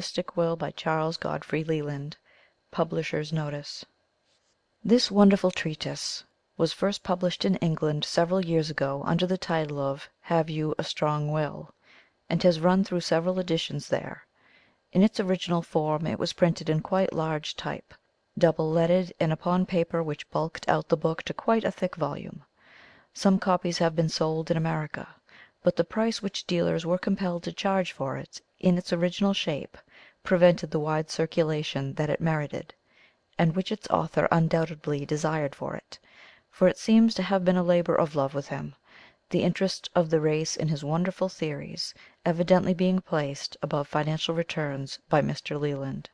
Mystic Will by Charles Godfrey Leland. Publisher's Notice. This wonderful treatise was first published in England several years ago under the title of Have You a Strong Will? And has run through several editions there. In its original form it was printed in quite large type, double leaded, and upon paper which bulked out the book to quite a thick volume. Some copies have been sold in America, but the price which dealers were compelled to charge for it in its original shape prevented the wide circulation that it merited, and which its author undoubtedly desired for it seems to have been a labour of love with him, the interest of the race in his wonderful theories evidently being placed above financial returns by Mr. Leland.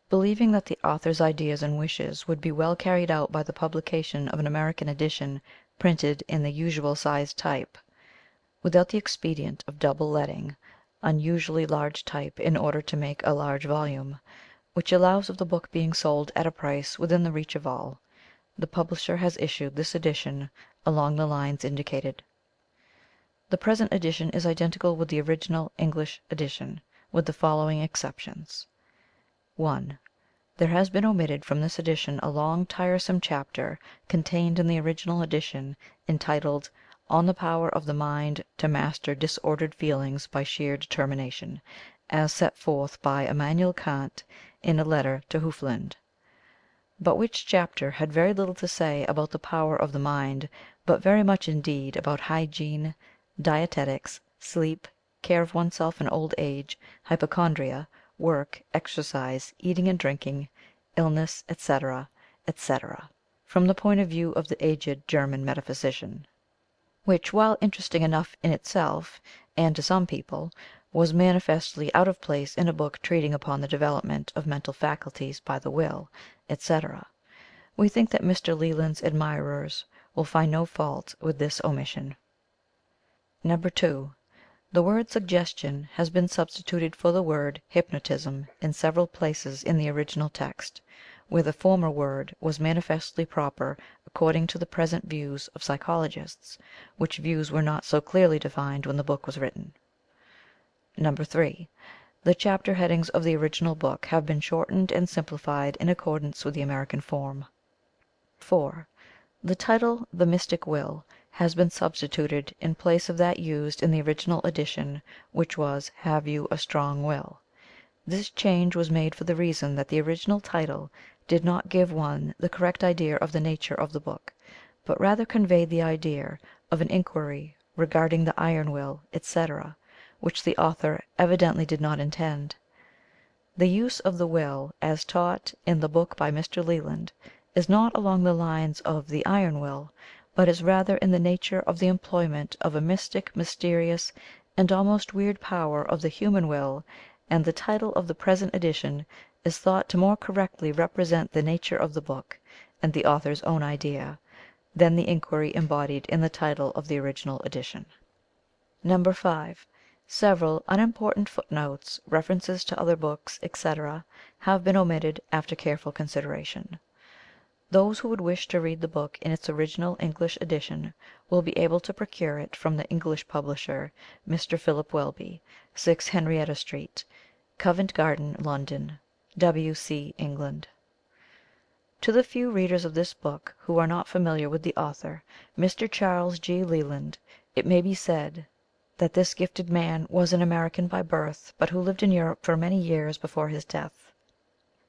Believing that the author's ideas and wishes would be well carried out by the publication of an American edition printed in the usual sized type, without the expedient of double leading unusually large type in order to make a large volume, which allows of the book being sold at a price within the reach of all, the publisher has issued this edition along the lines indicated. The present edition is identical with the original English edition, with the following exceptions: 1. There has been omitted from this edition a long tiresome chapter contained in the original edition, entitled On the Power of the Mind to Master Disordered Feelings by Sheer Determination, as set forth by Immanuel Kant in a letter to Hufeland, but which chapter had very little to say about the power of the mind, but very much indeed about hygiene, dietetics, sleep, care of oneself in old age, hypochondria, work, exercise, eating and drinking, illness, etc., etc., from the point of view of the aged German metaphysician, which, while interesting enough in itself, and to some people, was manifestly out of place in a book treating upon the development of mental faculties by the will, etc. We think that Mr. Leland's admirers will find no fault with this omission. 2. The word suggestion has been substituted for the word hypnotism in several places in the original text, where the former word was manifestly proper according to the present views of psychologists, which views were not so clearly defined when the book was written. 3. The chapter headings of the original book have been shortened and simplified in accordance with the American form. 4. The title The Mystic Will has been substituted in place of that used in the original edition, which was Have You a Strong Will? This change was made for the reason that the original title did not give one the correct idea of the nature of the book, but rather conveyed the idea of an inquiry regarding the iron will, etc., which the author evidently did not intend. The use of the will, as taught in the book by Mr. Leland, is not along the lines of the iron will, but is rather in the nature of the employment of a mystic, mysterious, and almost weird power of the human will, and the title of the present edition is thought to more correctly represent the nature of the book, and the author's own idea, than the inquiry embodied in the title of the original edition. 5. Several unimportant footnotes, references to other books, etc., have been omitted after careful consideration. Those who would wish to read the book in its original English edition will be able to procure it from the English publisher, Mr. Philip Welby, 6 Henrietta Street, Covent Garden, London, W.C., England. To the few readers of this book who are not familiar with the author, Mr. Charles G. Leland, it may be said that this gifted man was an American by birth, but who lived in Europe for many years before his death.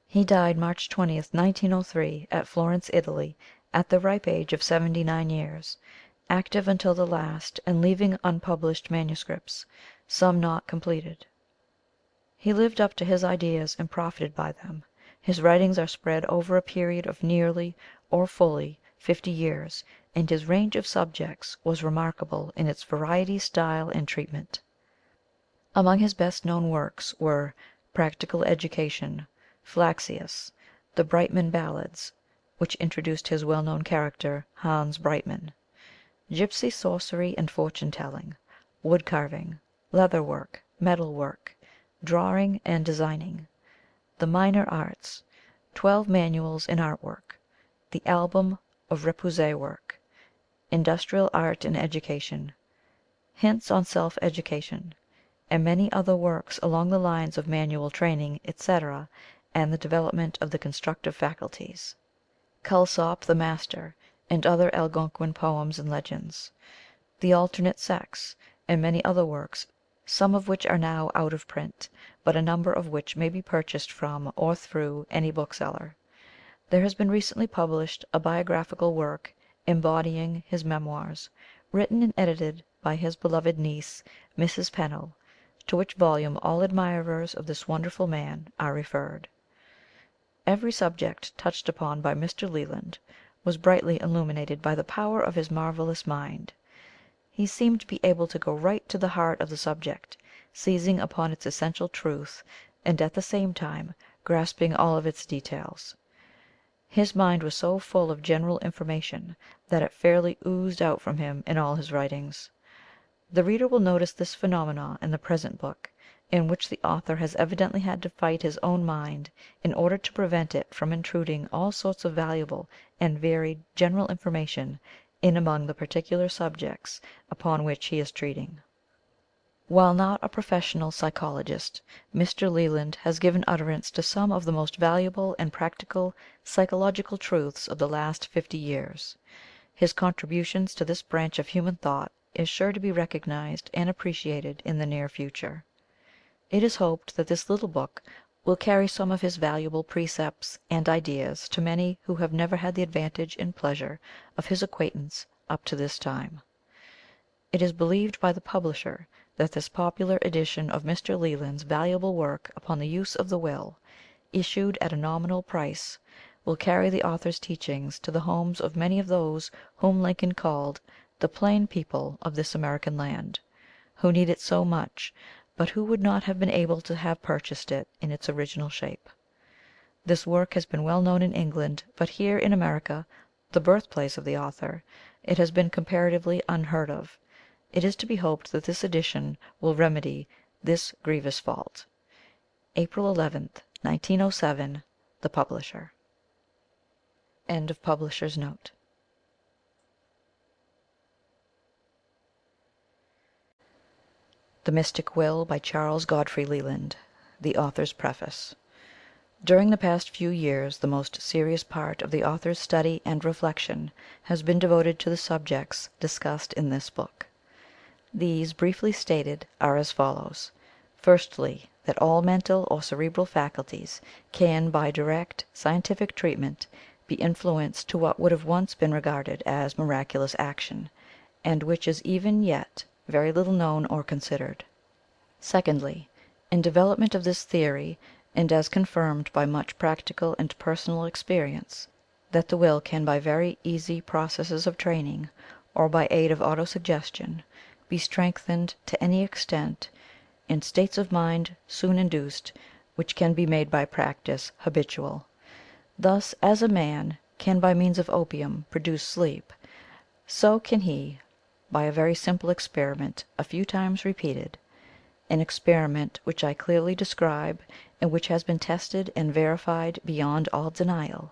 He died March 20th, 1903, at Florence, Italy, at the ripe age of 79 years, active until the last, and leaving unpublished manuscripts, some not completed. He lived up to his ideas and profited by them. His writings are spread over a period of nearly or fully 50 years, and his range of subjects was remarkable in its variety, style, and treatment. Among his best known works were Practical Education, Flacius, the Brightman Ballads, which introduced his well known character, Hans Brightman, Gypsy Sorcery and Fortune Telling, Wood Carving, Leather Work, Metal Work, Drawing and Designing, The Minor Arts, 12 Manuals in Art Work, The Album of Repoussé Work, Industrial Art and Education, Hints on Self Education, and many other works along the lines of manual training, etc., and the development of the constructive faculties; Culsop the Master, and other Algonquin poems and legends; The Alternate Sex, and many other works, some of which are now out of print, but a number of which may be purchased from or through any bookseller. There has been recently published a biographical work embodying his memoirs, written and edited by his beloved niece, Mrs. Pennell, to which volume all admirers of this wonderful man are referred. Every subject touched upon by Mr. Leland was brightly illuminated by the power of his marvellous mind. He seemed to be able to go right to the heart of the subject, seizing upon its essential truth, and at the same time grasping all of its details. His mind was so full of general information that it fairly oozed out from him in all his writings. The reader will notice this phenomenon in the present book, in which the author has evidently had to fight his own mind in order to prevent it from intruding all sorts of valuable and varied general information in among the particular subjects upon which he is treating. While not a professional psychologist, Mr. Leland has given utterance to some of the most valuable and practical psychological truths of the last 50 years. His contributions to this branch of human thought is sure to be recognized and appreciated in the near future. It is hoped that this little book will carry some of his valuable precepts and ideas to many who have never had the advantage and pleasure of his acquaintance up to this time. It is believed by the publisher that this popular edition of Mr. Leland's valuable work upon the use of the will, issued at a nominal price, will carry the author's teachings to the homes of many of those whom Lincoln called the plain people of this American land, who need it so much, but who would not have been able to have purchased it in its original shape. This work has been well known in England, but here in America, the birthplace of the author, it has been comparatively unheard of. It is to be hoped that this edition will remedy this grievous fault. April 11th, 1907. The Publisher. End of Publisher's Note. The Mystic Will by Charles Godfrey Leland. The Author's Preface. During the past few years the most serious part of the author's study and reflection has been devoted to the subjects discussed in this book. These, briefly stated, are as follows. Firstly, that all mental or cerebral faculties can by direct scientific treatment be influenced to what would have once been regarded as miraculous action, and which is even yet very little known or considered. Secondly, in development of this theory, and as confirmed by much practical and personal experience, that the will can by very easy processes of training, or by aid of autosuggestion, be strengthened to any extent in states of mind soon induced, which can be made by practice habitual. Thus, as a man can by means of opium produce sleep, so can he by a very simple experiment a few times repeated, an experiment which I clearly describe and which has been tested and verified beyond all denial,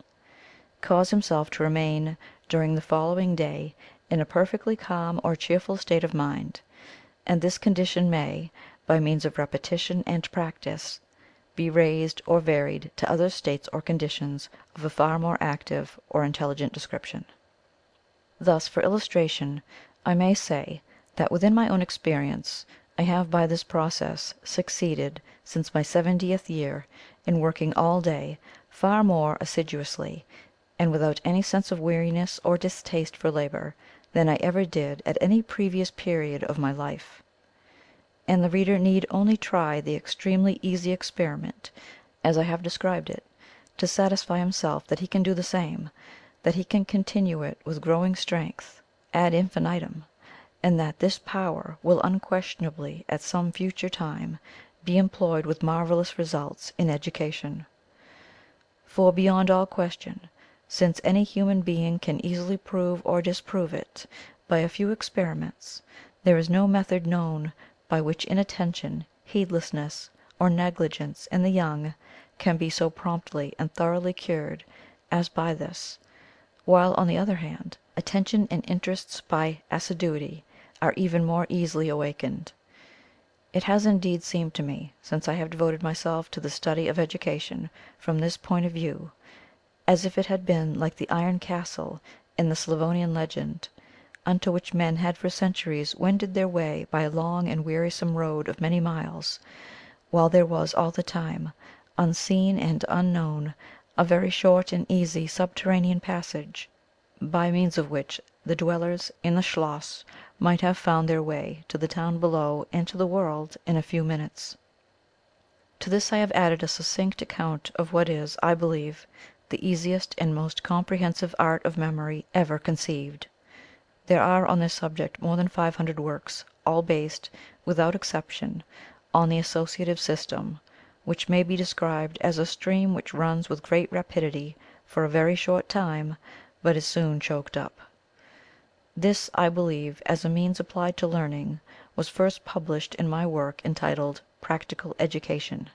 cause himself to remain during the following day in a perfectly calm or cheerful state of mind, and this condition may, by means of repetition and practice, be raised or varied to other states or conditions of a far more active or intelligent description. Thus, for illustration, I may say that within my own experience I have by this process succeeded since my 70th year in working all day far more assiduously and without any sense of weariness or distaste for labor than I ever did at any previous period of my life. And the reader need only try the extremely easy experiment, as I have described it, to satisfy himself that he can do the same, that he can continue it with growing strength ad infinitum, and that this power will unquestionably at some future time be employed with marvelous results in education. For beyond all question, since any human being can easily prove or disprove it by a few experiments, there is no method known by which inattention, heedlessness, or negligence in the young can be so promptly and thoroughly cured as by this, while on the other hand, attention and interests by assiduity are even more easily awakened. It has indeed seemed to me, since I have devoted myself to the study of education from this point of view, as if it had been like the iron castle in the Slavonian legend, unto which men had for centuries wended their way by a long and wearisome road of many miles, while there was all the time, unseen and unknown, a very short and easy subterranean passage, by means of which the dwellers in the Schloss might have found their way to the town below and to the world in a few minutes. To this I have added a succinct account of what is, I believe, the easiest and most comprehensive art of memory ever conceived. There are on this subject more than 500 works, all based, without exception, on the associative system, which may be described as a stream which runs with great rapidity for a very short time, but is soon choked up. This, I believe, as a means applied to learning, was first published in my work entitled Practical Education.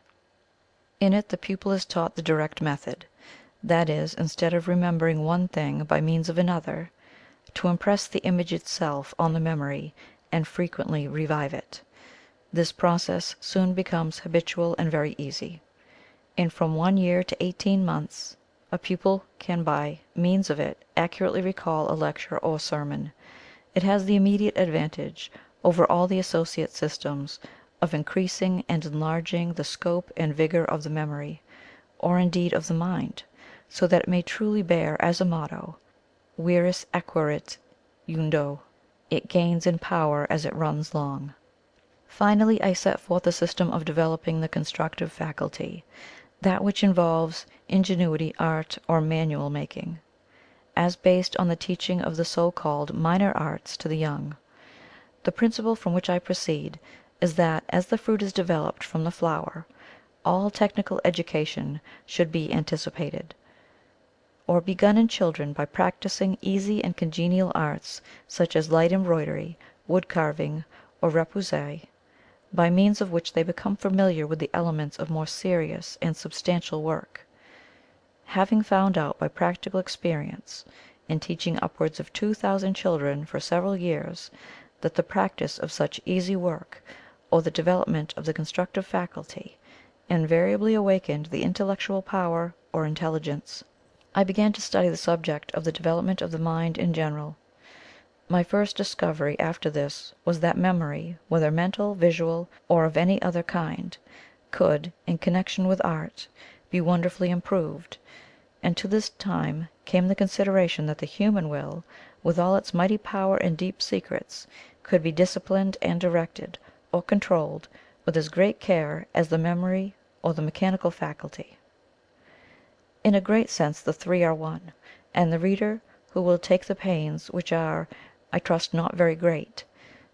In it the pupil is taught the direct method, that is, instead of remembering one thing by means of another, to impress the image itself on the memory and frequently revive it. This process soon becomes habitual and very easy. In from 1 year to 18 months a pupil can by means of it accurately recall a lecture or sermon. It has the immediate advantage over all the associate systems of increasing and enlarging the scope and vigour of the memory, or indeed of the mind, so that it may truly bear as a motto, Viris acquirit eundo, it gains in power as it runs long. Finally, I set forth a system of developing the constructive faculty, that which involves ingenuity, art, or manual making, as based on the teaching of the so called minor arts to the young. The principle from which I proceed is that as the fruit is developed from the flower, all technical education should be anticipated, or begun in children by practicing easy and congenial arts such as light embroidery, wood carving, or repoussé, by means of which they become familiar with the elements of more serious and substantial work. Having found out by practical experience, in teaching upwards of 2,000 children for several years, that the practice of such easy work, or the development of the constructive faculty, invariably awakened the intellectual power or intelligence, I began to study the subject of the development of the mind in general. My first discovery after this was that memory, whether mental, visual, or of any other kind, could, in connection with art, be wonderfully improved; and to this time came the consideration that the human will, with all its mighty power and deep secrets, could be disciplined and directed or controlled with as great care as the memory or the mechanical faculty. In a great sense the three are one, and the reader who will take the pains, which are, I trust, not very great,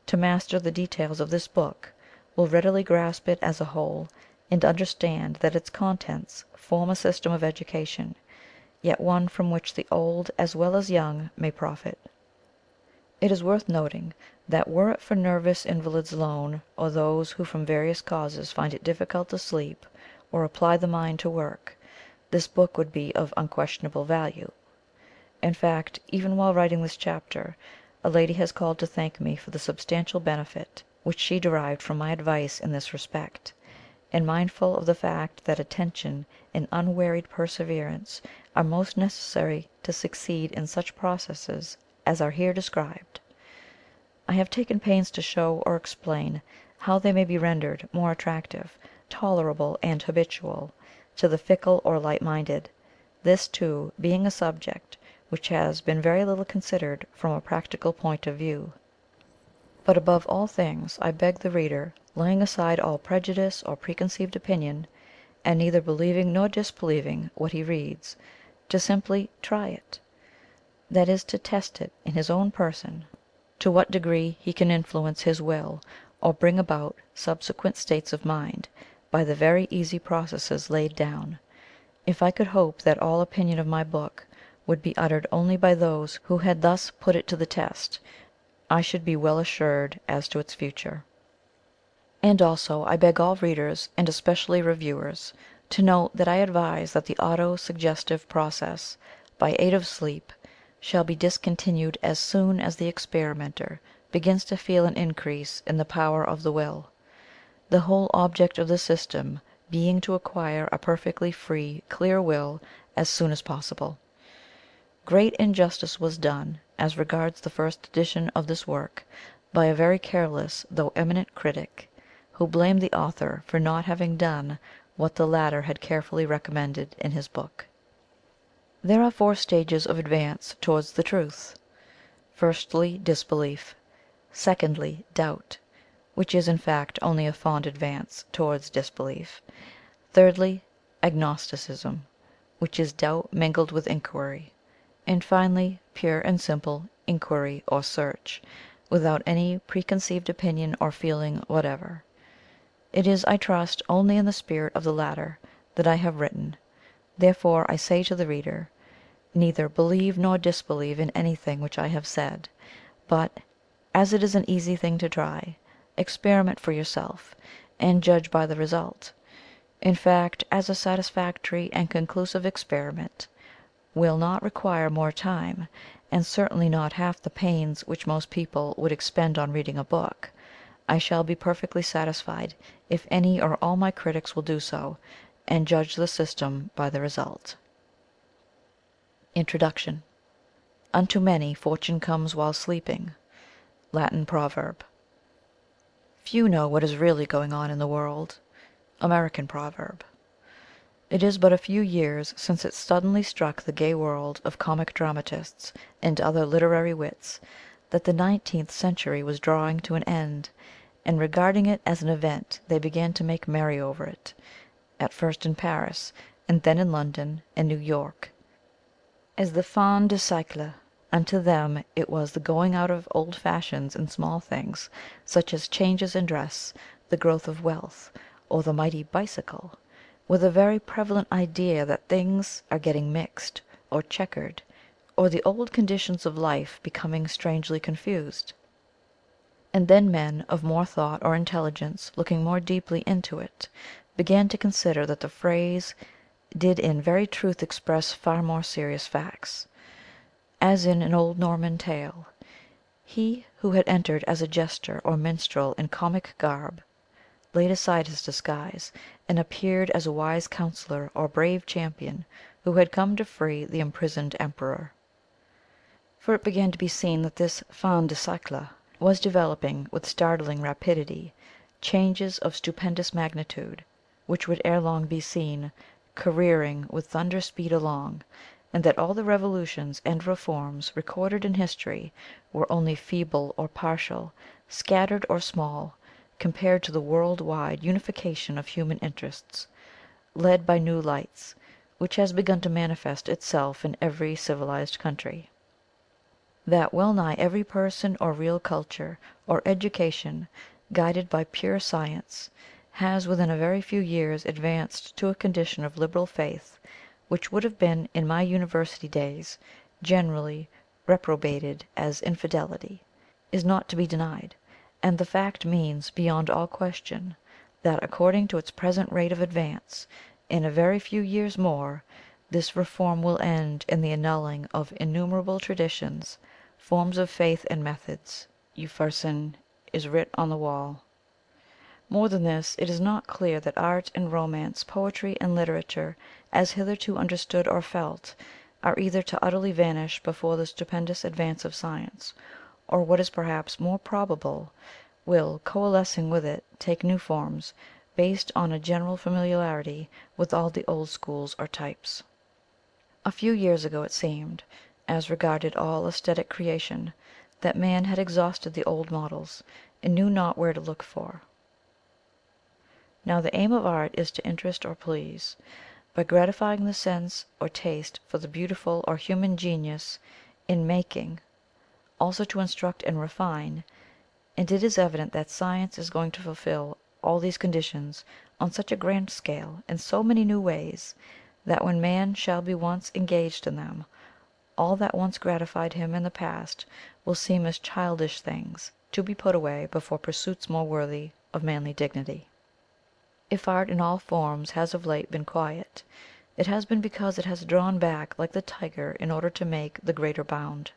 to master the details of this book, will readily grasp it as a whole, and understand that its contents form a system of education, yet one from which the old as well as young may profit. It is worth noting that were it for nervous invalids alone, or those who from various causes find it difficult to sleep or apply the mind to work, this book would be of unquestionable value. In fact, even while writing this chapter, a lady has called to thank me for the substantial benefit which she derived from my advice in this respect, and mindful of the fact that attention and unwearied perseverance are most necessary to succeed in such processes as are here described. I have taken pains to show or explain how they may be rendered more attractive, tolerable, and habitual to the fickle or light-minded, this, too, being a subject which has been very little considered from a practical point of view. But above all things I beg the reader, laying aside all prejudice or preconceived opinion, and neither believing nor disbelieving what he reads, to simply try it, that is, to test it in his own person, to what degree he can influence his will or bring about subsequent states of mind by the very easy processes laid down. If I could hope that all opinion of my book would be uttered only by those who had thus put it to the test, I should be well assured as to its future. And also I beg all readers, and especially reviewers, to note that I advise that the auto-suggestive process, by aid of sleep, shall be discontinued as soon as the experimenter begins to feel an increase in the power of the will. the whole object of the system being to acquire a perfectly free, clear will as soon as possible. Great injustice was done, as regards the first edition of this work, by a very careless though eminent critic, who blamed the author for not having done what the latter had carefully recommended in his book. There are four stages of advance towards the truth. Firstly, disbelief. Secondly, doubt, which is in fact only a fond advance towards disbelief. Thirdly, agnosticism, which is doubt mingled with inquiry. And finally, pure and simple inquiry or search, without any preconceived opinion or feeling whatever. It is, I trust, only in the spirit of the latter that I have written. Therefore I say to the reader, neither believe nor disbelieve in anything which I have said, but, as it is an easy thing to try, experiment for yourself, and judge by the result. In fact, as a satisfactory and conclusive experiment will not require more time, and certainly not half the pains which most people would expend on reading a book, I shall be perfectly satisfied if any or all my critics will do so, and judge the system by the result. Introduction. Unto many fortune comes while sleeping. Latin proverb. Few know what is really going on in the world. American proverb. It is but a few years since it suddenly struck the gay world of comic dramatists and other literary wits that the 19th century was drawing to an end, and regarding it as an event they began to make merry over it, at first in Paris, and then in London and New York, as the fin de siècle. Unto them it was the going out of old fashions in small things, such as changes in dress, the growth of wealth, or the mighty bicycle, with a very prevalent idea that things are getting mixed or checkered, or the old conditions of life becoming strangely confused. And then men of more thought or intelligence, looking more deeply into it, began to consider that the phrase did in very truth express far more serious facts. As in an old Norman tale, he who had entered as a jester or minstrel in comic garb laid aside his disguise, and appeared as a wise counsellor or brave champion who had come to free the imprisoned emperor. For it began to be seen that this fin de siècle was developing with startling rapidity changes of stupendous magnitude, which would ere long be seen careering with thunder speed along, and that all the revolutions and reforms recorded in history were only feeble or partial, scattered or small, compared to the world-wide unification of human interests, led by new lights, which has begun to manifest itself in every civilized country. That well nigh every person or real culture or education, guided by pure science, has within a very few years advanced to a condition of liberal faith which would have been in my university days generally reprobated as infidelity, is not to be denied, and the fact means beyond all question that, according to its present rate of advance, in a very few years more this reform will end in the annulling of innumerable traditions, forms of faith and methods. Upharsin is writ on the wall. More than this, it is not clear that art and romance, poetry and literature, as hitherto understood or felt, are either to utterly vanish before the stupendous advance of science, or, what is perhaps more probable, will, coalescing with it, take new forms, based on a general familiarity with all the old schools or types. A few years ago it seemed, as regarded all aesthetic creation, that man had exhausted the old models, and knew not where to look for. Now the aim of art is to interest or please, by gratifying the sense or taste for the beautiful or human genius in making, also to instruct and refine, and it is evident that science is going to fulfill all these conditions on such a grand scale in so many new ways, that when man shall be once engaged in them, all that once gratified him in the past will seem as childish things to be put away before pursuits more worthy of manly dignity. If art in all forms has of late been quiet, it has been because it has drawn back like the tiger in order to make the greater bound.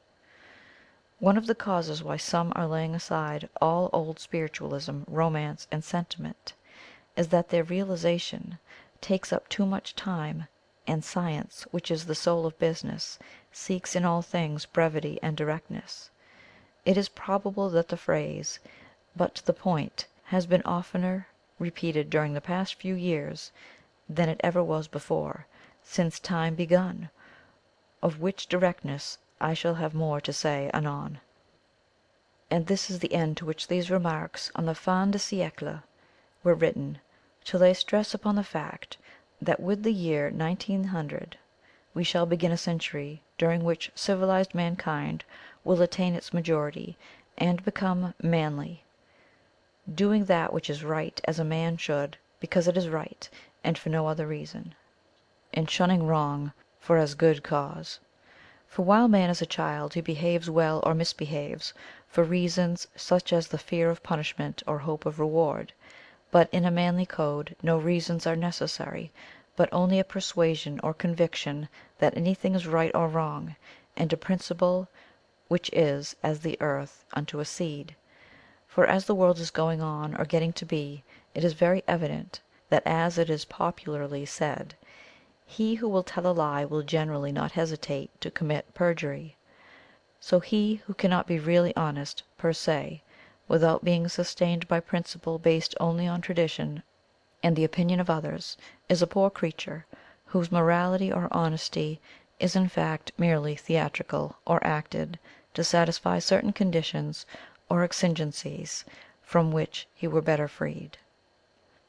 One of the causes why some are laying aside all old spiritualism, romance, and sentiment, is that their realization takes up too much time, and science, which is the soul of business, seeks in all things brevity and directness. It is probable that the phrase, "but to the point," has been oftener repeated during the past few years than it ever was before, since time begun, of which directness I shall have more to say anon. And this is the end to which these remarks on the fin de siècle were written, to lay stress upon the fact that with the year 1900 we shall begin a century during which civilized mankind will attain its majority and become manly, doing that which is right as a man should because it is right and for no other reason, and shunning wrong for as good cause. For while man is a child he behaves well or misbehaves for reasons such as the fear of punishment or hope of reward, but in a manly code no reasons are necessary, but only a persuasion or conviction that anything is right or wrong, and a principle which is as the earth unto a seed. For as the world is going on or getting to be, it is very evident that, as it is popularly said, he who will tell a lie will generally not hesitate to commit perjury. So he who cannot be really honest per se, without being sustained by principle based only on tradition and the opinion of others, is a poor creature, whose morality or honesty is in fact merely theatrical or acted to satisfy certain conditions or exigencies from which he were better freed.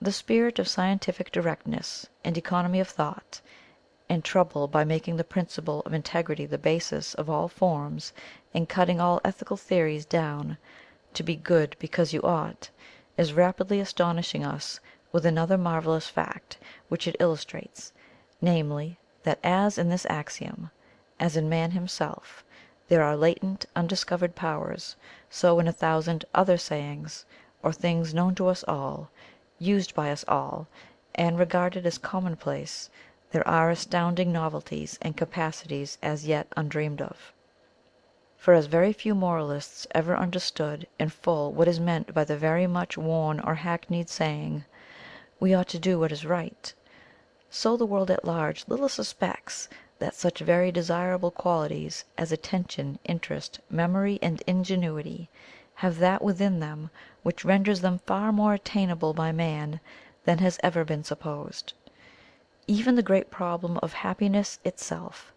The spirit of scientific directness and economy of thought, and trouble by making the principle of integrity the basis of all forms, and cutting all ethical theories down to be good because you ought, is rapidly astonishing us with another marvelous fact which it illustrates, namely, that as in this axiom, as in man himself, there are latent undiscovered powers, so in 1,000 other sayings, or things known to us all, used by us all, and regarded as commonplace, there are astounding novelties and capacities as yet undreamed of. For as very few moralists ever understood in full what is meant by the very much worn or hackneyed saying, "We ought to do what is right," so the world at large little suspects that such very desirable qualities as attention, interest, memory, and ingenuity have that within them which renders them far more attainable by man than has ever been supposed. Even the great problem of happiness itself,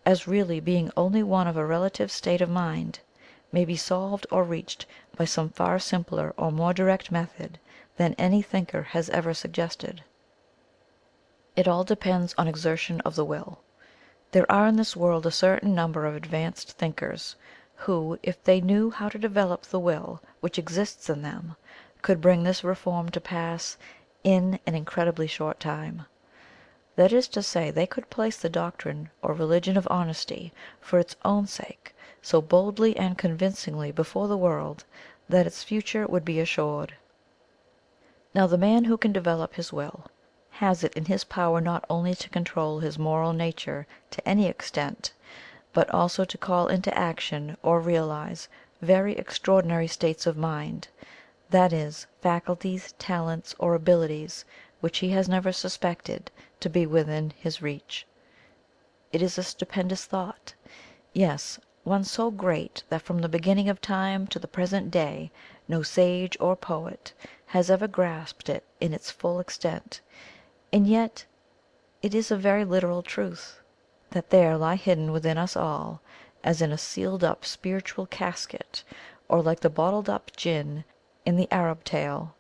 as really being only one of a relative state of mind, may be solved or reached by some far simpler or more direct method than any thinker has ever suggested. It all depends on exertion of the will. There are in this world a certain number of advanced thinkers who, if they knew how to develop the will which exists in them, could bring this reform to pass in an incredibly short time. That is to say, they could place the doctrine or religion of honesty for its own sake so boldly and convincingly before the world that its future would be assured. Now the man who can develop his will has it in his power not only to control his moral nature to any extent, but also to call into action or realize very extraordinary states of mind, that is, faculties, talents, or abilities which he has never suspected to be within his reach. It is a stupendous thought, yes, one so great that from the beginning of time to the present day no sage or poet has ever grasped it in its full extent, and yet it is a very literal truth, that there lie hidden within us all, as in a sealed up spiritual casket, or like the bottled up gin in the Arab tale,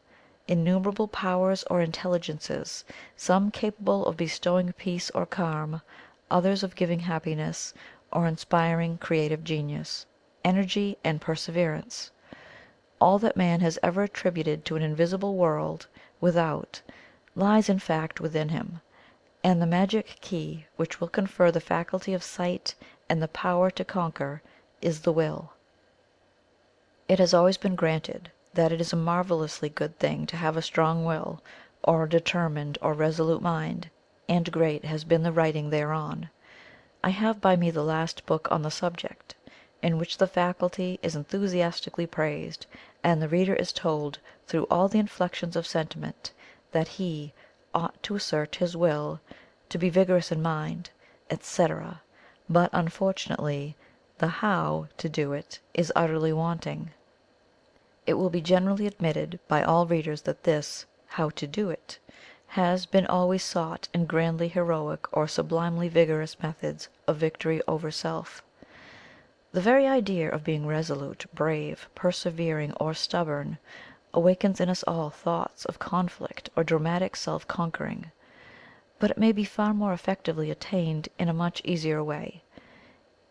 innumerable powers or intelligences, some capable of bestowing peace or calm, others of giving happiness, or inspiring creative genius, energy, and perseverance. All that man has ever attributed to an invisible world without lies in fact within him, and the magic key which will confer the faculty of sight and the power to conquer is the will. It has always been granted that it is a marvellously good thing to have a strong will, or a determined or resolute mind, and great has been the writing thereon. I have by me the last book on the subject, in which the faculty is enthusiastically praised, and the reader is told, through all the inflections of sentiment, that he ought to assert his will, to be vigorous in mind, etc., but unfortunately the how to do it is utterly wanting. It will be generally admitted by all readers that this "how to do it" has been always sought in grandly heroic or sublimely vigorous methods of victory over self. The very idea of being resolute, brave, persevering, or stubborn awakens in us all thoughts of conflict or dramatic self conquering. But it may be far more effectively attained in a much easier way.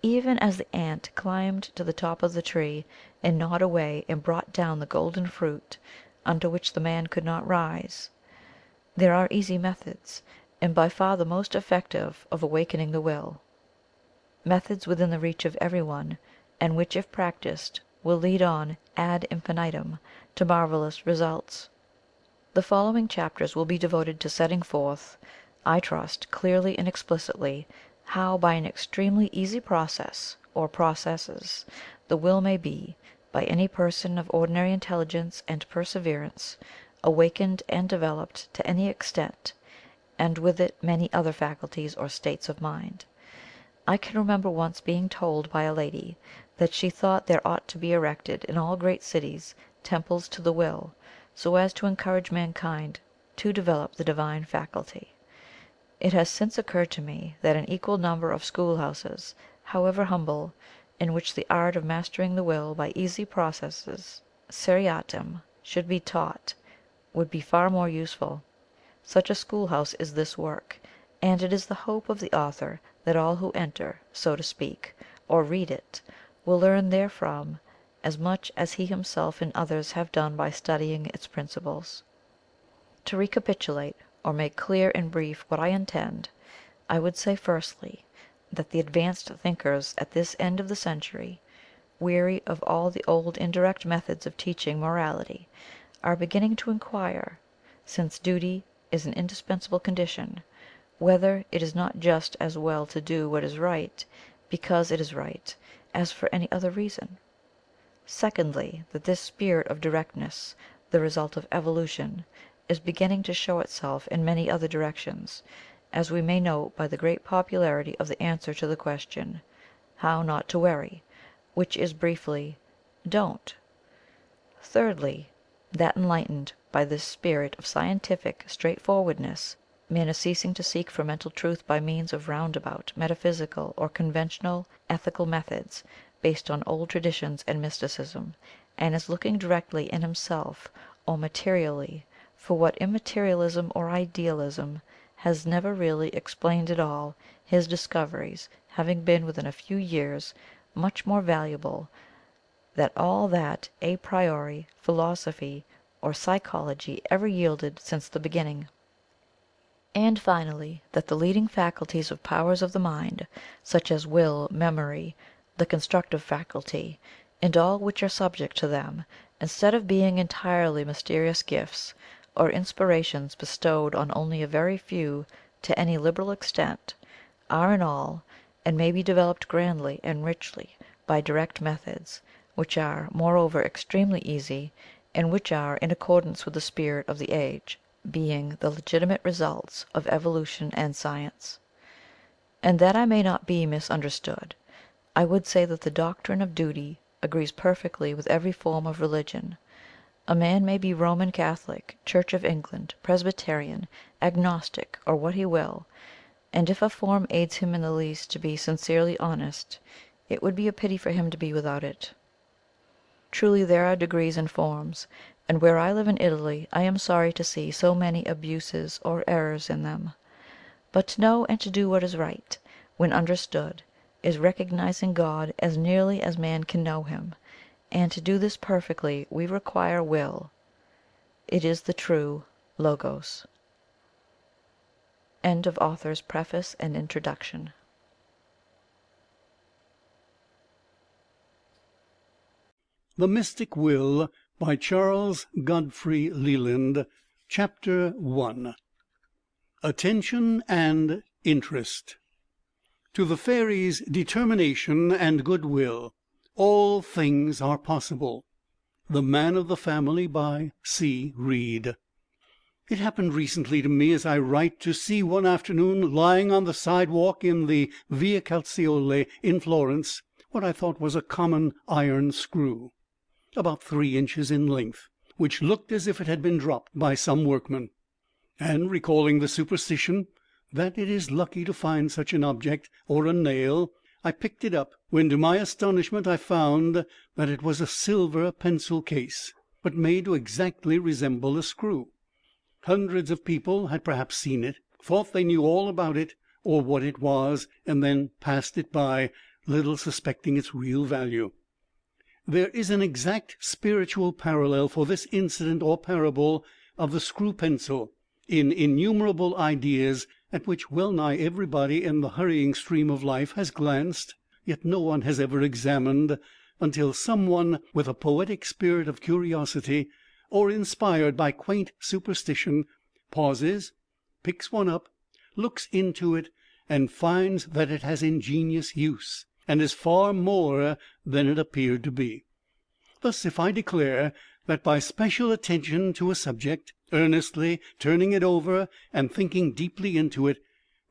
Even as the ant climbed to the top of the tree and gnawed away and brought down the golden fruit unto which the man could not rise, there are easy methods, and by far the most effective, of awakening the will, methods within the reach of every one, and which, if practised, will lead on ad infinitum to marvellous results. The following chapters will be devoted to setting forth, I trust, clearly and explicitly, how by an extremely easy process, or processes, the will may be, by any person of ordinary intelligence and perseverance, awakened and developed to any extent, and with it many other faculties or states of mind. I can remember once being told by a lady that she thought there ought to be erected in all great cities temples to the will, so as to encourage mankind to develop the divine faculty. It has since occurred to me that an equal number of schoolhouses, however humble, in which the art of mastering the will by easy processes seriatim should be taught, would be far more useful. Such a schoolhouse is this work, and it is the hope of the author that all who enter, so to speak, or read it, will learn therefrom as much as he himself and others have done by studying its principles. To recapitulate, or make clear and brief what I intend, I would say firstly, that the advanced thinkers at this end of the century, weary of all the old indirect methods of teaching morality, are beginning to inquire, since duty is an indispensable condition, whether it is not just as well to do what is right, because it is right, as for any other reason. Secondly, that this spirit of directness, the result of evolution, is beginning to show itself in many other directions, as we may note by the great popularity of the answer to the question, "How not to worry?" which is briefly, "Don't." Thirdly, that enlightened by this spirit of scientific straightforwardness, man is ceasing to seek for mental truth by means of roundabout, metaphysical, or conventional ethical methods based on old traditions and mysticism, and is looking directly in himself, or materially, for what immaterialism or idealism has never really explained at all, his discoveries having been within a few years much more valuable than all that a priori philosophy or psychology ever yielded since the beginning. And finally, that the leading faculties of powers of the mind, such as will, memory, the constructive faculty, and all which are subject to them, instead of being entirely mysterious gifts, or inspirations bestowed on only a very few to any liberal extent, are in all, and may be developed grandly and richly by direct methods, which are, moreover, extremely easy, and which are in accordance with the spirit of the age, being the legitimate results of evolution and science. And that I may not be misunderstood, I would say that the doctrine of duty agrees perfectly with every form of religion. A man may be Roman Catholic, Church of England, Presbyterian, agnostic, or what he will, and if a form aids him in the least to be sincerely honest, it would be a pity for him to be without it. Truly there are degrees and forms, and where I live in Italy I am sorry to see so many abuses or errors in them. But to know and to do what is right, when understood, is recognizing God as nearly as man can know Him, and to do this perfectly we require will. It is the true Logos. End of author's preface and introduction. The Mystic Will by Charles Godfrey Leland. Chapter 1. Attention and Interest. To the fairies' determination and good will, all things are possible. The Man of the Family by C. Reed. It happened recently to me, as I write, to see one afternoon, lying on the sidewalk in the Via Calziole in Florence, what I thought was a common iron screw, about 3 inches in length, which looked as if it had been dropped by some workman. And recalling the superstition that it is lucky to find such an object, or a nail, I picked it up, when to my astonishment I found that it was a silver pencil case, but made to exactly resemble a screw. Hundreds of people had perhaps seen it, thought they knew all about it or what it was, and then passed it by, little suspecting its real value. There is an exact spiritual parallel for this incident or parable of the screw pencil in innumerable ideas at which well nigh everybody in the hurrying stream of life has glanced, yet no one has ever examined, until some one with a poetic spirit of curiosity, or inspired by quaint superstition, pauses, picks one up, looks into it, and finds that it has ingenious use, and is far more than it appeared to be. Thus, if I declare that by special attention to a subject, earnestly turning it over and thinking deeply into it,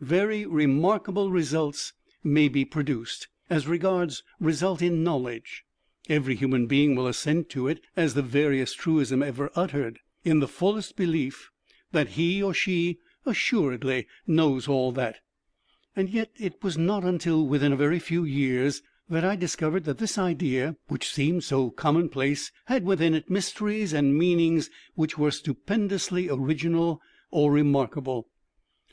very remarkable results may be produced, as regards result in knowledge, every human being will assent to it as the veriest truism ever uttered, in the fullest belief that he or she assuredly knows all that. And yet it was not until within a very few years that I discovered that this idea, which seemed so commonplace, had within it mysteries and meanings which were stupendously original or remarkable.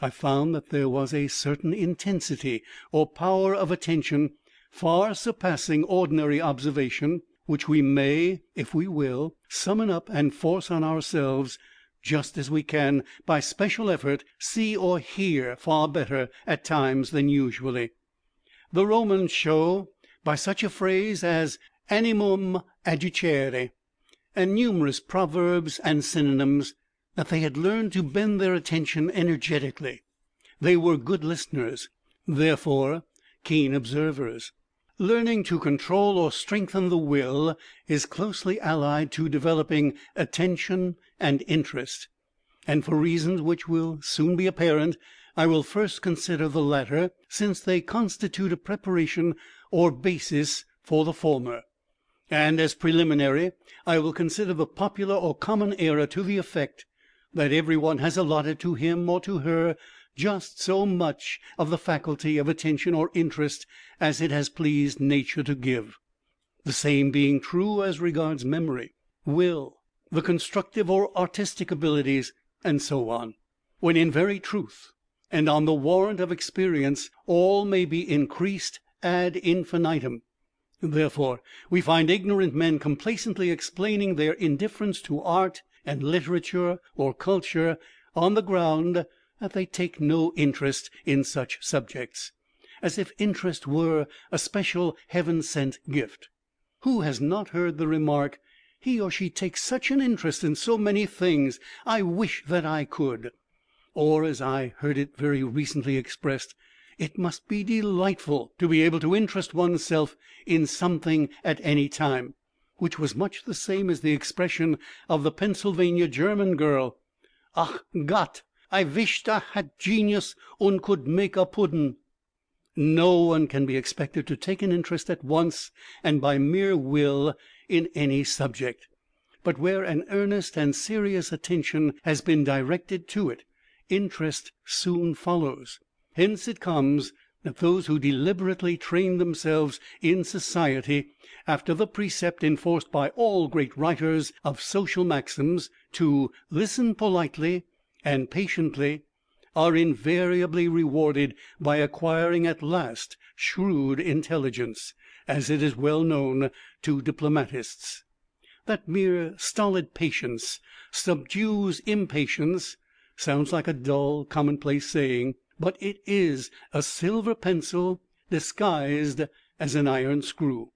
I found that there was a certain intensity or power of attention far surpassing ordinary observation, which we may, if we will, summon up and force on ourselves, just as we can, by special effort, see or hear far better at times than usually. The Romans show, by such a phrase as animum adducere, and numerous proverbs and synonyms, that they had learned to bend their attention energetically. They were good listeners, therefore keen observers. Learning to control or strengthen the will is closely allied to developing attention and interest, and for reasons which will soon be apparent, I will first consider the latter, since they constitute a preparation or basis for the former, and as preliminary I will consider the popular or common error to the effect that every one has allotted to him or to her just so much of the faculty of attention or interest as it has pleased nature to give, the same being true as regards memory, will, the constructive or artistic abilities, and so on, when in very truth, and on the warrant of experience, all may be increased ad infinitum. Therefore we find ignorant men complacently explaining their indifference to art and literature or culture on the ground that they take no interest in such subjects, as if interest were a special heaven-sent gift. Who has not heard the remark, "He or she takes such an interest in so many things, I wish that I could"? Or, as I heard it very recently expressed, "It must be delightful to be able to interest oneself in something at any time," which was much the same as the expression of the Pennsylvania German girl, "Ach Gott, I wished I had genius und could make a pudding." No one can be expected to take an interest at once and by mere will in any subject, but where an earnest and serious attention has been directed to it, interest soon follows. Hence it comes that those who deliberately train themselves in society, after the precept enforced by all great writers of social maxims, to listen politely and patiently, are invariably rewarded by acquiring at last shrewd intelligence, as it is well known to diplomatists. That mere stolid patience subdues impatience sounds like a dull, commonplace saying, but it is a silver pencil disguised as an iron screw.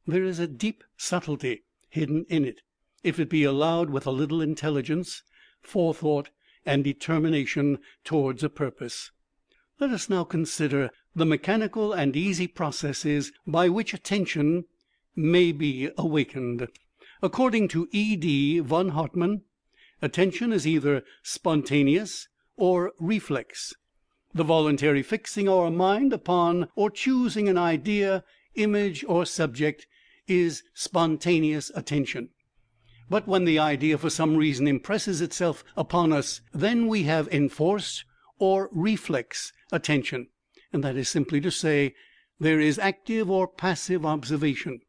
There is a deep subtlety hidden in it, if it be allowed with a little intelligence, forethought, and determination towards a purpose. Let us now consider the mechanical and easy processes by which attention may be awakened. According to E.D. von Hartmann, Attention is either spontaneous or reflex, the voluntary fixing our mind upon or choosing an idea, image, or subject is spontaneous attention. But when the idea for some reason impresses itself upon us, then we have enforced or reflex attention, and that is simply to say, there is active or passive observation,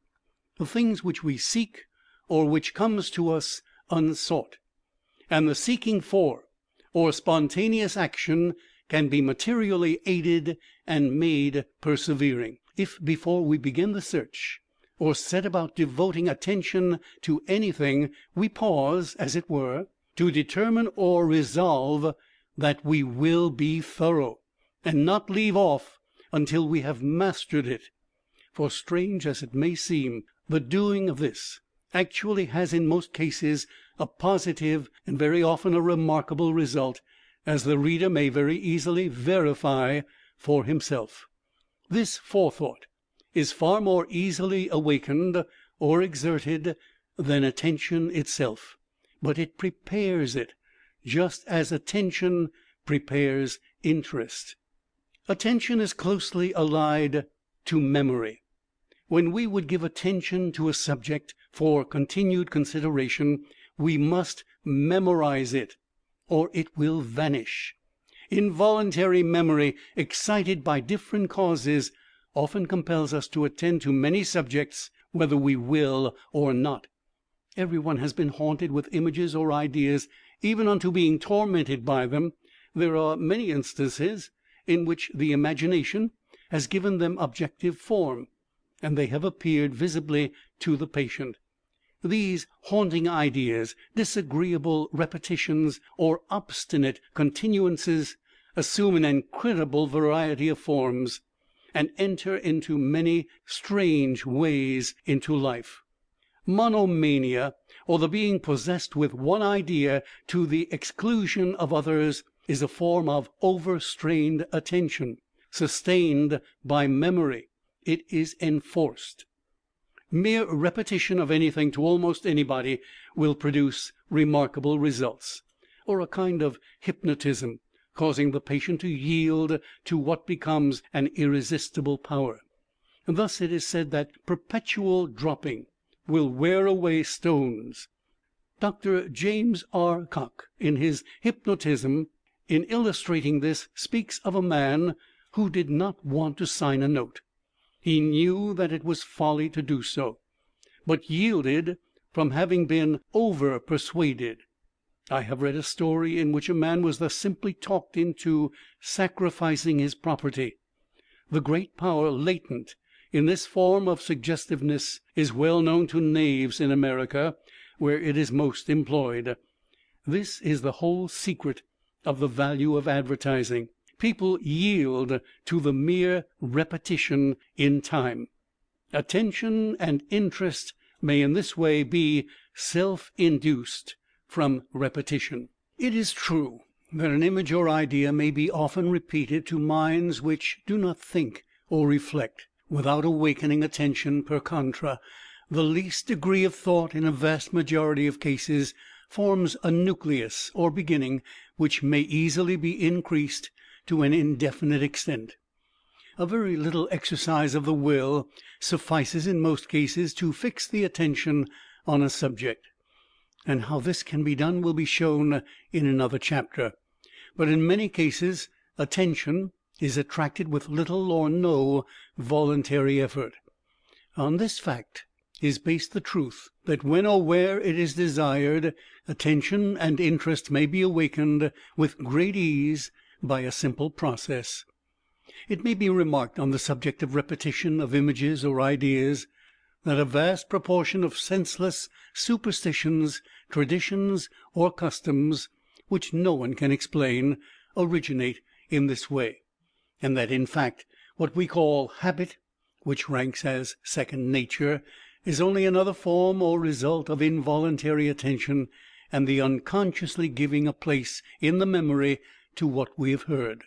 the things which we seek or which comes to us unsought. And the seeking for or spontaneous action can be materially aided and made persevering, if before we begin the search or set about devoting attention to anything, we pause, as it were, to determine or resolve that we will be thorough, and not leave off until we have mastered it. For strange as it may seem, the doing of this actually has in most cases a positive and very often a remarkable result, as the reader may very easily verify for himself. This forethought is far more easily awakened or exerted than attention itself, but it prepares it, just as attention prepares interest. Attention is closely allied to memory. When we would give attention to a subject for continued consideration, we must memorize it, or it will vanish. Involuntary memory, excited by different causes, often compels us to attend to many subjects, whether we will or not. Everyone has been haunted with images or ideas, even unto being tormented by them. There are many instances in which the imagination has given them objective form, and they have appeared visibly to the patient. These haunting ideas, disagreeable repetitions, or obstinate continuances, assume an incredible variety of forms, and enter into many strange ways into life. Monomania, or the being possessed with one idea to the exclusion of others, is a form of overstrained attention, sustained by memory. It is enforced. Mere repetition of anything to almost anybody will produce remarkable results, or a kind of hypnotism, causing the patient to yield to what becomes an irresistible power. Thus it is said that perpetual dropping will wear away stones. Dr. James R. Cock, in his Hypnotism, in illustrating this, speaks of a man who did not want to sign a note. He knew that it was folly to do so, but yielded from having been over-persuaded. I have read a story in which a man was thus simply talked into sacrificing his property. The great power latent in this form of suggestiveness is well known to knaves in America, where it is most employed. This is the whole secret of the value of advertising. People yield to the mere repetition in time. Attention and interest may in this way be self-induced from repetition. It is true that an image or idea may be often repeated to minds which do not think or reflect, without awakening attention. Per contra, the least degree of thought in a vast majority of cases forms a nucleus or beginning which may easily be increased to an indefinite extent. A very little exercise of the will suffices in most cases to fix the attention on a subject, and how this can be done will be shown in another chapter. But in many cases attention is attracted with little or no voluntary effort. On this fact is based the truth that when or where it is desired, attention and interest may be awakened with great ease by a simple process. It may be remarked on the subject of repetition of images or ideas that a vast proportion of senseless superstitions, traditions, or customs, which no one can explain, originate in this way, and that in fact what we call habit, which ranks as second nature, is only another form or result of involuntary attention and the unconsciously giving a place in the memory to what we have heard.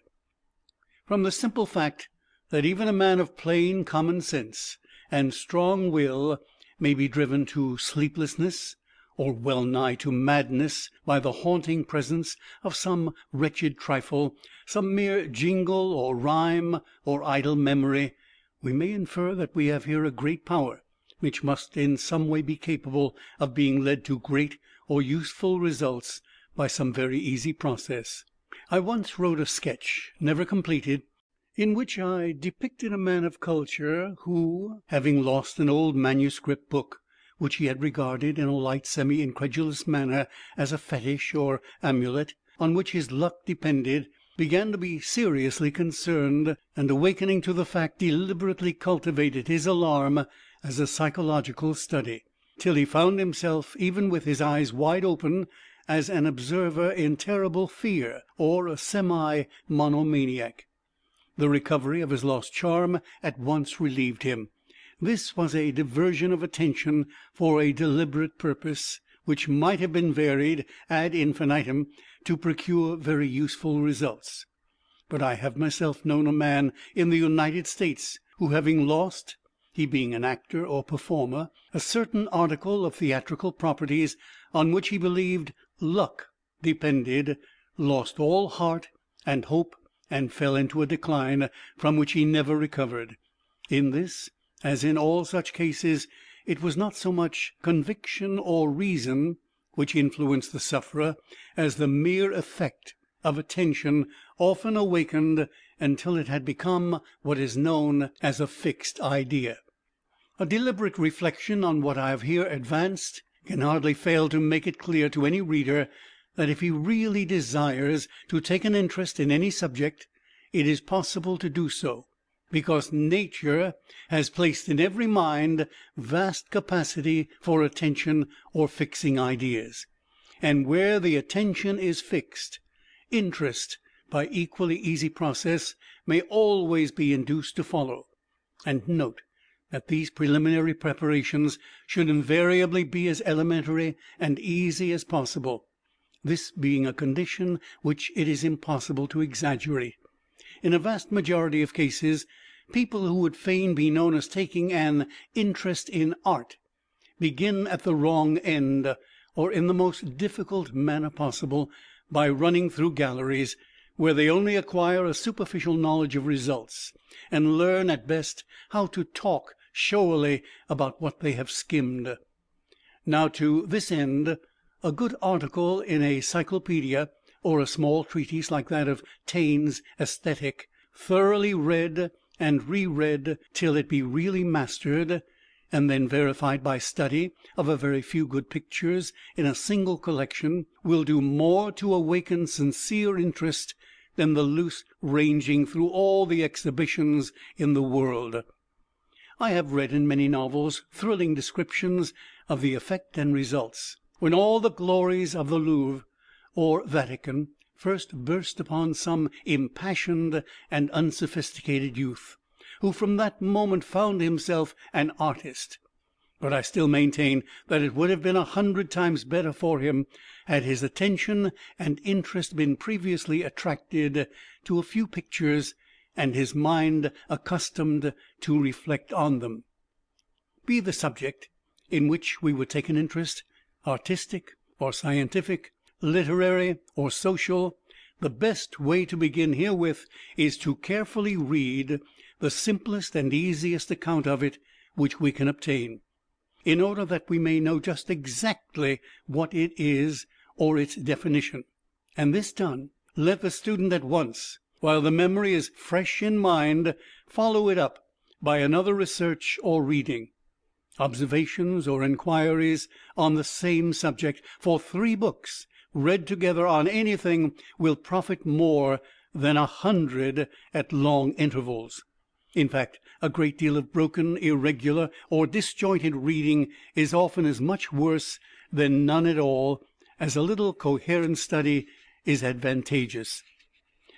From the simple fact that even a man of plain common sense and strong will may be driven to sleeplessness or well nigh to madness, by the haunting presence of some wretched trifle, some mere jingle or rhyme or idle memory, we may infer that we have here a great power, which must in some way be capable of being led to great or useful results by some very easy process. I once wrote a sketch, never completed, in which I depicted a man of culture who, having lost an old manuscript book, which he had regarded in a light semi-incredulous manner as a fetish or amulet on which his luck depended, began to be seriously concerned, and awakening to the fact, deliberately cultivated his alarm as a psychological study, till he found himself, even with his eyes wide open, as an observer in terrible fear, or a semi-monomaniac. The recovery of his lost charm at once relieved him. This was a diversion of attention for a deliberate purpose, which might have been varied ad infinitum to procure very useful results. But I have myself known a man in the United States who, having lost, he being an actor or performer, a certain article of theatrical properties on which he believed luck depended, lost all heart and hope and fell into a decline from which he never recovered. In this, as in all such cases, it was not so much conviction or reason which influenced the sufferer as the mere effect of attention often awakened until it had become what is known as a fixed idea. A deliberate reflection on what I have here advanced can hardly fail to make it clear to any reader that if he really desires to take an interest in any subject, it is possible to do so, because nature has placed in every mind vast capacity for attention or fixing ideas, and where the attention is fixed, interest, by equally easy process, may always be induced to follow. And note that these preliminary preparations should invariably be as elementary and easy as possible, this being a condition which it is impossible to exaggerate. In a vast majority of cases, people who would fain be known as taking an interest in art begin at the wrong end, or in the most difficult manner possible, by running through galleries, where they only acquire a superficial knowledge of results, and learn at best how to talk showily about what they have skimmed. Now, to this end, a good article in a cyclopedia, or a small treatise like that of Taine's Aesthetic, thoroughly read and reread till it be really mastered, and then verified by study of a very few good pictures in a single collection, will do more to awaken sincere interest than the loose ranging through all the exhibitions in the world. I have read in many novels thrilling descriptions of the effect and results, when all the glories of the Louvre or Vatican first burst upon some impassioned and unsophisticated youth, who from that moment found himself an artist. But I still maintain that it would have been 100 times better for him had his attention and interest been previously attracted to a few pictures, and his mind accustomed to reflect on them. Be the subject in which we would take an interest, artistic or scientific, literary or social, the best way to begin herewith is to carefully read the simplest and easiest account of it which we can obtain, in order that we may know just exactly what it is, or its definition. And this done, let the student at once, while the memory is fresh in mind, follow it up by another research or reading, observations or inquiries on the same subject, for 3 books read together on anything will profit more than 100 at long intervals. In fact, a great deal of broken, irregular, or disjointed reading is often as much worse than none at all, as a little coherent study is advantageous.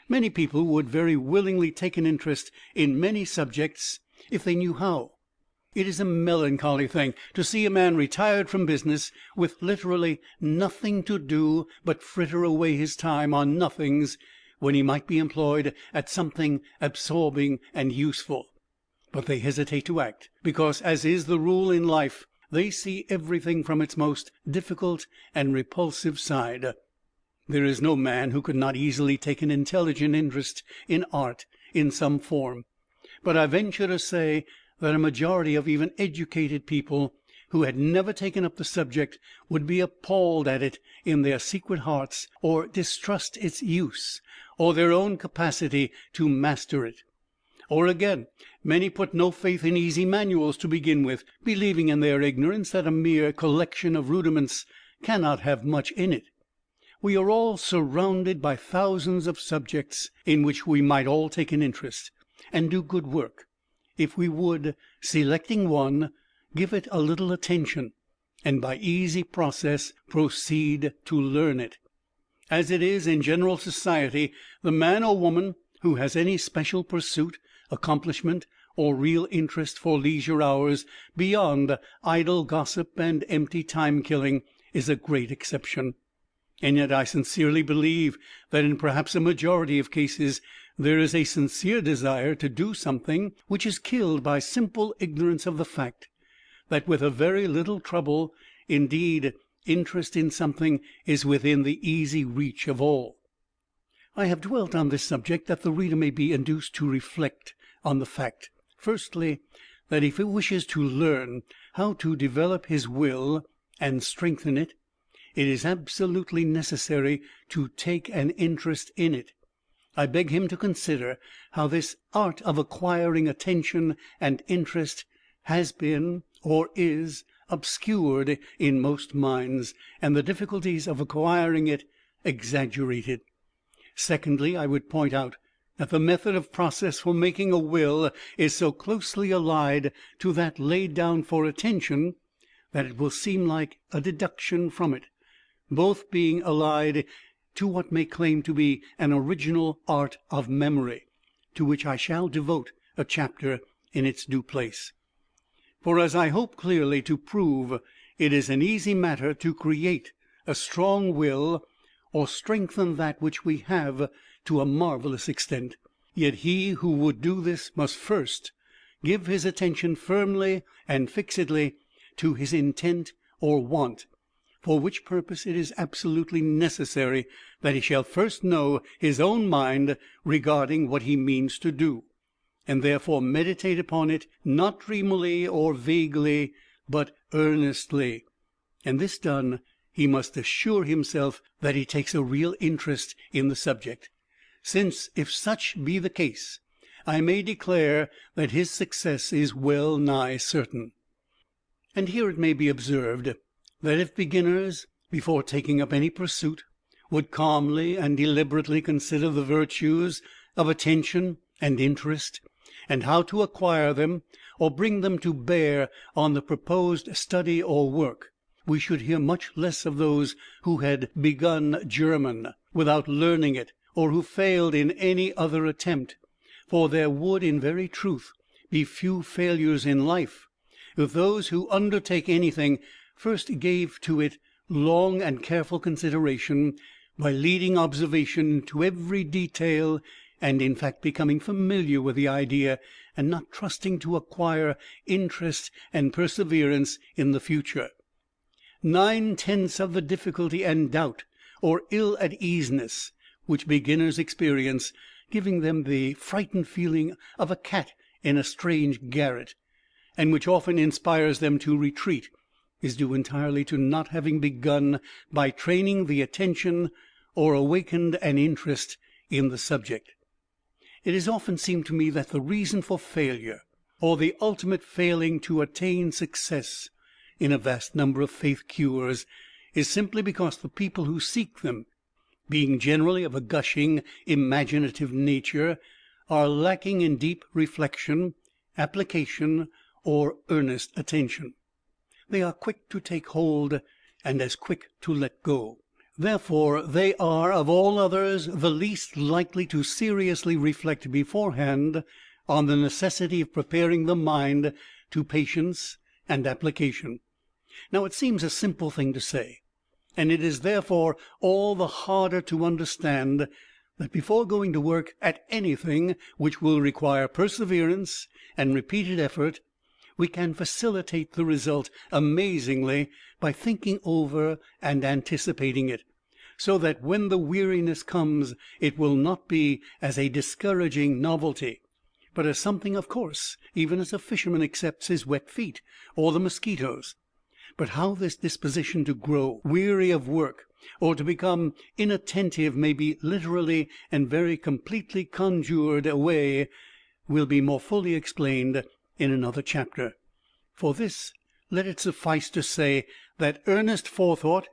Many people would very willingly take an interest in many subjects if they knew how. It is a melancholy thing to see a man retired from business, with literally nothing to do but fritter away his time on nothings, when he might be employed at something absorbing and useful. But they hesitate to act, because, as is the rule in life, they see everything from its most difficult and repulsive side. There is no man who could not easily take an intelligent interest in art in some form, but I venture to say that a majority of even educated people who had never taken up the subject would be appalled at it in their secret hearts, or distrust its use, or their own capacity to master it. Or again, many put no faith in easy manuals to begin with, believing in their ignorance that a mere collection of rudiments cannot have much in it. We are all surrounded by thousands of subjects in which we might all take an interest, and do good work, if we would, selecting one, give it a little attention, and by easy process proceed to learn it. As it is in general society, the man or woman who has any special pursuit, accomplishment, or real interest for leisure hours beyond idle gossip and empty time-killing is a great exception. And yet I sincerely believe that in perhaps a majority of cases there is a sincere desire to do something which is killed by simple ignorance of the fact that with a very little trouble, indeed, interest in something is within the easy reach of all. I have dwelt on this subject that the reader may be induced to reflect on the fact, firstly, that if he wishes to learn how to develop his will and strengthen it, it is absolutely necessary to take an interest in it. I beg him to consider how this art of acquiring attention and interest has been, or is, obscured in most minds, and the difficulties of acquiring it exaggerated. Secondly, I would point out that the method of process for making a will is so closely allied to that laid down for attention that it will seem like a deduction from it, both being allied to what may claim to be an original art of memory, to which I shall devote a chapter in its due place. For as I hope clearly to prove, it is an easy matter to create a strong will, or strengthen that which we have to a marvelous extent. Yet he who would do this must first give his attention firmly and fixedly to his intent or want, for which purpose it is absolutely necessary that he shall first know his own mind regarding what he means to do, and therefore meditate upon it, not dreamily or vaguely, but earnestly. And this done, he must assure himself that he takes a real interest in the subject, since, if such be the case, I may declare that his success is well nigh certain. And here it may be observed that if beginners, before taking up any pursuit, would calmly and deliberately consider the virtues of attention and interest, and how to acquire them or bring them to bear on the proposed study or work, we should hear much less of those who had begun German without learning it, or who failed in any other attempt, for there would in very truth be few failures in life if those who undertake anything first gave to it long and careful consideration, by leading observation to every detail, and in fact becoming familiar with the idea, and not trusting to acquire interest and perseverance in the future. 9/10 of the difficulty and doubt, or ill at easeness, which beginners experience, giving them the frightened feeling of a cat in a strange garret, and which often inspires them to retreat, is due entirely to not having begun by training the attention or awakened an interest in the subject. It has often seemed to me that the reason for failure, or the ultimate failing to attain success, in a vast number of faith cures, is simply because the people who seek them, being generally of a gushing, imaginative nature, are lacking in deep reflection, application, or earnest attention. They are quick to take hold, and as quick to let go. Therefore they are of all others the least likely to seriously reflect beforehand on the necessity of preparing the mind to patience and application. Now it seems a simple thing to say, and it is therefore all the harder to understand, that before going to work at anything which will require perseverance and repeated effort, we can facilitate the result amazingly by thinking over and anticipating it, so that when the weariness comes it will not be as a discouraging novelty, but as something of course, even as a fisherman accepts his wet feet or the mosquitoes. But how this disposition to grow weary of work or to become inattentive may be literally and very completely conjured away will be more fully explained in another chapter. For this, let it suffice to say that earnest forethought,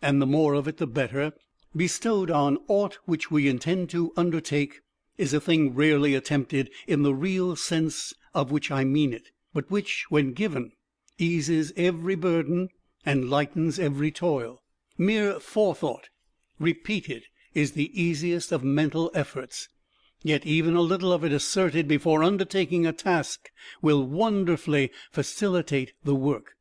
and the more of it the better, bestowed on aught which we intend to undertake, is a thing rarely attempted in the real sense of which I mean it, but which, when given, eases every burden and lightens every toil. Mere forethought, repeated, is the easiest of mental efforts. Yet even a little of it asserted before undertaking a task will wonderfully facilitate the work.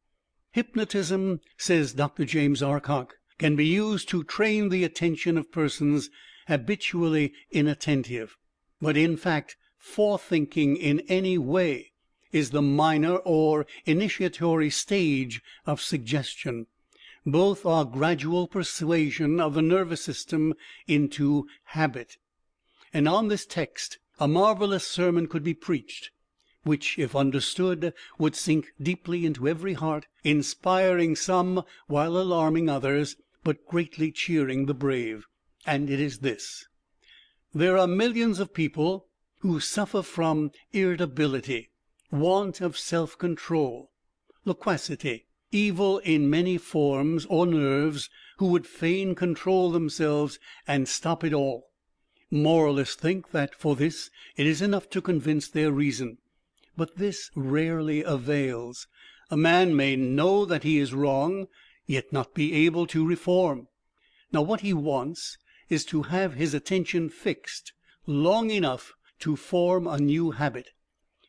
Hypnotism, says Dr. James R. Cock, can be used to train the attention of persons habitually inattentive. But in fact, forethinking in any way is the minor or initiatory stage of suggestion. Both are gradual persuasion of the nervous system into habit. And on this text a marvelous sermon could be preached, which, if understood, would sink deeply into every heart, inspiring some while alarming others, but greatly cheering the brave. And it is this: there are millions of people who suffer from irritability, want of self-control, loquacity, evil in many forms, or nerves, who would fain control themselves and stop it all. Moralists think that for this it is enough to convince their reason, but this rarely avails. A man may know that he is wrong, yet not be able to reform. Now what he wants is to have his attention fixed long enough to form a new habit.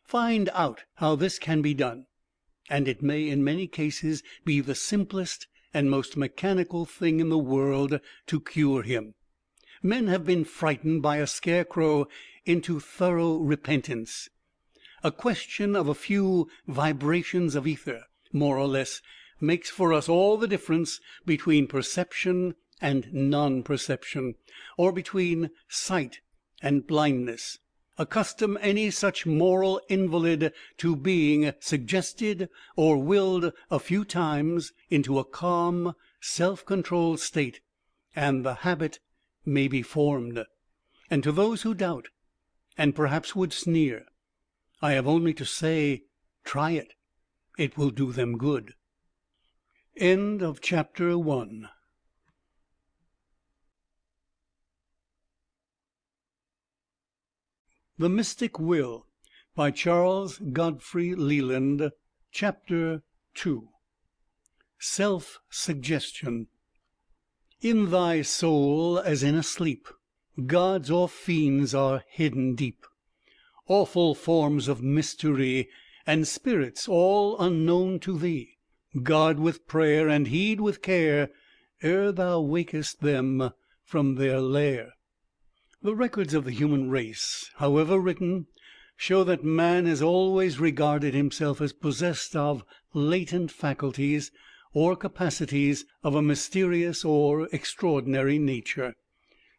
Find out how this can be done, and it may in many cases be the simplest and most mechanical thing in the world to cure him. Men have been frightened by a scarecrow into thorough repentance. A question of a few vibrations of ether, more or less, makes for us all the difference between perception and non-perception, or between sight and blindness. Accustom any such moral invalid to being suggested or willed a few times into a calm, self-controlled state, and the habit may be formed. And to those who doubt, and perhaps would sneer, I have only to say, try it. It will do them good. End of chapter 1. The Mystic Will, by Charles Godfrey Leland. Chapter 2. Self-Suggestion. In thy soul, as in a sleep, gods or fiends are hidden deep, awful forms of mystery, and spirits all unknown to thee. Guard with prayer, and heed with care, ere thou wakest them from their lair. The records of the human race, however written, show that man has always regarded himself as possessed of latent faculties or capacities of a mysterious or extraordinary nature.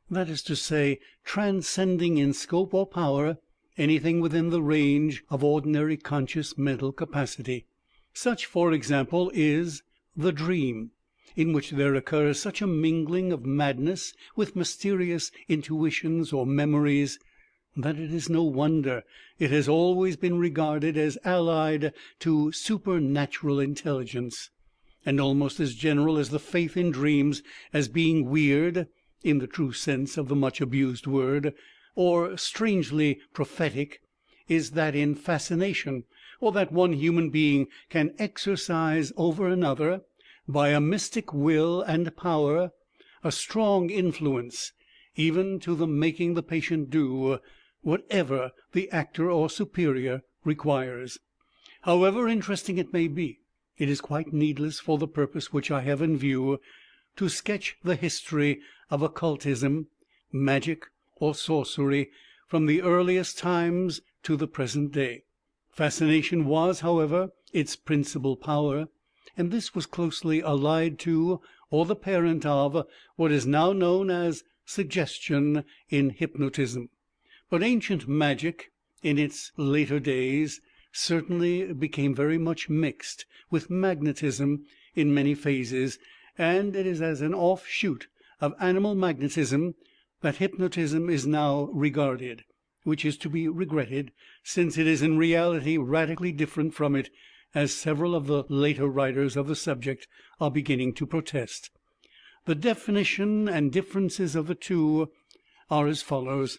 That is to say, transcending in scope or power anything within the range of ordinary conscious mental capacity. Such, for example, is the dream, in which there occurs such a mingling of madness with mysterious intuitions or memories, that it is no wonder it has always been regarded as allied to supernatural intelligence, and almost as general as the faith in dreams as being weird, in the true sense of the much abused word, or strangely prophetic, is that in fascination, or that one human being can exercise over another, by a mystic will and power, a strong influence, even to the making the patient do whatever the actor or superior requires. However interesting it may be, it is quite needless for the purpose which I have in view to sketch the history of occultism, magic, or sorcery from the earliest times to the present day. Fascination was, however, its principal power, and this was closely allied to, or the parent of, what is now known as suggestion in hypnotism. But ancient magic, in its later days, certainly became very much mixed with magnetism in many phases, and it is as an offshoot of animal magnetism that hypnotism is now regarded, which is to be regretted, since it is in reality radically different from it, as several of the later writers of the subject are beginning to protest. The definition and differences of the two are as follows: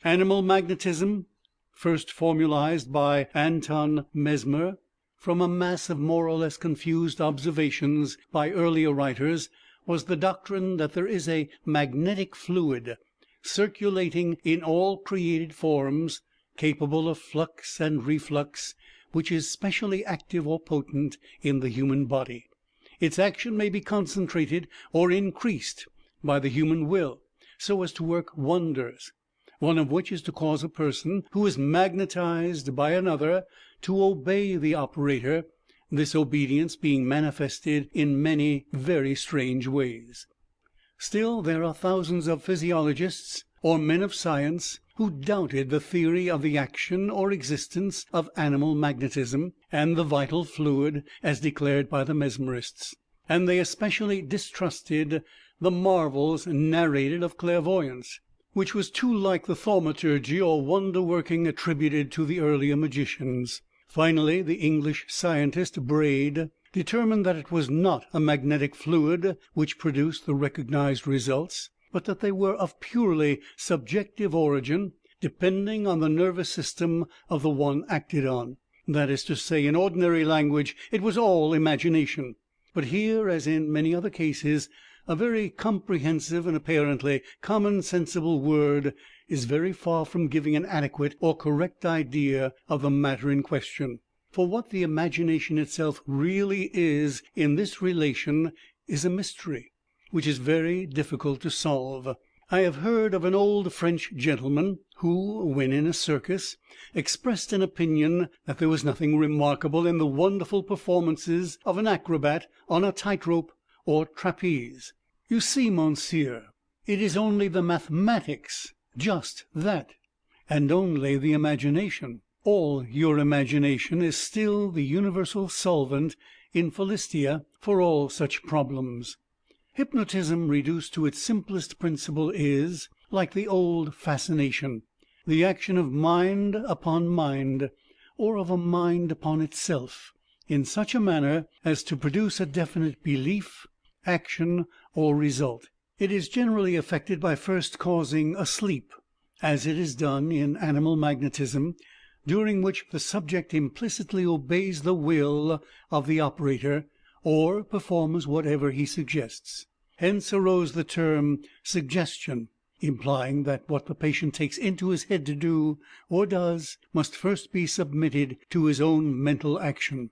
animal magnetism, first formalized by Anton Mesmer from a mass of more or less confused observations by earlier writers, was the doctrine that there is a magnetic fluid circulating in all created forms, capable of flux and reflux, which is specially active or potent in the human body. Its action may be concentrated or increased by the human will, so as to work wonders, one of which is to cause a person who is magnetized by another to obey the operator, this obedience being manifested in many very strange ways. Still, there are thousands of physiologists or men of science who doubted the theory of the action or existence of animal magnetism and the vital fluid as declared by the mesmerists, and they especially distrusted the marvels narrated of clairvoyance, which was too like the thaumaturgy or wonder-working attributed to the earlier magicians. Finally, the English scientist Braid determined that it was not a magnetic fluid which produced the recognized results, but that they were of purely subjective origin, depending on the nervous system of the one acted on. That is to say, in ordinary language, it was all imagination. But here, as in many other cases, a very comprehensive and apparently common-sensible word is very far from giving an adequate or correct idea of the matter in question. For what the imagination itself really is in this relation is a mystery which is very difficult to solve. I have heard of an old French gentleman who, when in a circus, expressed an opinion that there was nothing remarkable in the wonderful performances of an acrobat on a tightrope or trapeze. "You see, monsieur, it is only the mathematics, just that, and only the imagination. All your imagination is still the universal solvent in Philistia for all such problems." Hypnotism, reduced to its simplest principle, is, like the old fascination, the action of mind upon mind, or of a mind upon itself, in such a manner as to produce a definite belief, action, or result. It is generally effected by first causing a sleep, as it is done in animal magnetism, during which the subject implicitly obeys the will of the operator, or performs whatever he suggests. Hence arose the term suggestion, implying that what the patient takes into his head to do, or does, must first be submitted to his own mental action.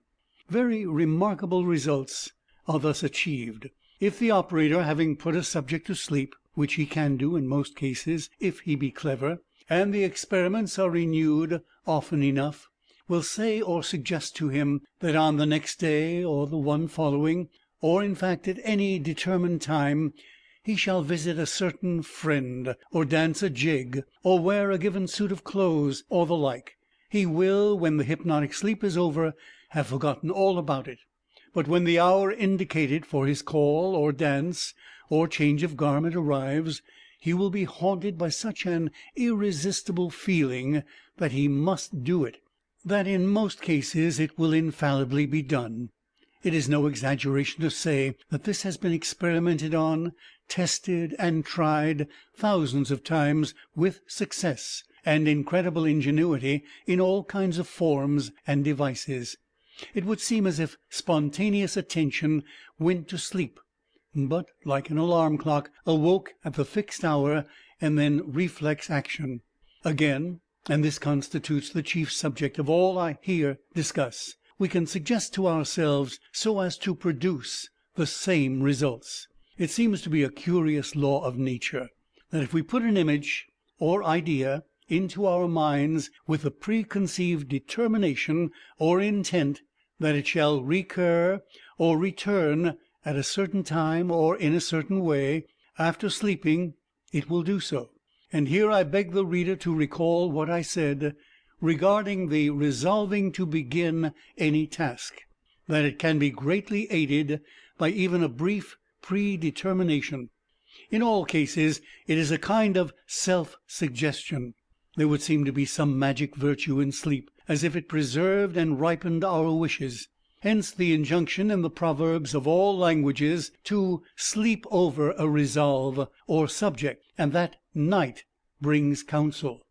Very remarkable results are thus achieved. If the operator, having put a subject to sleep, which he can do in most cases if he be clever, and the experiments are renewed often enough, will say or suggest to him that on the next day or the one following, or in fact at any determined time, he shall visit a certain friend, or dance a jig, or wear a given suit of clothes, or the like, he will, when the hypnotic sleep is over, have forgotten all about it. But when the hour indicated for his call or dance or change of garment arrives, he will be haunted by such an irresistible feeling that he must do it, that in most cases it will infallibly be done. It is no exaggeration to say that this has been experimented on, tested, and tried thousands of times with success and incredible ingenuity in all kinds of forms and devices. It would seem as if spontaneous attention went to sleep, but, like an alarm clock, awoke at the fixed hour, and then reflex action. Again, and this constitutes the chief subject of all I here discuss, we can suggest to ourselves so as to produce the same results. It seems to be a curious law of nature that if we put an image or idea into our minds with the preconceived determination or intent that it shall recur or return at a certain time or in a certain way, after sleeping it will do so. And here I beg the reader to recall what I said regarding the resolving to begin any task, that it can be greatly aided by even a brief predetermination. In all cases it is a kind of self-suggestion. There would seem to be some magic virtue in sleep, as if it preserved and ripened our wishes. Hence the injunction in the proverbs of all languages to sleep over a resolve or subject, and that night brings counsel.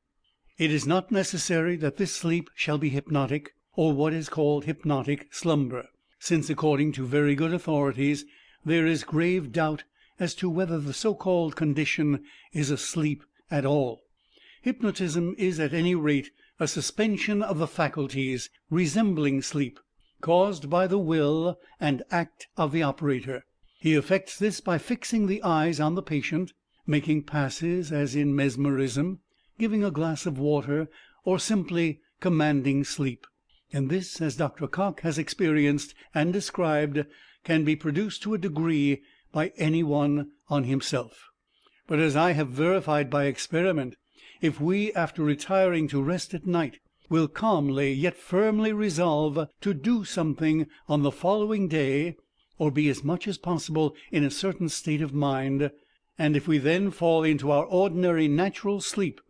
It is not necessary that this sleep shall be hypnotic, or what is called hypnotic slumber, since according to very good authorities there is grave doubt as to whether the so-called condition is a sleep at all. Hypnotism is at any rate a suspension of the faculties, resembling sleep, caused by the will and act of the operator. He effects this by fixing the eyes on the patient, making passes as in mesmerism, giving a glass of water, or simply commanding sleep. And this, as Dr. Koch has experienced and described, can be produced to a degree by any one on himself. But as I have verified by experiment, if we, after retiring to rest at night, will calmly yet firmly resolve to do something on the following day, or be as much as possible in a certain state of mind, and if we then fall into our ordinary natural sleep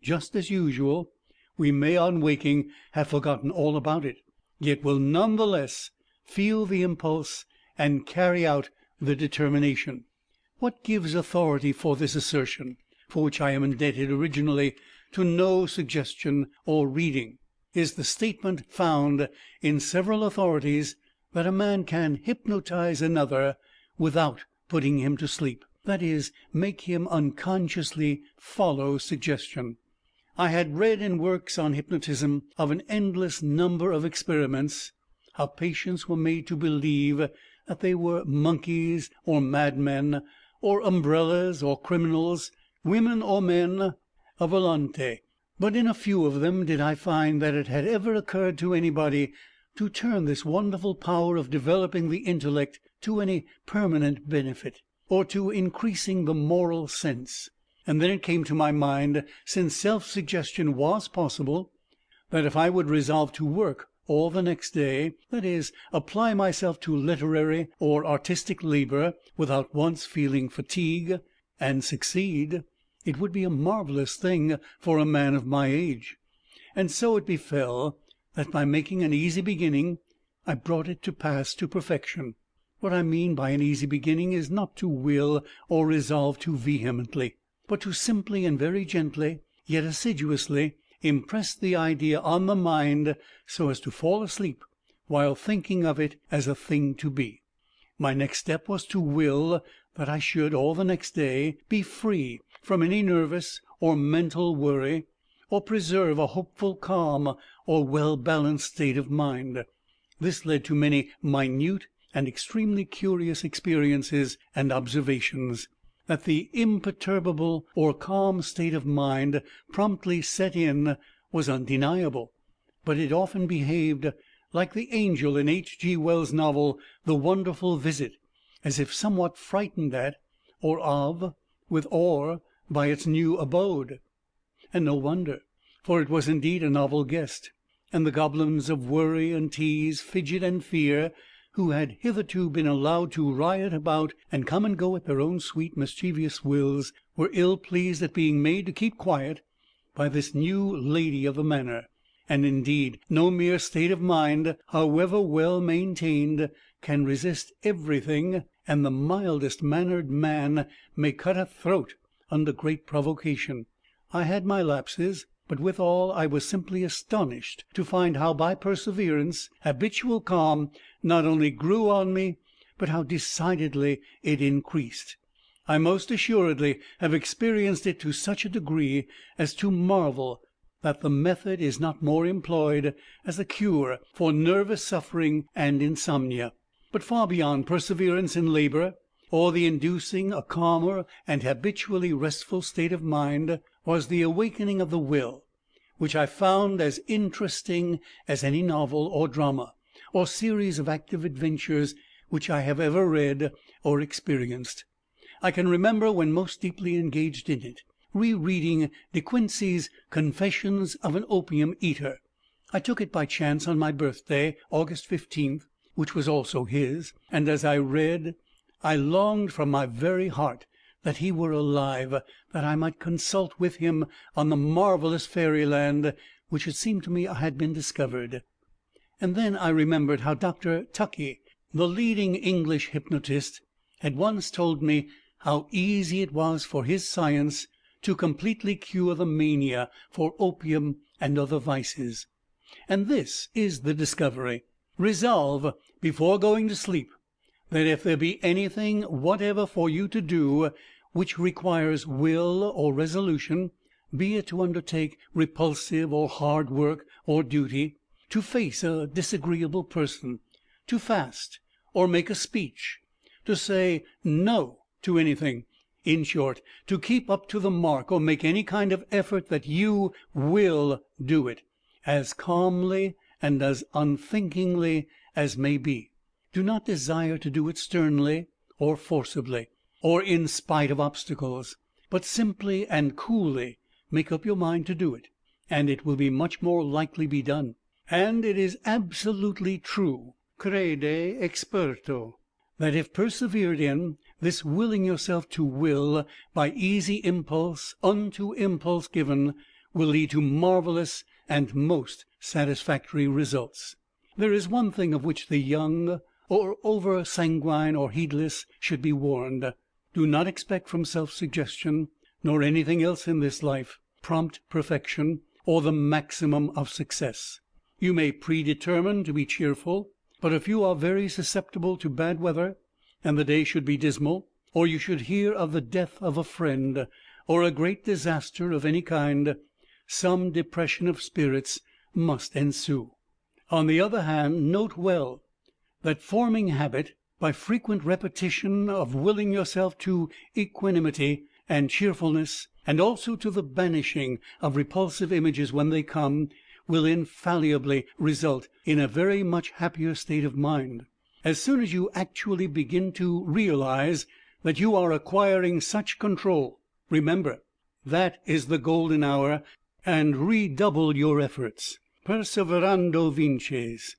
just as usual, we may on waking have forgotten all about it, yet will none the less feel the impulse and carry out the determination. What gives authority for this assertion, for which I am indebted originally to no suggestion or reading, is the statement found in several authorities that a man can hypnotize another without putting him to sleep, that is, make him unconsciously follow suggestion. I had read in works on hypnotism of an endless number of experiments, how patients were made to believe that they were monkeys or madmen, or umbrellas or criminals, women or men, a volante. But in a few of them did I find that it had ever occurred to anybody to turn this wonderful power of developing the intellect to any permanent benefit, or to increasing the moral sense. And then it came to my mind, since self-suggestion was possible, that if I would resolve to work all the next day, that is, apply myself to literary or artistic labor without once feeling fatigue, and succeed, it would be a marvelous thing for a man of my age. And so it befell that by making an easy beginning, I brought it to pass to perfection. What I mean by an easy beginning is not to will or resolve too vehemently, but to simply and very gently, yet assiduously, impress the idea on the mind so as to fall asleep while thinking of it as a thing to be. My next step was to will that I should, all the next day, be free from any nervous or mental worry, or preserve a hopeful, calm, or well-balanced state of mind. This led to many minute and extremely curious experiences and observations. That the imperturbable or calm state of mind promptly set in was undeniable, but it often behaved like the angel in H.G. Wells' novel The Wonderful Visit, as if somewhat frightened at, or of, with awe by its new abode. And no wonder, for it was indeed a novel guest, and the goblins of worry and tease, fidget and fear, who had hitherto been allowed to riot about and come and go at their own sweet mischievous wills, were ill pleased at being made to keep quiet by this new lady of the manor. And indeed no mere state of mind, however well maintained, can resist everything, and the mildest mannered man may cut a throat under great provocation. I had my lapses, but withal I was simply astonished to find how by perseverance habitual calm not only grew on me, but how decidedly it increased. I most assuredly have experienced it to such a degree as to marvel that the method is not more employed as a cure for nervous suffering and insomnia. But far beyond perseverance in labor or the inducing a calmer and habitually restful state of mind, was the awakening of the will, which I found as interesting as any novel or drama, or series of active adventures which I have ever read or experienced. I can remember, when most deeply engaged in it, rereading De Quincey's Confessions of an Opium Eater. I took it by chance on my birthday, August 15th, which was also his, and as I read, I longed from my very heart that he were alive, that I might consult with him on the marvelous fairyland which it seemed to me had been discovered. And then I remembered how Dr. Tuckey, the leading English hypnotist, had once told me how easy it was for his science to completely cure the mania for opium and other vices. And this is the discovery. Resolve, before going to sleep, that if there be anything whatever for you to do which requires will or resolution, be it to undertake repulsive or hard work or duty, to face a disagreeable person, to fast or make a speech, to say no to anything, in short, to keep up to the mark or make any kind of effort, that you will do it as calmly and as unthinkingly as may be. Do not desire to do it sternly or forcibly, or in spite of obstacles, but simply and coolly make up your mind to do it, and it will be much more likely be done. And it is absolutely true, crede experto, that if persevered in, this willing yourself to will by easy impulse unto impulse given will lead to marvelous and most satisfactory results. There is one thing of which the young, or over sanguine or heedless, should be warned. Do not expect from self-suggestion, nor anything else in this life, prompt perfection, or the maximum of success. You may predetermine to be cheerful, but if you are very susceptible to bad weather, and the day should be dismal, or you should hear of the death of a friend, or a great disaster of any kind, some depression of spirits must ensue. On the other hand, note well that forming habit by frequent repetition of willing yourself to equanimity and cheerfulness, and also to the banishing of repulsive images when they come, will infallibly result in a very much happier state of mind. As soon as you actually begin to realize that you are acquiring such control, remember, that is the golden hour, and redouble your efforts. Perseverando vinces.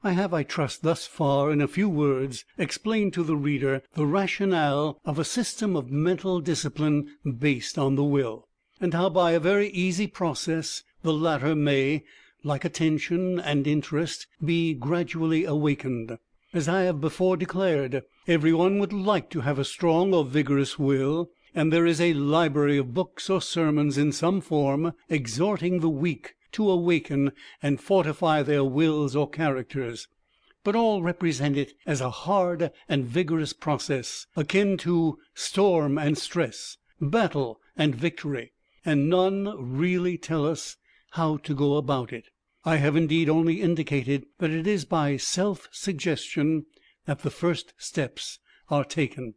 I have, I trust, thus far, in a few words, explained to the reader the rationale of a system of mental discipline based on the will, and how by a very easy process the latter may, like attention and interest, be gradually awakened. As I have before declared, everyone would like to have a strong or vigorous will, and there is a library of books or sermons in some form exhorting the weak to awaken and fortify their wills or characters, but all represent it as a hard and vigorous process, akin to storm and stress, battle and victory, and none really tell us how to go about it. I have indeed only indicated that it is by self-suggestion that the first steps are taken.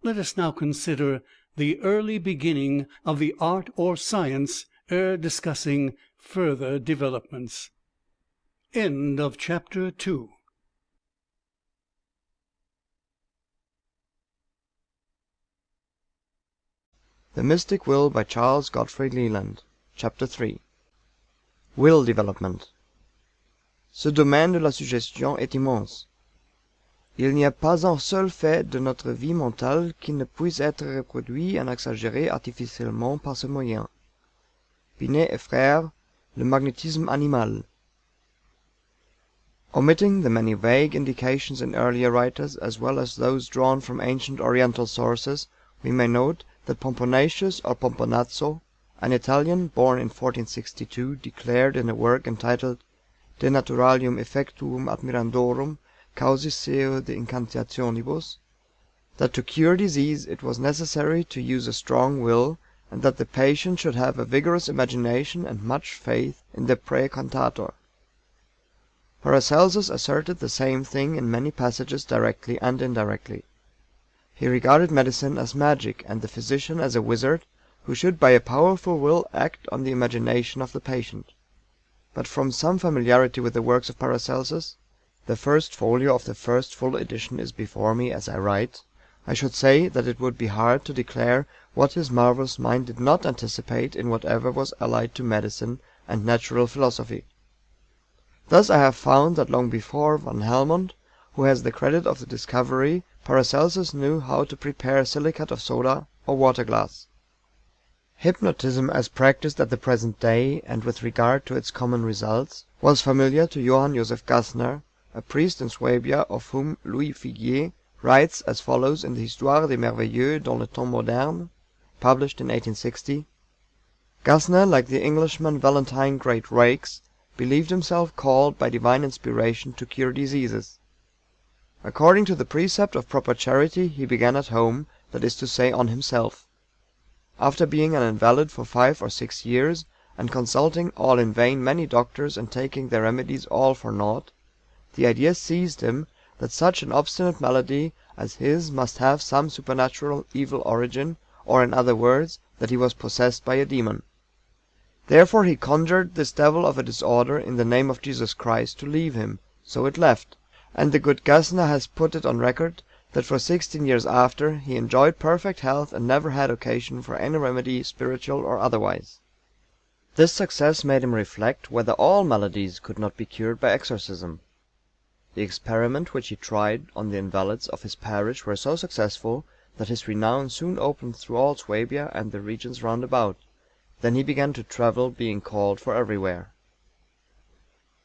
Let us now consider the early beginning of the art or science ere discussing further developments. End of chapter 2. The Mystic Will by Charles Godfrey Leland. Chapter 3. Will Development. Ce domaine de la suggestion est immense. Il n'y a pas un seul fait de notre vie mentale qui ne puisse être reproduit et exagéré artificiellement par ce moyen. Binet et Frères, Le magnétisme animal. Omitting the many vague indications in earlier writers, as well as those drawn from ancient Oriental sources, we may note that Pomponatius or Pomponazzo, an Italian born in 1462, declared in a work entitled De Naturalium Effectuum Admirandorum Causis seu de Incantationibus, that to cure disease it was necessary to use a strong will, and that the patient should have a vigorous imagination and much faith in the praecantator. Paracelsus asserted the same thing in many passages directly and indirectly. He regarded medicine as magic, and the physician as a wizard who should by a powerful will act on the imagination of the patient. But from some familiarity with the works of Paracelsus (the first folio of the first full edition is before me as I write), I should say that it would be hard to declare what his marvelous mind did not anticipate in whatever was allied to medicine and natural philosophy. Thus I have found that long before Van Helmont, who has the credit of the discovery, Paracelsus knew how to prepare silicate of soda or water glass. Hypnotism as practiced at the present day, and with regard to its common results, was familiar to Johann Joseph Gassner, a priest in Swabia, of whom Louis Figuier writes as follows in the Histoire des Merveilleux dans le Temps Moderne, published in 1860: Gassner, like the Englishman Valentine Great Rakes, believed himself called by divine inspiration to cure diseases. According to the precept of proper charity he began at home, that is to say on himself. After being an invalid for 5 or 6 years, and consulting all in vain many doctors and taking their remedies all for naught, the idea seized him that such an obstinate malady as his must have some supernatural evil origin, or in other words, that he was possessed by a demon. Therefore he conjured this devil of a disorder in the name of Jesus Christ to leave him, so it left, and the good Gassner has put it on record that for 16 years after he enjoyed perfect health and never had occasion for any remedy, spiritual or otherwise. This success made him reflect whether all maladies could not be cured by exorcism. The experiment which he tried on the invalids of his parish were so successful that his renown soon opened through all Swabia and the regions round about. Then he began to travel, being called for everywhere.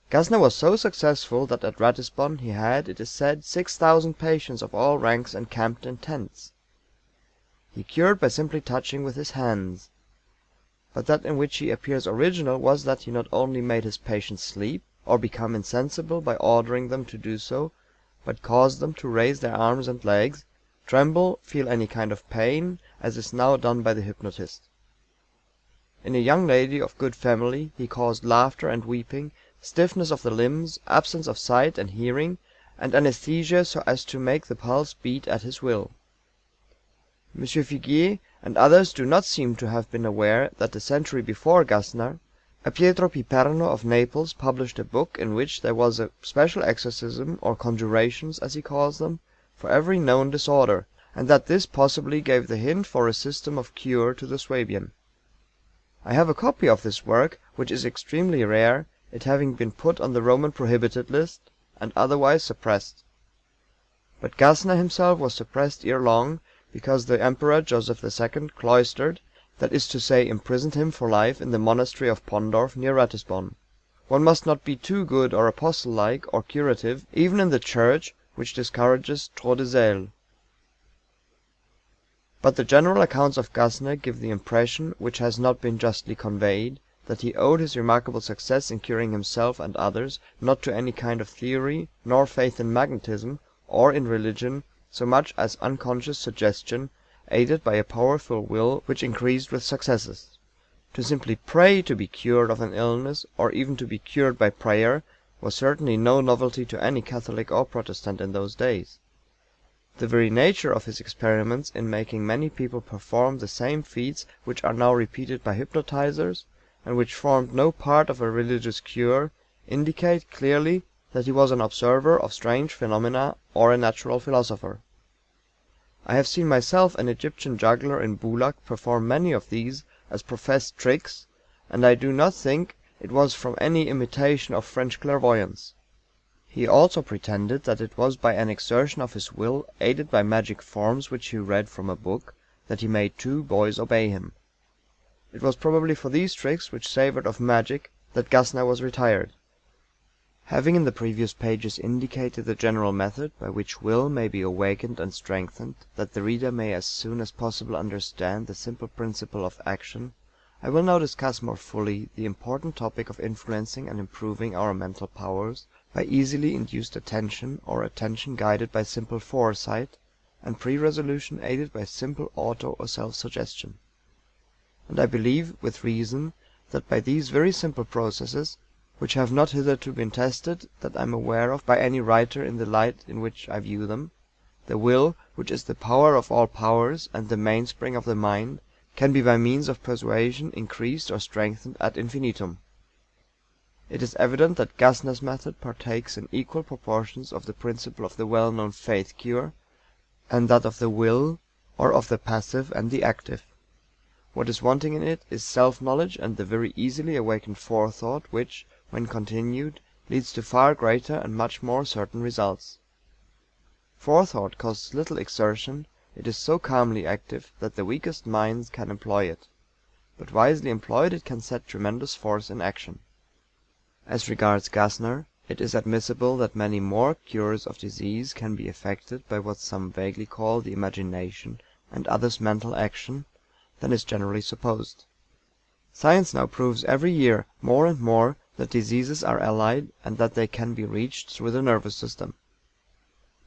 Gassner was so successful that at Ratisbon he had, it is said, 6,000 patients of all ranks encamped in tents. He cured by simply touching with his hands. But that in which he appears original was that he not only made his patients sleep, or become insensible by ordering them to do so, but caused them to raise their arms and legs, tremble, feel any kind of pain, as is now done by the hypnotist. In a young lady of good family he caused laughter and weeping, stiffness of the limbs, absence of sight and hearing, and anesthesia so as to make the pulse beat at his will. M. Figuier and others do not seem to have been aware that a century before Gassner, a Pietro Piperno of Naples published a book in which there was a special exorcism, or conjurations as he calls them, for every known disorder, and that this possibly gave the hint for a system of cure to the Swabian. I have a copy of this work, which is extremely rare, it having been put on the Roman prohibited list, and otherwise suppressed. But Gassner himself was suppressed ere long, because the Emperor Joseph II cloistered, that is to say imprisoned him for life in the monastery of Pondorf near Ratisbon. One must not be too good or apostle-like or curative, even in the Church, which discourages trop de zèle. But the general accounts of Gassner give the impression, which has not been justly conveyed, that he owed his remarkable success in curing himself and others, not to any kind of theory, nor faith in magnetism, or in religion, so much as unconscious suggestion, aided by a powerful will which increased with successes. To simply pray to be cured of an illness, or even to be cured by prayer, was certainly no novelty to any Catholic or Protestant in those days. The very nature of his experiments in making many people perform the same feats which are now repeated by hypnotizers, and which formed no part of a religious cure, indicate clearly that he was an observer of strange phenomena or a natural philosopher. I have seen myself an Egyptian juggler in Boulak perform many of these as professed tricks, and I do not think it was from any imitation of French clairvoyance. He also pretended that it was by an exertion of his will, aided by magic forms which he read from a book, that he made 2 boys obey him. It was probably for these tricks, which savored of magic, that Gassner was retired. Having in the previous pages indicated the general method by which will may be awakened and strengthened, that the reader may as soon as possible understand the simple principle of action, I will now discuss more fully the important topic of influencing and improving our mental powers by easily induced attention, or attention guided by simple foresight, and pre-resolution aided by simple auto or self-suggestion. And I believe, with reason, that by these very simple processes, which have not hitherto been tested that I am aware of by any writer in the light in which I view them, The will, which is the power of all powers and the mainspring of the mind, can be by means of persuasion increased or strengthened ad infinitum. It is evident that Gassner's method partakes in equal proportions of the principle of the well known Faith cure, and that of the will, or of the passive and the active. What is wanting in it is self knowledge and the very easily awakened forethought which, when continued, leads to far greater and much more certain results. Forethought costs little exertion, it is so calmly active that the weakest minds can employ it; but wisely employed it can set tremendous force in action. As regards Gassner, it is admissible that many more cures of disease can be effected by what some vaguely call the imagination and others mental action, than is generally supposed. Science now proves every year more and more that diseases are allied and that they can be reached through the nervous system.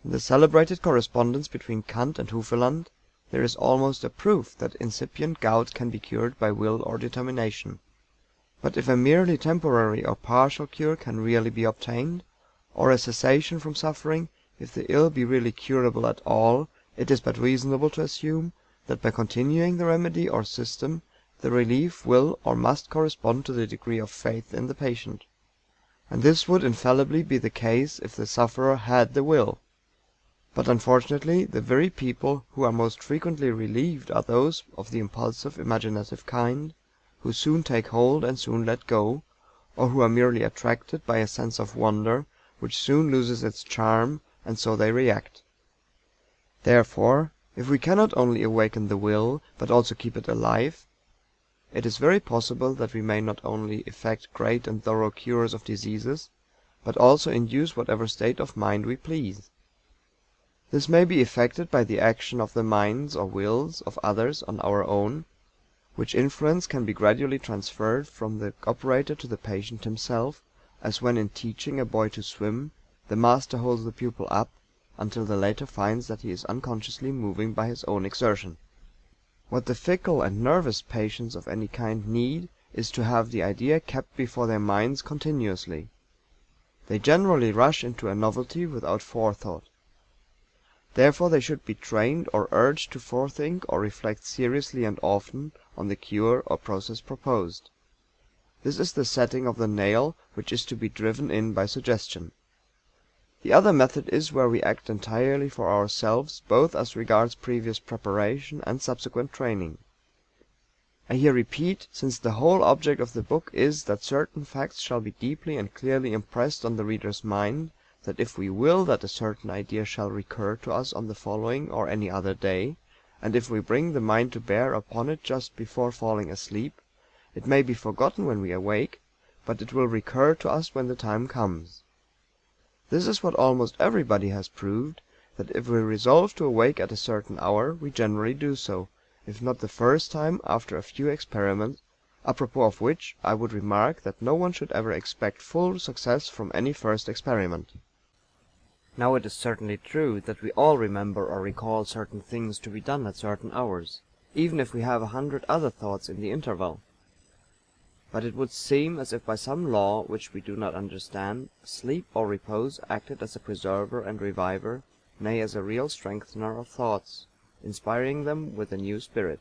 In the celebrated correspondence between Kant and Hufeland there is almost a proof that incipient gout can be cured by will or determination. But if a merely temporary or partial cure can really be obtained, or a cessation from suffering, if the ill be really curable at all, it is but reasonable to assume that by continuing the remedy or system the relief will or must correspond to the degree of faith in the patient. And this would infallibly be the case if the sufferer had the will. But unfortunately the very people who are most frequently relieved are those of the impulsive imaginative kind, who soon take hold and soon let go, or who are merely attracted by a sense of wonder which soon loses its charm, and so they react. Therefore, if we cannot only awaken the will, but also keep it alive, it is very possible that we may not only effect great and thorough cures of diseases, but also induce whatever state of mind we please. This may be effected by the action of the minds or wills of others on our own, which influence can be gradually transferred from the operator to the patient himself, as when in teaching a boy to swim the master holds the pupil up until the latter finds that he is unconsciously moving by his own exertion. What the fickle and nervous patients of any kind need is to have the idea kept before their minds continuously. They generally rush into a novelty without forethought. Therefore they should be trained or urged to forethink or reflect seriously and often on the cure or process proposed. This is the setting of the nail which is to be driven in by suggestion. The other method is where we act entirely for ourselves both as regards previous preparation and subsequent training. I here repeat, since the whole object of the book is that certain facts shall be deeply and clearly impressed on the reader's mind, that if we will that a certain idea shall recur to us on the following or any other day, and if we bring the mind to bear upon it just before falling asleep, it may be forgotten when we awake, but it will recur to us when the time comes. This is what almost everybody has proved, that if we resolve to awake at a certain hour we generally do so, if not the first time, after a few experiments, apropos of which I would remark that no one should ever expect full success from any first experiment. Now it is certainly true that we all remember or recall certain things to be done at certain hours, even if we have 100 other thoughts in the interval. But it would seem as if by some law which we do not understand, sleep or repose acted as a preserver and reviver, nay as a real strengthener of thoughts, inspiring them with a new spirit.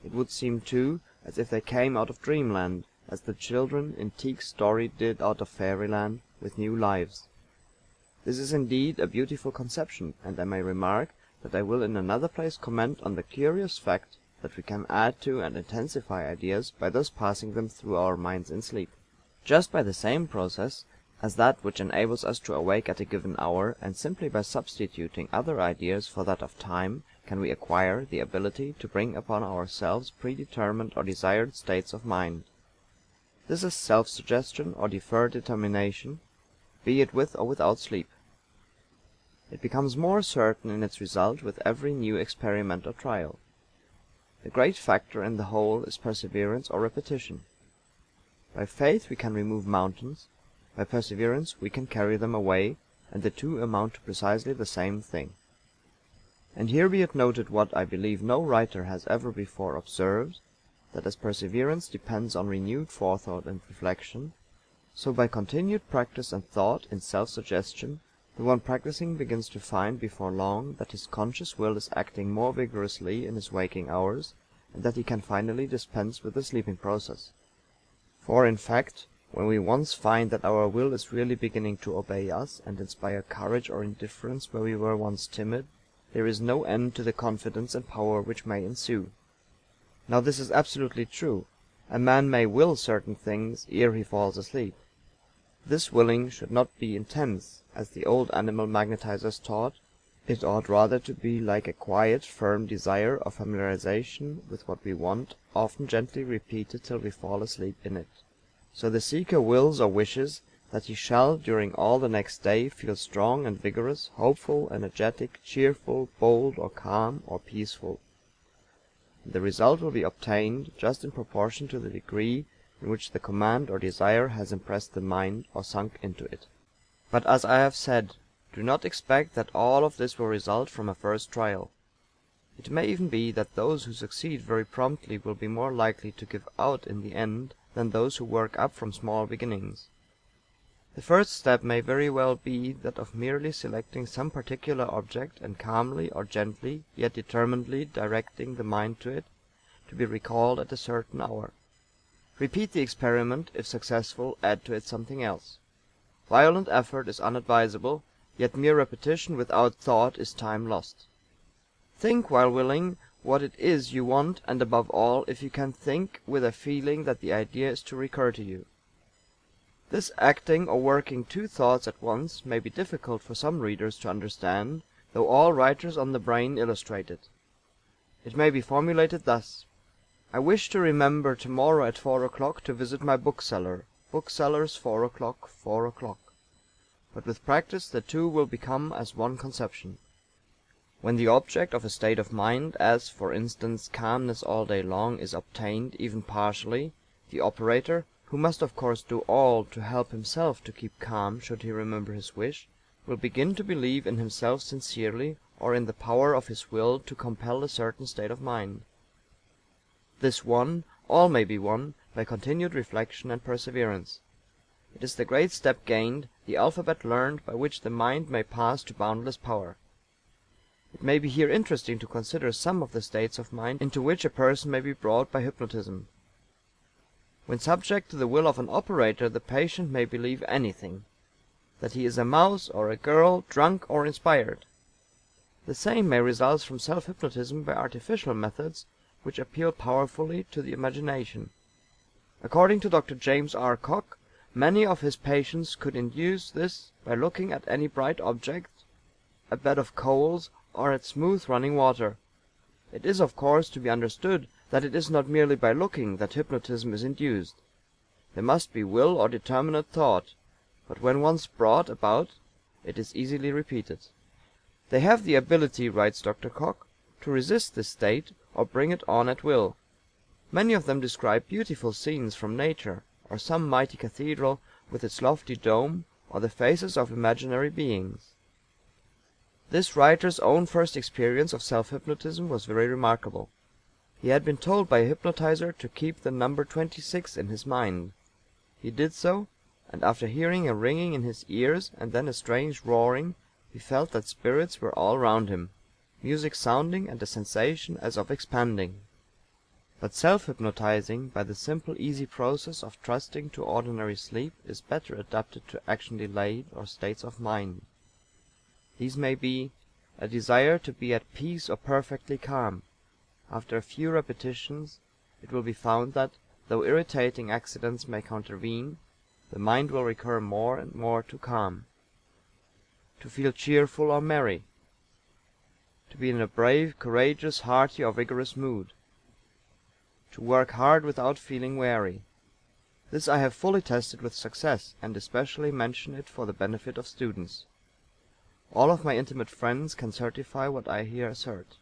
It would seem too as if they came out of dreamland, as the children in Tieck's story did out of fairyland, with new lives. This is indeed a beautiful conception, and I may remark that I will in another place comment on the curious fact that we can add to and intensify ideas by thus passing them through our minds in sleep. Just by the same process as that which enables us to awake at a given hour, and simply by substituting other ideas for that of time, can we acquire the ability to bring upon ourselves predetermined or desired states of mind. This is self-suggestion or deferred determination, be it with or without sleep. It becomes more certain in its result with every new experiment or trial. The great factor in the whole is perseverance or repetition. By faith we can remove mountains, by perseverance we can carry them away, and the two amount to precisely the same thing. And here be it noted what I believe no writer has ever before observed, that as perseverance depends on renewed forethought and reflection, so by continued practice and thought in self-suggestion The one practicing begins to find before long that his conscious will is acting more vigorously in his waking hours, and that he can finally dispense with the sleeping process. For, in fact, when we once find that our will is really beginning to obey us and inspire courage or indifference where we were once timid, there is no end to the confidence and power which may ensue. Now this is absolutely true. A man may will certain things ere he falls asleep. This willing should not be intense, as the old animal magnetizers taught. It ought rather to be like a quiet, firm desire of familiarization with what we want, often gently repeated till we fall asleep in it. So the seeker wills or wishes that he shall during all the next day feel strong and vigorous, hopeful, energetic, cheerful, bold, or calm, or peaceful. The result will be obtained just in proportion to the degree in which the command or desire has impressed the mind or sunk into it. But as I have said, do not expect that all of this will result from a first trial. It may even be that those who succeed very promptly will be more likely to give out in the end than those who work up from small beginnings. The first step may very well be that of merely selecting some particular object and calmly or gently, yet determinedly, directing the mind to it, to be recalled at a certain hour. Repeat the experiment; if successful, add to it something else. Violent effort is unadvisable, yet mere repetition without thought is time lost. Think while willing what it is you want, and above all, if you can think with a feeling that the idea is to recur to you. This acting or working two thoughts at once may be difficult for some readers to understand, though all writers on the brain illustrate it. It may be formulated thus: I wish to remember tomorrow at 4 o'clock to visit my bookseller. Booksellers, 4 o'clock, 4 o'clock. But with practice the two will become as one conception. When the object of a state of mind, as, for instance, calmness all day long, is obtained, even partially, the operator, who must of course do all to help himself to keep calm should he remember his wish, will begin to believe in himself sincerely, or in the power of his will to compel a certain state of mind. This won, all may be won, by continued reflection and perseverance. It is the great step gained, the alphabet learned, by which the mind may pass to boundless power. It may be here interesting to consider some of the states of mind into which a person may be brought by hypnotism. When subject to the will of an operator, the patient may believe anything: that he is a mouse or a girl, drunk or inspired. The same may result from self-hypnotism by artificial methods, which appeal powerfully to the imagination. According to Dr. James R. Koch, many of his patients could induce this by looking at any bright object, a bed of coals, or at smooth running water. It is, of course, to be understood that it is not merely by looking that hypnotism is induced. There must be will or determinate thought, but when once brought about, it is easily repeated. They have the ability, writes Dr. Koch, to resist this state, or bring it on at will. Many of them describe beautiful scenes from nature, or some mighty cathedral with its lofty dome, or the faces of imaginary beings. This writer's own first experience of self-hypnotism was very remarkable. He had been told by a hypnotizer to keep the number 26 in his mind. He did so, and after hearing a ringing in his ears and then a strange roaring, he felt that spirits were all round him, music sounding and a sensation as of expanding. But self-hypnotizing, by the simple easy process of trusting to ordinary sleep, is better adapted to action delayed or states of mind. These may be a desire to be at peace or perfectly calm. After a few repetitions it will be found that, though irritating accidents may countervene, the mind will recur more and more to calm. To feel cheerful or merry. To be in a brave, courageous, hearty, or vigorous mood. To work hard without feeling weary. This I have fully tested with success, and especially mention it for the benefit of students. All of my intimate friends can certify what I here assert.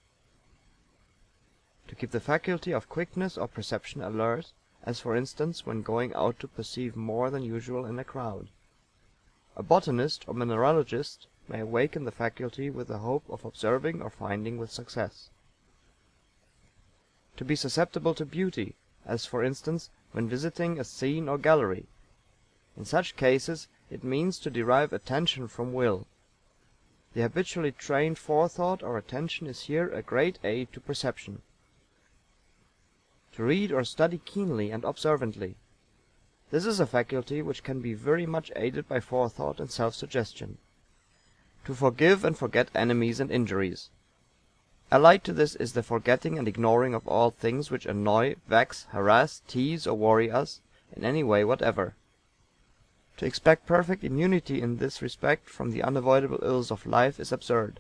To keep the faculty of quickness or perception alert, as for instance when going out to perceive more than usual in a crowd. A botanist or mineralogist may awaken the faculty with the hope of observing or finding with success. To be susceptible to beauty, as for instance when visiting a scene or gallery. In such cases it means to derive attention from will. The habitually trained forethought or attention is here a great aid to perception. To read or study keenly and observantly. This is a faculty which can be very much aided by forethought and self-suggestion. To forgive and forget enemies and injuries. Allied to this is the forgetting and ignoring of all things which annoy, vex, harass, tease, or worry us in any way whatever. To expect perfect immunity in this respect from the unavoidable ills of life is absurd,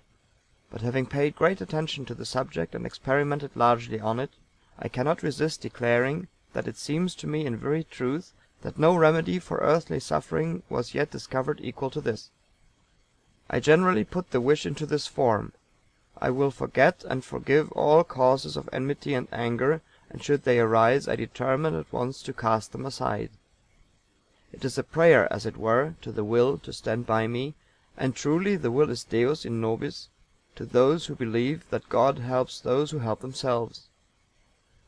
but having paid great attention to the subject and experimented largely on it, I cannot resist declaring that it seems to me in very truth that no remedy for earthly suffering was yet discovered equal to this. I generally put the wish into this form: I will forget and forgive all causes of enmity and anger, and should they arise I determine at once to cast them aside. It is a prayer, as it were, to the will to stand by me, and truly the will is Deus in nobis to those who believe that God helps those who help themselves.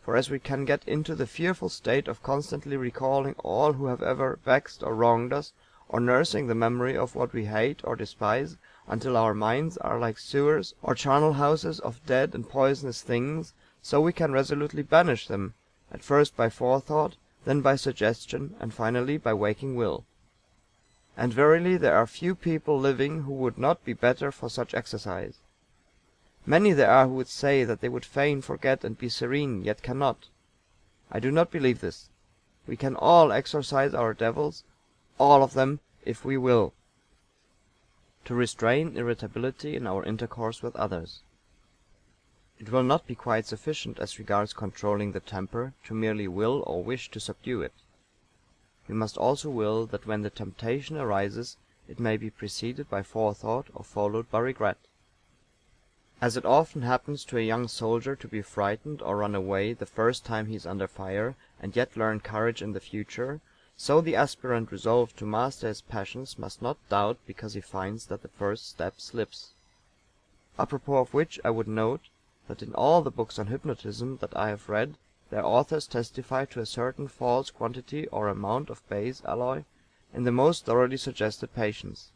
For as we can get into the fearful state of constantly recalling all who have ever vexed or wronged us, or nursing the memory of what we hate or despise, until our minds are like sewers or charnel houses of dead and poisonous things, so we can resolutely banish them, at first by forethought, then by suggestion, and finally by waking will. And verily there are few people living who would not be better for such exercise. Many there are who would say that they would fain forget and be serene, yet cannot. I do not believe this. We can all exorcise our devils, all of them, if we will. To restrain irritability in our intercourse with others. It will not be quite sufficient as regards controlling the temper to merely will or wish to subdue it. We must also will that when the temptation arises it may be preceded by forethought or followed by regret. As it often happens to a young soldier to be frightened or run away the first time he is under fire, and yet learn courage in the future, so the aspirant resolved to master his passions must not doubt because he finds that the first step slips. Apropos of which I would note that in all the books on hypnotism that I have read, their authors testify to a certain false quantity or amount of base alloy in the most thoroughly suggested patients.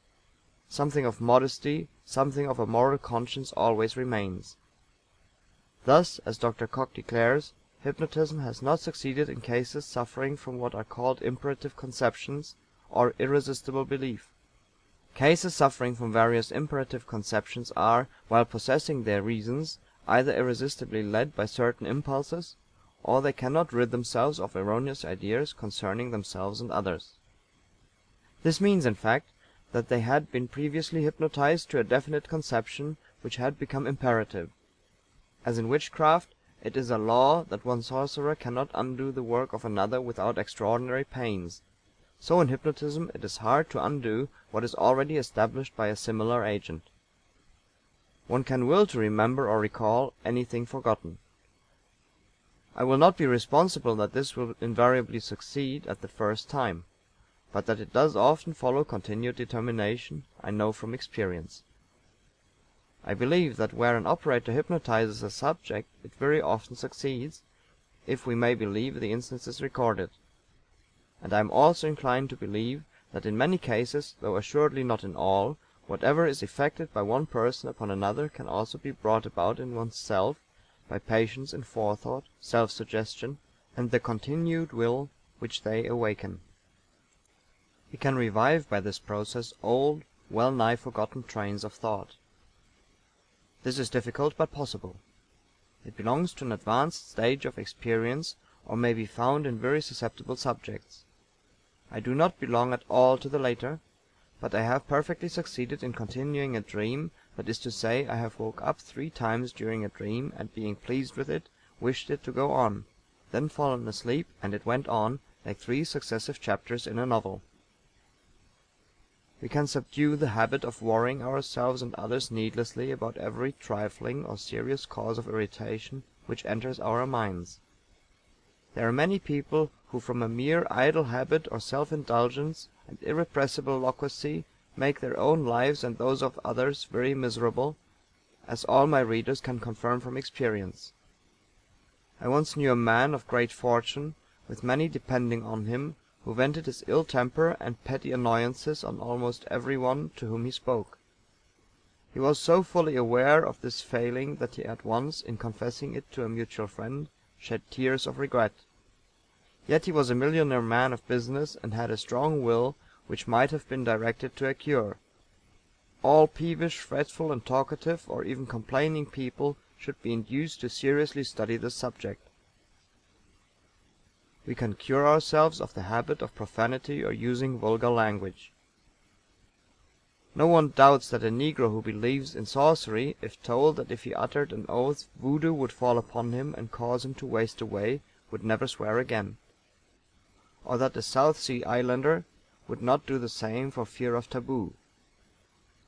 Something of modesty, something of a moral conscience always remains. Thus, as Dr. Cocke declares, hypnotism has not succeeded in cases suffering from what are called imperative conceptions, or irresistible belief. Cases suffering from various imperative conceptions are, while possessing their reasons, either irresistibly led by certain impulses, or they cannot rid themselves of erroneous ideas concerning themselves and others. This means, in fact, that they had been previously hypnotized to a definite conception which had become imperative. As in witchcraft, it is a law that one sorcerer cannot undo the work of another without extraordinary pains, so in hypnotism it is hard to undo what is already established by a similar agent. One can will to remember or recall anything forgotten. I will not be responsible that this will invariably succeed at the first time, but that it does often follow continued determination, I know from experience. I believe that where an operator hypnotizes a subject it very often succeeds, if we may believe the instances recorded. And I am also inclined to believe that in many cases, though assuredly not in all, whatever is effected by one person upon another can also be brought about in one's self by patience in forethought, self-suggestion, and the continued will which they awaken. We can revive by this process old, well nigh forgotten trains of thought. This is difficult but possible. It belongs to an advanced stage of experience, or may be found in very susceptible subjects. I do not belong at all to the later, but I have perfectly succeeded in continuing a dream, that is to say, I have woke up 3 times during a dream, and being pleased with it, wished it to go on, then fallen asleep, and it went on, like 3 successive chapters in a novel. We can subdue the habit of worrying ourselves and others needlessly about every trifling or serious cause of irritation which enters our minds. There are many people who from a mere idle habit or self-indulgence and irrepressible loquacity make their own lives and those of others very miserable, as all my readers can confirm from experience. I once knew a man of great fortune, with many depending on him, who vented his ill temper and petty annoyances on almost every one to whom he spoke. He was so fully aware of this failing that he at once, in confessing it to a mutual friend, shed tears of regret. Yet he was a millionaire man of business, and had a strong will which might have been directed to a cure. All peevish, fretful, and talkative, or even complaining people should be induced to seriously study this subject. We can cure ourselves of the habit of profanity or using vulgar language. No one doubts that a Negro who believes in sorcery, if told that if he uttered an oath voodoo would fall upon him and cause him to waste away, would never swear again; or that the South Sea Islander would not do the same for fear of taboo.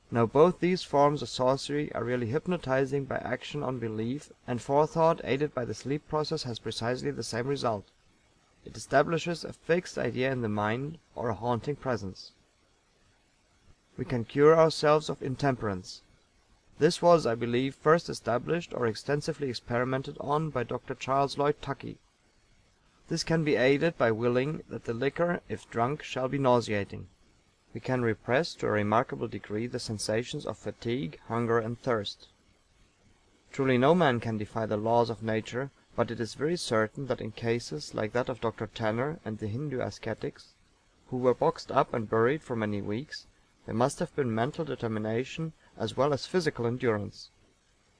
Now both these forms of sorcery are really hypnotizing by action on belief, and forethought aided by the sleep process has precisely the same result. It establishes a fixed idea in the mind, or a haunting presence. We can cure ourselves of intemperance. This was, I believe, first established or extensively experimented on by Dr. Charles Lloyd Tuckey. This can be aided by willing that the liquor, if drunk, shall be nauseating. We can repress to a remarkable degree the sensations of fatigue, hunger, and thirst. Truly no man can defy the laws of nature, but it is very certain that in cases like that of Dr. Tanner and the Hindu ascetics, who were boxed up and buried for many weeks, there must have been mental determination as well as physical endurance.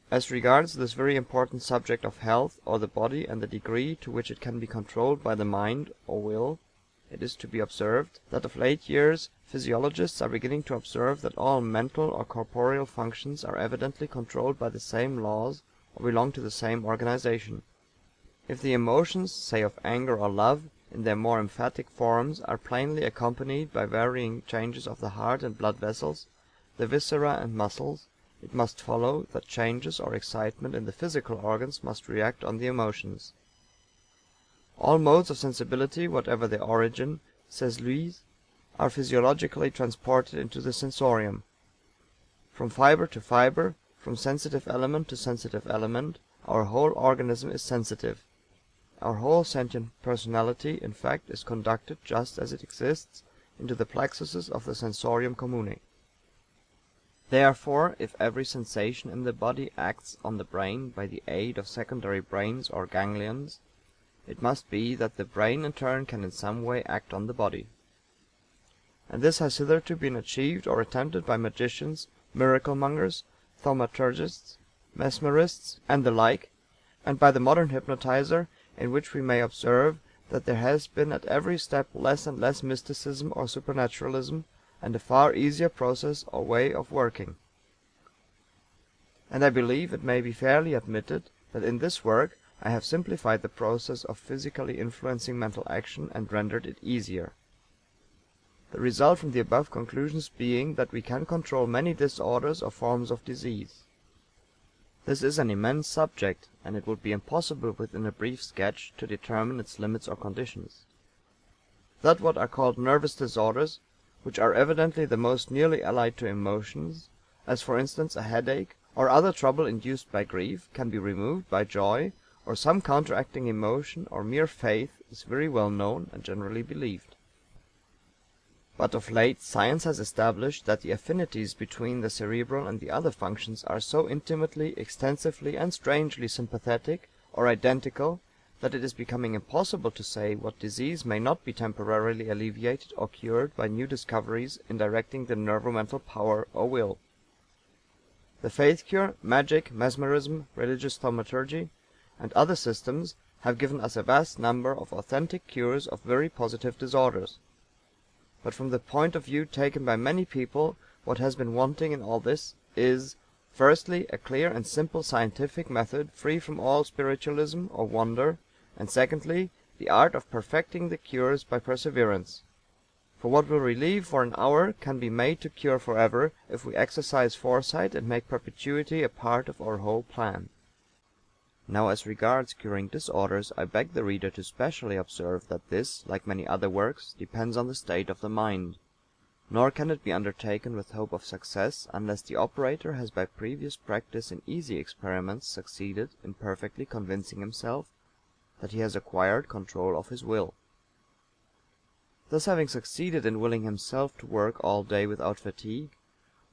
As regards this very important subject of health, or the body, and the degree to which it can be controlled by the mind, or will, it is to be observed that of late years physiologists are beginning to observe that all mental or corporeal functions are evidently controlled by the same laws, or belong to the same organization. If the emotions, say of anger or love, in their more emphatic forms, are plainly accompanied by varying changes of the heart and blood vessels, the viscera and muscles, it must follow that changes or excitement in the physical organs must react on the emotions. All modes of sensibility, whatever their origin, says Louis, are physiologically transported into the sensorium. From fiber to fiber, from sensitive element to sensitive element, our whole organism is sensitive. Our whole sentient personality, in fact, is conducted, just as it exists, into the plexuses of the sensorium commune. Therefore, if every sensation in the body acts on the brain by the aid of secondary brains or ganglions, it must be that the brain in turn can in some way act on the body. And this has hitherto been achieved or attempted by magicians, miracle-mongers, thaumaturgists, mesmerists, and the like, and by the modern hypnotizer, in which we may observe that there has been at every step less and less mysticism or supernaturalism, and a far easier process or way of working. And I believe it may be fairly admitted that in this work I have simplified the process of physically influencing mental action and rendered it easier. The result from the above conclusions being that we can control many disorders or forms of disease. This is an immense subject, and it would be impossible within a brief sketch to determine its limits or conditions. That what are called nervous disorders, which are evidently the most nearly allied to emotions, as for instance a headache, or other trouble induced by grief, can be removed by joy, or some counteracting emotion, or mere faith, is very well known and generally believed. But of late science has established that the affinities between the cerebral and the other functions are so intimately, extensively, and strangely sympathetic or identical that it is becoming impossible to say what disease may not be temporarily alleviated or cured by new discoveries in directing the nervo-mental power or will. The faith cure, magic, mesmerism, religious thaumaturgy, and other systems have given us a vast number of authentic cures of very positive disorders. But from the point of view taken by many people, what has been wanting in all this is, firstly, a clear and simple scientific method free from all spiritualism or wonder, and secondly, the art of perfecting the cures by perseverance. For what will relieve for an hour can be made to cure forever if we exercise foresight and make perpetuity a part of our whole plan. Now as regards curing disorders, I beg the reader to specially observe that this, like many other works, depends on the state of the mind. Nor can it be undertaken with hope of success unless the operator has by previous practice in easy experiments succeeded in perfectly convincing himself that he has acquired control of his will. Thus having succeeded in willing himself to work all day without fatigue,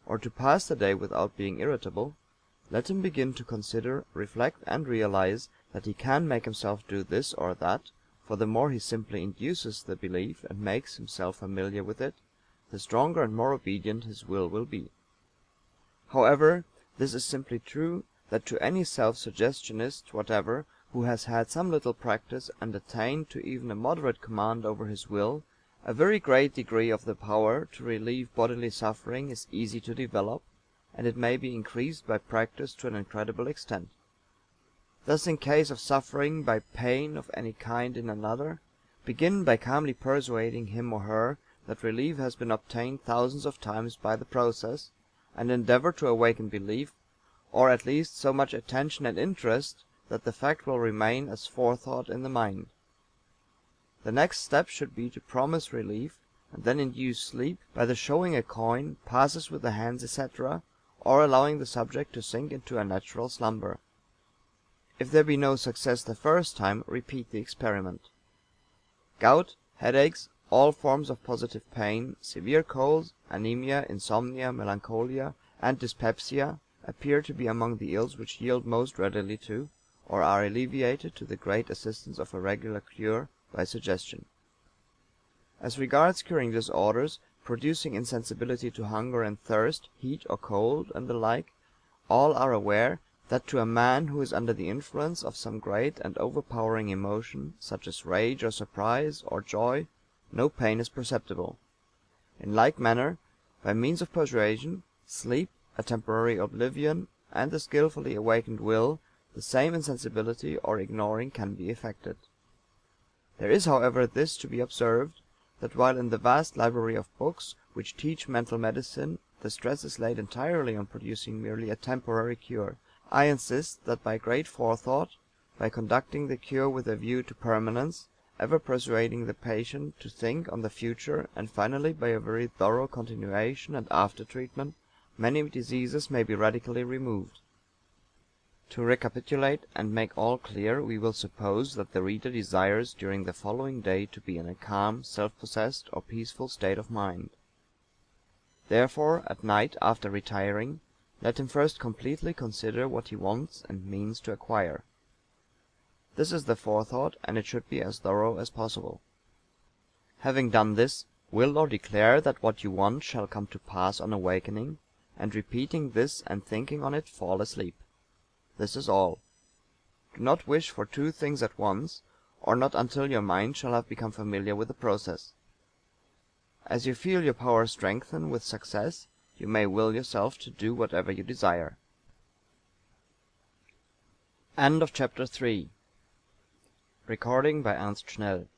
or to pass the day without being irritable, let him begin to consider, reflect, and realize that he can make himself do this or that, for the more he simply induces the belief and makes himself familiar with it, the stronger and more obedient his will be. However, this is simply true that to any self-suggestionist whatever who has had some little practice and attained to even a moderate command over his will, a very great degree of the power to relieve bodily suffering is easy to develop, and it may be increased by practice to an incredible extent. Thus in case of suffering by pain of any kind in another, begin by calmly persuading him or her that relief has been obtained thousands of times by the process, and endeavor to awaken belief, or at least so much attention and interest that the fact will remain as forethought in the mind. The next step should be to promise relief, and then induce sleep by the showing a coin, passes with the hands, etc., or allowing the subject to sink into a natural slumber. If there be no success the first time, repeat the experiment. Gout, headaches, all forms of positive pain, severe colds, anemia, insomnia, melancholia, and dyspepsia appear to be among the ills which yield most readily to, or are alleviated to the great assistance of a regular cure by suggestion. As regards curing disorders, producing insensibility to hunger and thirst, heat or cold, and the like, all are aware that to a man who is under the influence of some great and overpowering emotion, such as rage or surprise or joy, no pain is perceptible. In like manner, by means of persuasion, sleep, a temporary oblivion, and a skillfully awakened will, the same insensibility or ignoring can be effected. There is, however, this to be observed, that while in the vast library of books which teach mental medicine the stress is laid entirely on producing merely a temporary cure, I insist that by great forethought, by conducting the cure with a view to permanence, ever persuading the patient to think on the future, and finally by a very thorough continuation and after treatment, many diseases may be radically removed. To recapitulate and make all clear, we will suppose that the reader desires during the following day to be in a calm, self-possessed, or peaceful state of mind. Therefore, at night after retiring, let him first completely consider what he wants and means to acquire. This is the forethought, and it should be as thorough as possible. Having done this, will or declare that what you want shall come to pass on awakening, and repeating this and thinking on it, fall asleep. This is all. Do not wish for two things at once, or not until your mind shall have become familiar with the process. As you feel your power strengthen with success, you may will yourself to do whatever you desire. End of chapter 3. Recording by Ernst Schnell.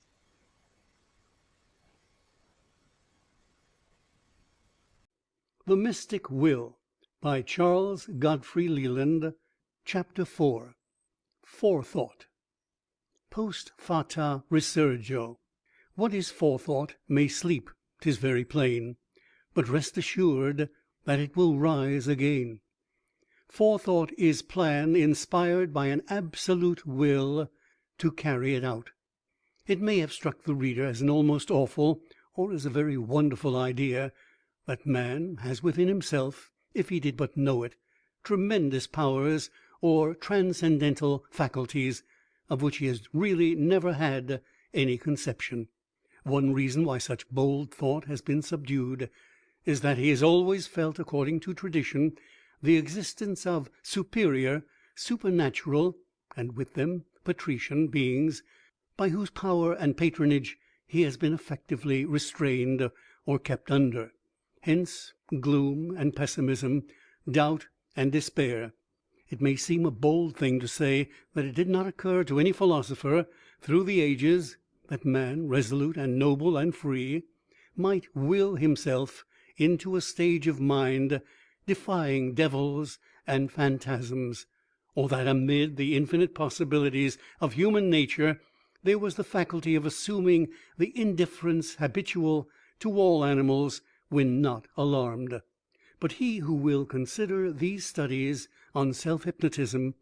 The Mystic Will by Charles Godfrey Leland. Chapter 4. Forethought. Post fata resurgo. What is forethought may sleep, 'tis very plain, but rest assured that it will rise again. Forethought is plan inspired by an absolute will to carry it out. It may have struck the reader as an almost awful, or as a very wonderful idea, that man has within himself, if he did but know it, tremendous powers or transcendental faculties, of which he has really never had any conception. One reason why such bold thought has been subdued is that he has always felt, according to tradition, the existence of superior, supernatural, and with them patrician beings, by whose power and patronage he has been effectively restrained or kept under. Hence gloom and pessimism, doubt and despair. It may seem a bold thing to say that it did not occur to any philosopher through the ages that man, resolute and noble and free, might will himself into a stage of mind defying devils and phantasms, or that amid the infinite possibilities of human nature there was the faculty of assuming the indifference habitual to all animals when not alarmed. But he who will consider these studies on self-hypnotism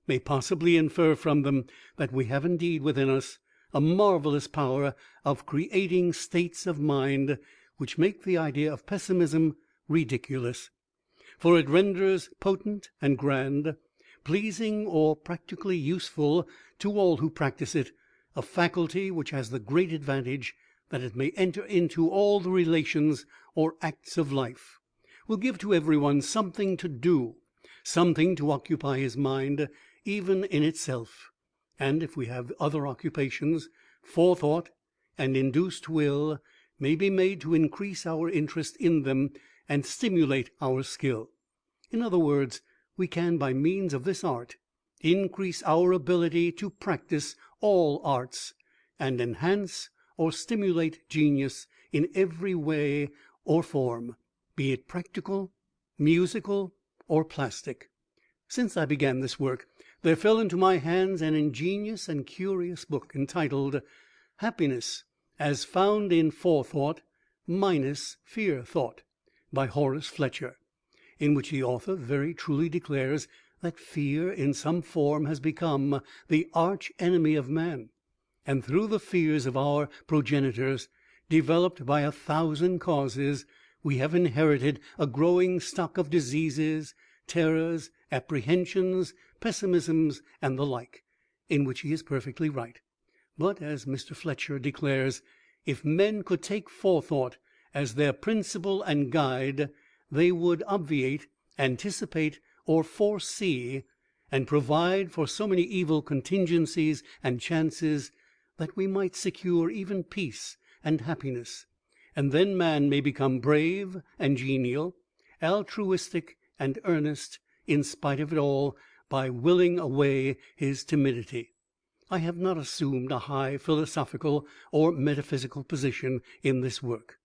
may possibly infer from them that we have indeed within us a marvelous power of creating states of mind which make the idea of pessimism ridiculous. for it renders potent and grand, pleasing or practically useful to all who practice it, a faculty which has the great advantage that it may enter into all the relations or acts of life, will give to everyone something to do, something to occupy his mind, even in itself. And if we have other occupations, forethought and induced will may be made to increase our interest in them and stimulate our skill. In other words, we can, by means of this art, increase our ability to practice all arts, and enhance or stimulate genius in every way or form, be it practical, musical, or plastic. Since I began this work, there fell into my hands an ingenious and curious book entitled Happiness as Found in Forethought minus Fear Thought, by Horace Fletcher, in which the author very truly declares that fear in some form has become the arch enemy of man, and through the fears of our progenitors, developed by 1,000 causes, we have inherited a growing stock of diseases, terrors, apprehensions, pessimisms, and the like, in which he is perfectly right. But, as Mr. Fletcher declares, if men could take forethought as their principle and guide, they would obviate, anticipate, or foresee, and provide for so many evil contingencies and chances that we might secure even peace and happiness, and then man may become brave and genial, altruistic and earnest, in spite of it all, by willing away his timidity. I have not assumed a high philosophical or metaphysical position in this work.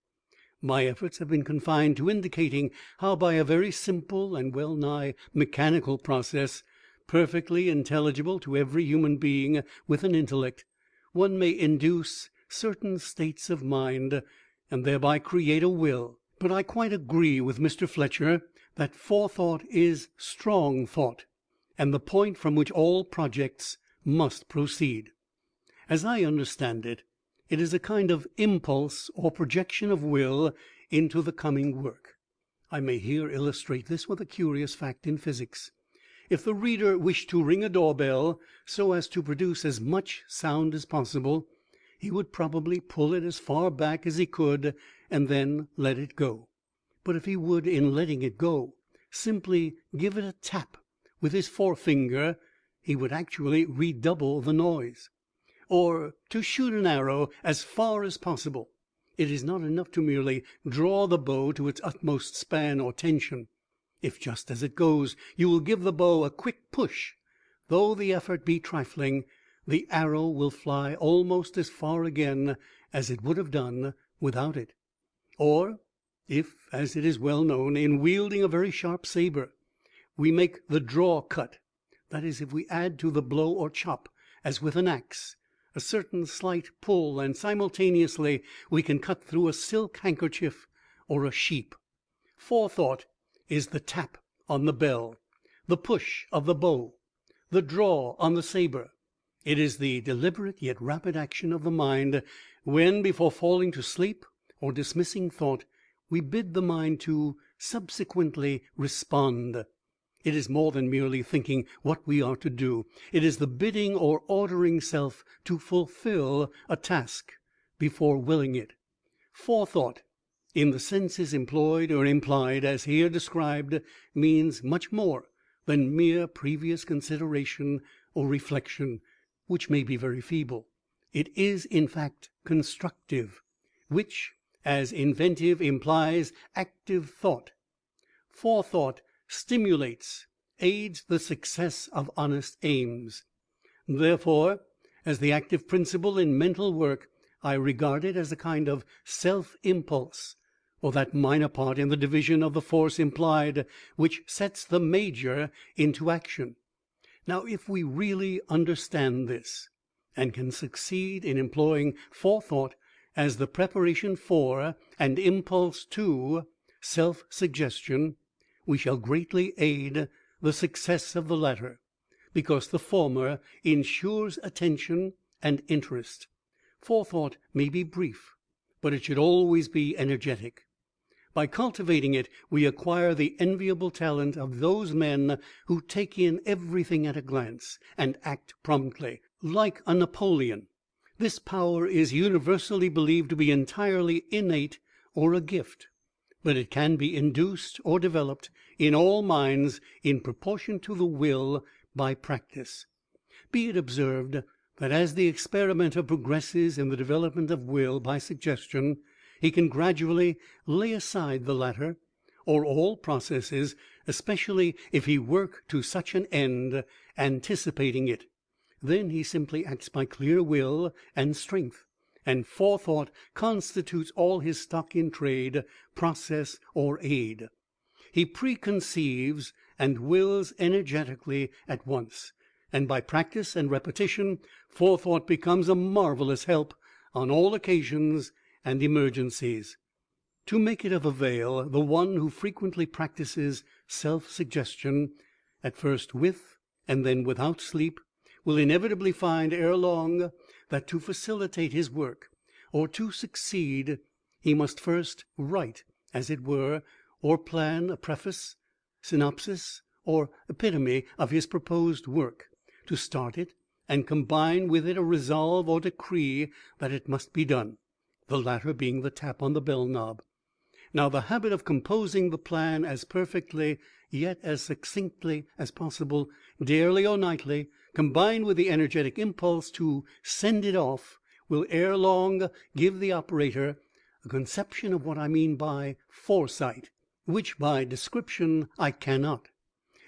My efforts have been confined to indicating how, by a very simple and well nigh mechanical process, perfectly intelligible to every human being with an intellect, one may induce certain states of mind, and thereby create a will. But I quite agree with Mr. Fletcher that forethought is strong thought, and the point from which all projects must proceed. As I understand it, it is a kind of impulse or projection of will into the coming work. I may here illustrate this with a curious fact in physics. If the reader wished to ring a doorbell so as to produce as much sound as possible, he would probably pull it as far back as he could and then let it go. But if he would, in letting it go, simply give it a tap with his forefinger, he would actually redouble the noise. Or to shoot an arrow as far as possible, it is not enough to merely draw the bow to its utmost span or tension. If just as it goes you will give the bow a quick push, though the effort be trifling, the arrow will fly almost as far again as it would have done without it. Or if, as it is well known, in wielding a very sharp saber, we make the draw cut, that is, if we add to the blow or chop, as with an axe, a certain slight pull, and simultaneously we can cut through a silk handkerchief or a sheep. Forethought is the tap on the bell, the push of the bow, the draw on the saber. It is the deliberate yet rapid action of the mind when, before falling to sleep or dismissing thought, we bid the mind to subsequently respond. It is more than merely thinking what we are to do. It is the bidding or ordering self to fulfill a task before willing it. Forethought, in the senses employed or implied as here described, means much more than mere previous consideration or reflection, which may be very feeble. It is, in fact, constructive, which, as inventive, implies active thought. Forethought stimulates, aids the success of honest aims. Therefore, as the active principle in mental work, I regard it as a kind of self-impulse, or that minor part in the division of the force implied which sets the major into action. Now, if we really understand this, and can succeed in employing forethought as the preparation for and impulse to self-suggestion, we shall greatly aid the success of the latter, because the former ensures attention and interest. Forethought may be brief, but it should always be energetic. By cultivating it we acquire the enviable talent of those men who take in everything at a glance, and act promptly, like a Napoleon. This power is universally believed to be entirely innate or a gift, but it can be induced or developed in all minds in proportion to the will by practice. Be it observed that as the experimenter progresses in the development of will by suggestion, he can gradually lay aside the latter, or all processes, especially if he work to such an end, anticipating it. Then he simply acts by clear will and strength, and forethought constitutes all his stock in trade, process, or aid. He preconceives and wills energetically at once, and by practice and repetition forethought becomes a marvelous help on all occasions and emergencies. To make it of avail, the one who frequently practices self-suggestion, at first with and then without sleep, will inevitably find ere long that to facilitate his work, or to succeed, he must first write, as it were, or plan a preface, synopsis, or epitome of his proposed work, to start it, and combine with it a resolve or decree that it must be done, the latter being the tap on the bell knob. Now the habit of composing the plan as perfectly, yet as succinctly as possible, daily or nightly, combined with the energetic impulse to send it off, will ere long give the operator a conception of what I mean by foresight, which by description I cannot.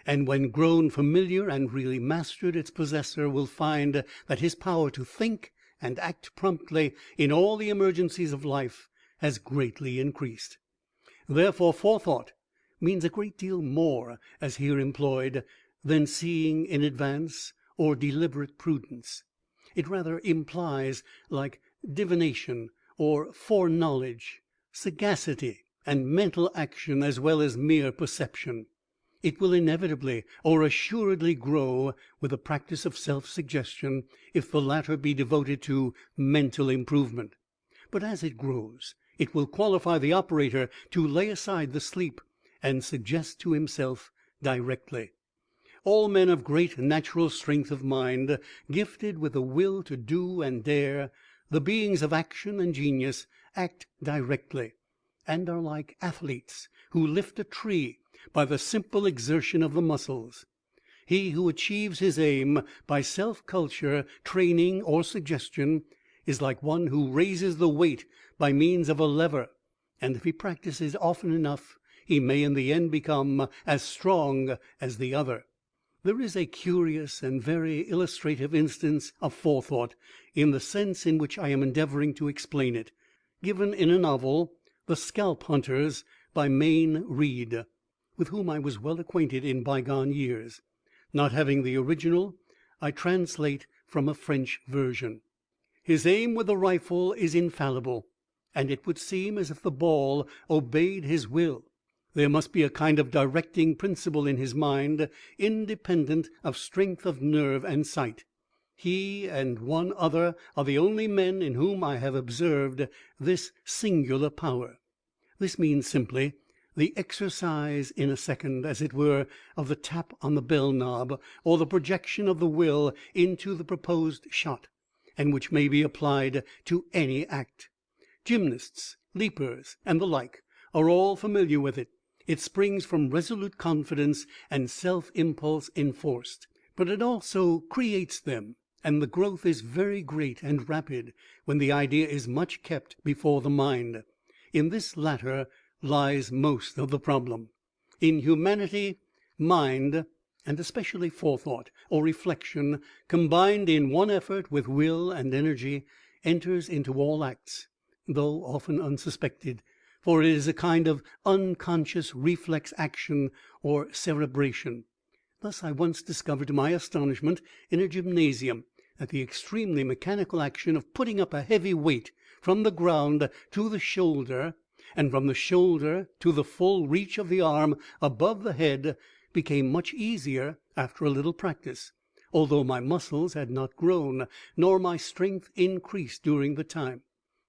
And when grown familiar and really mastered, its possessor will find that his power to think and act promptly in all the emergencies of life has greatly increased. Therefore forethought means a great deal more, as here employed, than seeing in advance or deliberate prudence. It rather implies, like divination or foreknowledge, sagacity and mental action as well as mere perception. It will inevitably or assuredly grow with the practice of self-suggestion, if the latter be devoted to mental improvement. But as it grows, it will qualify the operator to lay aside the sleep and suggest to himself directly. All men of great natural strength of mind, gifted with the will to do and dare, the beings of action and genius, act directly, and are like athletes who lift a tree by the simple exertion of the muscles. He who achieves his aim by self-culture, training, or suggestion is like one who raises the weight by means of a lever, and if he practices often enough, he may in the end become as strong as the other. There is a curious and very illustrative instance of forethought, in the sense in which I am endeavoring to explain it, given in a novel, The Scalp Hunters, by Mayne Reid, with whom I was well acquainted in bygone years. Not having the original, I translate from a French version. His aim with the rifle is infallible, and it would seem as if the ball obeyed his will. There must be a kind of directing principle in his mind, independent of strength of nerve and sight. He and one other are the only men in whom I have observed this singular power. This means simply the exercise in a second, as it were, of the tap on the bell knob, or the projection of the will into the proposed shot, and which may be applied to any act. Gymnasts, leapers, and the like are all familiar with it. It springs from resolute confidence and self-impulse enforced, but it also creates them, and the growth is very great and rapid when the idea is much kept before the mind. In this latter lies most of the problem. In humanity, mind, and especially forethought or reflection, combined in one effort with will and energy, enters into all acts, though often unsuspected, for it is a kind of unconscious reflex action or cerebration. Thus I once discovered to my astonishment in a gymnasium that the extremely mechanical action of putting up a heavy weight from the ground to the shoulder, and from the shoulder to the full reach of the arm above the head, became much easier after a little practice, although my muscles had not grown, nor my strength increased during the time.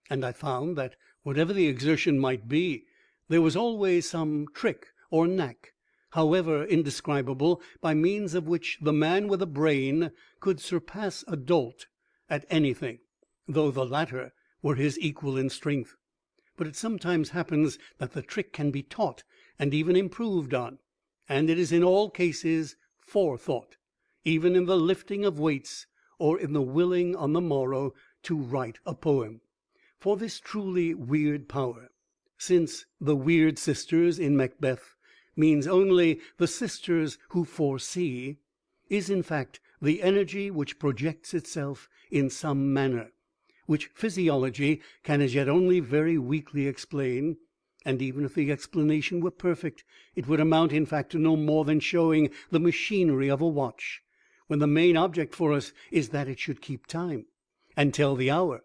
And I found that whatever the exertion might be, There was always some trick or knack, however indescribable, by means of which the man with a brain could surpass a dolt at anything, though the latter were his equal in strength. But it sometimes happens that the trick can be taught and even improved on, and it is in all cases forethought, even in the lifting of weights or in the willing on the morrow to write a poem. For this truly weird power, since the weird sisters in Macbeth means only the sisters who foresee, is in fact the energy which projects itself in some manner, which physiology can as yet only very weakly explain, and even if the explanation were perfect, it would amount in fact to no more than showing the machinery of a watch, when the main object for us is that it should keep time and tell the hour,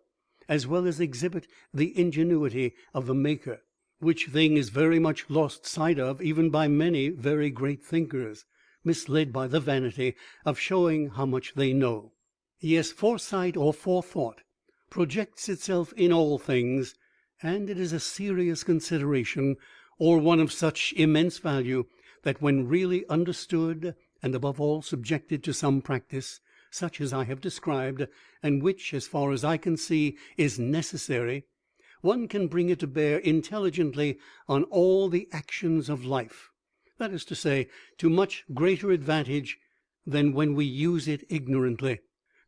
as well as exhibit the ingenuity of the maker, which thing is very much lost sight of even by many very great thinkers, misled by the vanity of showing how much they know. Yes, foresight or forethought projects itself in all things, and it is a serious consideration, or one of such immense value, that when really understood, and above all subjected to some practice, such as I have described, and which, as far as I can see, is necessary, one can bring it to bear intelligently on all the actions of life, that is to say, to much greater advantage than when we use it ignorantly,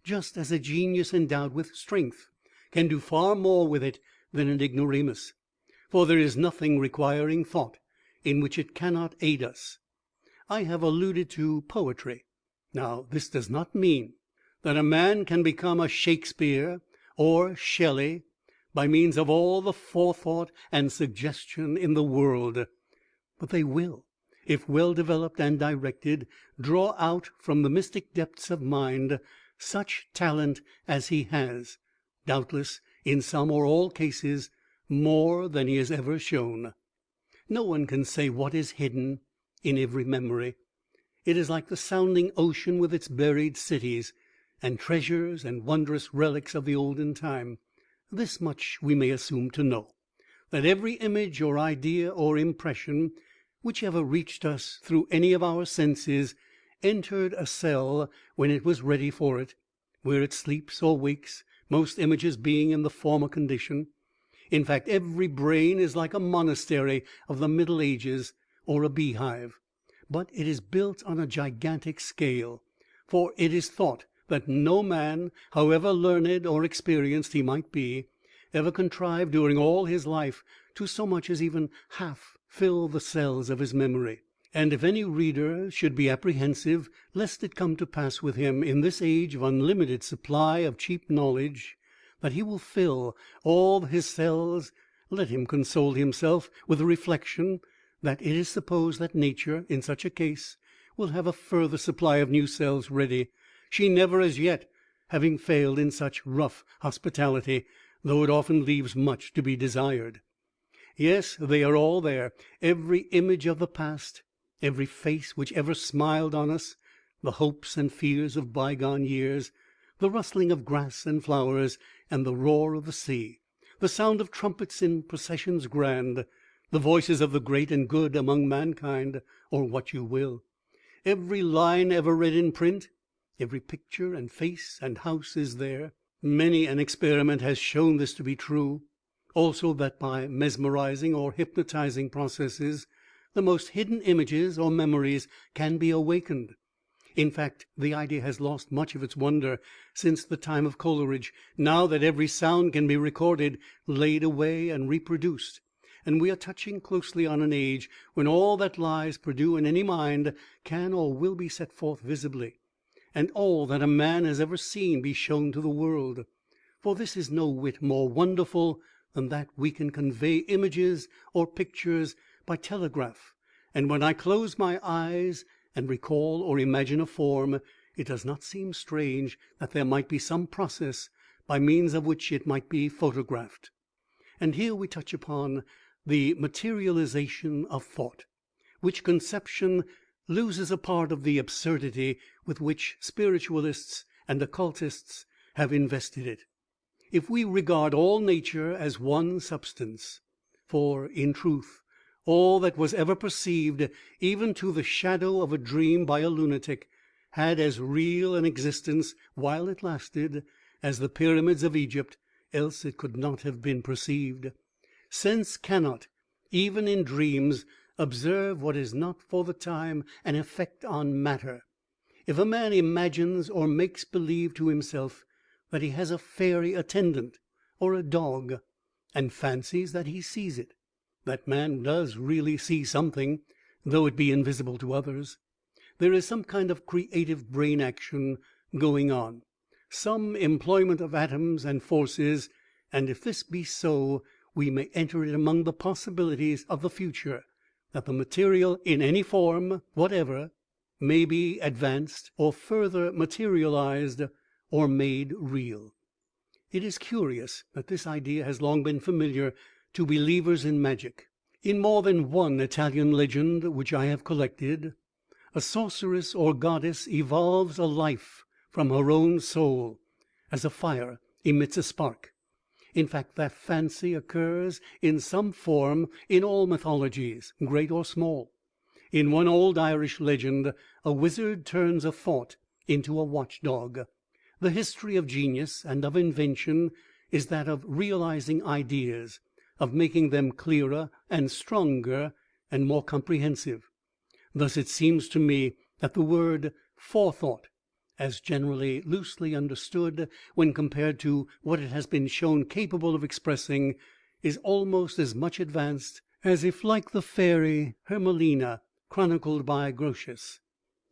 just as a genius endowed with strength can do far more with it than an ignoramus, for there is nothing requiring thought in which it cannot aid us. I have alluded to poetry. Now, this does not mean that a man can become a Shakespeare or Shelley by means of all the forethought and suggestion in the world, but they will, if well developed and directed, draw out from the mystic depths of mind such talent as he has, doubtless in some or all cases more than he has ever shown. No one can say what is hidden in every memory. It is like the sounding ocean with its buried cities, and treasures and wondrous relics of the olden time. This much we may assume to know, that every image or idea or impression which ever reached us through any of our senses entered a cell when it was ready for it, where it sleeps or wakes, most images being in the former condition. In fact, every brain is like a monastery of the Middle Ages or a beehive, but it is built on a gigantic scale, for it is thought that no man, however learned or experienced he might be, ever contrived during all his life to so much as even half fill the cells of his memory. And if any reader should be apprehensive lest it come to pass with him in this age of unlimited supply of cheap knowledge that he will fill all his cells, let him console himself with the reflection that it is supposed that nature in such a case will have a further supply of new cells ready, she never as yet having failed in such rough hospitality, though it often leaves much to be desired. Yes, they are all there, every image of the past, every face which ever smiled on us, the hopes and fears of bygone years, the rustling of grass and flowers, and the roar of the sea, the sound of trumpets in processions grand, the voices of the great and good among mankind, or what you will. Every line ever read in print, every picture and face and house is there. Many an experiment has shown this to be true. Also that by mesmerizing or hypnotizing processes, the most hidden images or memories can be awakened. In fact, the idea has lost much of its wonder since the time of Coleridge, now that every sound can be recorded, laid away, and reproduced, and we are touching closely on an age when all that lies perdu in any mind can or will be set forth visibly, and all that a man has ever seen be shown to the world. For this is no whit more wonderful than that we can convey images or pictures by telegraph, and when I close my eyes and recall or imagine a form, it does not seem strange that there might be some process by means of which it might be photographed. And here we touch upon the materialization of thought, which conception loses a part of the absurdity with which spiritualists and occultists have invested it. If we regard all nature as one substance, for in truth All that was ever perceived, even to the shadow of a dream by a lunatic, had as real an existence, while it lasted, as the pyramids of Egypt, else it could not have been perceived. Sense cannot, even in dreams, observe what is not for the time an effect on matter. If a man imagines or makes believe to himself that he has a fairy attendant or a dog, and fancies that he sees it, that man does really see something, though it be invisible to others. There is some kind of creative brain action going on, some employment of atoms and forces, and if this be so, we may enter it among the possibilities of the future, that the material in any form whatever may be advanced or further materialized or made real. It is curious that this idea has long been familiar to believers in magic. In more than one Italian legend which I have collected, a sorceress or goddess evolves a life from her own soul, as a fire emits a spark. In fact, that fancy occurs in some form in all mythologies, great or small. In one old Irish legend, a wizard turns a thought into a watchdog. The history of genius and of invention is that of realizing ideas, of making them clearer and stronger and more comprehensive. Thus it seems to me that the word forethought, as generally loosely understood when compared to what it has been shown capable of expressing, is almost as much advanced as if, like the fairy Hermelina chronicled by Grotius,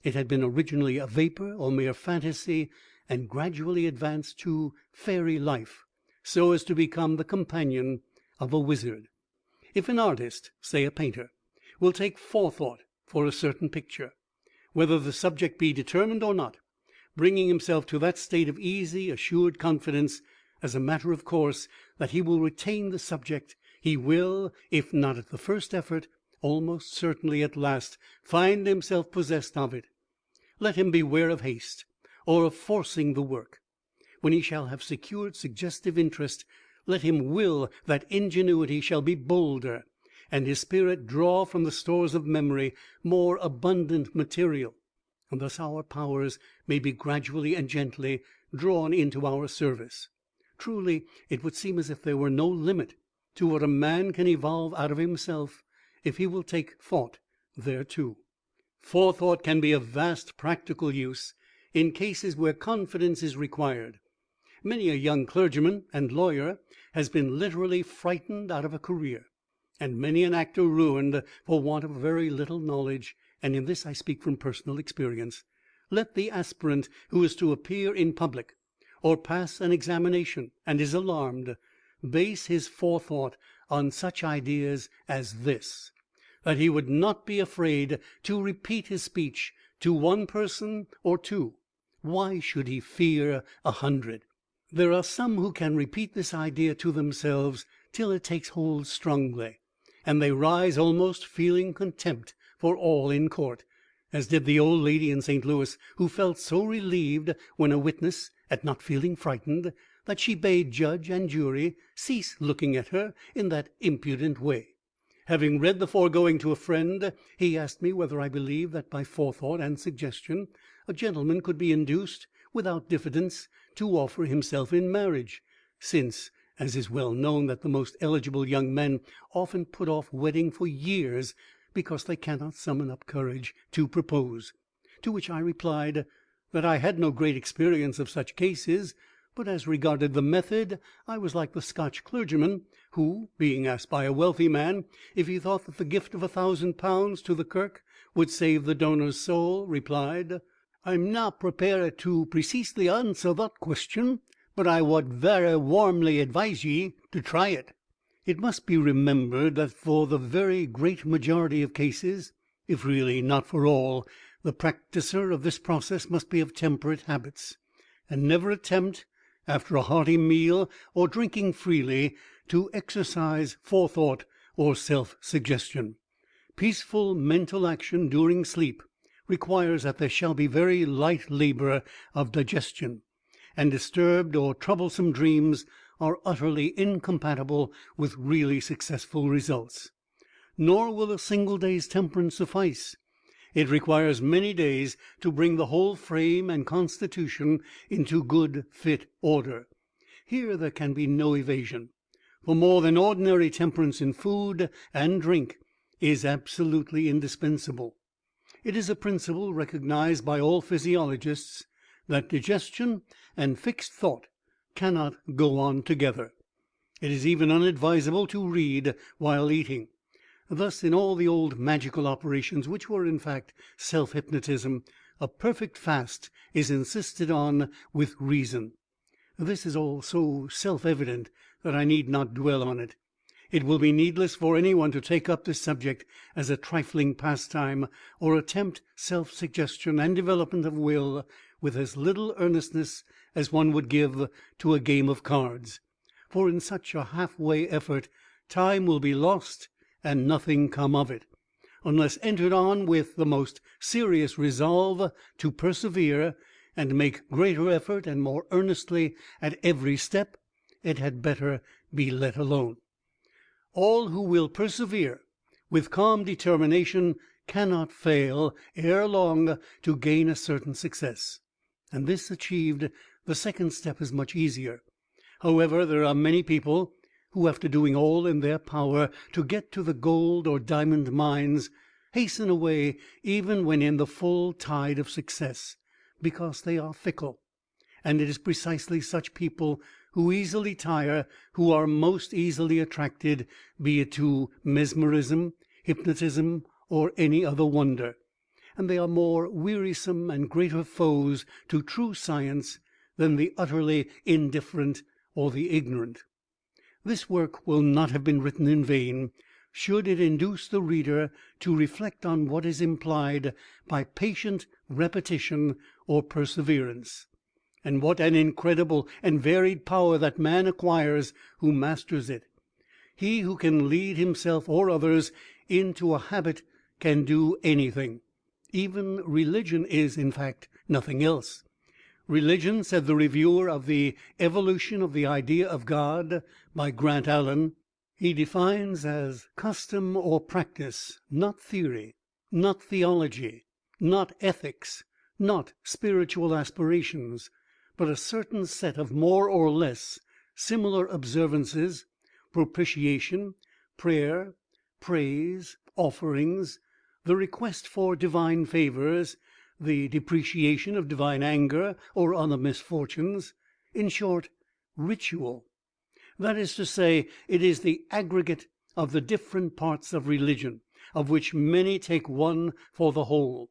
it had been originally a vapor or mere fantasy, and gradually advanced to fairy life, so as to become the companion of a wizard. If an artist, say a painter, will take forethought for a certain picture, whether the subject be determined or not, bringing himself to that state of easy, assured confidence, as a matter of course, that he will retain the subject, he will, if not at the first effort, almost certainly at last, find himself possessed of it. Let him beware of haste, or of forcing the work. When he shall have secured suggestive interest, let him will that ingenuity shall be bolder, and his spirit draw from the stores of memory more abundant material, and thus our powers may be gradually and gently drawn into our service. Truly, it would seem as if there were no limit to what a man can evolve out of himself if he will take thought thereto. Forethought can be of vast practical use in cases where confidence is required. Many a young clergyman and lawyer has been literally frightened out of a career, and many an actor ruined for want of very little knowledge, and in this I speak from personal experience. Let the aspirant who is to appear in public or pass an examination and is alarmed, base his forethought on such ideas as this: that he would not be afraid to repeat his speech to one person or two. Why should he fear 100? There are some who can repeat this idea to themselves till it takes hold strongly, and they rise almost feeling contempt for all in court, as did the old lady in St. Louis, who felt so relieved when a witness at not feeling frightened that she bade judge and jury cease looking at her in that impudent way. Having read the foregoing to a friend, he asked me whether I believed that by forethought and suggestion a gentleman could be induced without diffidence to offer himself in marriage, since, as is well known, that the most eligible young men often put off wedding for years because they cannot summon up courage to propose. To which I replied that I had no great experience of such cases, but as regarded the method, I was like the Scotch clergyman who, being asked by a wealthy man if he thought that the gift of £1,000 to the kirk would save the donor's soul, replied, "I'm not prepared to precisely answer that question, but I would very warmly advise ye to try it." It must be remembered that for the very great majority of cases, if really not for all, the practicer of this process must be of temperate habits, and never attempt, after a hearty meal or drinking freely, to exercise forethought or self-suggestion. Peaceful mental action during sleep requires that there shall be very light labor of digestion, and disturbed or troublesome dreams are utterly incompatible with really successful results. nor will a single day's temperance suffice. It requires many days to bring the whole frame and constitution into good fit order. Here there can be no evasion, for more than ordinary temperance in food and drink is absolutely indispensable. It is a principle recognized by all physiologists that digestion and fixed thought cannot go on together. It is even unadvisable to read while eating. Thus, in all the old magical operations, which were in fact self-hypnotism, a perfect fast is insisted on with reason. This is all so self-evident that I need not dwell on it. It will be needless for anyone to take up this subject as a trifling pastime, or attempt self-suggestion and development of will with as little earnestness as one would give to a game of cards. For in such a half-way effort time will be lost and nothing come of it. Unless entered on with the most serious resolve to persevere and make greater effort and more earnestly at every step, it had better be let alone. All who will persevere with calm determination cannot fail ere long to gain a certain success, and this achieved, the second step is much easier. However, there are many people who, after doing all in their power to get to the gold or diamond mines, hasten away even when in the full tide of success, because they are fickle. And it is precisely such people who easily tire, who are most easily attracted, be it to mesmerism, hypnotism, or any other wonder. And they are more wearisome and greater foes to true science than the utterly indifferent or the ignorant. This work will not have been written in vain, should it induce the reader to reflect on what is implied by patient repetition or perseverance, and what an incredible and varied power that man acquires who masters it. He who can lead himself or others into a habit can do anything. Even religion is, in fact, nothing else. Religion, said the reviewer of the Evolution of the Idea of God by Grant Allen, he defines as custom or practice, not theory, not theology, not ethics, not spiritual aspirations, but a certain set of more or less similar observances, propitiation, prayer, praise, offerings, the request for divine favors, the depreciation of divine anger or other misfortunes, in short, ritual. That is to say, it is the aggregate of the different parts of religion, of which many take one for the whole.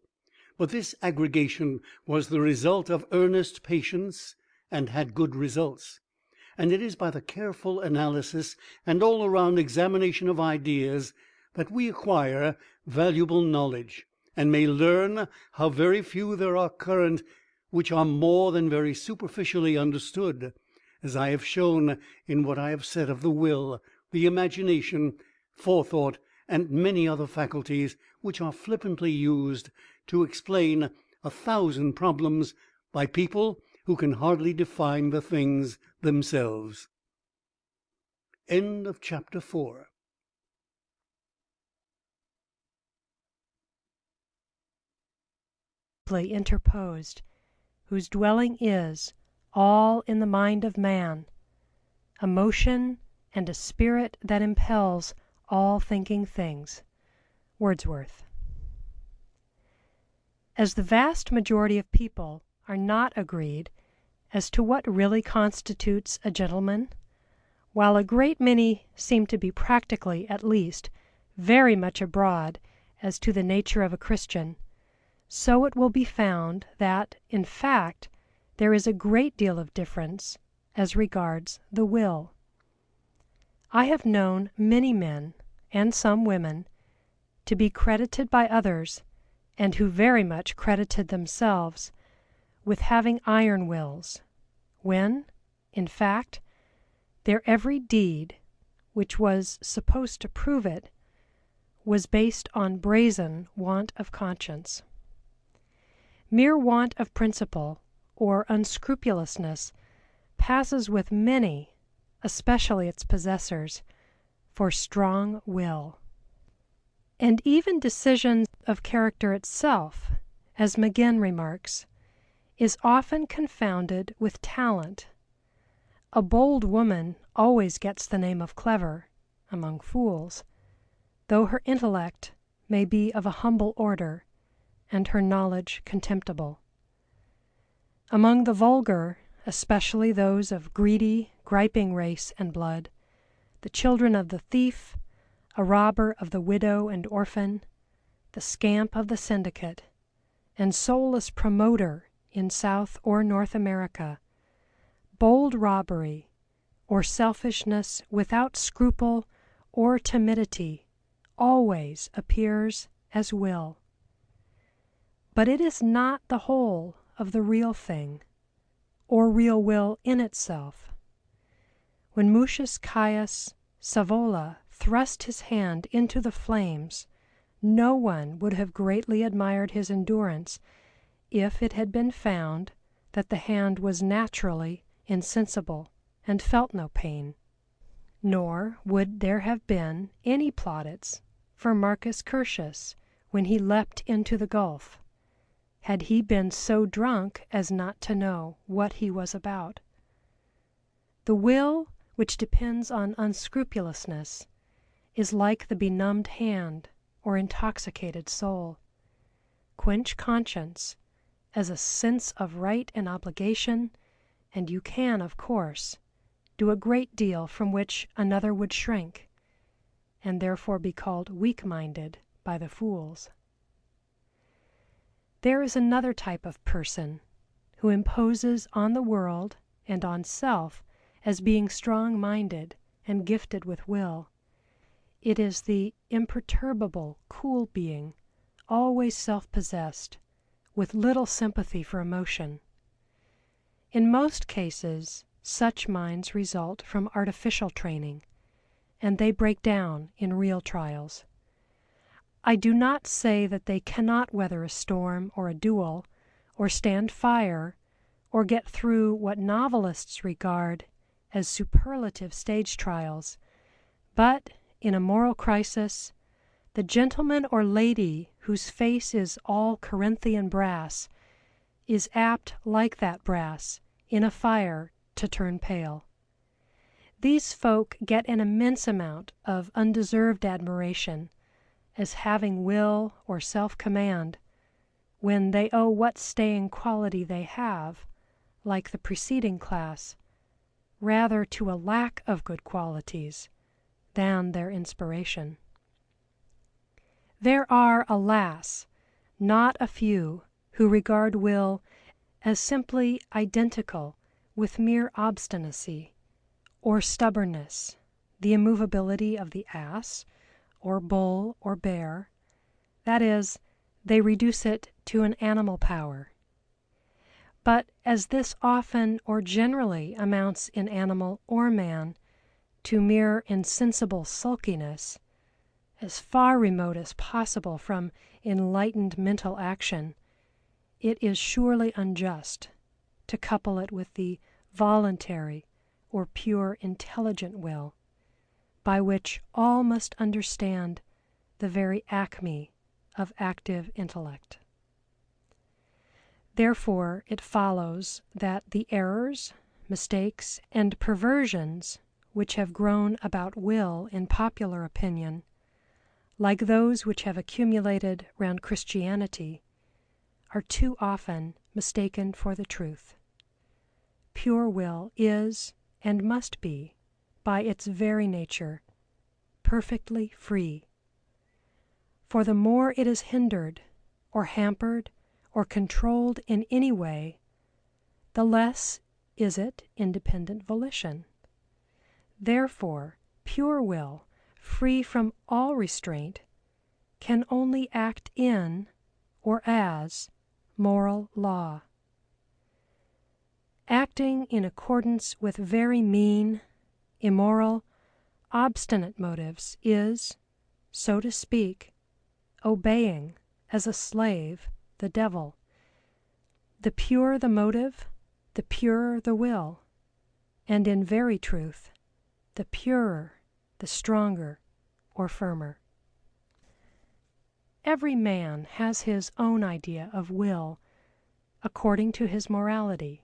But this aggregation was the result of earnest patience and had good results. And it is by the careful analysis and all-around examination of ideas that we acquire valuable knowledge, and may learn how very few there are current which are more than very superficially understood, as I have shown in what I have said of the will, the imagination, forethought, and many other faculties which are flippantly used to explain 1,000 problems by people who can hardly define the things themselves. End of chapter 4. Interposed, whose dwelling is all in the mind of man, a motion and a spirit that impels all thinking things. Wordsworth. As the vast majority of people are not agreed as to what really constitutes a gentleman, while a great many seem to be practically, at least, very much abroad as to the nature of a Christian, so it will be found that, in fact, there is a great deal of difference as regards the will. I have known many men, and some women, to be credited by others, and who very much credited themselves, with having iron wills, when, in fact, their every deed, which was supposed to prove it, was based on brazen want of conscience. Mere want of principle or unscrupulousness passes with many, especially its possessors, for strong will. And even decision of character itself, as McGinn remarks, is often confounded with talent. A bold woman always gets the name of clever among fools, though her intellect may be of a humble order and her knowledge contemptible. Among the vulgar, especially those of greedy, griping race and blood, the children of the thief, a robber of the widow and orphan, the scamp of the syndicate, and soulless promoter in South or North America, bold robbery or selfishness without scruple or timidity always appears as will. But it is not the whole of the real thing, or real will in itself. When Mucius Caius Savola thrust his hand into the flames, no one would have greatly admired his endurance if it had been found that the hand was naturally insensible and felt no pain. Nor would there have been any plaudits for Marcus Curtius when he leapt into the gulf, had he been so drunk as not to know what he was about. The will which depends on unscrupulousness is like the benumbed hand or intoxicated soul. Quench conscience as a sense of right and obligation, and you can, of course, do a great deal from which another would shrink, and therefore be called weak-minded by the fools. There is another type of person who imposes on the world and on self as being strong-minded and gifted with will. It is the imperturbable, cool being, always self-possessed, with little sympathy for emotion. In most cases, such minds result from artificial training, and they break down in real trials. I do not say that they cannot weather a storm or a duel, or stand fire, or get through what novelists regard as superlative stage trials, but in a moral crisis, the gentleman or lady whose face is all Corinthian brass is apt, like that brass, in a fire to turn pale. These folk get an immense amount of undeserved admiration as having will or self-command, when they owe what staying quality they have, like the preceding class, rather to a lack of good qualities than their inspiration. There are, alas, not a few who regard will as simply identical with mere obstinacy or stubbornness, the immovability of the ass, or bull, or bear. That is, they reduce it to an animal power. But as this often or generally amounts in animal or man to mere insensible sulkiness, as far remote as possible from enlightened mental action, it is surely unjust to couple it with the voluntary or pure intelligent will, by which all must understand the very acme of active intellect. Therefore it follows that the errors, mistakes, and perversions which have grown about will in popular opinion, like those which have accumulated round Christianity, are too often mistaken for the truth. Pure will is, and must be, by its very nature, perfectly free. For the more it is hindered, or hampered, or controlled in any way, the less is it independent volition. Therefore, pure will, free from all restraint, can only act in, or as, moral law. Acting in accordance with very mean, immoral, obstinate motives is, so to speak, obeying, as a slave, the devil. The purer the motive, the purer the will, and in very truth, the purer, the stronger, or firmer. every man has his own idea of will according to his morality,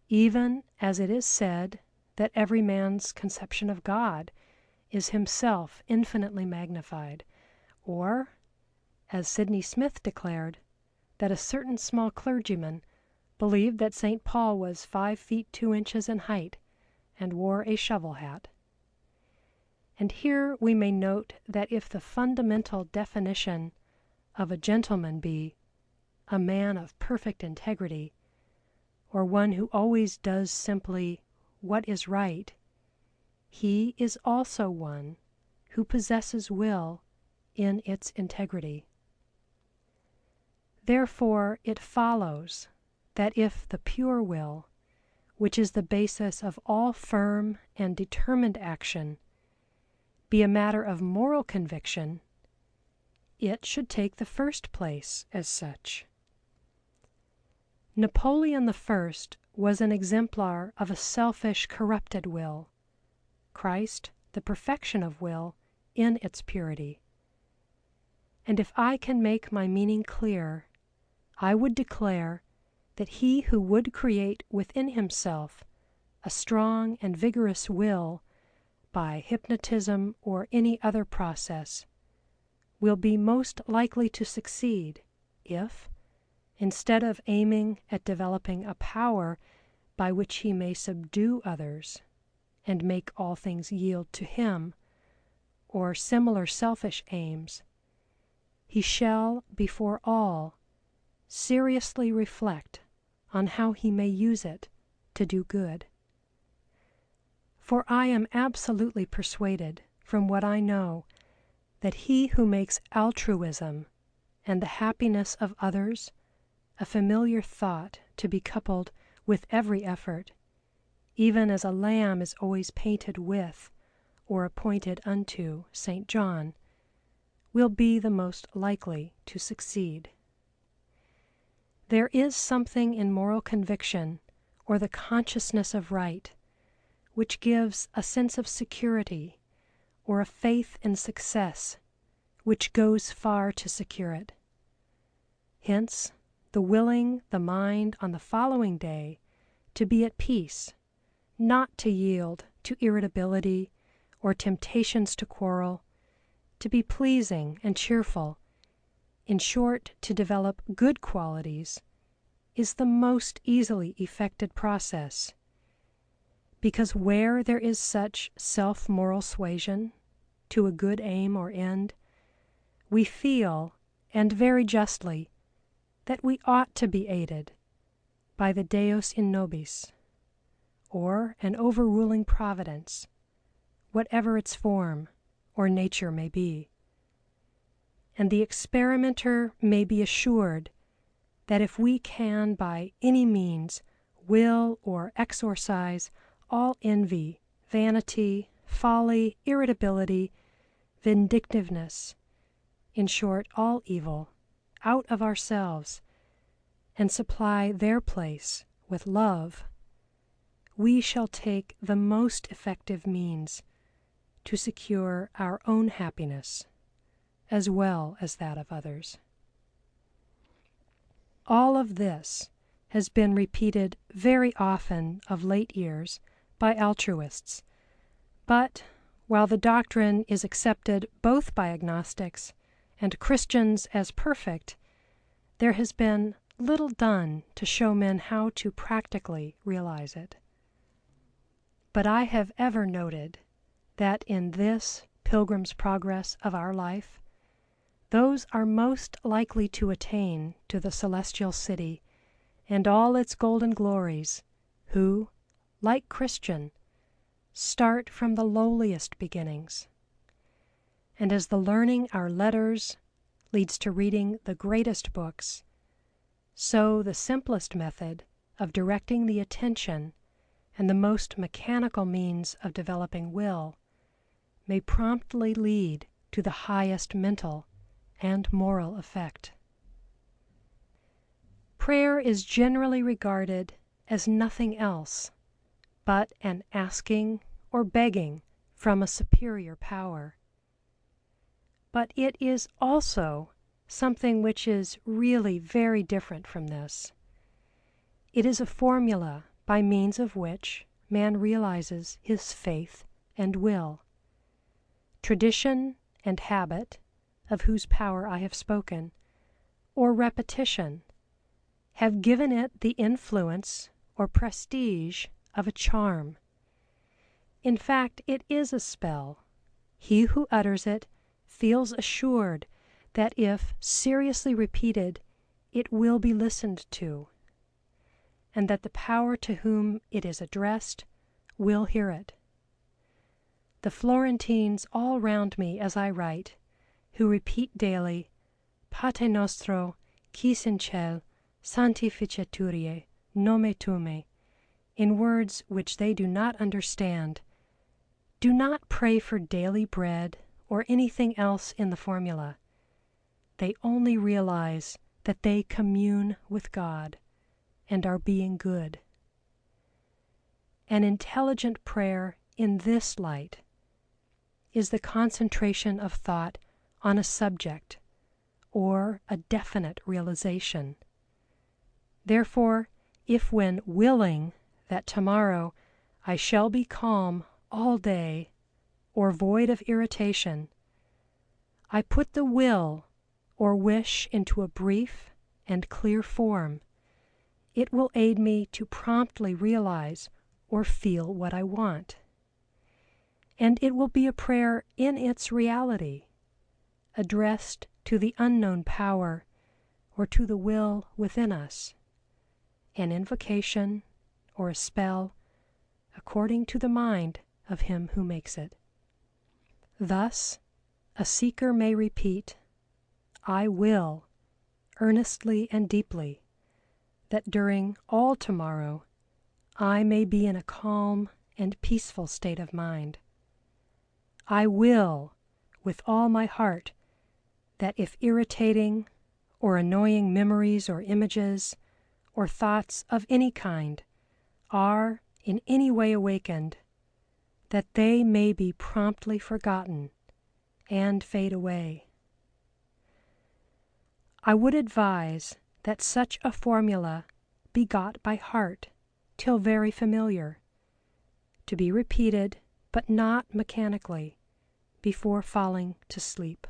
even as it is said that every man's conception of God is himself infinitely magnified, or, as Sidney Smith declared, that a certain small clergyman believed that St. Paul was 5 feet 2 inches in height and wore a shovel hat. And here we may note that if the fundamental definition of a gentleman be a man of perfect integrity, or one who always does simply what is right, he is also one who possesses will in its integrity. Therefore it follows that if the pure will, which is the basis of all firm and determined action, be a matter of moral conviction, it should take the first place as such. Napoleon I was an exemplar of a selfish, corrupted will, Christ the perfection of will in its purity. And if I can make my meaning clear, I would declare that he who would create within himself a strong and vigorous will by hypnotism or any other process will be most likely to succeed if, instead of aiming at developing a power by which he may subdue others and make all things yield to him, or similar selfish aims, he shall, before all, seriously reflect on how he may use it to do good. For I am absolutely persuaded, from what I know, that he who makes altruism and the happiness of others a familiar thought to be coupled with every effort, even as a lamb is always painted with or appointed unto St. John, will be the most likely to succeed. There is something in moral conviction or the consciousness of right which gives a sense of security or a faith in success which goes far to secure it. Hence, the willing the mind on the following day to be at peace, not to yield to irritability or temptations to quarrel, to be pleasing and cheerful, in short, to develop good qualities, is the most easily effected process, because where there is such self-moral suasion to a good aim or end, we feel, and very justly, that we ought to be aided by the Deus in nobis, or an overruling providence, whatever its form or nature may be. And the experimenter may be assured that if we can by any means will or exorcise all envy, vanity, folly, irritability, vindictiveness, in short, all evil, out of ourselves, and supply their place with love, we shall take the most effective means to secure our own happiness as well as that of others. All of this has been repeated very often of late years by altruists, but while the doctrine is accepted both by agnostics and Christians as perfect, there has been little done to show men how to practically realize it. But I have ever noted that in this pilgrim's progress of our life, those are most likely to attain to the celestial city and all its golden glories who, like Christian, start from the lowliest beginnings. And as the learning our letters leads to reading the greatest books, so the simplest method of directing the attention and the most mechanical means of developing will may promptly lead to the highest mental and moral effect. Prayer is generally regarded as nothing else but an asking or begging from a superior power. But it is also something which is really very different from this. It is a formula by means of which man realizes his faith and will. Tradition and habit, of whose power I have spoken, or repetition, have given it the influence or prestige of a charm. In fact, it is a spell. He who utters it feels assured that if seriously repeated, it will be listened to, and that the power to whom it is addressed will hear it. The Florentines all round me as I write, who repeat daily, Pater nostro, quis in ciel, sanctificaturie, nome tuum, in words which they do not understand, do not pray for daily bread or anything else in the formula. They only realize that they commune with God and are being good. An intelligent prayer in this light is the concentration of thought on a subject or a definite realization. Therefore, if when willing that tomorrow I shall be calm all day or void of irritation, I put the will or wish into a brief and clear form, it will aid me to promptly realize or feel what I want. And it will be a prayer in its reality, addressed to the unknown power or to the will within us, an invocation or a spell according to the mind of him who makes it. Thus, a seeker may repeat, I will, earnestly and deeply, that during all tomorrow I may be in a calm and peaceful state of mind. I will, with all my heart, that if irritating or annoying memories or images or thoughts of any kind are in any way awakened, that they may be promptly forgotten and fade away. I would advise that such a formula be got by heart till very familiar, to be repeated, but not mechanically, before falling to sleep.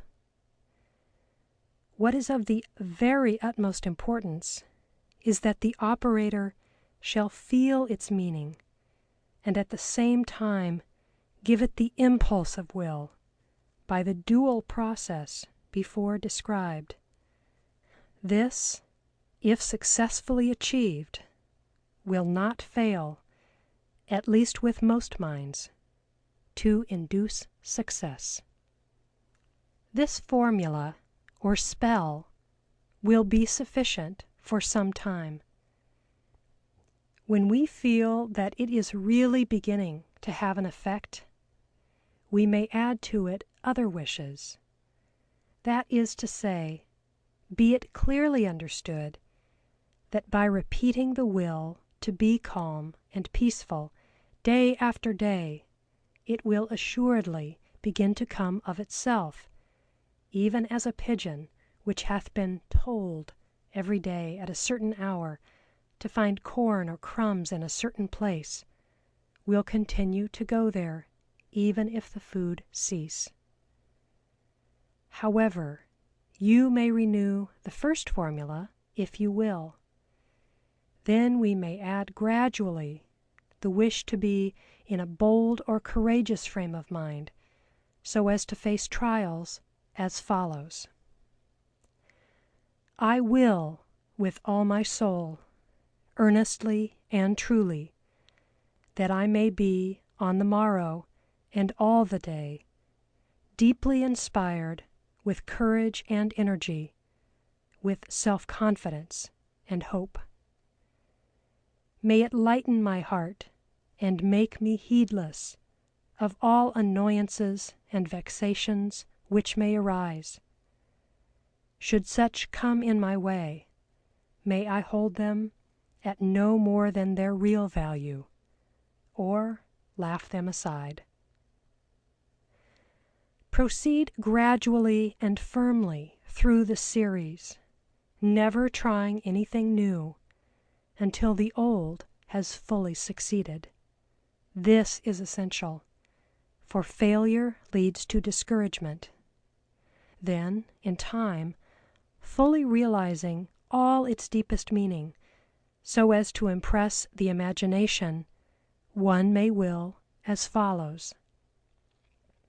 What is of the very utmost importance is that the operator shall feel its meaning, and at the same time give it the impulse of will by the dual process before described. This, if successfully achieved, will not fail, at least with most minds, to induce success. This formula or spell will be sufficient for some time. When we feel that it is really beginning to have an effect, we may add to it other wishes. That is to say, be it clearly understood that by repeating the will to be calm and peaceful day after day, it will assuredly begin to come of itself, even as a pigeon which hath been told every day at a certain hour to find corn or crumbs in a certain place, will continue to go there, even if the food cease. However, you may renew the first formula if you will. Then we may add gradually the wish to be in a bold or courageous frame of mind, so as to face trials as follows. I will, with all my soul, earnestly and truly, that I may be on the morrow and all the day, deeply inspired with courage and energy, with self-confidence and hope. May it lighten my heart and make me heedless of all annoyances and vexations which may arise. Should such come in my way, may I hold them at no more than their real value, or laugh them aside. Proceed gradually and firmly through the series, never trying anything new until the old has fully succeeded. This is essential, for failure leads to discouragement. Then, in time, fully realizing all its deepest meaning, so as to impress the imagination, one may will as follows: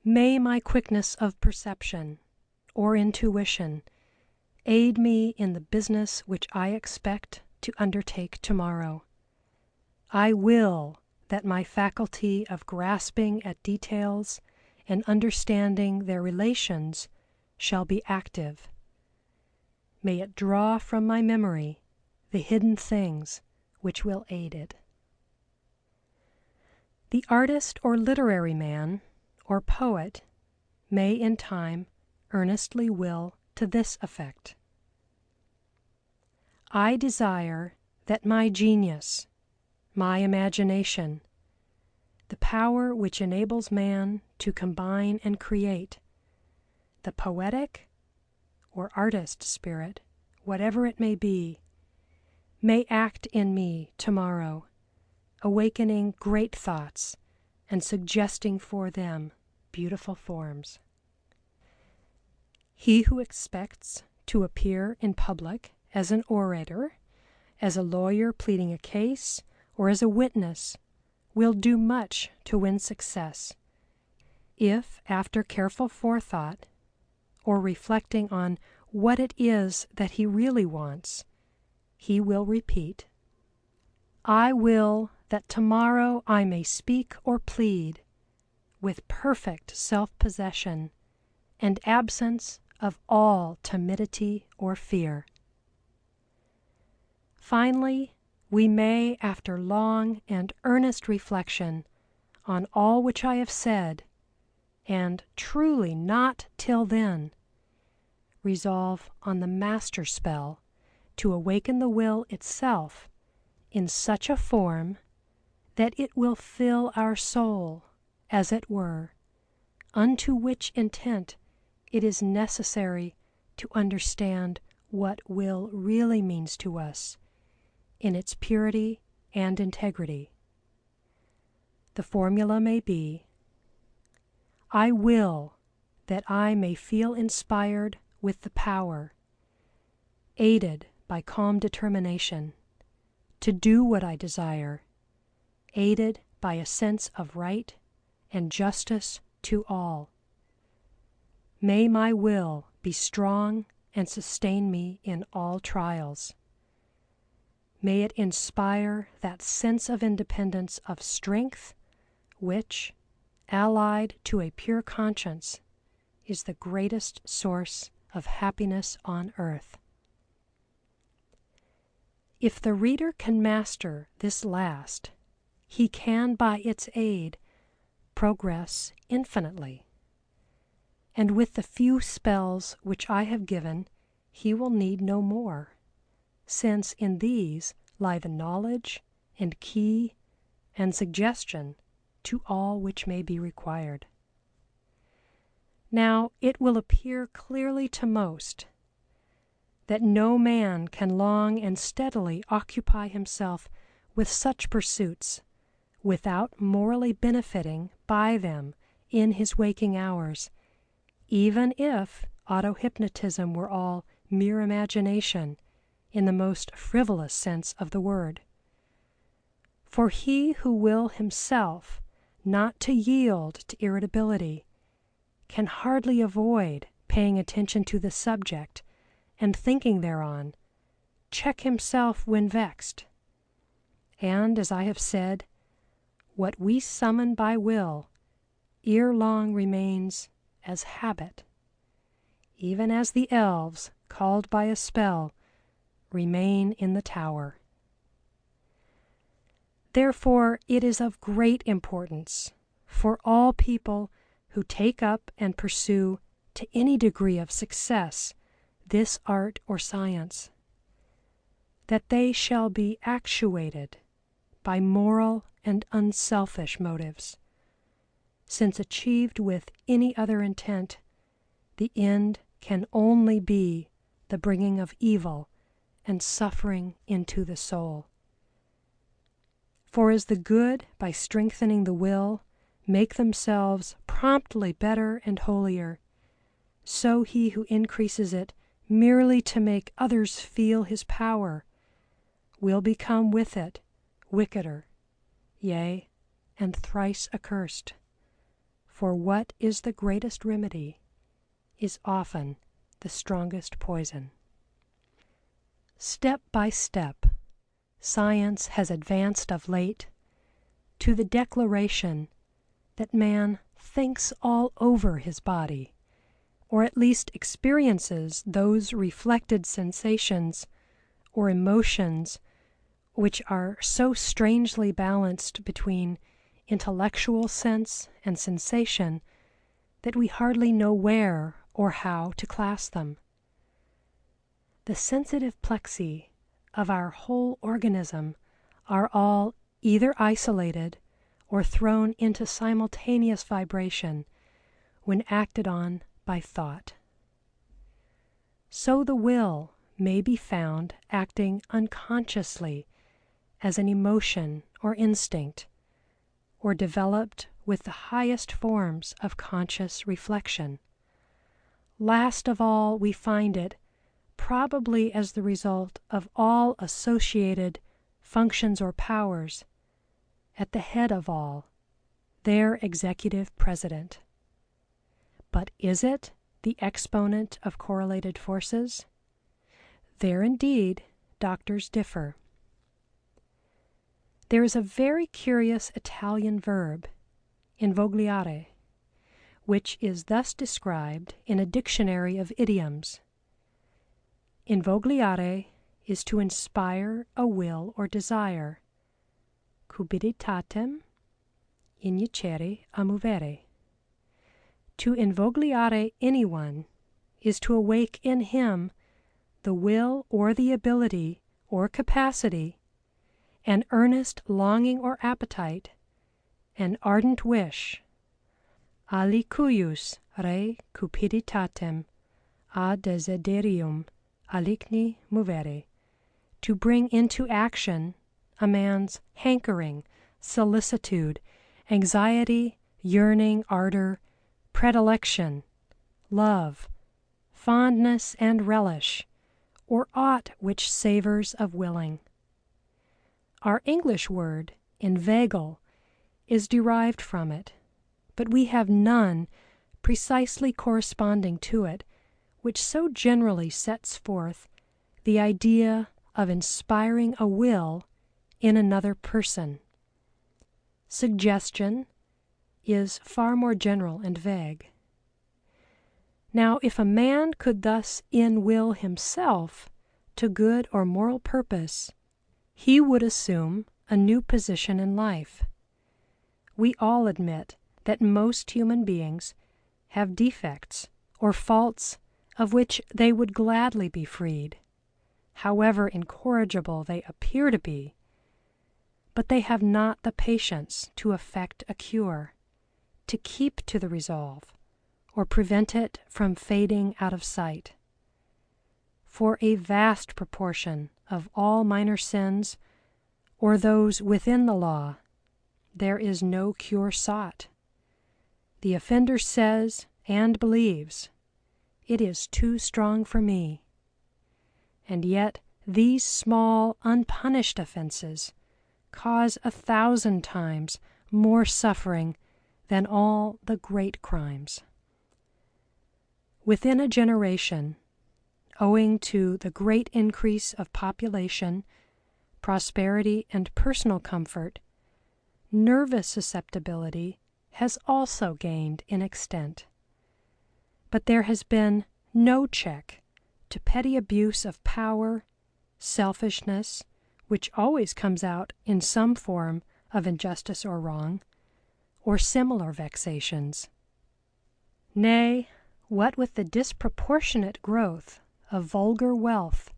May my quickness of perception or intuition aid me in the business which I expect to undertake tomorrow. I will that my faculty of grasping at details and understanding their relations shall be active. May it draw from my memory the hidden things which will aid it. The artist or literary man or poet may in time earnestly will to this effect: I desire that my genius, my imagination, the power which enables man to combine and create, the poetic or artist spirit, whatever it may be, may act in me tomorrow, awakening great thoughts and suggesting for them beautiful forms. He who expects to appear in public as an orator, as a lawyer pleading a case, or as a witness, will do much to win success, if, after careful forethought, or reflecting on what it is that he really wants, he will repeat, I will that tomorrow I may speak or plead with perfect self-possession and absence of all timidity or fear. Finally, we may, after long and earnest reflection on all which I have said, and truly not till then, resolve on the master spell to awaken the will itself in such a form that it will fill our soul, as it were, unto which intent it is necessary to understand what will really means to us in its purity and integrity. The formula may be, I will that I may feel inspired with the power, aided by calm determination, to do what I desire, aided by a sense of right and justice to all. May my will be strong and sustain me in all trials. May it inspire that sense of independence of strength which, allied to a pure conscience, is the greatest source of happiness on earth. If the reader can master this last, he can by its aid progress infinitely. And with the few spells which I have given, he will need no more, since in these lie the knowledge and key and suggestion to all which may be required. Now it will appear clearly to most that no man can long and steadily occupy himself with such pursuits without morally benefiting by them in his waking hours, even if auto-hypnotism were all mere imagination in the most frivolous sense of the word. For he who will himself not to yield to irritability can hardly avoid paying attention to the subject and thinking thereon, check himself when vexed. And, as I have said, what we summon by will ere long remains as habit, even as the elves, called by a spell, remain in the tower. Therefore it is of great importance for all people who take up and pursue to any degree of success this art or science, that they shall be actuated by moral and unselfish motives, since achieved with any other intent, the end can only be the bringing of evil and suffering into the soul. For as the good, by strengthening the will, make themselves promptly better and holier, so he who increases it merely to make others feel his power will become with it wickeder, yea, and thrice accursed. For what is the greatest remedy is often the strongest poison. Step by step, science has advanced of late to the declaration that man thinks all over his body, or at least experiences those reflected sensations or emotions which are so strangely balanced between intellectual sense and sensation that we hardly know where or how to class them. The sensitive plexi of our whole organism are all either isolated or thrown into simultaneous vibration when acted on by thought. So the will may be found acting unconsciously as an emotion or instinct, or developed with the highest forms of conscious reflection. Last of all, we find it probably as the result of all associated functions or powers, at the head of all, their executive president. But is it the exponent of correlated forces? There indeed doctors differ. There is a very curious Italian verb, invogliare, which is thus described in a dictionary of idioms. Invogliare is to inspire a will or desire, cupiditatem injicere a movere. To invogliare anyone is to awake in him the will or the ability or capacity, an earnest longing or appetite, an ardent wish, alicuius re cupiditatem a desiderium alicni movere, to bring into action a man's hankering, solicitude, anxiety, yearning, ardor, predilection, love, fondness and relish, or aught which savors of willing. Our English word, inveigle, is derived from it, but we have none precisely corresponding to it which so generally sets forth the idea of inspiring a will in another person. Suggestion is far more general and vague. Now, if a man could thus in-will himself to good or moral purpose, he would assume a new position in life. We all admit that most human beings have defects or faults of which they would gladly be freed, however incorrigible they appear to be, but they have not the patience to effect a cure, to keep to the resolve, or prevent it from fading out of sight. For a vast proportion of all minor sins, or those within the law, there is no cure sought. The offender says and believes, "It is too strong for me." And yet these small, unpunished offenses cause 1,000 times more suffering than all the great crimes. Within a generation, owing to the great increase of population, prosperity, and personal comfort, nervous susceptibility has also gained in extent. But there has been no check to petty abuse of power, selfishness, which always comes out in some form of injustice or wrong, or similar vexations. Nay, what with the disproportionate growth of vulgar wealth,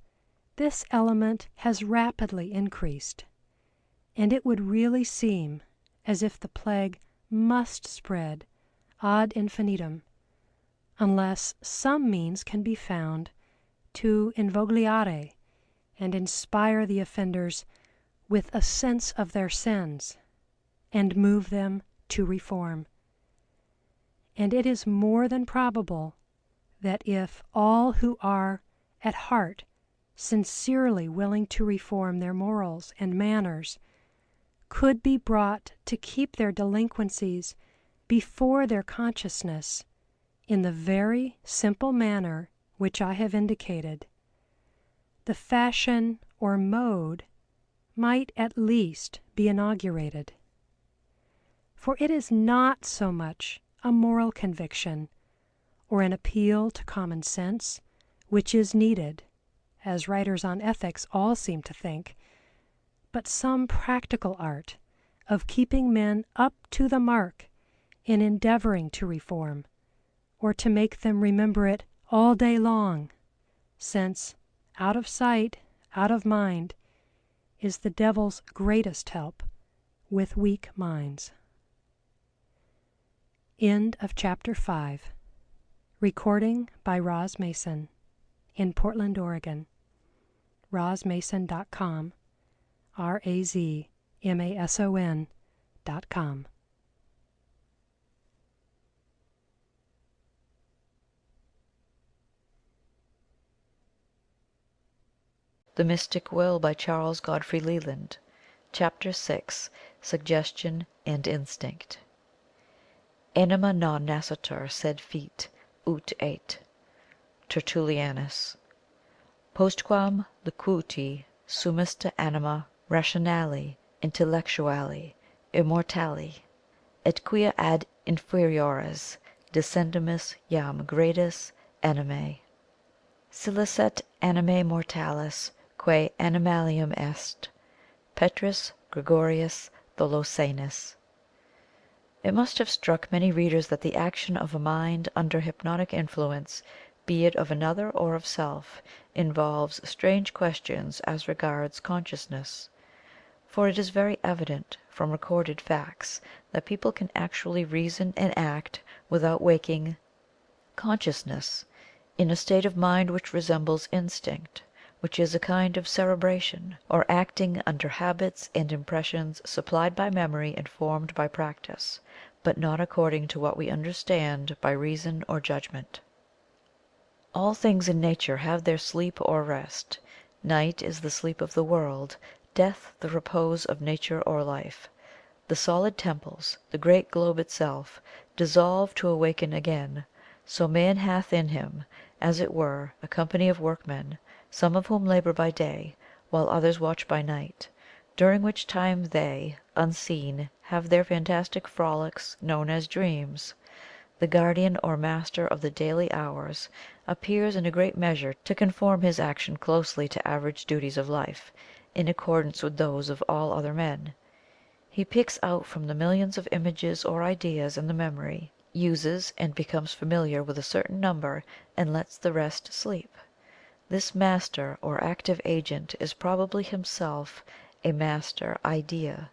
this element has rapidly increased, and it would really seem as if the plague must spread ad infinitum, unless some means can be found to invogliare and inspire the offenders with a sense of their sins and move them to reform. And it is more than probable that if all who are at heart sincerely willing to reform their morals and manners could be brought to keep their delinquencies before their consciousness in the very simple manner which I have indicated, the fashion or mode might at least be inaugurated. For it is not so much a moral conviction or an appeal to common sense which is needed, as writers on ethics all seem to think, but some practical art of keeping men up to the mark in endeavoring to reform, or to make them remember it all day long, since out of sight, out of mind, is the devil's greatest help with weak minds. End of chapter 5. Recording by Roz Mason in Portland, Oregon. rozmason.com, RAZMASON.com. The Mystic Will by Charles Godfrey Leland. Chapter 6. Suggestion and Instinct. Anima non nascitur sed fit, ut ait. Tertullianus. Postquam locuti sumista anima rationali intellectuali immortali, et quia ad inferiores descendimus iam gradus animae. Silicet animae mortalis quae animalium est. Petrus Gregorius Tholosanus. It must have struck many readers that the action of a mind under hypnotic influence, be it of another or of self, involves strange questions as regards consciousness. For it is very evident from recorded facts that people can actually reason and act without waking consciousness, in a state of mind which resembles instinct, which is a kind of cerebration, or acting under habits and impressions supplied by memory and formed by practice, but not according to what we understand by reason or judgment. All things in nature have their sleep or rest. Night is the sleep of the world, death the repose of nature or life. The solid temples, the great globe itself, dissolve to awaken again. So man hath in him, as it were, a company of workmen, some of whom labour by day, while others watch by night, during which time they, unseen, have their fantastic frolics known as dreams. The guardian or master of the daily hours appears in a great measure to conform his action closely to average duties of life, in accordance with those of all other men. He picks out from the millions of images or ideas in the memory, uses and becomes familiar with a certain number, and lets the rest sleep. This master or active agent is probably himself a master idea,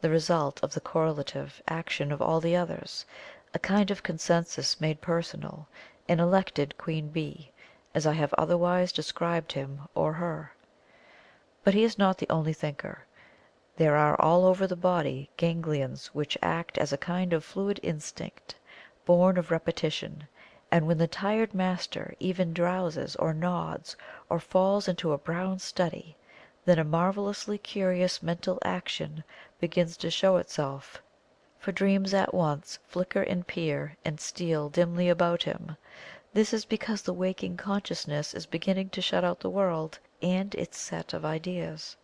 the result of the correlative action of all the others, a kind of consensus made personal, an elected queen bee, as I have otherwise described him or her. But he is not the only thinker. There are all over the body ganglions which act as a kind of fluid instinct, born of repetition, and when the tired master even drowses or nods or falls into a brown study, then a marvellously curious mental action begins to show itself, for dreams at once flicker and peer and steal dimly about him. This is because the waking consciousness is beginning to shut out the world and its set of ideas.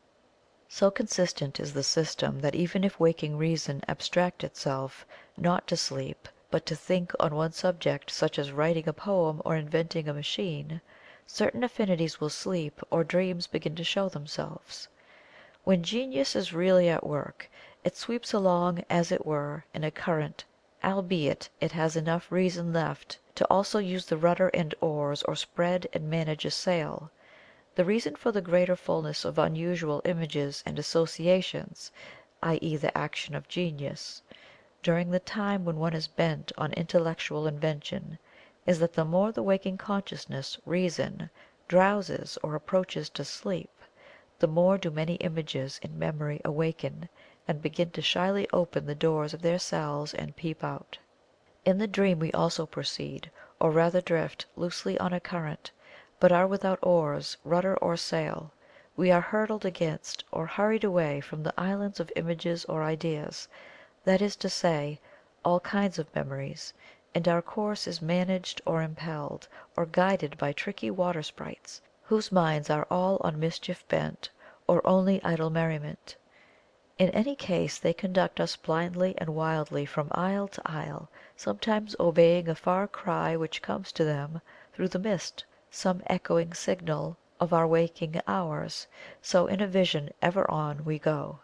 So consistent is the system that even if waking reason abstract itself, not to sleep, but to think on one subject, such as writing a poem or inventing a machine, certain affinities will sleep or dreams begin to show themselves. When genius is really at work, it sweeps along as it were in a current, albeit it has enough reason left to also use the rudder and oars or spread and manage a sail. The reason for the greater fullness of unusual images and associations, i.e. the action of genius, during the time when one is bent on intellectual invention is that the more the waking consciousness, reason, drowses or approaches to sleep, the more do many images in memory awaken and begin to shyly open the doors of their cells and peep out. In the dream we also proceed, or rather drift, loosely on a current, but are without oars, rudder, or sail. We are hurtled against or hurried away from the islands of images or ideas, that is to say, all kinds of memories, and our course is managed or impelled or guided by tricky water sprites, whose minds are all on mischief bent, or only idle merriment. In any case they conduct us blindly and wildly from isle to isle, sometimes obeying a far cry which comes to them through the mist, some echoing signal of our waking hours, so in a vision ever on we go.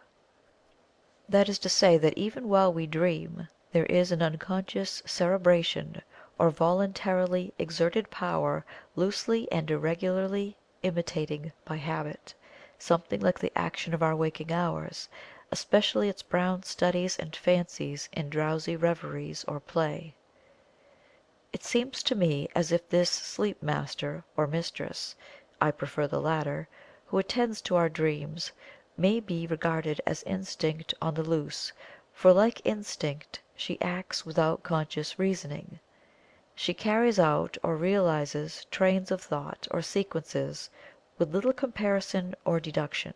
That is to say that even while we dream there is an unconscious cerebration or voluntarily exerted power loosely and irregularly imitating by habit something like the action of our waking hours, especially its brown studies and fancies in drowsy reveries or play. It seems to me as if this sleep master or mistress, I prefer the latter, who attends to our dreams, may be regarded as instinct on the loose, for like instinct she acts without conscious reasoning. She carries out or realizes trains of thought or sequences with little comparison or deduction.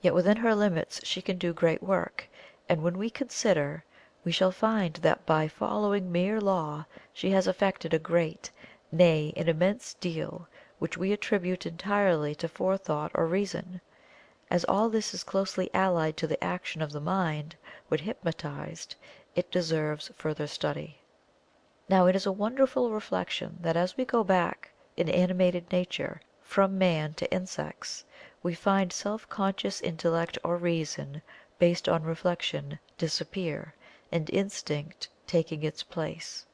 Yet within her limits she can do great work, and when we consider, we shall find that by following mere law she has effected a great, nay, an immense deal, which we attribute entirely to forethought or reason. As all this is closely allied to the action of the mind when hypnotized, it deserves further study. Now it is a wonderful reflection that as we go back in animated nature from man to insects, we find self-conscious intellect or reason based on reflection disappear, and instinct taking its place.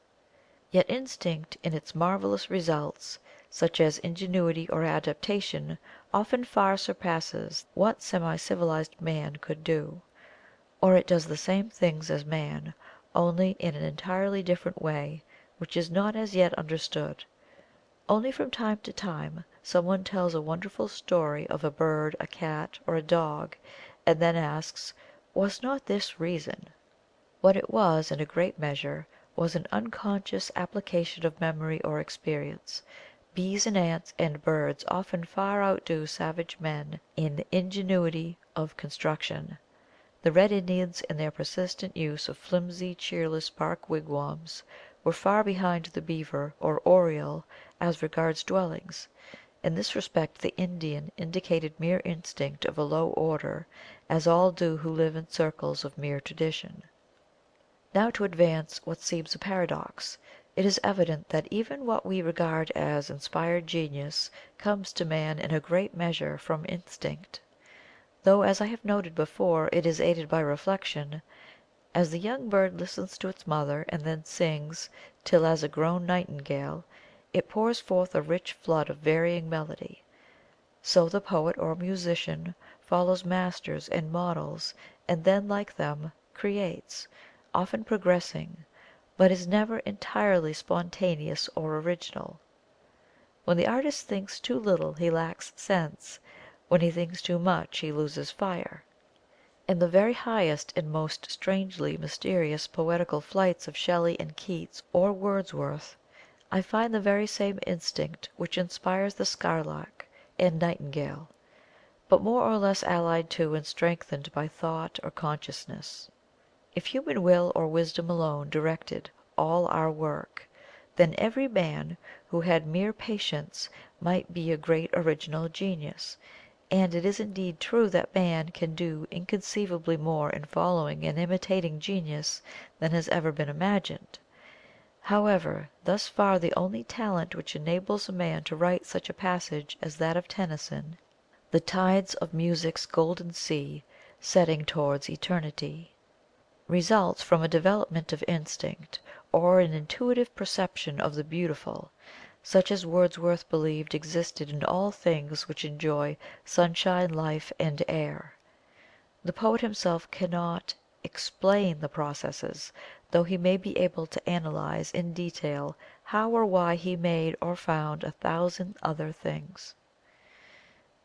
Yet instinct in its marvelous results, such as ingenuity or adaptation, often far surpasses what semi-civilized man could do, or it does the same things as man, only in an entirely different way which is not as yet understood. Only from time to time someone tells a wonderful story of a bird, a cat, or a dog, and then asks, "Was not this reason?" What it was, in a great measure, was an unconscious application of memory or experience. Bees and ants and birds often far outdo savage men in ingenuity of construction. The Red Indians, in their persistent use of flimsy, cheerless bark wigwams, were far behind the beaver or oriole as regards dwellings. In this respect the Indian indicated mere instinct of a low order, as all do who live in circles of mere tradition. Now to advance what seems a paradox. It is evident that even what we regard as inspired genius comes to man in a great measure from instinct, though, as I have noted before, it is aided by reflection. As the young bird listens to its mother and then sings till as a grown nightingale it pours forth a rich flood of varying melody, so the poet or musician follows masters and models and then like them creates, often progressing, but is never entirely spontaneous or original. When the artist thinks too little he lacks sense, when he thinks too much he loses fire. In the very highest and most strangely mysterious poetical flights of Shelley and Keats or Wordsworth, I find the very same instinct which inspires the skylark and nightingale, but more or less allied to and strengthened by thought or consciousness. If human will or wisdom alone directed all our work, then every man who had mere patience might be a great original genius, and it is indeed true that man can do inconceivably more in following and imitating genius than has ever been imagined. However, thus far the only talent which enables a man to write such a passage as that of Tennyson, "The tides of music's golden sea setting towards eternity," results from a development of instinct, or an intuitive perception of the beautiful, such as Wordsworth believed existed in all things which enjoy sunshine, life, and air. The poet himself cannot explain the processes, though he may be able to analyze in detail how or why he made or found 1,000 other things.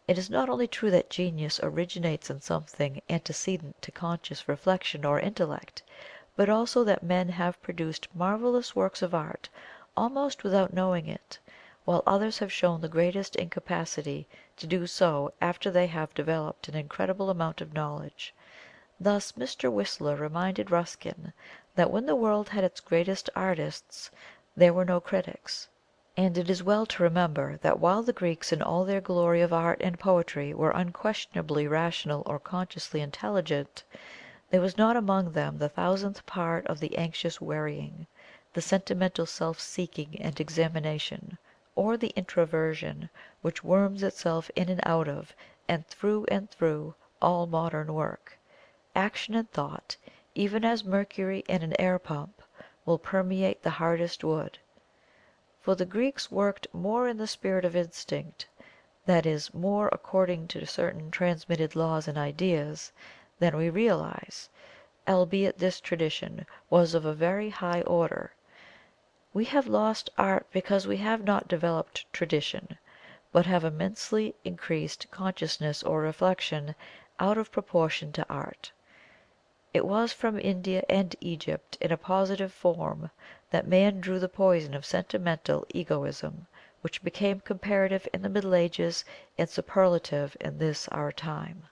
It is not only true that genius originates in something antecedent to conscious reflection or intellect, but also that men have produced marvellous works of art almost without knowing it, while others have shown the greatest incapacity to do so after they have developed an incredible amount of knowledge. Thus Mr. Whistler reminded Ruskin that when the world had its greatest artists there were no critics. And it is well to remember that while the Greeks in all their glory of art and poetry were unquestionably rational or consciously intelligent, there was not among them the thousandth part of the anxious worrying, the sentimental self seeking and examination, or the introversion which worms itself in and through all modern work. Action and thought, even as mercury in an air pump, will permeate the hardest wood. For the Greeks worked more in the spirit of instinct, that is, more according to certain transmitted laws and ideas, than we realize, albeit this tradition was of a very high order. We have lost art because we have not developed tradition, but have immensely increased consciousness or reflection out of proportion to art. It was from India and Egypt in a positive form that man drew the poison of sentimental egoism, which became comparative in the Middle Ages and superlative in this our time.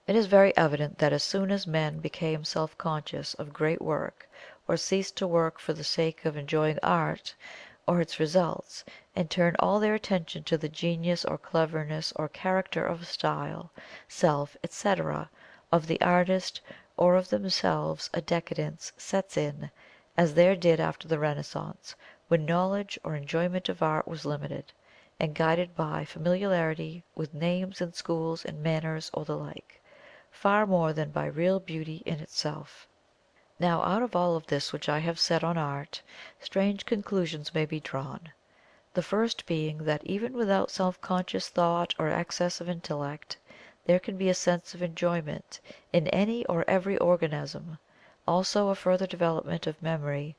It is very evident that as soon as men became self conscious of great work, or ceased to work for the sake of enjoying art or its results, and turned all their attention to the genius or cleverness or character of style, self, etc., of the artist, or of themselves, a decadence sets in, as there did after the Renaissance, when knowledge or enjoyment of art was limited, and guided by familiarity with names and schools and manners or the like, far more than by real beauty in itself. Now out of all of this which I have said on art, strange conclusions may be drawn. The first being that even without self-conscious thought or excess of intellect, there can be a sense of enjoyment in any or every organism, also a further development of memory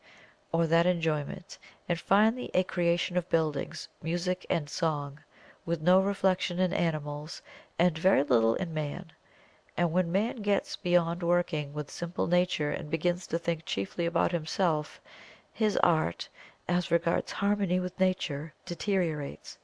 or that enjoyment, and finally a creation of buildings, music and song, with no reflection in animals and very little in man. And when man gets beyond working with simple nature and begins to think chiefly about himself, his art, as regards harmony with nature, deteriorates.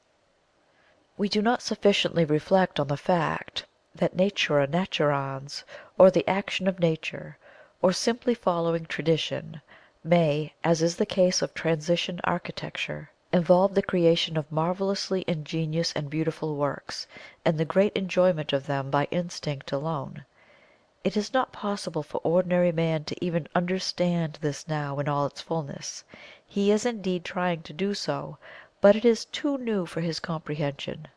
We do not sufficiently reflect on the fact that natura naturans, or the action of nature, or simply following tradition, may, as is the case of transition architecture, involve the creation of marvellously ingenious and beautiful works, and the great enjoyment of them by instinct alone. It is not possible for ordinary man to even understand this now in all its fullness. He is indeed trying to do so, but it is too new for his comprehension.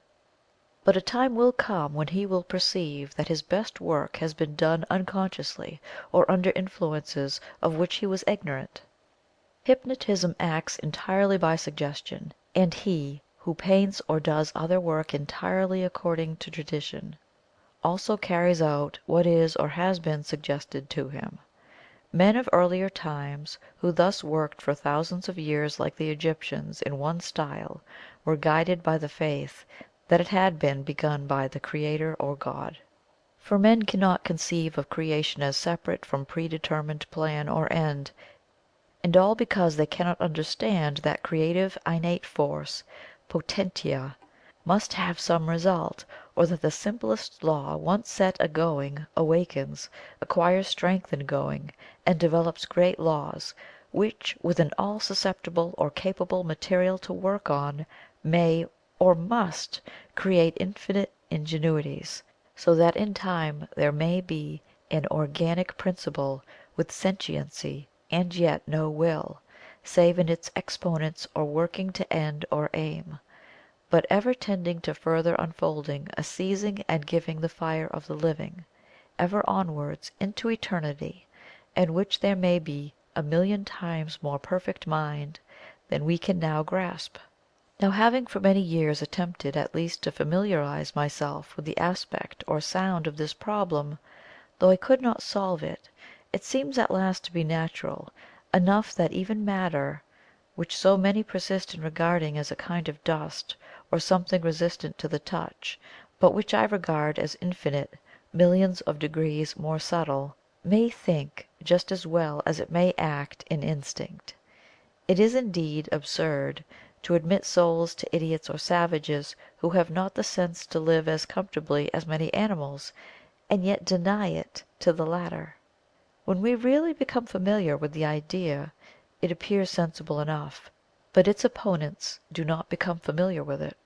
But a time will come when he will perceive that his best work has been done unconsciously, or under influences of which he was ignorant. Hypnotism acts entirely by suggestion, and he who paints or does other work entirely according to tradition, also carries out what is or has been suggested to him. Men of earlier times, who thus worked for thousands of years like the Egyptians in one style, were guided by the faith that it had been begun by the Creator or God. For men cannot conceive of creation as separate from predetermined plan or end, and all because they cannot understand that creative innate force, potentia, must have some result, or that the simplest law once set a-going awakens, acquires strength in going, and develops great laws, which, with an all susceptible or capable material to work on, may or must create infinite ingenuities, so that in time there may be an organic principle with sentiency and yet no will, save in its exponents or working to end or aim, but ever tending to further unfolding, a seizing and giving the fire of the living, ever onwards into eternity, in which there may be a million times more perfect mind than we can now grasp. Now, having for many years attempted at least to familiarize myself with the aspect or sound of this problem, Though I could not solve it, it seems at last to be natural enough that even matter, which so many persist in regarding as a kind of dust, or something resistant to the touch, but which I regard as infinite millions of degrees more subtle, may think just as well as it may act in instinct. It is indeed absurd to admit souls to idiots or savages who have not the sense to live as comfortably as many animals, and yet deny it to the latter. When we really become familiar with the idea it appears sensible enough, but its opponents do not become familiar with it.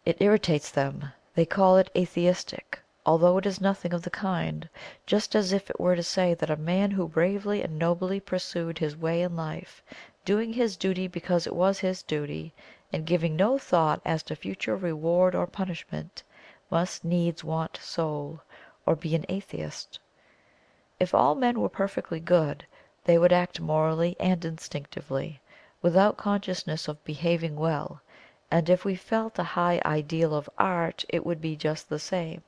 It irritates them. They call it atheistic, although it is nothing of the kind, just as if it were to say that a man who bravely and nobly pursued his way in life, doing his duty because it was his duty, and giving no thought as to future reward or punishment, must needs want soul, or be an atheist. If all men were perfectly good, they would act morally and instinctively, without consciousness of behaving well, and if we felt a high ideal of art it would be just the same.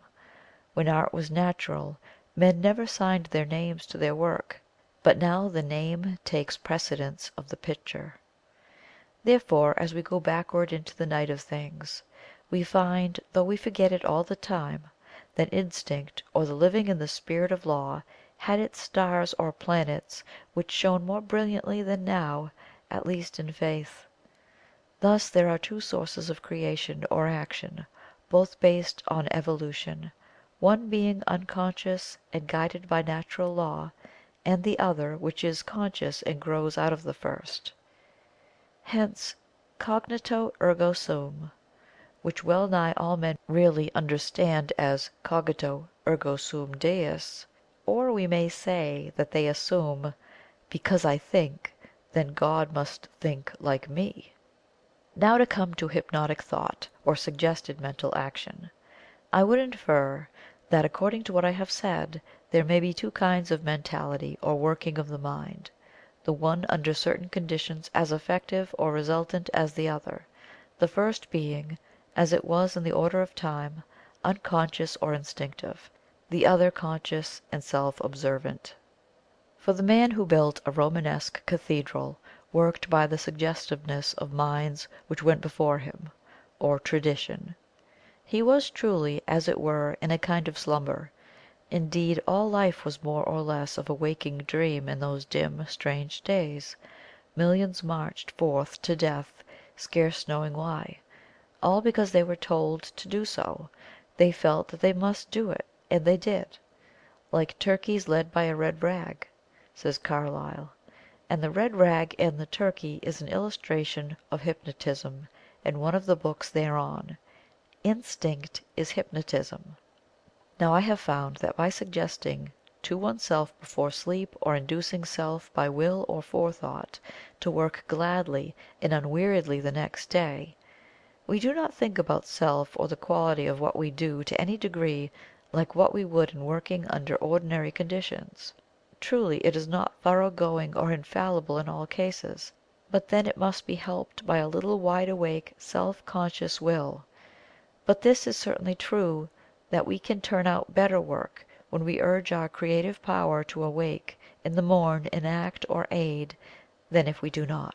When art was natural, men never signed their names to their work, but now the name takes precedence of the picture. Therefore, as we go backward into the night of things, we find, though we forget it all the time, that instinct, or the living in the spirit of law, had its stars or planets which shone more brilliantly than now, at least in faith. Thus there are two sources of creation or action, both based on evolution, one being unconscious and guided by natural law, and the other which is conscious and grows out of the first. Hence cognito ergo sum, which well nigh all men really understand as cogito ergo sum Deus, or we may say that they assume, because I think, then God must think like me. Now to come to hypnotic thought, or suggested mental action. I would infer that, according to what I have said, there may be two kinds of mentality or working of the mind, the one under certain conditions as effective or resultant as the other, the first being, as it was in the order of time, unconscious or instinctive, the other conscious and self-observant. For the man who built a Romanesque cathedral worked by the suggestiveness of minds which went before him, or tradition. He was truly, as it were, in a kind of slumber. Indeed, all life was more or less of a waking dream in those dim, strange days. Millions marched forth to death, scarce knowing why, all because they were told to do so. They felt that they must do it, and they did. Like turkeys led by a red rag, says Carlyle. And the red rag and the turkey is an illustration of hypnotism, and one of the books thereon. Instinct is hypnotism. Now I have found that by suggesting to oneself before sleep, or inducing self by will or forethought to work gladly and unweariedly the next day, we do not think about self or the quality of what we do to any degree like what we would in working under ordinary conditions. Truly it is not thorough going or infallible in all cases, but then it must be helped by a little wide awake self conscious will. But this is certainly true, that we can turn out better work when we urge our creative power to awake in the morn and act or aid, than if we do not.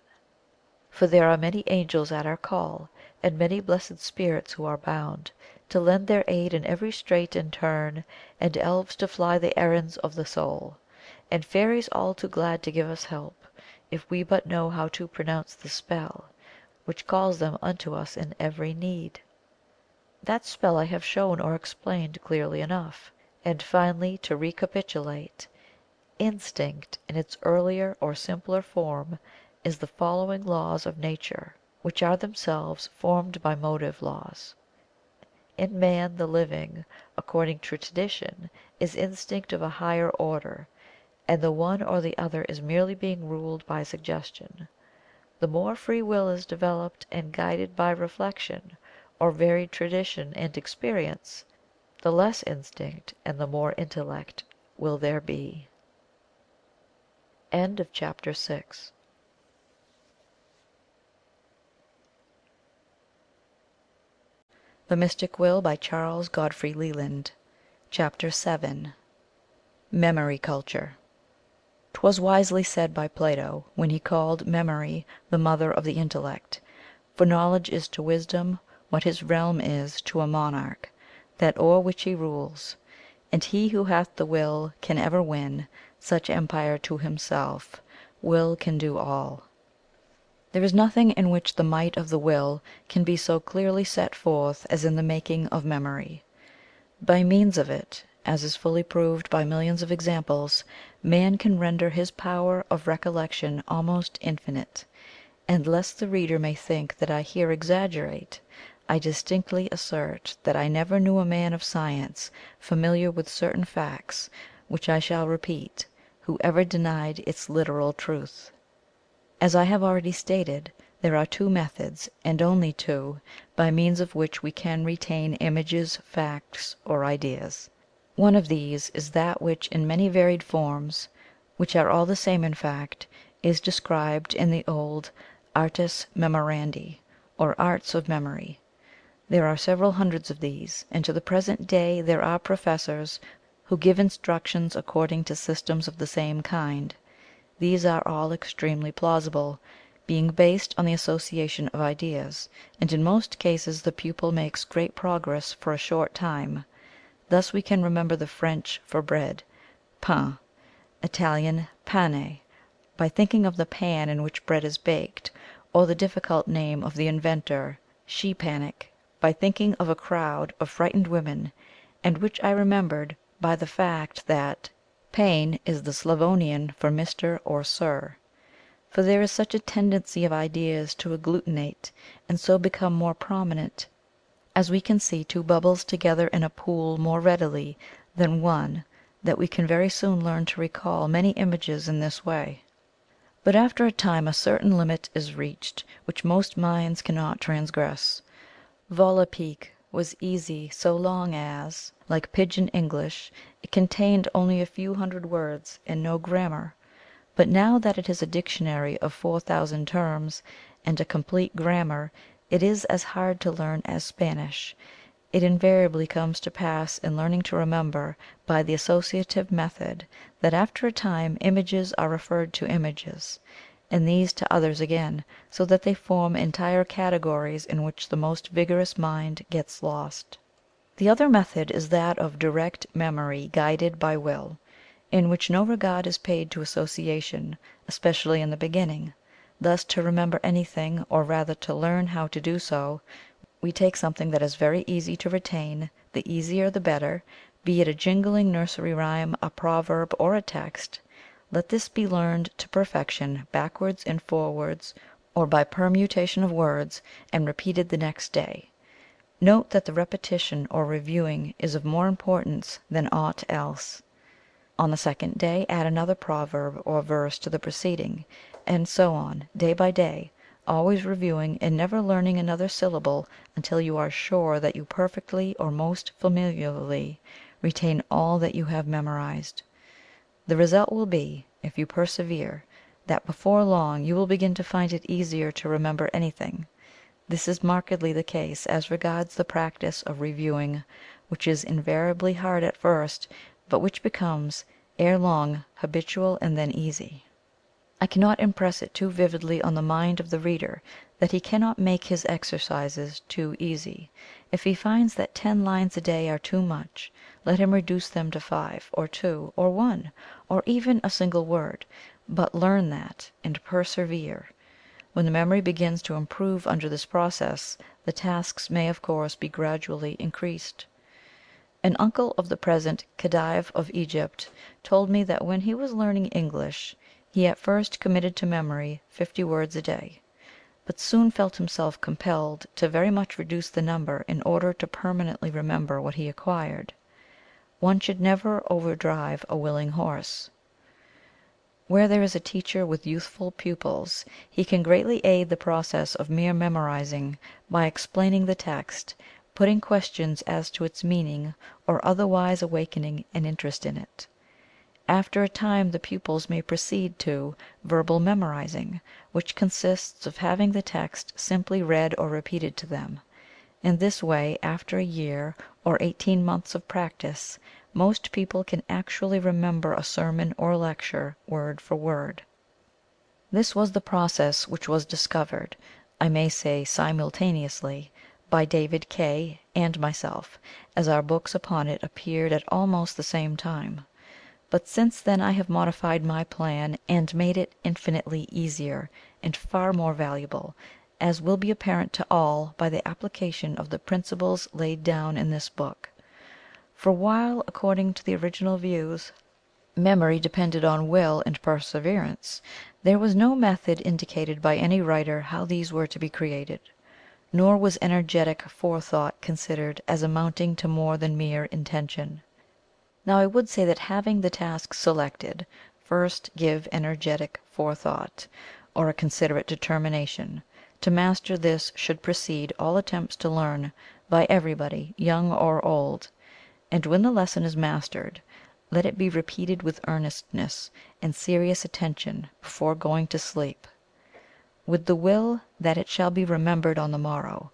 For there are many angels at our call, and many blessed spirits who are bound to lend their aid in every strait and turn, and elves to fly the errands of the soul, and fairies all too glad to give us help, if we but know how to pronounce the spell which calls them unto us in every need. That spell I have shown or explained clearly enough. And finally, to recapitulate, instinct in its earlier or simpler form is the following laws of nature, which are themselves formed by motive laws. In man the living, according to tradition, is instinct of a higher order, and the one or the other is merely being ruled by suggestion. The more free will is developed and guided by reflection, or varied tradition and experience, the less instinct and the more intellect will there be. End of chapter 6. The Mystic Will by Charles Godfrey Leland. Chapter 7. Memory Culture. 'Twas wisely said by Plato, when he called Memory the mother of the intellect, for knowledge is to wisdom what his realm is to a monarch, that o'er which he rules; and he who hath the will can ever win such empire to himself. Will can do all. There is nothing in which the might of the will can be so clearly set forth as in the making of memory. By means of it, as is fully proved by millions of examples, man can render his power of recollection almost infinite; and lest the reader may think that I here exaggerate, I distinctly assert that I never knew a man of science familiar with certain facts which I shall repeat, who ever denied its literal truth. As I have already stated, there are two methods, and only two, by means of which we can retain images, facts, or ideas. One of these is that which in many varied forms, which are all the same in fact, is described in the old Artis Memorandi, or Arts of Memory. There are several hundreds of these, and to the present day there are professors who give instructions according to systems of the same kind. These are all extremely plausible, being based on the association of ideas, and in most cases the pupil makes great progress for a short time. Thus we can remember the French for bread, pain; Italian, pane, by thinking of the pan in which bread is baked; or the difficult name of the inventor, sheepanic, by thinking of a crowd of frightened women, and which I remembered by the fact that pane is the Slavonian for Mr. or Sir. For there is such a tendency of ideas to agglutinate, and so become more prominent, as we can see two bubbles together in a pool more readily than one, that we can very soon learn to recall many images in this way. But after a time a certain limit is reached which most minds cannot transgress. Volapük was easy so long as, like Pidgin English, it contained only a few hundred words and no grammar; but now that it is a dictionary of 4,000 terms and a complete grammar, it is as hard to learn as Spanish. It invariably comes to pass in learning to remember by the associative method that after a time images are referred to images, and these to others again, so that they form entire categories in which the most vigorous mind gets lost. The other method is that of direct memory guided by will, in which no regard is paid to association, especially in the beginning. Thus to remember anything, or rather to learn how to do so, we take something that is very easy to retain, the easier the better, be it a jingling nursery rhyme, a proverb, or a text. Let this be learned to perfection backwards and forwards, or by permutation of words, and repeated the next day. Note that the repetition or reviewing is of more importance than aught else. On the second day add another proverb or verse to the preceding, and so on, day by day, always reviewing and never learning another syllable until you are sure that you perfectly or most familiarly retain all that you have memorized. The result will be, if you persevere, that before long you will begin to find it easier to remember anything. This is markedly the case as regards the practice of reviewing, which is invariably hard at first, but which becomes ere long habitual and then easy. I cannot impress it too vividly on the mind of the reader that he cannot make his exercises too easy. If he finds that 10 lines a day are too much, let him reduce them to 5, or 2, or 1, or even a single word, but learn that, and persevere. When the memory begins to improve under this process, the tasks may of course be gradually increased. An uncle of the present Khedive of Egypt told me that when he was learning English he at first committed to memory 50 words a day, but soon felt himself compelled to very much reduce the number in order to permanently remember what he acquired. One should never overdrive a willing horse. Where there is a teacher with youthful pupils, he can greatly aid the process of mere memorizing by explaining the text, putting questions as to its meaning, or otherwise awakening an interest in it. After a time the pupils may proceed to verbal memorizing, which consists of having the text simply read or repeated to them. In this way, after a year or 18 months of practice, most people can actually remember a sermon or lecture word for word. This was the process which was discovered, I may say simultaneously, by David Kay and myself, as our books upon it appeared at almost the same time. But since then I have modified my plan and made it infinitely easier and far more valuable, as will be apparent to all by the application of the principles laid down in this book. For while, according to the original views, memory depended on will and perseverance, there was no method indicated by any writer how these were to be created, nor was energetic forethought considered as amounting to more than mere intention. Now I would say that having the task selected, first give energetic forethought, or a considerate determination. To master this should precede all attempts to learn by everybody, young or old. And when the lesson is mastered, let it be repeated with earnestness and serious attention before going to sleep, with the will that it shall be remembered on the morrow.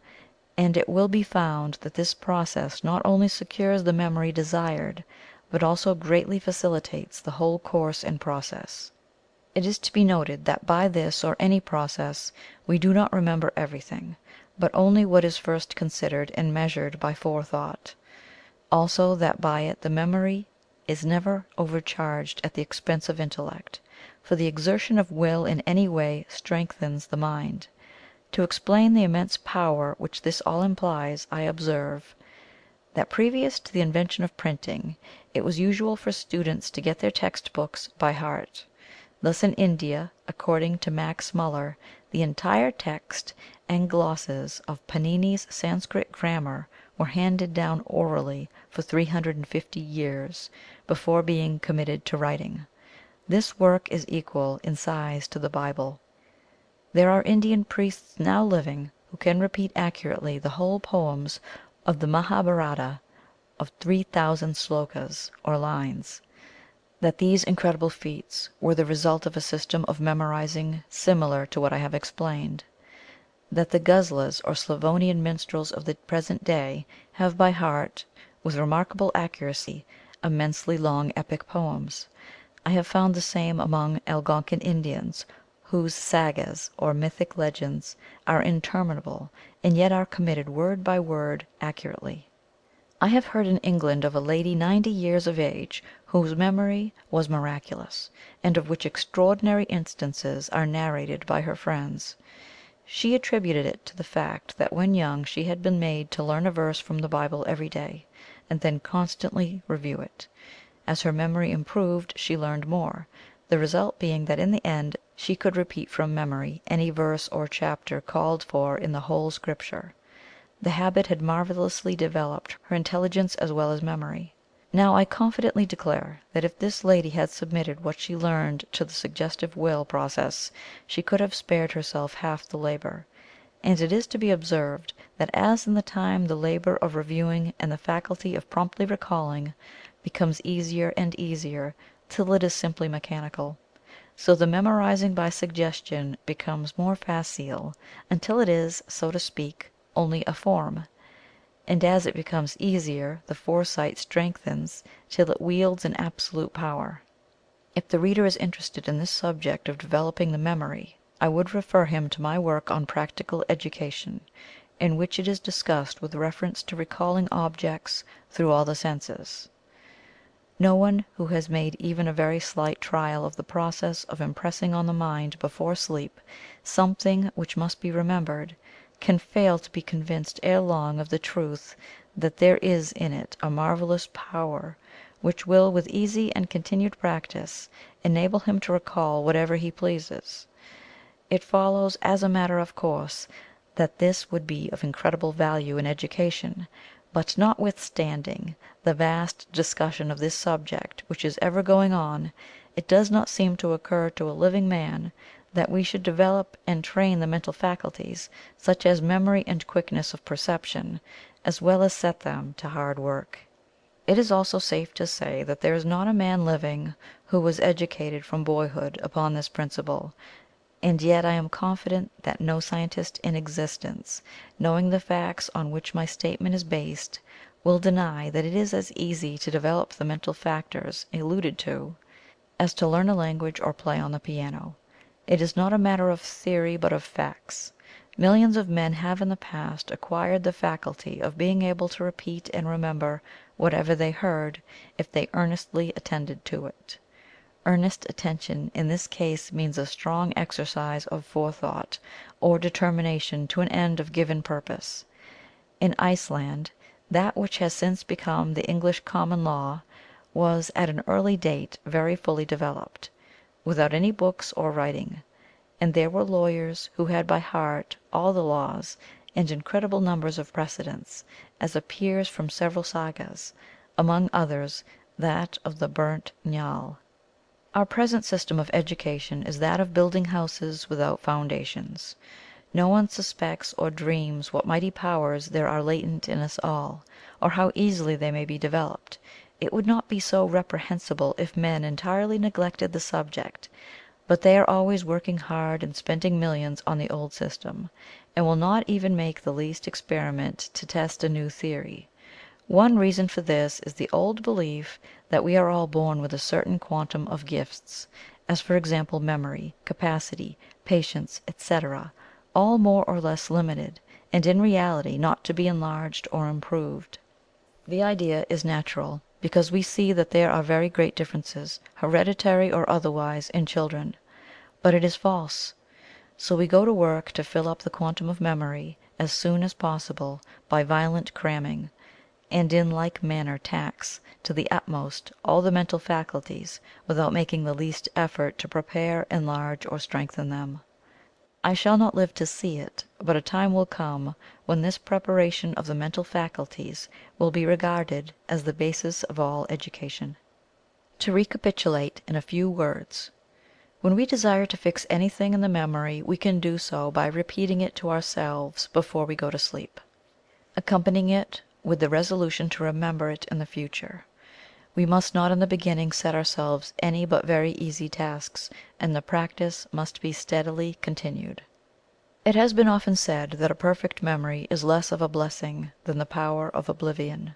And it will be found that this process not only secures the memory desired, but also greatly facilitates the whole course and process. It is to be noted that by this or any process we do not remember everything, but only what is first considered and measured by forethought. Also that by it the memory is never overcharged at the expense of intellect, for the exertion of will in any way strengthens the mind. To explain the immense power which this all implies, I observe that previous to the invention of printing, it was usual for students to get their text books by heart. Thus in India, according to Max Muller, the entire text and glosses of Panini's Sanskrit grammar were handed down orally for 350 years before being committed to writing. This work is equal in size to the Bible. There are Indian priests now living who can repeat accurately the whole poems of the Mahabharata of 3,000 slokas, or lines. That these incredible feats were the result of a system of memorizing similar to what I have explained. That the Ghazlas or Slavonian minstrels of the present day have by heart, with remarkable accuracy, immensely long epic poems. I have found the same among Algonquin Indians, whose sagas or mythic legends are interminable, and yet are committed word by word accurately. I have heard in England of a lady 90 years of age whose memory was miraculous, and of which extraordinary instances are narrated by her friends. She attributed it to the fact that when young she had been made to learn a verse from the Bible every day, and then constantly review it. As her memory improved she learned more, the result being that in the end she could repeat from memory any verse or chapter called for in the whole Scripture. The habit had marvellously developed her intelligence as well as memory. Now I confidently declare that if this lady had submitted what she learned to the suggestive will process, she could have spared herself half the labor. And it is to be observed that as in the time the labor of reviewing and the faculty of promptly recalling becomes easier and easier till it is simply mechanical, so the memorizing by suggestion becomes more facile until it is, so to speak, only a form. And as it becomes easier, the foresight strengthens till it wields an absolute power. If the reader is interested in this subject of developing the memory, I would refer him to my work on Practical Education, in which it is discussed with reference to recalling objects through all the senses. No one who has made even a very slight trial of the process of impressing on the mind before sleep something which must be remembered, can fail to be convinced ere long of the truth that there is in it a marvellous power which will with easy and continued practice enable him to recall whatever he pleases. It follows as a matter of course that this would be of incredible value in education, but notwithstanding the vast discussion of this subject which is ever going on, it does not seem to occur to a living man that we should develop and train the mental faculties, such as memory and quickness of perception, as well as set them to hard work. It is also safe to say that there is not a man living who was educated from boyhood upon this principle, and yet I am confident that no scientist in existence, knowing the facts on which my statement is based, will deny that it is as easy to develop the mental factors alluded to as to learn a language or play on the piano. It is not a matter of theory but of facts. Millions of men have in the past acquired the faculty of being able to repeat and remember whatever they heard, if they earnestly attended to it. Earnest attention in this case means a strong exercise of forethought or determination to an end of given purpose. In Iceland, that which has since become the English common law was at an early date very fully developed, without any books or writing, and there were lawyers who had by heart all the laws and incredible numbers of precedents, as appears from several sagas, among others that of the Burnt Njal. Our present system of education is that of building houses without foundations. No one suspects or dreams what mighty powers there are latent in us all, or how easily they may be developed. It would not be so reprehensible if men entirely neglected the subject, but they are always working hard and spending millions on the old system, and will not even make the least experiment to test a new theory. One reason for this is the old belief that we are all born with a certain quantum of gifts, as for example memory, capacity, patience, etc., all more or less limited, and in reality not to be enlarged or improved. The idea is natural, because we see that there are very great differences, hereditary or otherwise, in children. But it is false. So we go to work to fill up the quantum of memory as soon as possible by violent cramming, and in like manner tax to the utmost all the mental faculties without making the least effort to prepare, enlarge, or strengthen them. I shall not live to see it, but a time will come when this preparation of the mental faculties will be regarded as the basis of all education. To recapitulate in a few words. When we desire to fix anything in the memory, we can do so by repeating it to ourselves before we go to sleep, accompanying it with the resolution to remember it in the future. We must not in the beginning set ourselves any but very easy tasks, and the practice must be steadily continued. It has been often said that a perfect memory is less of a blessing than the power of oblivion.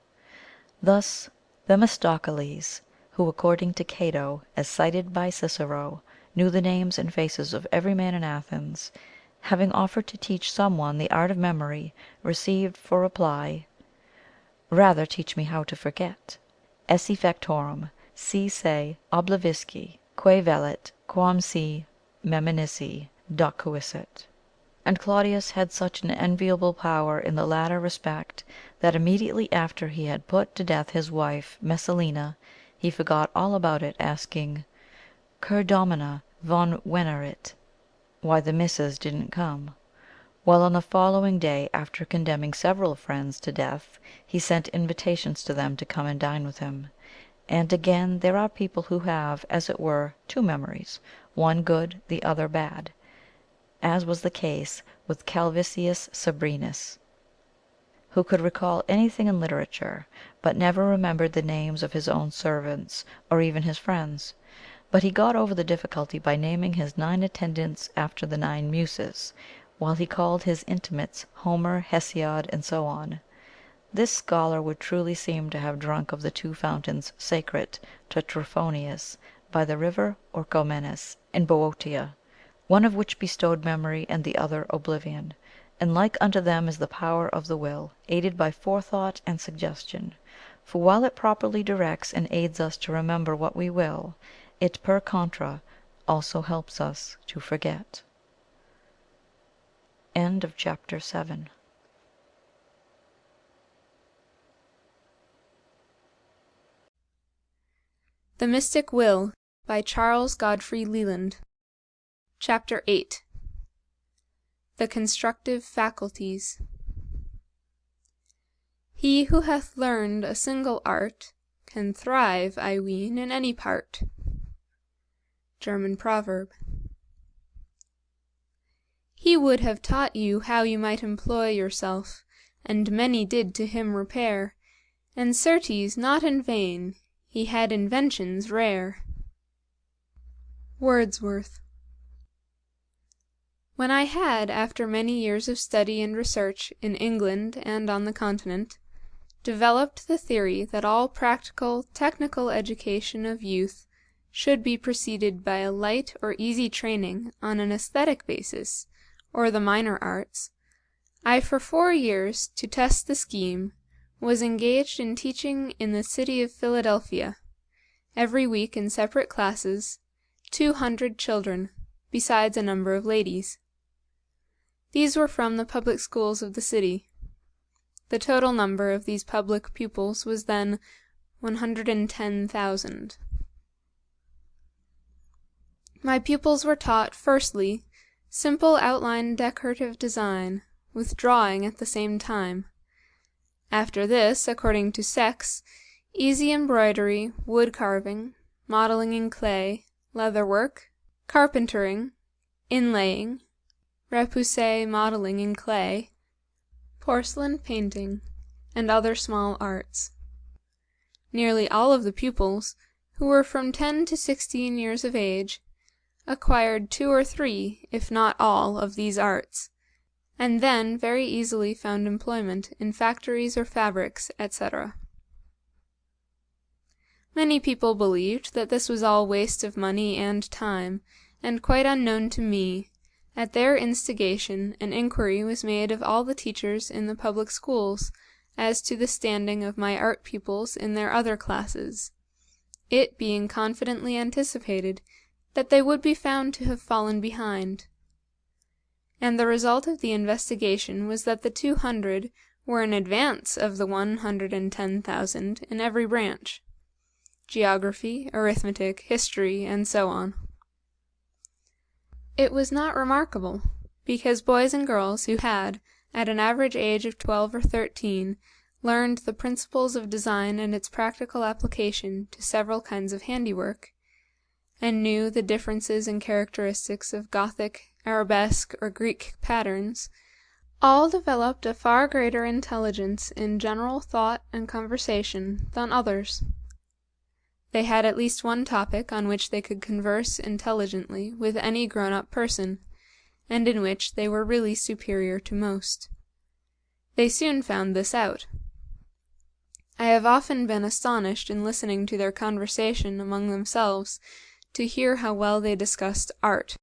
Thus Themistocles, who according to Cato, as cited by Cicero, knew the names and faces of every man in Athens, having offered to teach some one the art of memory, received for reply, "Rather teach me how to forget. Esse factorum, si se oblivisci, quae velit, quam si meminisse docuisset." And Claudius had such an enviable power in the latter respect, that immediately after he had put to death his wife Messalina, he forgot all about it, asking, "Cur domina von venerit?" why the missus didn't come. While on the following day, after condemning several friends to death, he sent invitations to them to come and dine with him. And again, there are people who have, as it were, two memories, one good, the other bad, as was the case with Calvisius Sabrinus, who could recall anything in literature, but never remembered the names of his own servants or even his friends. But he got over the difficulty by naming his 9 attendants after the 9 Muses, while he called his intimates Homer, Hesiod, and so on. This scholar would truly seem to have drunk of the 2 fountains sacred to Trophonius by the river Orchomenus in Boeotia, one of which bestowed memory and the other oblivion. And like unto them is the power of the will, aided by forethought and suggestion. For while it properly directs and aids us to remember what we will, it per contra also helps us to forget. End of chapter 7. The Mystic Will by Charles Godfrey Leland. Chapter 8. The Constructive Faculties. He who hath learned a single art can thrive, I ween, in any part. German proverb. He would have taught you how you might employ yourself, and many did to him repair, and certes not in vain, he had inventions rare. Wordsworth. When I had, after many years of study and research, in England and on the Continent, developed the theory that all practical, technical education of youth should be preceded by a light or easy training on an aesthetic basis, or the minor arts, I for 4 years, to test the scheme, was engaged in teaching in the city of Philadelphia, every week in separate classes, 200 children, besides a number of ladies. These were from the public schools of the city. The total number of these public pupils was then 110,000. My pupils were taught, firstly, simple outline decorative design, with drawing at the same time. After this, according to sex, easy embroidery, wood carving, modeling in clay, leatherwork, carpentering, inlaying, repoussé modeling in clay, porcelain painting, and other small arts. Nearly all of the pupils, who were from 10 to 16 years of age, acquired 2 or 3, if not all, of these arts, and then very easily found employment in factories or fabrics, etc. Many people believed that this was all waste of money and time, and quite unknown to me. At their instigation, an inquiry was made of all the teachers in the public schools as to the standing of my art pupils in their other classes, it being confidently anticipated that they would be found to have fallen behind. And the result of the investigation was that the 200 were in advance of the 110,000 in every branch: geography, arithmetic, history, and so on. It was not remarkable, because boys and girls who had, at an average age of 12 or 13, learned the principles of design and its practical application to several kinds of handiwork, and knew the differences and characteristics of Gothic, Arabesque, or Greek patterns, all developed a far greater intelligence in general thought and conversation than others. They had at least one topic on which they could converse intelligently with any grown-up person, and in which they were really superior to most. They soon found this out. I have often been astonished in listening to their conversation among themselves to hear how well they discussed art.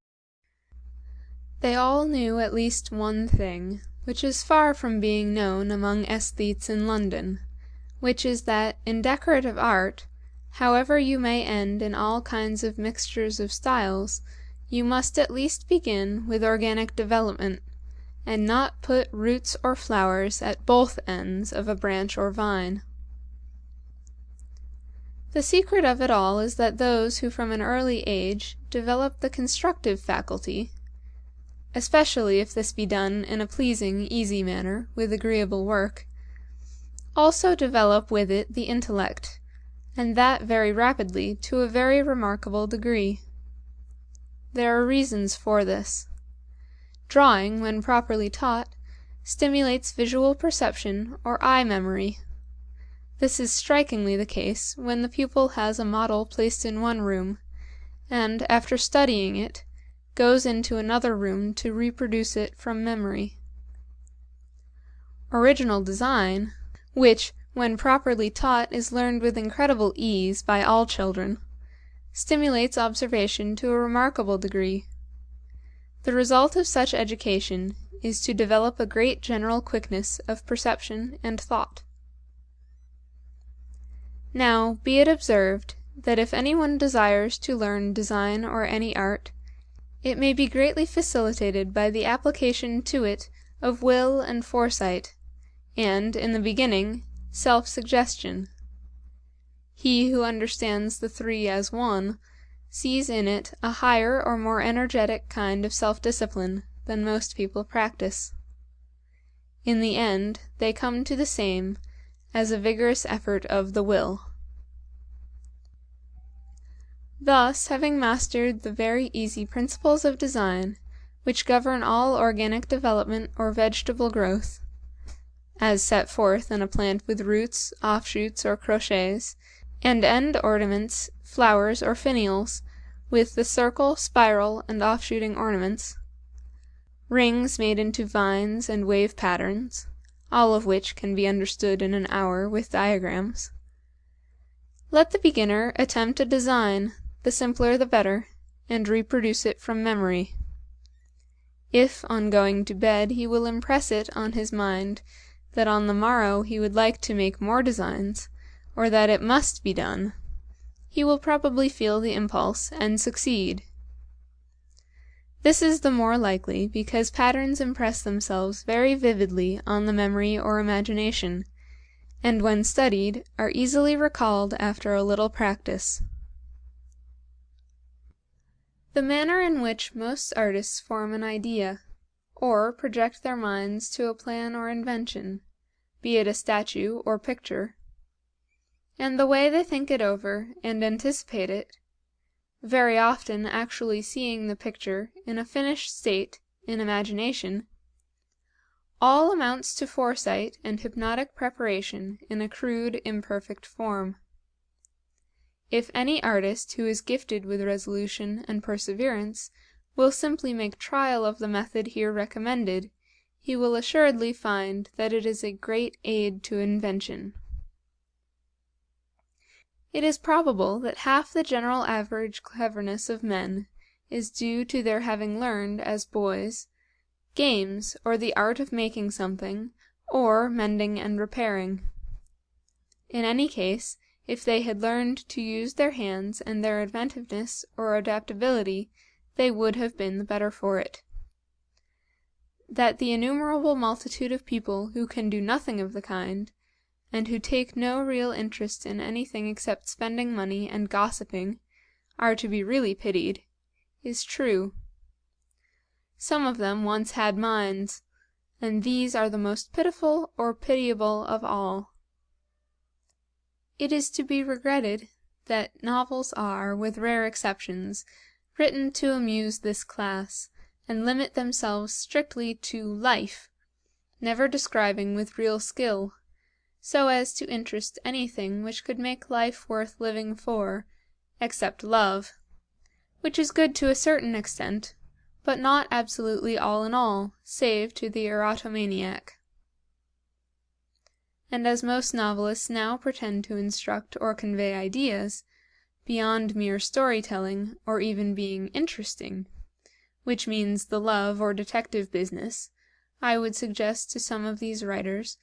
They all knew at least one thing, which is far from being known among aesthetes in London, which is that in decorative art, however you may end in all kinds of mixtures of styles, you must at least begin with organic development, and not put roots or flowers at both ends of a branch or vine. The secret of it all is that those who from an early age develop the constructive faculty, especially if this be done in a pleasing, easy manner, with agreeable work, also develop with it the intellect, and that very rapidly, to a very remarkable degree. There are reasons for this. Drawing, when properly taught, stimulates visual perception or eye memory. This is strikingly the case when the pupil has a model placed in one room, and, after studying it, goes into another room to reproduce it from memory. Original design, which, when properly taught, is learned with incredible ease by all children, stimulates observation to a remarkable degree. The result of such education is to develop a great general quickness of perception and thought. Now, be it observed that if anyone desires to learn design or any art, it may be greatly facilitated by the application to it of will and foresight, and, in the beginning, self-suggestion. He who understands the three as one sees in it a higher or more energetic kind of self-discipline than most people practice. In the end, they come to the same as a vigorous effort of the will. Thus, having mastered the very easy principles of design, which govern all organic development or vegetable growth, as set forth in a plant with roots, offshoots, or crochets, and end ornaments, flowers, or finials, with the circle, spiral, and offshooting ornaments, rings made into vines and wave patterns, all of which can be understood in an hour with diagrams. Let the beginner attempt a design, the simpler the better, and reproduce it from memory. If on going to bed he will impress it on his mind that on the morrow he would like to make more designs, or that it must be done, he will probably feel the impulse and succeed. This is the more likely because patterns impress themselves very vividly on the memory or imagination, and when studied are easily recalled after a little practice. The manner in which most artists form an idea, or project their minds to a plan or invention, be it a statue or picture, and the way they think it over and anticipate it, very often actually seeing the picture in a finished state in imagination, all amounts to foresight and hypnotic preparation in a crude, imperfect form. If any artist who is gifted with resolution and perseverance will simply make trial of the method here recommended, he will assuredly find that it is a great aid to invention. It is probable that half the general average cleverness of men is due to their having learned, as boys, games, or the art of making something, or mending and repairing. In any case, if they had learned to use their hands and their inventiveness or adaptability, they would have been the better for it. That the innumerable multitude of people who can do nothing of the kind, and who take no real interest in anything except spending money and gossiping, are to be really pitied, is true. Some of them once had minds, and these are the most pitiful or pitiable of all. It is to be regretted that novels are, with rare exceptions, written to amuse this class, and limit themselves strictly to life, never describing with real skill, so as to interest anything which could make life worth living for, except love, which is good to a certain extent, but not absolutely all in all, save to the erotomaniac. And as most novelists now pretend to instruct or convey ideas, beyond mere storytelling, or even being interesting, which means the love or detective business, I would suggest to some of these writers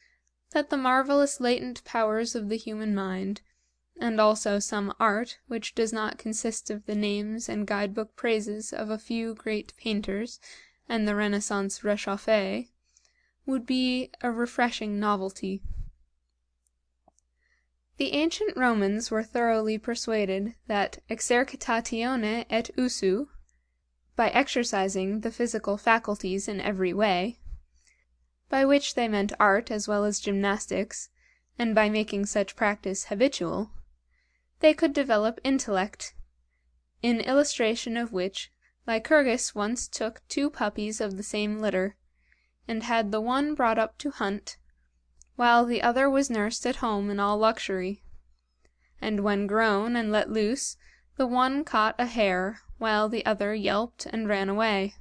that the marvelous latent powers of the human mind, and also some art which does not consist of the names and guidebook praises of a few great painters and the Renaissance réchauffé, would be a refreshing novelty. The ancient Romans were thoroughly persuaded that exercitatione et usu, by exercising the physical faculties in every way, by which they meant art as well as gymnastics, and by making such practice habitual, they could develop intellect, in illustration of which Lycurgus once took 2 puppies of the same litter, and had the one brought up to hunt, while the other was nursed at home in all luxury, and when grown and let loose, the one caught a hare, while the other yelped and ran away.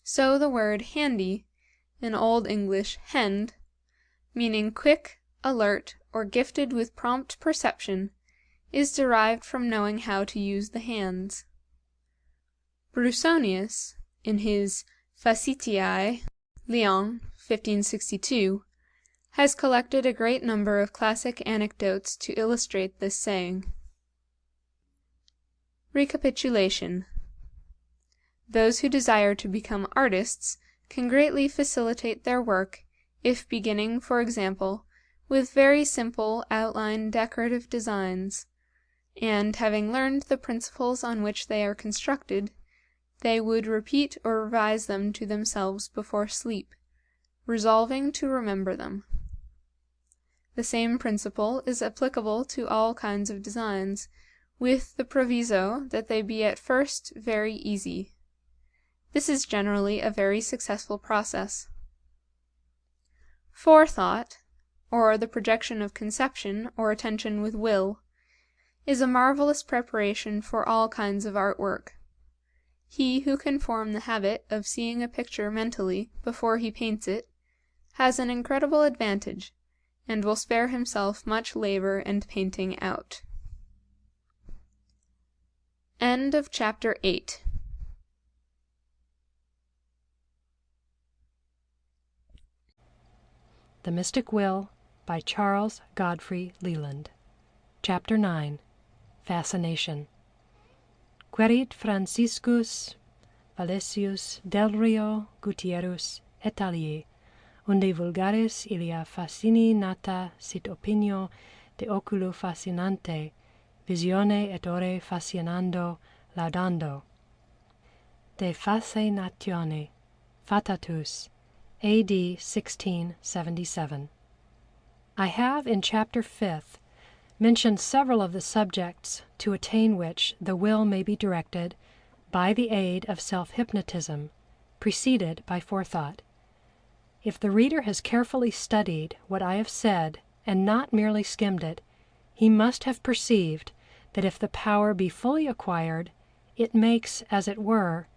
So the word handy, in Old English hend, meaning quick, alert, or gifted with prompt perception, is derived from knowing how to use the hands. Brusonius, in his Facetiae, Lyon, 1562, has collected a great number of classic anecdotes to illustrate this saying. Recapitulation. Those who desire to become artists can greatly facilitate their work if beginning, for example, with very simple outline decorative designs, and having learned the principles on which they are constructed, they would repeat or revise them to themselves before sleep, resolving to remember them. The same principle is applicable to all kinds of designs, with the proviso that they be at first very easy. This is generally a very successful process. Forethought, or the projection of conception or attention with will, is a marvelous preparation for all kinds of artwork. He who can form the habit of seeing a picture mentally before he paints it, has an incredible advantage, and will spare himself much labor and painting out. End of Chapter 8. The Mystic Will by Charles Godfrey Leland. Chapter 9. Fascination. Querit Franciscus Valesius del Rio Gutierrus et alii, unde vulgaris ilia fascini nata sit opinio de oculo fascinante, visione et ore fascinando laudando. De fascinatione, fatatus, A.D. 1677. I have in Chapter 5th mentioned several of the subjects to attain which the will may be directed by the aid of self-hypnotism, preceded by forethought. If the reader has carefully studied what I have said and not merely skimmed it, he must have perceived that if the power be fully acquired, it makes, as it were,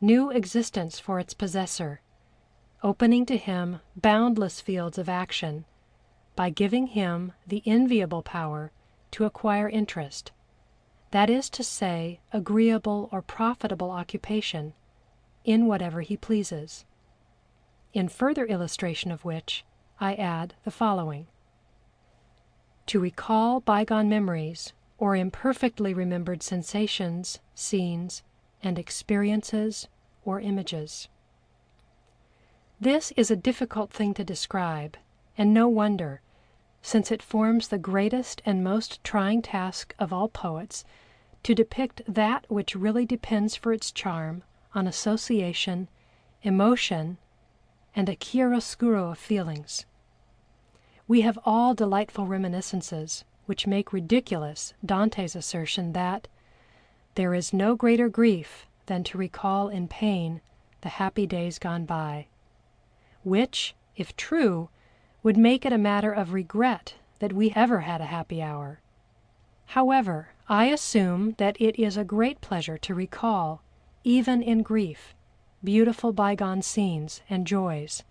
new existence for its possessor, opening to him boundless fields of action, by giving him the enviable power to acquire interest, that is to say, agreeable or profitable occupation, in whatever he pleases. In further illustration of which, I add the following. To recall bygone memories or imperfectly remembered sensations, scenes, and experiences or images. This is a difficult thing to describe, and no wonder, since it forms the greatest and most trying task of all poets to depict that which really depends for its charm on association, emotion, and a chiaroscuro of feelings. We have all delightful reminiscences which make ridiculous Dante's assertion that there is no greater grief than to recall in pain the happy days gone by, which, if true, would make it a matter of regret that we ever had a happy hour. However, I assume that it is a great pleasure to recall, even in grief, beautiful bygone scenes and joys,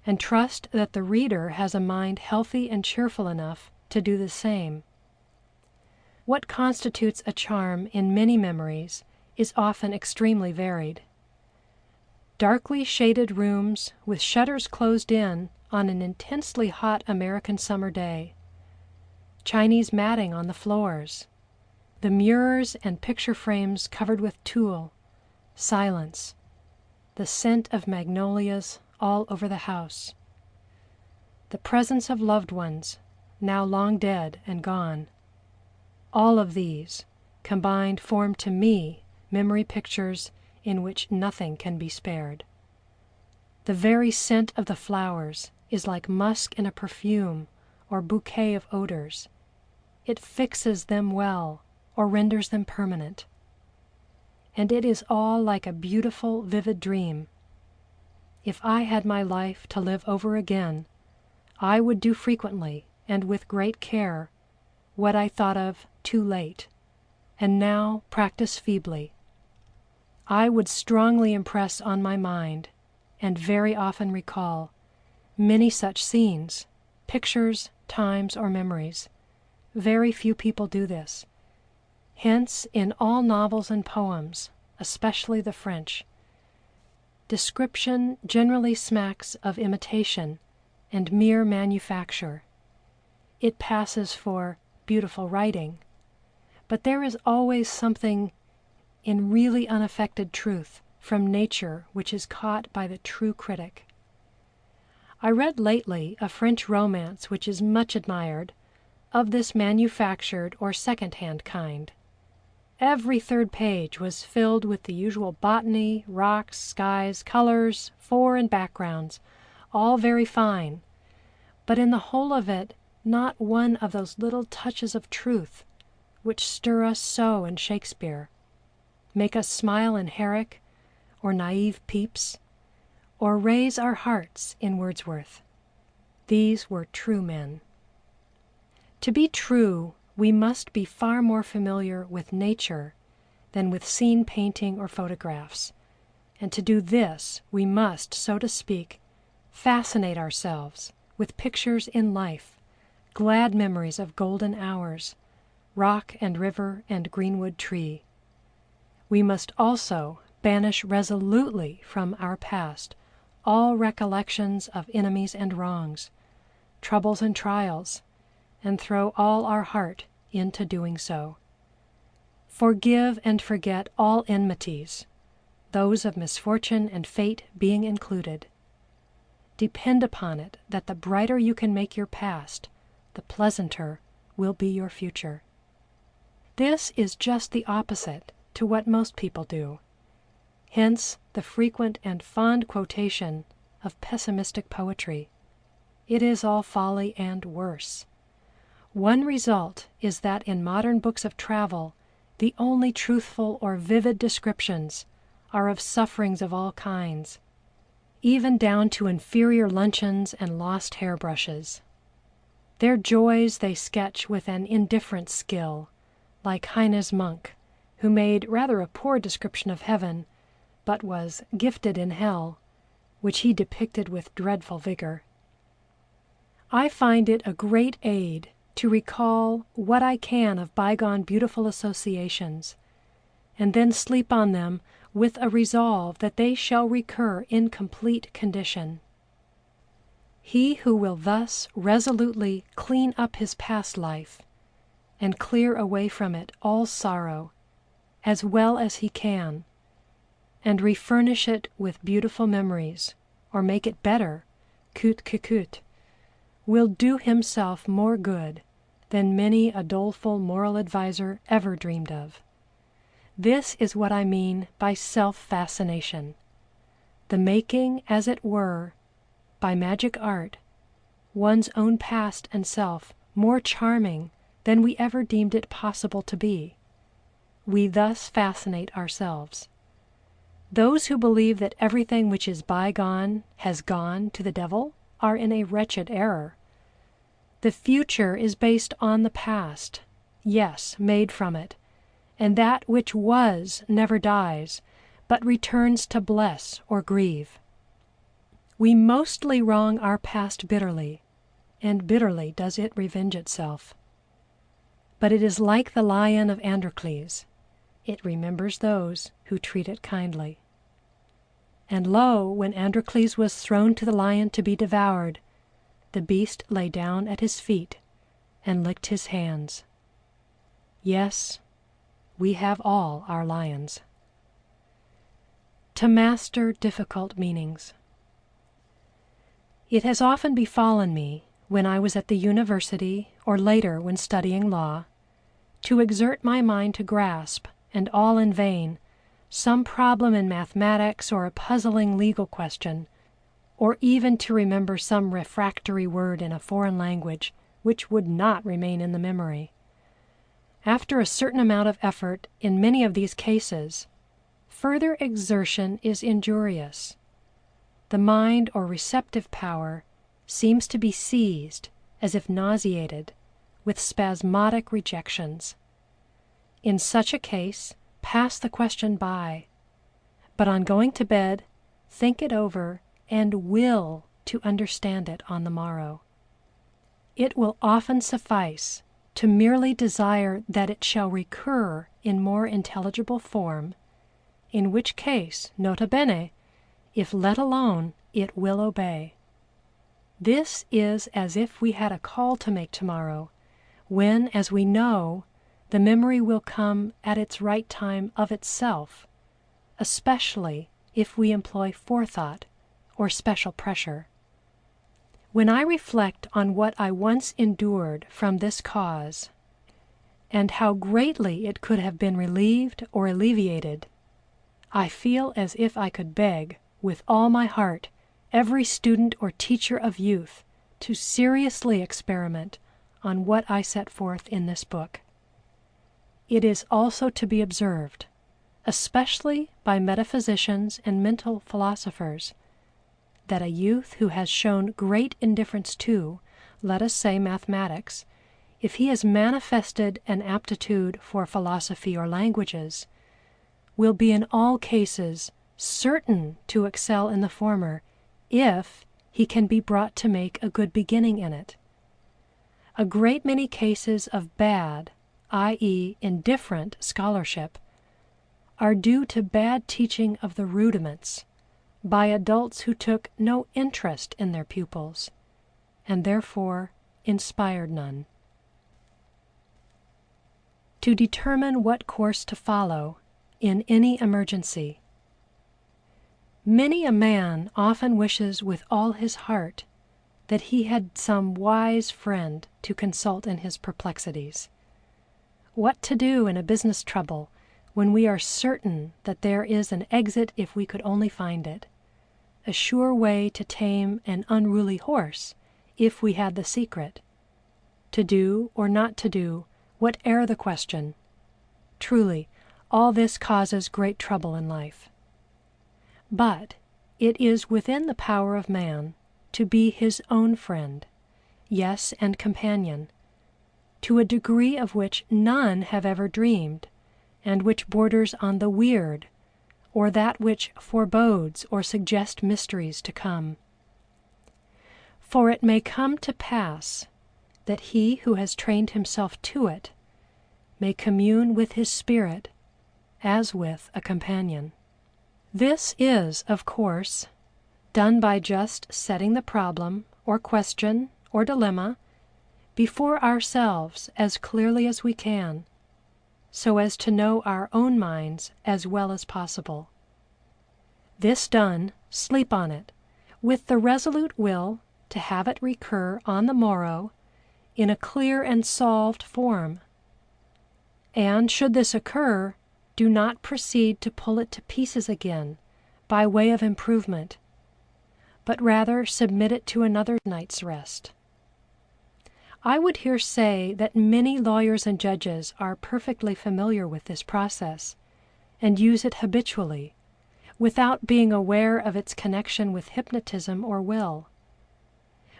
and trust that the reader has a mind healthy and cheerful enough to do the same. What constitutes a charm in many memories is often extremely varied. Darkly shaded rooms with shutters closed in on an intensely hot American summer day, Chinese matting on the floors, the mirrors and picture frames covered with tulle, silence, the scent of magnolias all over the house, the presence of loved ones, now long dead and gone. All of these, combined, form to me memory pictures in which nothing can be spared. The very scent of the flowers is like musk in a perfume or bouquet of odors. It fixes them well or renders them permanent. And it is all like a beautiful, vivid dream. If I had my life to live over again, I would do frequently and with great care what I thought of too late, and now practice feebly. I would strongly impress on my mind, and very often recall, many such scenes, pictures, times, or memories. Very few people do this. Hence, in all novels and poems, especially the French, description generally smacks of imitation and mere manufacture. It passes for beautiful writing, but there is always something in really unaffected truth from nature which is caught by the true critic. I read lately a French romance which is much admired, of this manufactured or second-hand kind. Every third page was filled with the usual botany, rocks, skies, colors, fore and backgrounds, all very fine, but in the whole of it not one of those little touches of truth which stir us so in Shakespeare, make us smile in Herrick or naive Pepys, or raise our hearts in Wordsworth. These were true men. To be true, we must be far more familiar with nature than with scene painting or photographs, and to do this we must, so to speak, fascinate ourselves with pictures in life, glad memories of golden hours, rock and river and greenwood tree. We must also banish resolutely from our past all recollections of enemies and wrongs, troubles and trials, and throw all our heart into doing so. Forgive and forget all enmities, those of misfortune and fate being included. Depend upon it that the brighter you can make your past, the pleasanter will be your future. This is just the opposite to what most people do. Hence the frequent and fond quotation of pessimistic poetry. It is all folly and worse. One result is that in modern books of travel, the only truthful or vivid descriptions are of sufferings of all kinds, even down to inferior luncheons and lost hairbrushes. Their joys they sketch with an indifferent skill, like Heine's monk, who made rather a poor description of heaven, but was gifted in hell, which he depicted with dreadful vigor. I find it a great aid to recall what I can of bygone beautiful associations, and then sleep on them with a resolve that they shall recur in complete condition. He who will thus resolutely clean up his past life, and clear away from it all sorrow, as well as he can, and refurnish it with beautiful memories, or make it better, coûte que coûte, will do himself more good than many a doleful moral adviser ever dreamed of. This is what I mean by self-fascination, the making, as it were, by magic art, one's own past and self more charming than we ever deemed it possible to be. We thus fascinate ourselves. Those who believe that everything which is bygone has gone to the devil are in a wretched error. The future is based on the past, yes, made from it, and that which was never dies, but returns to bless or grieve. We mostly wrong our past bitterly, and bitterly does it revenge itself. But it is like the lion of Androcles, it remembers those who treat it kindly. And lo, when Androcles was thrown to the lion to be devoured, the beast lay down at his feet and licked his hands. Yes, we have all our lions. To master difficult meanings. It has often befallen me, when I was at the university or later when studying law, to exert my mind to grasp, and all in vain, some problem in mathematics or a puzzling legal question, or even to remember some refractory word in a foreign language which would not remain in the memory. After a certain amount of effort in many of these cases, further exertion is injurious. The mind or receptive power seems to be seized, as if nauseated, with spasmodic rejections. In such a case, pass the question by, but on going to bed, think it over and will to understand it on the morrow. It will often suffice to merely desire that it shall recur in more intelligible form, in which case, nota bene, if let alone, it will obey. This is as if we had a call to make tomorrow, when, as we know, the memory will come at its right time of itself, especially if we employ forethought or special pressure. When I reflect on what I once endured from this cause, and how greatly it could have been relieved or alleviated, I feel as if I could beg, with all my heart, every student or teacher of youth to seriously experiment on what I set forth in this book. It is also to be observed, especially by metaphysicians and mental philosophers, that a youth who has shown great indifference to, let us say, mathematics, if he has manifested an aptitude for philosophy or languages, will be in all cases certain to excel in the former if he can be brought to make a good beginning in it. A great many cases of bad, i.e., indifferent scholarship, are due to bad teaching of the rudiments by adults who took no interest in their pupils, and therefore inspired none. To determine what course to follow in any emergency. Many a man often wishes with all his heart that he had some wise friend to consult in his perplexities. What to do in a business trouble when we are certain that there is an exit if we could only find it, a sure way to tame an unruly horse if we had the secret, to do or not to do, whate'er the question. Truly, all this causes great trouble in life. But it is within the power of man to be his own friend, yes, and companion, to a degree of which none have ever dreamed, and which borders on the weird, or that which forebodes or suggests mysteries to come. For it may come to pass that he who has trained himself to it may commune with his spirit as with a companion. This is, of course, done by just setting the problem, or question, or dilemma before ourselves as clearly as we can, so as to know our own minds as well as possible. This done, sleep on it, with the resolute will to have it recur on the morrow in a clear and solved form. And should this occur, do not proceed to pull it to pieces again by way of improvement, but rather submit it to another night's rest. I would here say that many lawyers and judges are perfectly familiar with this process and use it habitually, without being aware of its connection with hypnotism or will.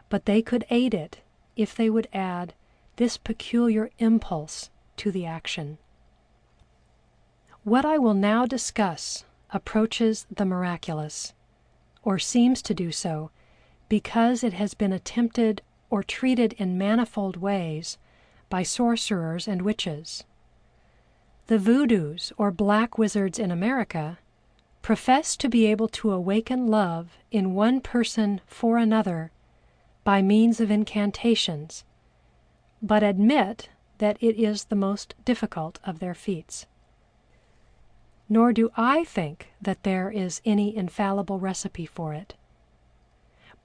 But they could aid it if they would add this peculiar impulse to the action. What I will now discuss approaches the miraculous, or seems to do so, because it has been attempted or treated in manifold ways by sorcerers and witches. The voodoos, or black wizards in America, profess to be able to awaken love in one person for another by means of incantations, but admit that it is the most difficult of their feats. Nor do I think that there is any infallible recipe for it,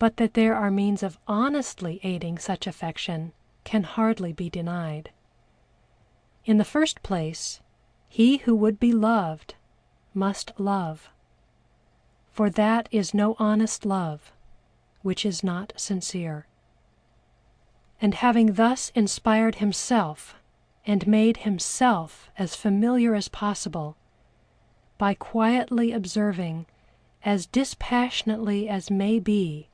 but that there are means of honestly aiding such affection can hardly be denied. In the first place, he who would be loved must love, for that is no honest love which is not sincere. And having thus inspired himself and made himself as familiar as possible, by quietly observing as dispassionately as may be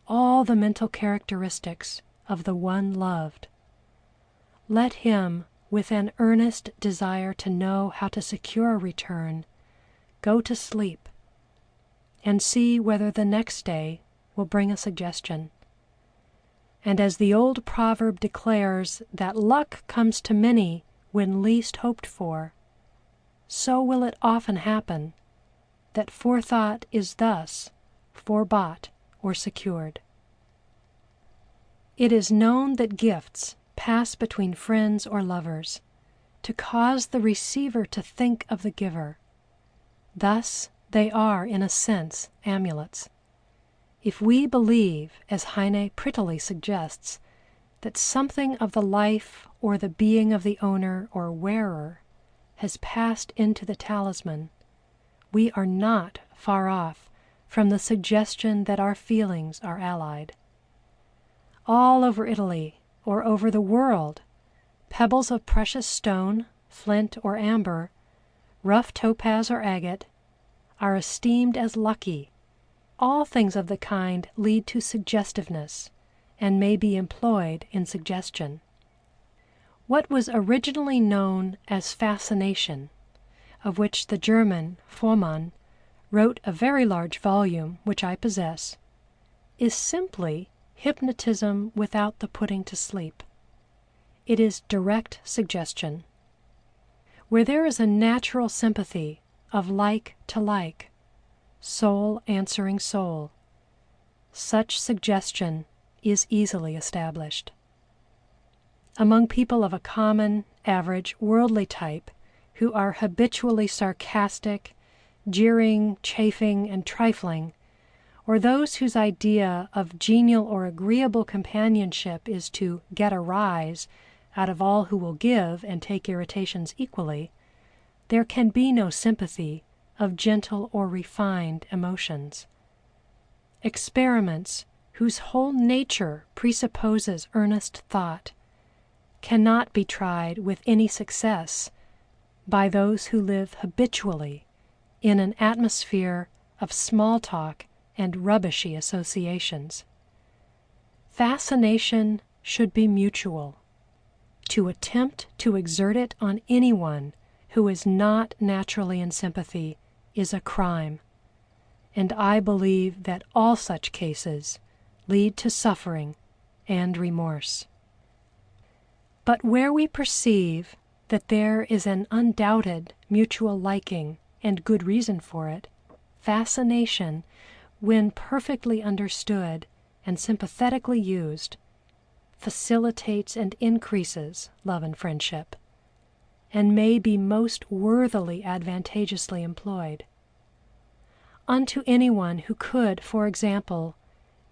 all the mental characteristics of the one loved, let him, with an earnest desire to know how to secure a return, go to sleep and see whether the next day will bring a suggestion. And as the old proverb declares that luck comes to many when least hoped for, so will it often happen that forethought is thus forebought or secured. It is known that gifts pass between friends or lovers to cause the receiver to think of the giver. Thus they are, in a sense, amulets. If we believe, as Heine prettily suggests, that something of the life or the being of the owner or wearer has passed into the talisman, we are not far off from the suggestion that our feelings are allied. All over Italy, or over the world, pebbles of precious stone, flint or amber, rough topaz or agate, are esteemed as lucky. All things of the kind lead to suggestiveness, and may be employed in suggestion. What was originally known as fascination, of which the German Fuhrmann wrote a very large volume which I possess, is simply hypnotism without the putting to sleep. It is direct suggestion. Where there is a natural sympathy of like to like, soul answering soul, such suggestion is easily established. Among people of a common, average, worldly type who are habitually sarcastic, jeering, chaffing, and trifling, or those whose idea of genial or agreeable companionship is to get a rise out of all who will give and take irritations equally, there can be no sympathy of gentle or refined emotions. Experiments whose whole nature presupposes earnest thought cannot be tried with any success by those who live habitually in an atmosphere of small talk and rubbishy associations. Fascination should be mutual. To attempt to exert it on anyone who is not naturally in sympathy is a crime, and I believe that all such cases lead to suffering and remorse. But where we perceive that there is an undoubted mutual liking and good reason for it, fascination, when perfectly understood and sympathetically used, facilitates and increases love and friendship, and may be most worthily advantageously employed. Unto anyone who could, for example,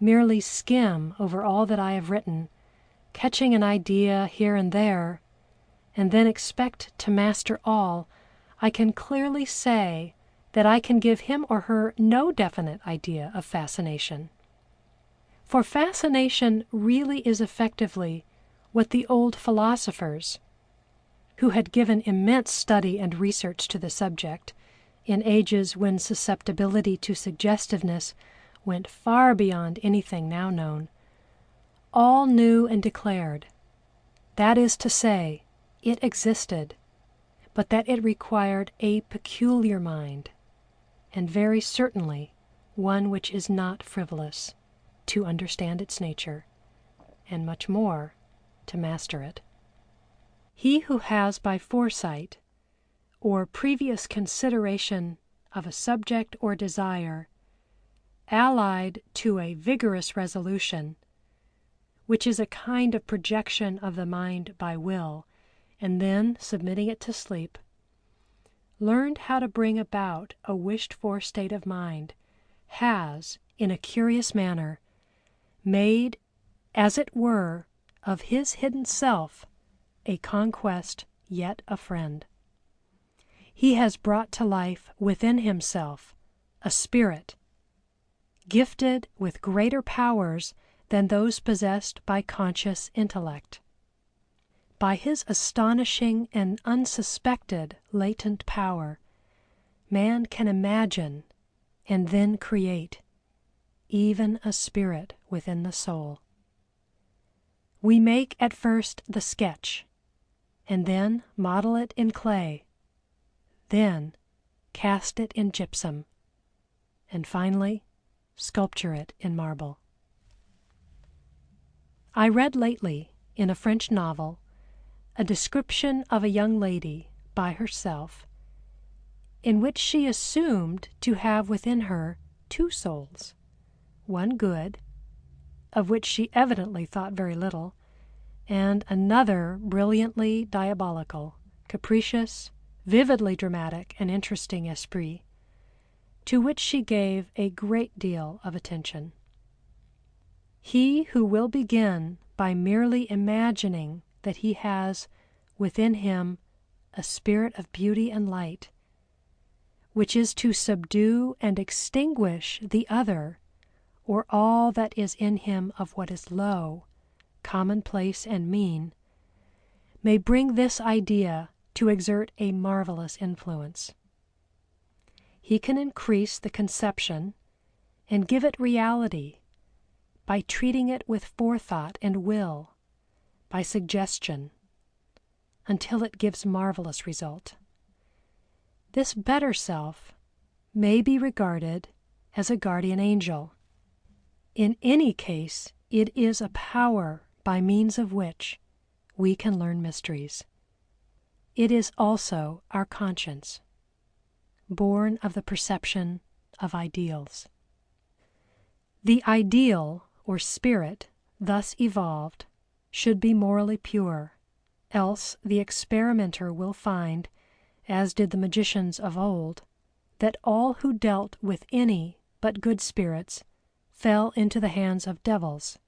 merely skim over all that I have written, catching an idea here and there, and then expect to master all, I can clearly say that I can give him or her no definite idea of fascination. For fascination really is effectively what the old philosophers, who had given immense study and research to the subject in ages when susceptibility to suggestiveness went far beyond anything now known, all knew and declared. That is to say, it existed, but that it required a peculiar mind, and very certainly one which is not frivolous, to understand its nature, and much more, to master it. He who has by foresight, or previous consideration of a subject or desire, allied to a vigorous resolution, which is a kind of projection of the mind by will, and then submitting it to sleep, learned how to bring about a wished-for state of mind, has, in a curious manner, made, as it were, of his hidden self a conquest yet a friend. He has brought to life within himself a spirit, gifted with greater powers than those possessed by conscious intellect. By his astonishing and unsuspected latent power, man can imagine and then create even a spirit within the soul. We make at first the sketch, and then model it in clay, then cast it in gypsum, and finally sculpture it in marble. I read lately in a French novel a description of a young lady by herself, in which she assumed to have within her two souls, one good, of which she evidently thought very little, and another brilliantly diabolical, capricious, vividly dramatic and interesting esprit, to which she gave a great deal of attention. He who will begin by merely imagining that he has within him a spirit of beauty and light, which is to subdue and extinguish the other, or all that is in him of what is low, commonplace, and mean, may bring this idea to exert a marvelous influence. He can increase the conception and give it reality by treating it with forethought and will, by suggestion, until it gives marvelous result. This better self may be regarded as a guardian angel. In any case, it is a power by means of which we can learn mysteries. It is also our conscience, born of the perception of ideals. The ideal, or spirit, thus evolved, should be morally pure, else the experimenter will find, as did the magicians of old, that all who dealt with any but good spirits fell into the hands of devils,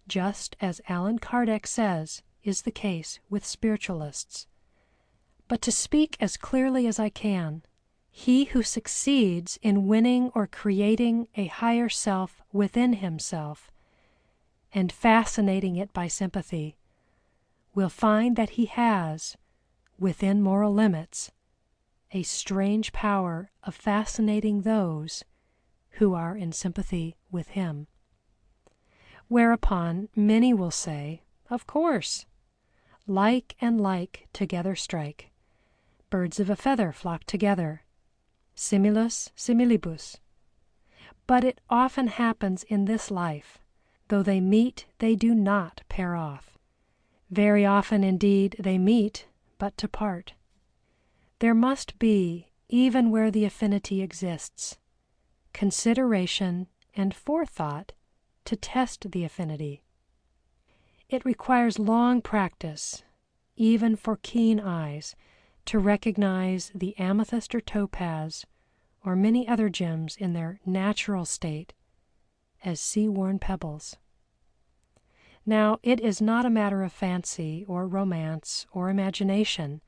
just as Allan Kardec says is the case with spiritualists. But to speak as clearly as I can, he who succeeds in winning or creating a higher self within himself and fascinating it by sympathy will find that he has, within moral limits, a strange power of fascinating those who are in sympathy with him. Whereupon many will say, of course, like and like together strike. Birds of a feather flock together. Similus similibus. But it often happens in this life, though they meet, they do not pair off. Very often indeed they meet, but to part. There must be, even where the affinity exists, consideration and forethought to test the affinity. It requires long practice, even for keen eyes, to recognize the amethyst or topaz or many other gems in their natural state as sea-worn pebbles. Now, it is not a matter of fancy or romance or imagination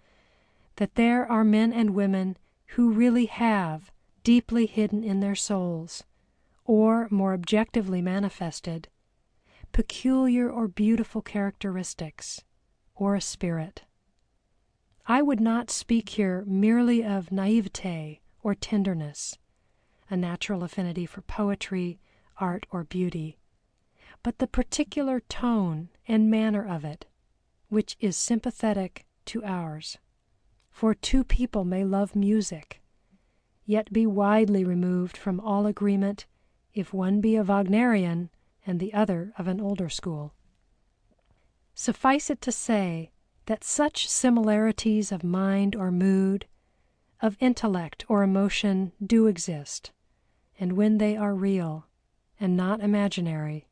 that there are men and women who really have, deeply hidden in their souls, or more objectively manifested, peculiar or beautiful characteristics, or a spirit. I would not speak here merely of naivete or tenderness, a natural affinity for poetry, art, or beauty, but the particular tone and manner of it, which is sympathetic to ours. For two people may love music, yet be widely removed from all agreement if one be a Wagnerian and the other of an older school. Suffice it to say that such similarities of mind or mood, of intellect or emotion do exist, and when they are real and not imaginary,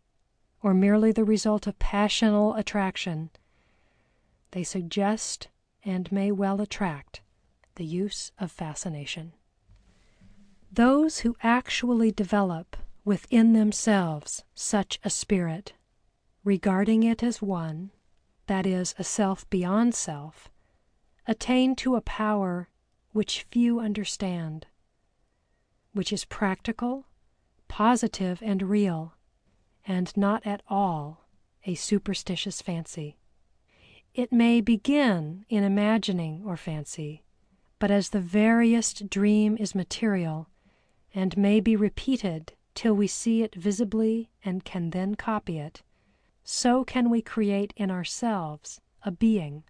or merely the result of passional attraction, they suggest and may well attract the use of fascination. Those who actually develop within themselves such a spirit, regarding it as one, that is, a self beyond self, attain to a power which few understand, which is practical, positive, and real, and not at all a superstitious fancy. It may begin in imagining or fancy, but as the veriest dream is material, and may be repeated till we see it visibly and can then copy it, so can we create in ourselves a being,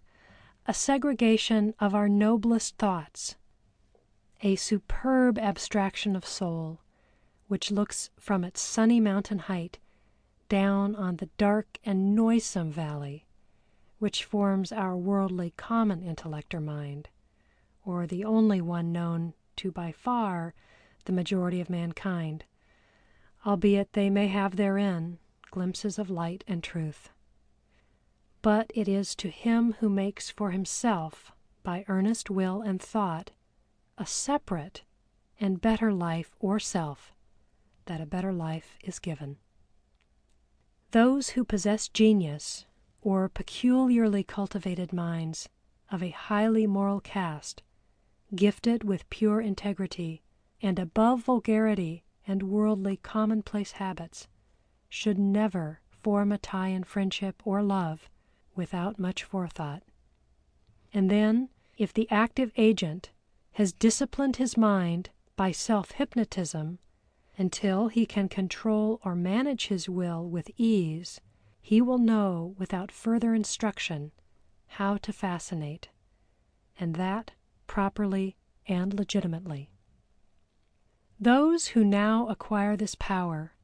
a segregation of our noblest thoughts, a superb abstraction of soul, which looks from its sunny mountain height down on the dark and noisome valley, which forms our worldly common intellect or mind, or the only one known to by far the majority of mankind, albeit they may have therein glimpses of light and truth. But it is to him who makes for himself, by earnest will and thought, a separate and better life or self, that a better life is given. Those who possess genius, or peculiarly cultivated minds of a highly moral cast, gifted with pure integrity, and above vulgarity and worldly commonplace habits, should never form a tie in friendship or love without much forethought. And then, if the active agent has disciplined his mind by self-hypnotism until he can control or manage his will with ease, he will know without further instruction how to fascinate, and that properly and legitimately. Those who now acquire this power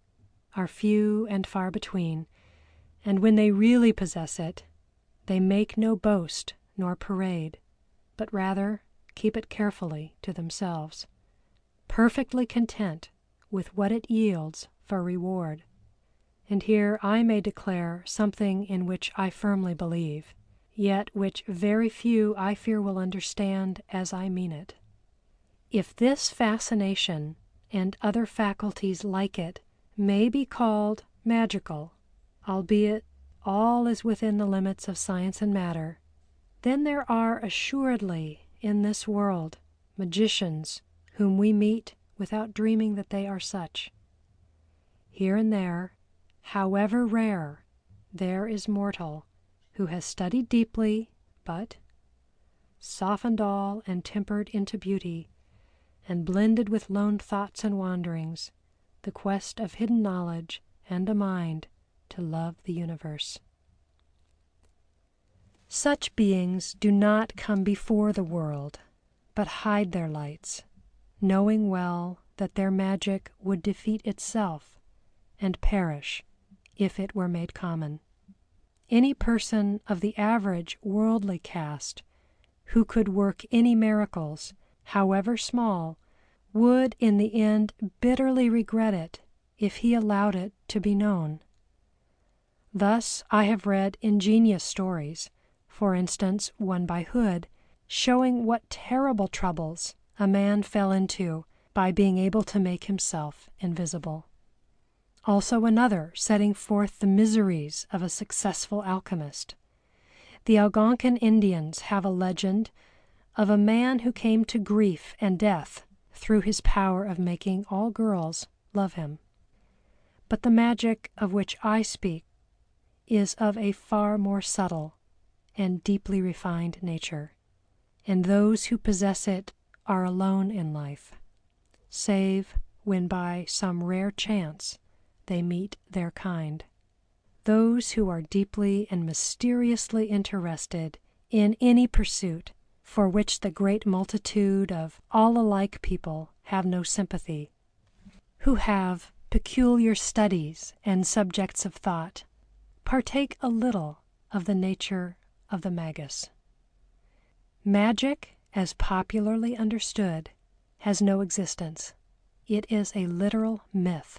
are few and far between, and when they really possess it, they make no boast nor parade, but rather keep it carefully to themselves, perfectly content with what it yields for reward. And here I may declare something in which I firmly believe, yet which very few I fear will understand as I mean it. If this fascination and other faculties like it may be called magical, albeit all is within the limits of science and matter, then there are assuredly in this world magicians whom we meet without dreaming that they are such. Here and there, however rare, there is mortal who has studied deeply, but softened all and tempered into beauty, and blended with lone thoughts and wanderings, the quest of hidden knowledge and a mind to love the universe. Such beings do not come before the world, but hide their lights, knowing well that their magic would defeat itself and perish if it were made common. Any person of the average worldly caste who could work any miracles, however small, would in the end bitterly regret it if he allowed it to be known. Thus I have read ingenious stories, for instance one by Hood, showing what terrible troubles a man fell into by being able to make himself invisible. Also another setting forth the miseries of a successful alchemist. The Algonquin Indians have a legend of a man who came to grief and death through his power of making all girls love him. But the magic of which I speak is of a far more subtle and deeply refined nature, and those who possess it are alone in life, save when by some rare chance they meet their kind. Those who are deeply and mysteriously interested in any pursuit for which the great multitude of all alike people have no sympathy, who have peculiar studies and subjects of thought, partake a little of the nature of the magus. Magic, as popularly understood, has no existence. It is a literal myth,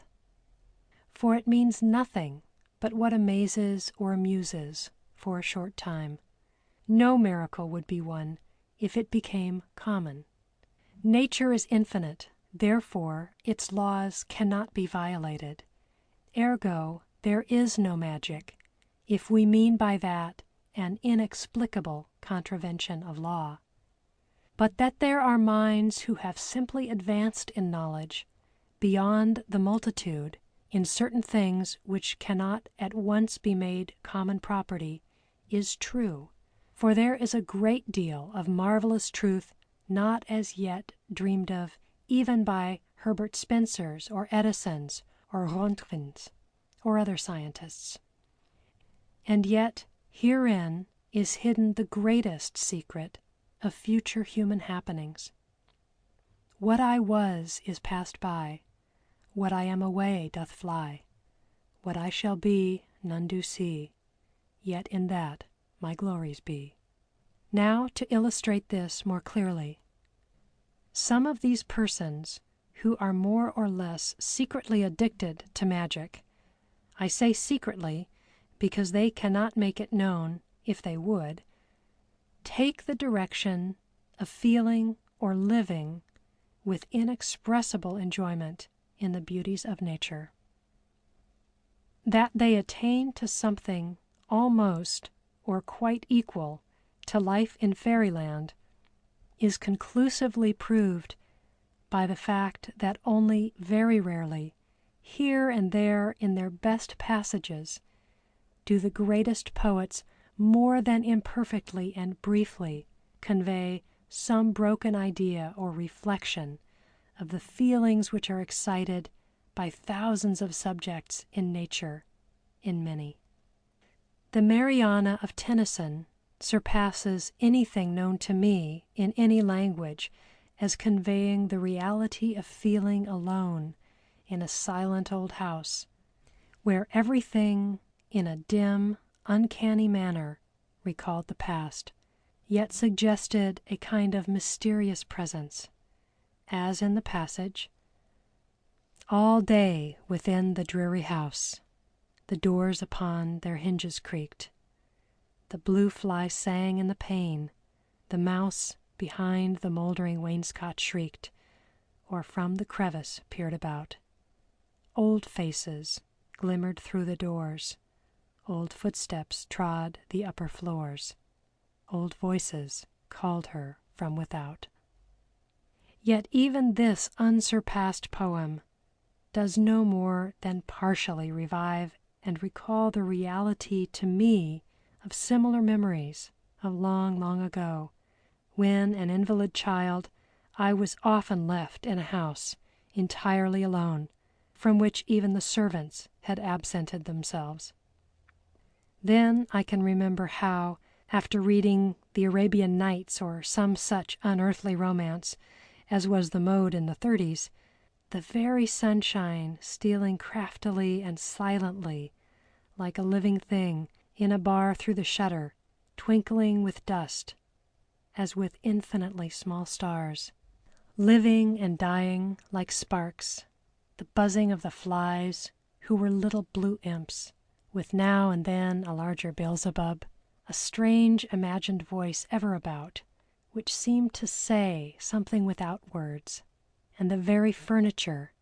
for it means nothing but what amazes or amuses for a short time. No miracle would be one if it became common. Nature is infinite, therefore its laws cannot be violated. Ergo, there is no magic, if we mean by that an inexplicable contravention of law. But that there are minds who have simply advanced in knowledge beyond the multitude in certain things which cannot at once be made common property is true, for there is a great deal of marvelous truth not as yet dreamed of even by Herbert Spencers or Edisons or Röntgens or other scientists. And yet herein is hidden the greatest secret of future human happenings. What I was is passed by, what I am away doth fly, what I shall be none do see, yet in that my glories be. Now to illustrate this more clearly. Some of these persons who are more or less secretly addicted to magic, I say secretly because they cannot make it known if they would, take the direction of feeling or living with inexpressible enjoyment in the beauties of nature. That they attain to something almost or quite equal to life in fairyland is conclusively proved by the fact that only very rarely, here and there in their best passages, do the greatest poets more than imperfectly and briefly convey some broken idea or reflection of the feelings which are excited by thousands of subjects in nature, in many. The Mariana of Tennyson surpasses anything known to me in any language as conveying the reality of feeling alone in a silent old house, where everything in a dim, uncanny manner recalled the past, yet suggested a kind of mysterious presence, as in the passage, "All day within the dreary house, the doors upon their hinges creaked, the blue fly sang in the pane, the mouse behind the mouldering wainscot shrieked, or from the crevice peered about. Old faces glimmered through the doors, old footsteps trod the upper floors, old voices called her from without." Yet even this unsurpassed poem does no more than partially revive and recall the reality to me of similar memories of long, long ago, when, an invalid child, I was often left in a house entirely alone, from which even the servants had absented themselves. Then I can remember how, after reading the Arabian Nights or some such unearthly romance, as was the mode in the 30s, the very sunshine stealing craftily and silently, like a living thing, in a bar through the shutter, twinkling with dust, as with infinitely small stars, living and dying like sparks, the buzzing of the flies, who were little blue imps, with now and then a larger Beelzebub, a strange imagined voice ever about, which seemed to say something without words, and the very furniture,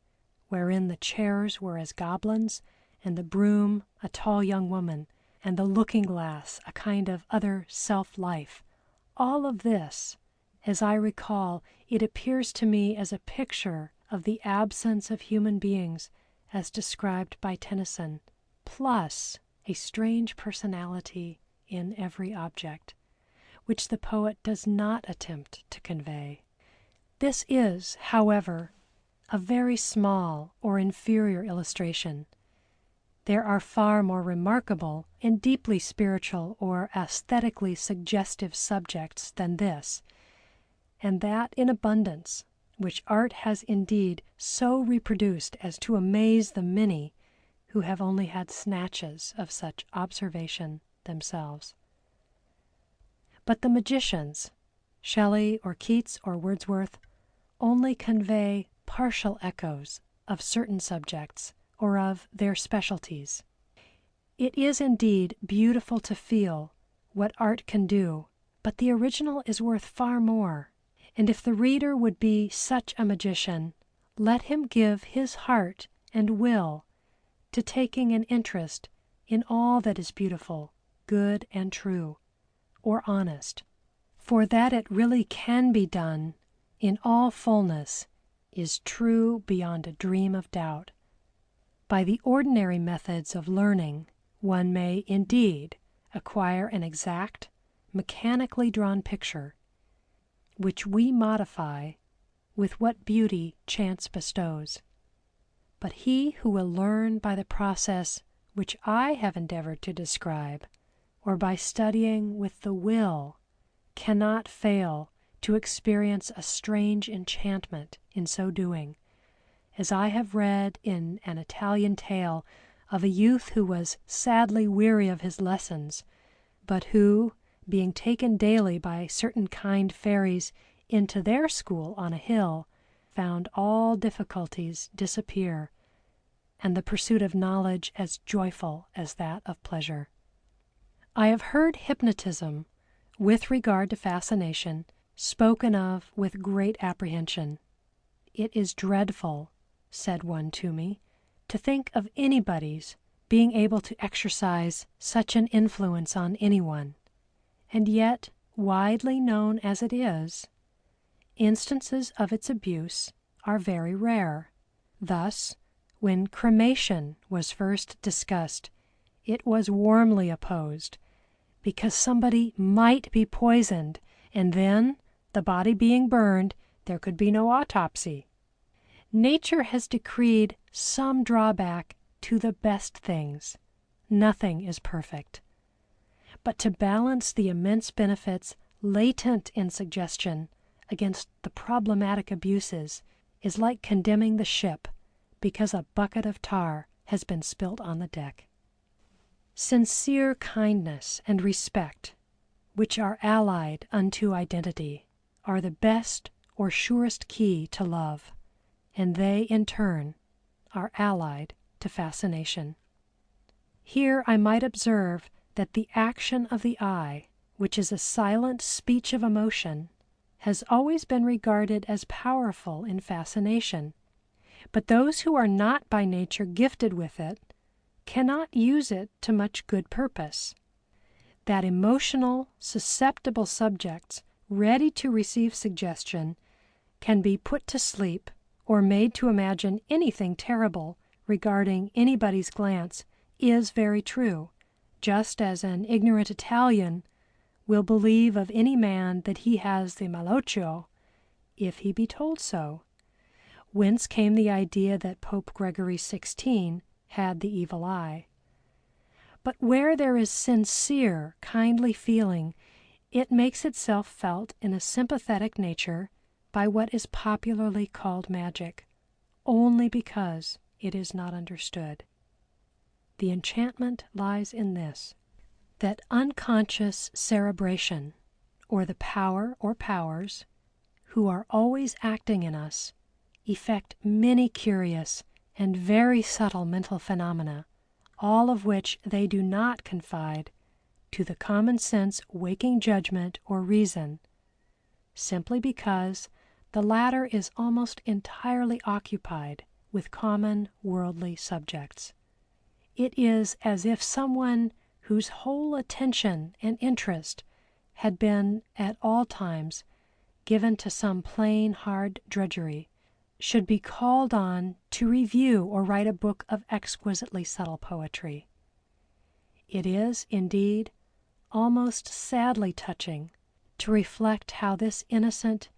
wherein the chairs were as goblins, and the broom a tall young woman, and the looking-glass a kind of other self-life, all of this, as I recall, it appears to me as a picture of the absence of human beings as described by Tennyson, plus a strange personality in every object, which the poet does not attempt to convey. This is, however, a very small or inferior illustration. There are far more remarkable and deeply spiritual or aesthetically suggestive subjects than this, and that in abundance, which art has indeed so reproduced as to amaze the many who have only had snatches of such observation themselves. But the magicians, Shelley or Keats or Wordsworth, only convey partial echoes of certain subjects or of their specialties. It is indeed beautiful to feel what art can do, but the original is worth far more, and if the reader would be such a magician, let him give his heart and will to taking an interest in all that is beautiful, good and true, or honest, for that it really can be done in all fullness is true beyond a dream of doubt. By the ordinary methods of learning, one may indeed acquire an exact, mechanically drawn picture, which we modify with what beauty chance bestows. But he who will learn by the process which I have endeavored to describe, or by studying with the will, cannot fail to experience a strange enchantment in so doing, as I have read in an Italian tale of a youth who was sadly weary of his lessons, but who, being taken daily by certain kind fairies into their school on a hill, found all difficulties disappear, and the pursuit of knowledge as joyful as that of pleasure. I have heard hypnotism, with regard to fascination, spoken of with great apprehension. "It is dreadful," said one to me, "to think of anybody's being able to exercise such an influence on anyone." And yet, widely known as it is, instances of its abuse are very rare. Thus, when cremation was first discussed, it was warmly opposed, because somebody might be poisoned, and then, the body being burned, there could be no autopsy. Nature has decreed some drawback to the best things. Nothing is perfect. But to balance the immense benefits latent in suggestion against the problematic abuses is like condemning the ship because a bucket of tar has been spilt on the deck. Sincere kindness and respect, which are allied unto identity, are the best or surest key to love, and they, in turn, are allied to fascination. Here I might observe that the action of the eye, which is a silent speech of emotion, has always been regarded as powerful in fascination, but those who are not by nature gifted with it cannot use it to much good purpose. That emotional, susceptible subjects ready to receive suggestion can be put to sleep or made to imagine anything terrible regarding anybody's glance is very true, just as an ignorant Italian will believe of any man that he has the malocchio, if he be told so, whence came the idea that Pope Gregory XVI had the evil eye. But where there is sincere, kindly feeling, it makes itself felt in a sympathetic nature by what is popularly called magic, only because it is not understood. The enchantment lies in this, that unconscious cerebration, or the power or powers, who are always acting in us, effect many curious and very subtle mental phenomena, all of which they do not confide to the common sense waking judgment or reason, simply because the latter is almost entirely occupied with common worldly subjects. It is as if someone whose whole attention and interest had been at all times given to some plain, hard drudgery, should be called on to review or write a book of exquisitely subtle poetry. It is, indeed, almost sadly touching to reflect how this innocent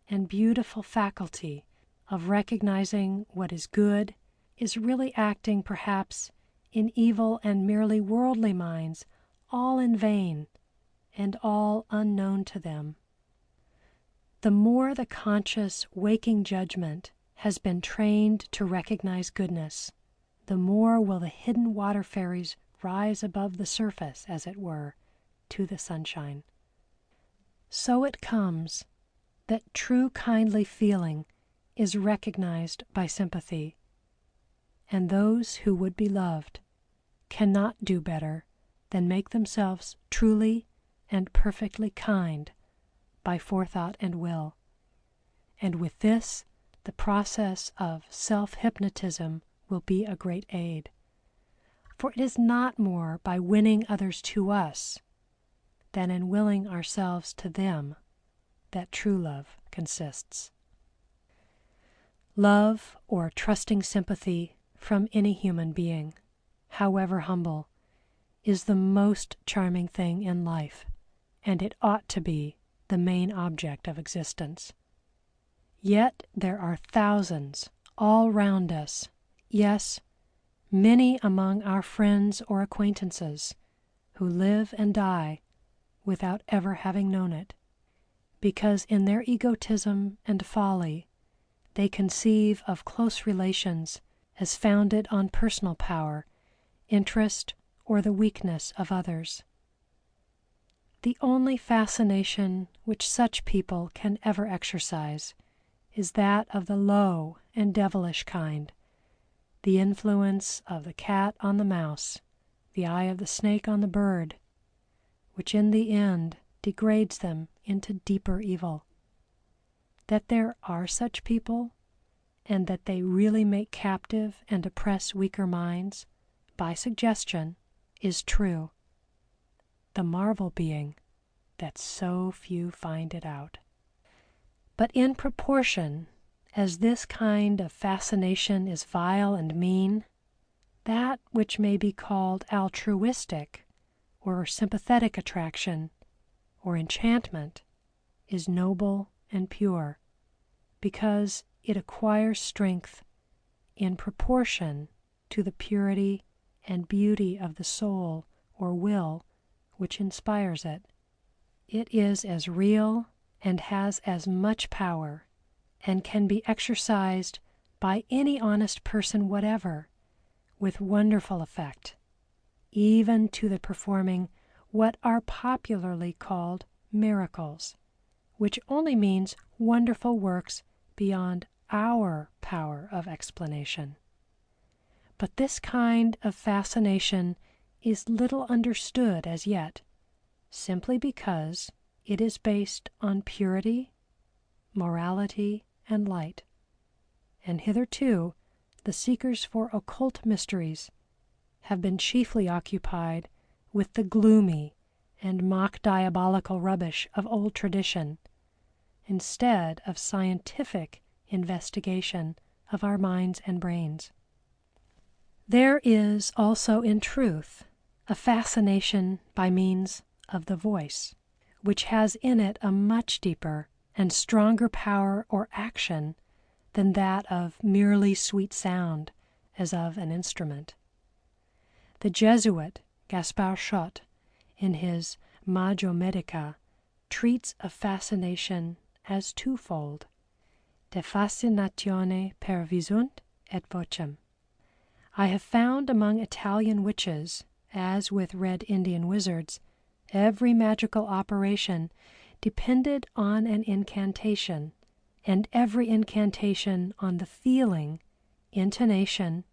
and beautiful faculty of recognizing what is good is really acting perhaps in evil and merely worldly minds, all in vain and all unknown to them. The more the conscious waking judgment has been trained to recognize goodness, the more will the hidden water fairies rise above the surface, as it were, to the sunshine. So it comes that true kindly feeling is recognized by sympathy, and those who would be loved cannot do better than make themselves truly and perfectly kind by forethought and will. And with this, the process of self-hypnotism will be a great aid. For it is not more by winning others to us than in willing ourselves to them that true love consists. Love or trusting sympathy from any human being, however humble, is the most charming thing in life, and it ought to be the main object of existence. Yet there are thousands all round us, yes, many among our friends or acquaintances, who live and die without ever having known it, because in their egotism and folly they conceive of close relations as founded on personal power, interest, or the weakness of others. The only fascination which such people can ever exercise is that of the low and devilish kind, the influence of the cat on the mouse, the eye of the snake on the bird, which in the end degrades them into deeper evil. That there are such people, and that they really make captive and oppress weaker minds by suggestion, is true, the marvel being that so few find it out. But in proportion as this kind of fascination is vile and mean, that which may be called altruistic or sympathetic attraction or enchantment is noble and pure, because it acquires strength in proportion to the purity and beauty of the soul or will which inspires it. It is as real and has as much power, and can be exercised by any honest person whatever, with wonderful effect, even to the performing what are popularly called miracles, which only means wonderful works beyond our power of explanation. But this kind of fascination is little understood as yet, simply because it is based on purity, morality, and light. And hitherto, the seekers for occult mysteries have been chiefly occupied with the gloomy and mock-diabolical rubbish of old tradition, instead of scientific investigation of our minds and brains. There is also, in truth, a fascination by means of the voice, which has in it a much deeper and stronger power or action than that of merely sweet sound as of an instrument. The Jesuit Gaspar Schott, in his Magio Medica, treats of fascination as twofold, de fascinatione per visunt et vocem. I have found among Italian witches, as with Red Indian wizards, every magical operation depended on an incantation, and every incantation on the feeling, intonation,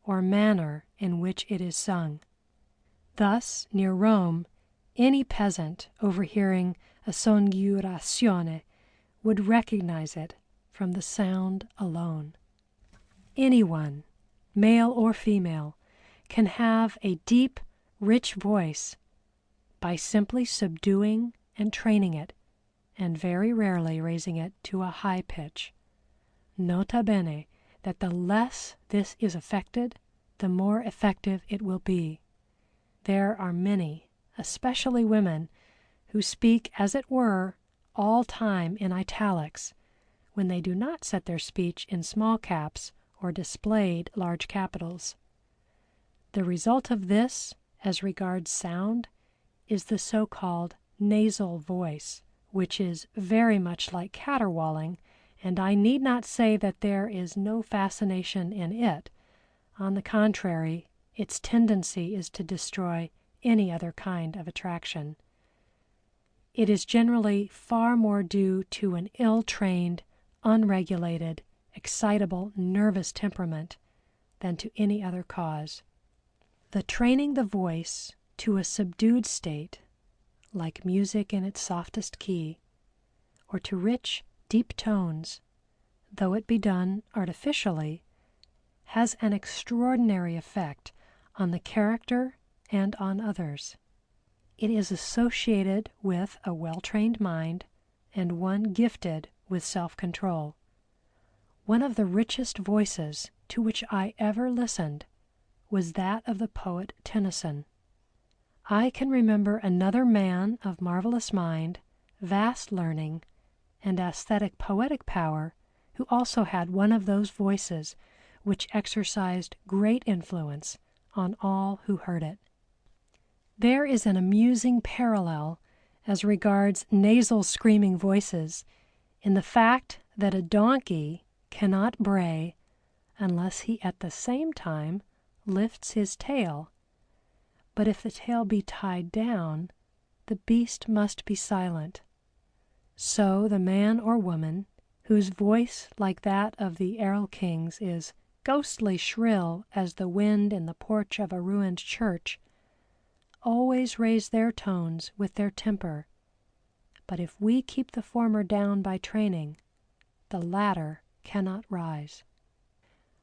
or manner in which it is sung. Thus, near Rome, any peasant overhearing a songhiurazione would recognize it from the sound alone. Anyone, male or female, can have a deep, rich voice by simply subduing and training it, and very rarely raising it to a high pitch. Nota bene that the less this is affected, the more effective it will be. There are many, especially women, who speak, as it were, all time in italics, when they do not set their speech in small caps or displayed large capitals. The result of this, as regards sound, is the so-called nasal voice, which is very much like caterwauling, and I need not say that there is no fascination in it. On the contrary, its tendency is to destroy any other kind of attraction. It is generally far more due to an ill-trained, unregulated, excitable, nervous temperament than to any other cause. The training the voice to a subdued state, like music in its softest key, or to rich, deep tones, though it be done artificially, has an extraordinary effect on the character and on others. It is associated with a well-trained mind and one gifted with self-control. One of the richest voices to which I ever listened was that of the poet Tennyson. I can remember another man of marvelous mind, vast learning, and aesthetic poetic power who also had one of those voices which exercised great influence on all who heard it. There is an amusing parallel as regards nasal screaming voices in the fact that a donkey cannot bray unless he at the same time lifts his tail, but if the tail be tied down, the beast must be silent. So the man or woman, whose voice, like that of the Erlkings, is ghostly shrill as the wind in the porch of a ruined church, always raise their tones with their temper, but if we keep the former down by training, the latter cannot rise.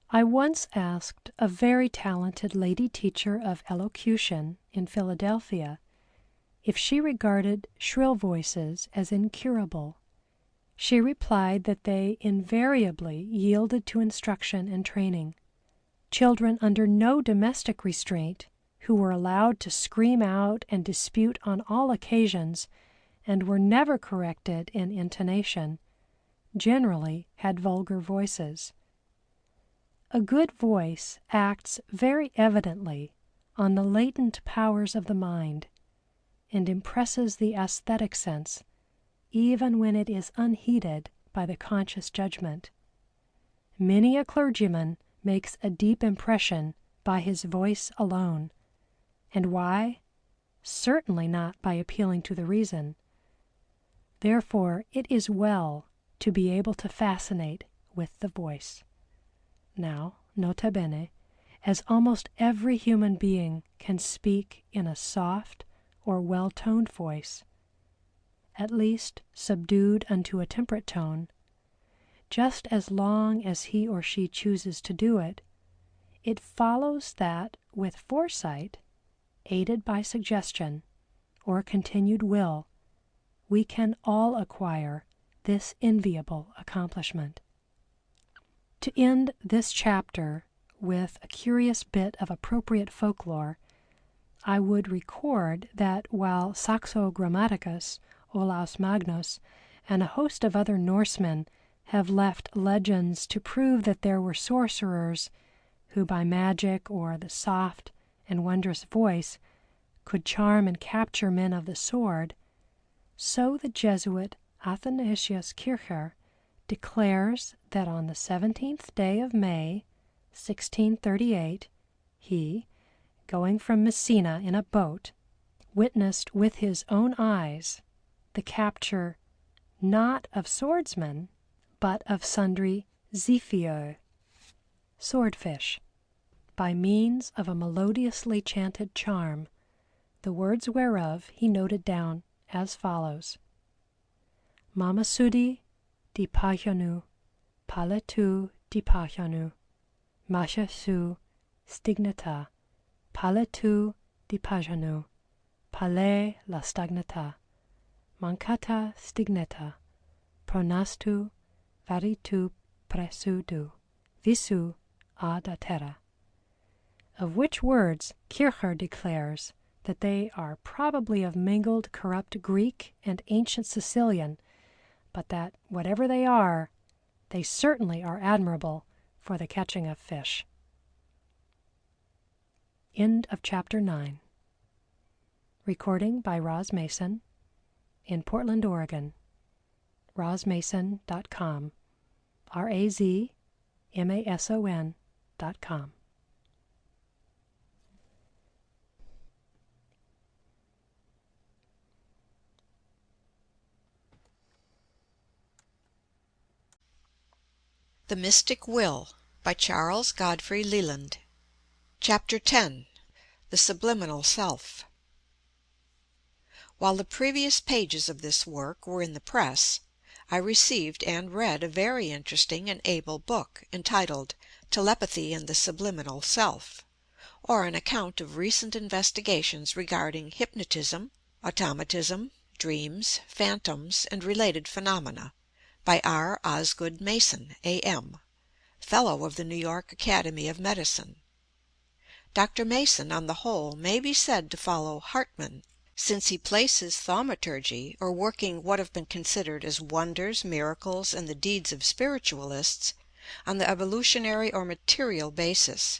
I once asked a very talented lady teacher of elocution in Philadelphia if she regarded shrill voices as incurable. She replied that they invariably yielded to instruction and training. Children under no domestic restraint, who were allowed to scream out and dispute on all occasions and were never corrected in intonation, generally had vulgar voices. A good voice acts very evidently on the latent powers of the mind and impresses the aesthetic sense, even when it is unheeded by the conscious judgment. Many a clergyman makes a deep impression by his voice alone. And why? Certainly not by appealing to the reason. Therefore, it is well to be able to fascinate with the voice. Now, nota bene, as almost every human being can speak in a soft or well-toned voice, at least subdued unto a temperate tone, just as long as he or she chooses to do it, it follows that with foresight, aided by suggestion, or continued will, we can all acquire this enviable accomplishment. To end this chapter with a curious bit of appropriate folklore, I would record that while Saxo Grammaticus, Olaus Magnus, and a host of other Norsemen have left legends to prove that there were sorcerers who by magic or the soft and wondrous voice could charm and capture men of the sword, so the Jesuit Athanasius Kircher declares that on the 17th day of May, 1638, he, going from Messina in a boat, witnessed with his own eyes the capture not of swordsmen, but of sundry zephyr, swordfish, by means of a melodiously chanted charm, the words whereof he noted down as follows: Mamasudi di Pajanu, Paletu di Pajanu, Mashasu stignata, Paletu di Pajanu, Pale la stagnata, Mancata stigneta, Pronastu varitu presudu, visu ad terra. Of which words Kircher declares that they are probably of mingled corrupt Greek and ancient Sicilian, but that, whatever they are, they certainly are admirable for the catching of fish. End of Chapter 9. Recording by Roz Mason in Portland, Oregon. rozmason.com. razmason.com. The Mystic Will by Charles Godfrey Leland. Chapter 10. The Subliminal Self. While the previous pages of this work were in the press, I received and read a very interesting and able book entitled Telepathy and the Subliminal Self, or an account of recent investigations regarding hypnotism, automatism, dreams, phantoms, and related phenomena, by R. Osgood Mason, A.M., Fellow of the New York Academy of Medicine. Dr. Mason, on the whole, may be said to follow Hartmann, since he places thaumaturgy, or working what have been considered as wonders, miracles, and the deeds of spiritualists, on the evolutionary or material basis.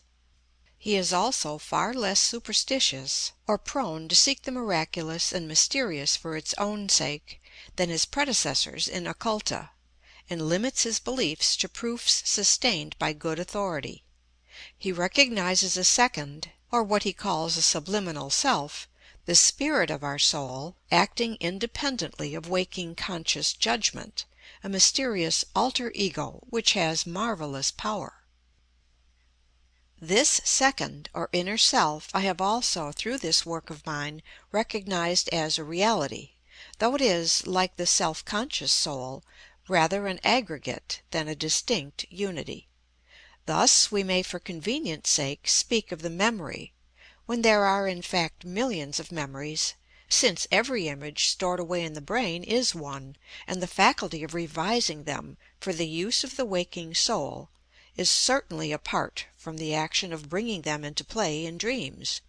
He is also far less superstitious, or prone to seek the miraculous and mysterious for its own sake, than his predecessors in occulta, and limits his beliefs to proofs sustained by good authority. He recognizes a second, or what he calls a subliminal self, the spirit of our soul, acting independently of waking conscious judgment, a mysterious alter ego which has marvelous power. This second, or inner self, I have also, through this work of mine, recognized as a reality, though it is, like the self-conscious soul, rather an aggregate than a distinct unity. Thus we may for convenience sake speak of the memory, when there are in fact millions of memories, since every image stored away in the brain is one, and the faculty of revising them for the use of the waking soul is certainly apart from the action of bringing them into play in dreams.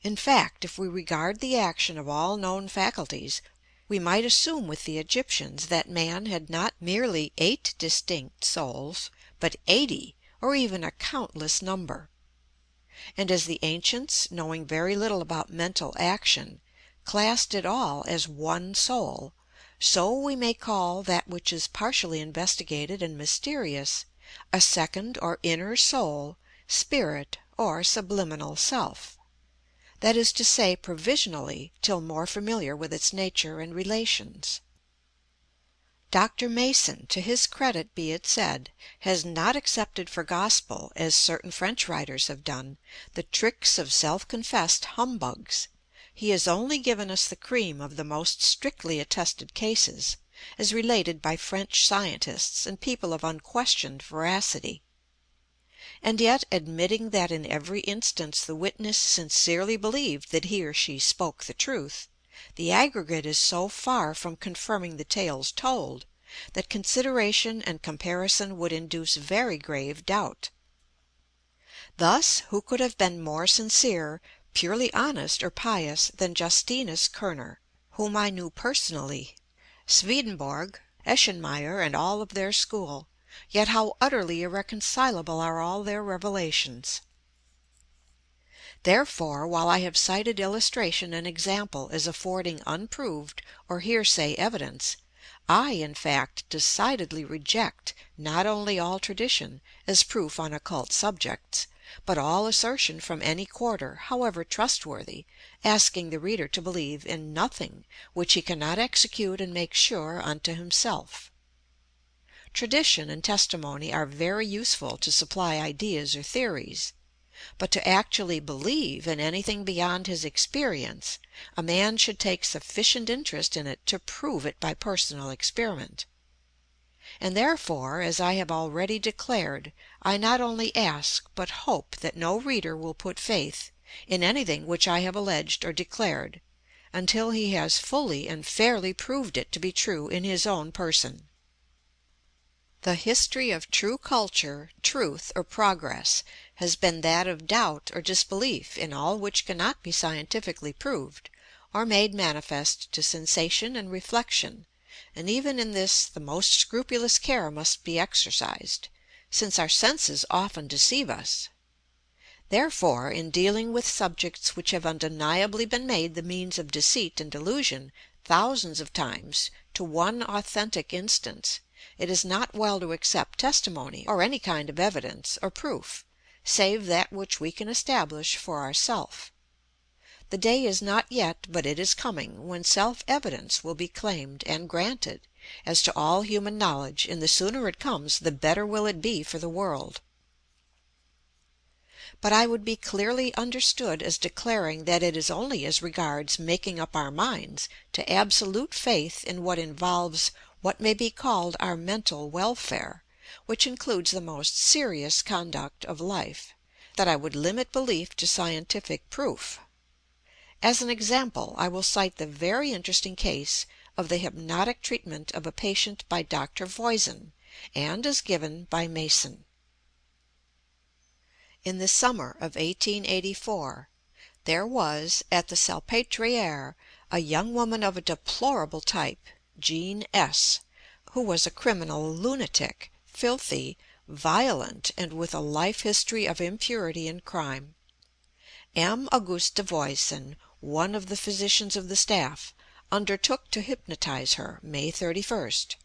In fact, if we regard the action of all known faculties, we might assume with the Egyptians that man had not merely 8 distinct souls, but 80, or even a countless number. And as the ancients, knowing very little about mental action, classed it all as one soul, so we may call that which is partially investigated and mysterious a second or inner soul spirit, or subliminal self; that is to say, provisionally, till more familiar with its nature and relations. Dr. Mason, to his credit be it said, has not accepted for gospel, as certain French writers have done, the tricks of self-confessed humbugs. He has only given us the cream of the most strictly attested cases, as related by French scientists and people of unquestioned veracity. And yet, admitting that in every instance the witness sincerely believed that he or she spoke the truth, the aggregate is so far from confirming the tales told, that consideration and comparison would induce very grave doubt. Thus, who could have been more sincere, purely honest, or pious than Justinus Kerner, whom I knew personally, Swedenborg, Eschenmayer, and all of their school, yet how utterly irreconcilable are all their revelations! Therefore, while I have cited illustration and example as affording unproved or hearsay evidence, I, in fact, decidedly reject not only all tradition as proof on occult subjects, but all assertion from any quarter, however trustworthy, asking the reader to believe in nothing which he cannot execute and make sure unto himself. Tradition and testimony are very useful to supply ideas or theories, but to actually believe in anything beyond his experience, a man should take sufficient interest in it to prove it by personal experiment. And therefore, as I have already declared, I not only ask but hope that no reader will put faith in anything which I have alleged or declared, until he has fully and fairly proved it to be true in his own person. The history of true culture, truth, or progress has been that of doubt or disbelief in all which cannot be scientifically proved, or made manifest to sensation and reflection, and even in this the most scrupulous care must be exercised, since our senses often deceive us. Therefore, in dealing with subjects which have undeniably been made the means of deceit and delusion thousands of times to one authentic instance, it is not well to accept testimony or any kind of evidence or proof, save that which we can establish for ourself. The day is not yet, but it is coming, when self-evidence will be claimed and granted as to all human knowledge, and the sooner it comes the better will it be for the world. But I would be clearly understood as declaring that it is only as regards making up our minds to absolute faith in what involves what may be called our mental welfare, which includes the most serious conduct of life, that I would limit belief to scientific proof. As an example, I will cite the very interesting case of the hypnotic treatment of a patient by Dr. Voisin, and as given by Mason. In the summer of 1884, there was at the Salpêtrière a young woman of a deplorable type, Jean S., who was a criminal lunatic, filthy, violent, and with a life history of impurity and crime. M. Auguste Voisin, one of the physicians of the staff, undertook to hypnotize her, May 31st.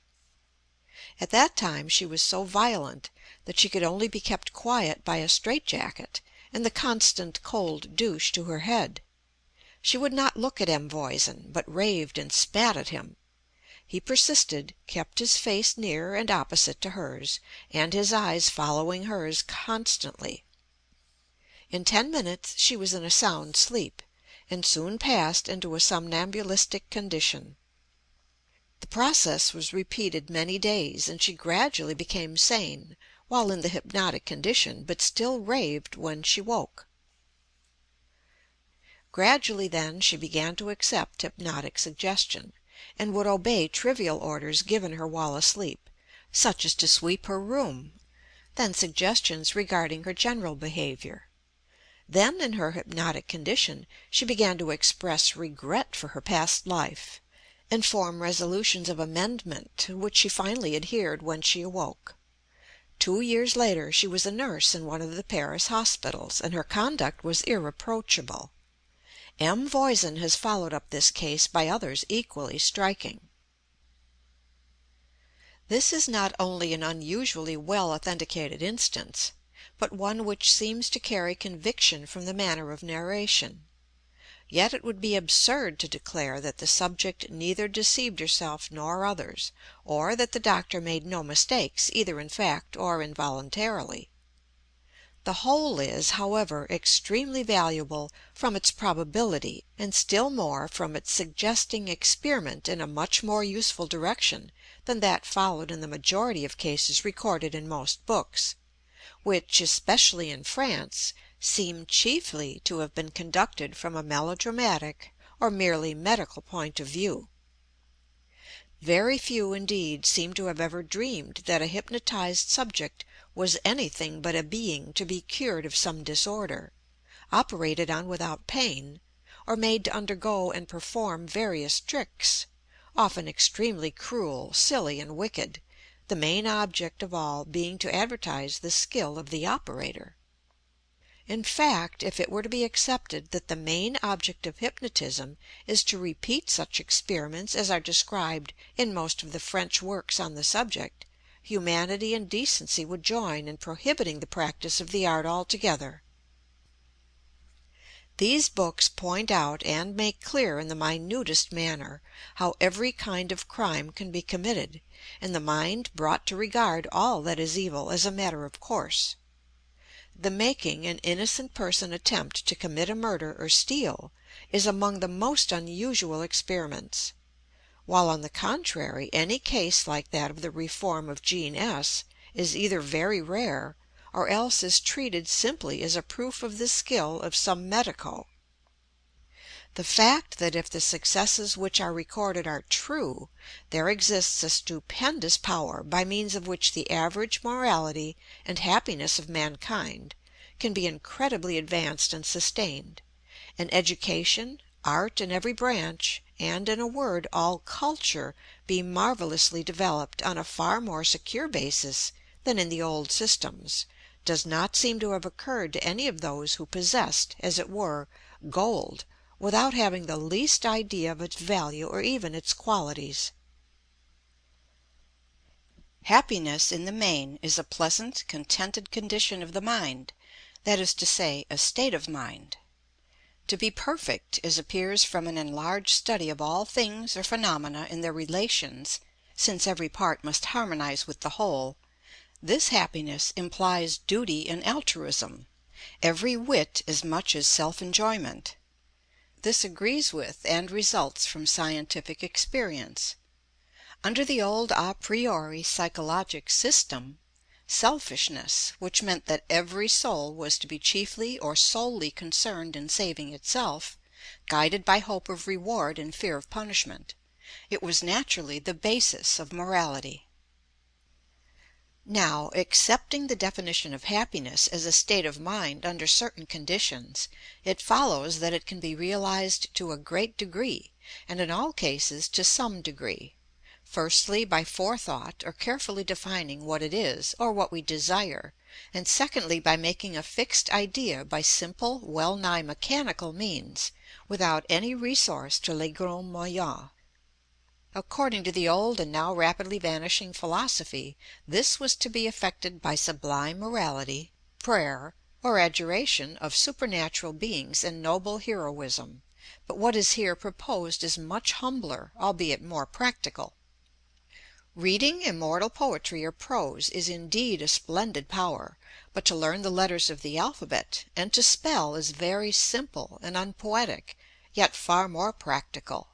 At that time she was so violent that she could only be kept quiet by a straitjacket and the constant cold douche to her head. She would not look at M. Voisin, but raved and spat at him. He persisted, kept his face near and opposite to hers, and his eyes following hers constantly. In 10 minutes she was in a sound sleep, and soon passed into a somnambulistic condition. The process was repeated many days, and she gradually became sane while in the hypnotic condition, but still raved when she woke. Gradually, then, she began to accept hypnotic suggestion, and would obey trivial orders given her while asleep, such as to sweep her room, then suggestions regarding her general behavior. Then, in her hypnotic condition, she began to express regret for her past life, and form resolutions of amendment, to which she finally adhered when she awoke. 2 years later she was a nurse in one of the Paris hospitals, and her conduct was irreproachable. M. Voisin has followed up this case by others equally striking. This is not only an unusually well authenticated instance, but one which seems to carry conviction from the manner of narration. Yet it would be absurd to declare that the subject neither deceived herself nor others, or that the doctor made no mistakes either in fact or involuntarily. The whole is, however, extremely valuable from its probability, and still more from its suggesting experiment in a much more useful direction than that followed in the majority of cases recorded in most books, which, especially in France, seem chiefly to have been conducted from a melodramatic or merely medical point of view. Very few, indeed, seem to have ever dreamed that a hypnotized subject was anything but a being to be cured of some disorder, operated on without pain, or made to undergo and perform various tricks, often extremely cruel, silly, and wicked, the main object of all being to advertise the skill of the operator. In fact, if it were to be accepted that the main object of hypnotism is to repeat such experiments as are described in most of the French works on the subject, humanity and decency would join in prohibiting the practice of the art altogether. These books point out and make clear in the minutest manner how every kind of crime can be committed, and the mind brought to regard all that is evil as a matter of course. The making an innocent person attempt to commit a murder or steal is among the most unusual experiments, while on the contrary any case like that of the reform of Jean S. is either very rare, or else is treated simply as a proof of the skill of some medico. The fact that if the successes which are recorded are true, there exists a stupendous power by means of which the average morality and happiness of mankind can be incredibly advanced and sustained, and education, art in every branch, and, in a word, all culture, be marvelously developed on a far more secure basis than in the old systems, does not seem to have occurred to any of those who possessed, as it were, gold, without having the least idea of its value or even its qualities. Happiness, in the main, is a pleasant, contented condition of the mind, that is to say, a state of mind. To be perfect, as appears from an enlarged study of all things or phenomena in their relations, since every part must harmonize with the whole, this happiness implies duty and altruism, every whit as much as self-enjoyment. This agrees with and results from scientific experience. Under the old a priori psychologic system, selfishness, which meant that every soul was to be chiefly or solely concerned in saving itself, guided by hope of reward and fear of punishment, it was naturally the basis of morality. Now, accepting the definition of happiness as a state of mind under certain conditions, it follows that it can be realized to a great degree, and in all cases to some degree, firstly by forethought or carefully defining what it is or what we desire, and secondly by making a fixed idea by simple, well-nigh mechanical means, without any resource to les grands moyens. According to the old and now rapidly vanishing philosophy, this was to be effected by sublime morality, prayer, or adjuration of supernatural beings and noble heroism, but what is here proposed is much humbler, albeit more practical. Reading immortal poetry or prose is indeed a splendid power, but to learn the letters of the alphabet and to spell is very simple and unpoetic, yet far more practical.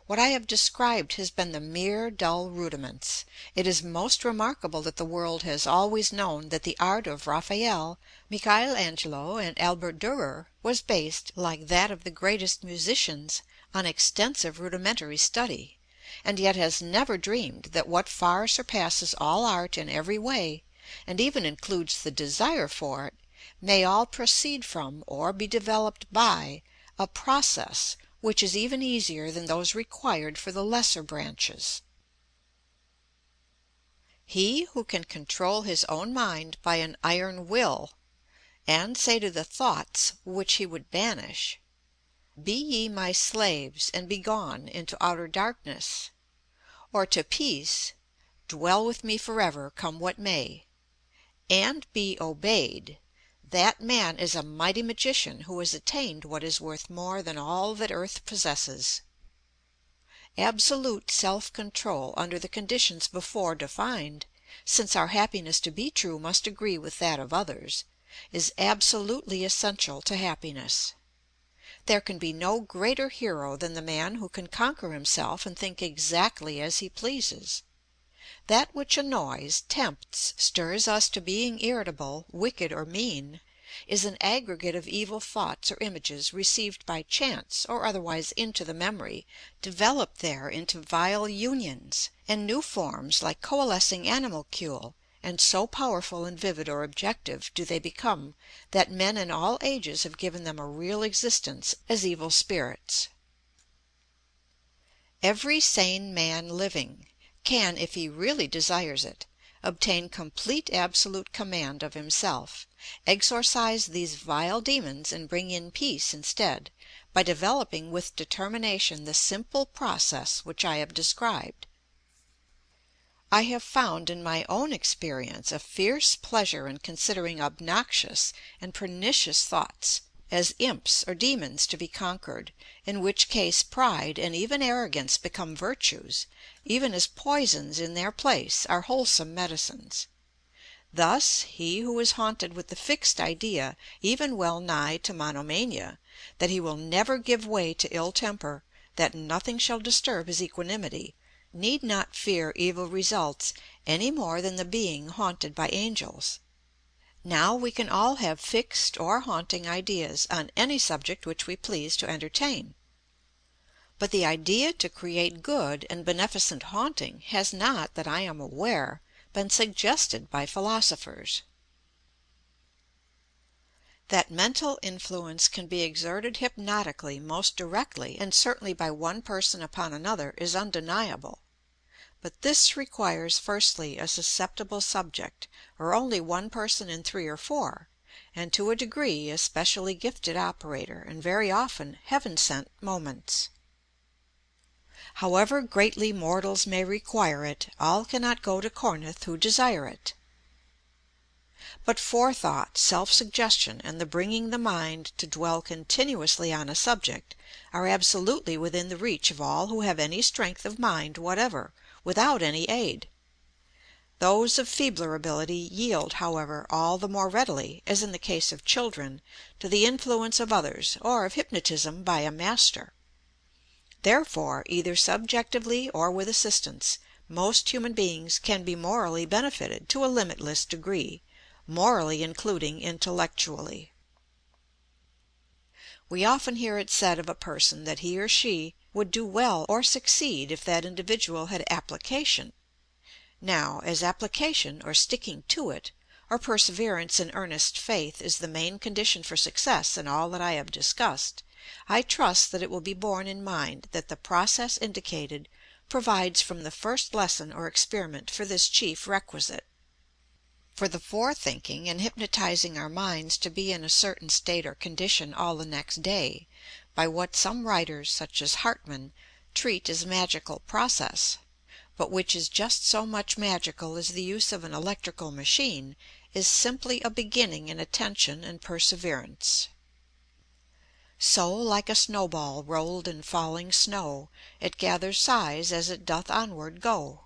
What I have described has been the mere dull rudiments. It is most remarkable that the world has always known that the art of Raphael, Michael Angelo, and Albert Dürer was based, like that of the greatest musicians, on extensive rudimentary study, and yet has never dreamed that what far surpasses all art in every way, and even includes the desire for it, may all proceed from, or be developed by, a process which is even easier than those required for the lesser branches. He who can control his own mind by an iron will, and say to the thoughts which he would banish, "Be ye my slaves, and be gone into outer darkness," or to peace, "Dwell with me forever, come what may," and be obeyed, that man is a mighty magician who has attained what is worth more than all that earth possesses. Absolute self-control under the conditions before defined, since our happiness to be true must agree with that of others, is absolutely essential to happiness. There can be no greater hero than the man who can conquer himself and think exactly as he pleases. That which annoys, tempts, stirs us to being irritable, wicked, or mean, is an aggregate of evil thoughts or images received by chance or otherwise into the memory, developed there into vile unions and new forms like coalescing animalcule, and so powerful and vivid or objective do they become that men in all ages have given them a real existence as evil spirits. Every sane man living can, if he really desires it, obtain complete absolute command of himself, exorcise these vile demons and bring in peace instead, by developing with determination the simple process which I have described. I have found in my own experience a fierce pleasure in considering obnoxious and pernicious thoughts as imps or demons to be conquered, in which case pride and even arrogance become virtues, even as poisons in their place are wholesome medicines. Thus he who is haunted with the fixed idea, even well nigh to monomania, that he will never give way to ill temper, that nothing shall disturb his equanimity, need not fear evil results any more than the being haunted by angels. Now we can all have fixed or haunting ideas on any subject which we please to entertain. But the idea to create good and beneficent haunting has not, that I am aware, been suggested by philosophers. That mental influence can be exerted hypnotically most directly and certainly by one person upon another is undeniable. But this requires firstly a susceptible subject, or only one person in 3 or 4, and to a degree a specially gifted operator, and very often heaven-sent moments. However greatly mortals may require it, all cannot go to Corinth who desire it. But forethought, self-suggestion, and the bringing the mind to dwell continuously on a subject are absolutely within the reach of all who have any strength of mind whatever, without any aid. Those of feebler ability yield, however, all the more readily, as in the case of children, to the influence of others, or of hypnotism by a master. Therefore, either subjectively or with assistance, most human beings can be morally benefited to a limitless degree, morally including intellectually. We often hear it said of a person that he or she would do well or succeed if that individual had application. Now, as application, or sticking to it, or perseverance in earnest faith is the main condition for success in all that I have discussed, I trust that it will be borne in mind that the process indicated provides from the first lesson or experiment for this chief requisite. For the forethinking and hypnotizing our minds to be in a certain state or condition all the next day, by what some writers, such as Hartmann, treat as magical process, but which is just so much magical as the use of an electrical machine, is simply a beginning in attention and perseverance. So, like a snowball rolled in falling snow, it gathers size as it doth onward go.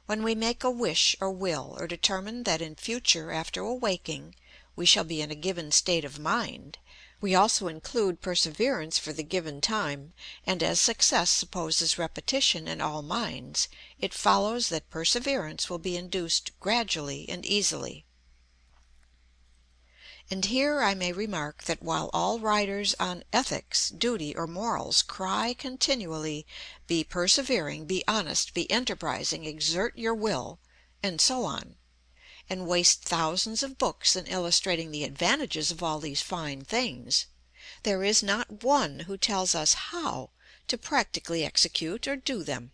When we make a wish or will, or determine that in future after awaking we shall be in a given state of mind, we also include perseverance for the given time, and as success supposes repetition in all minds, it follows that perseverance will be induced gradually and easily. And here I may remark that while all writers on ethics, duty, or morals cry continually, be persevering, be honest, be enterprising, exert your will, and so on, and waste thousands of books in illustrating the advantages of all these fine things, there is not one who tells us how to practically execute or do them.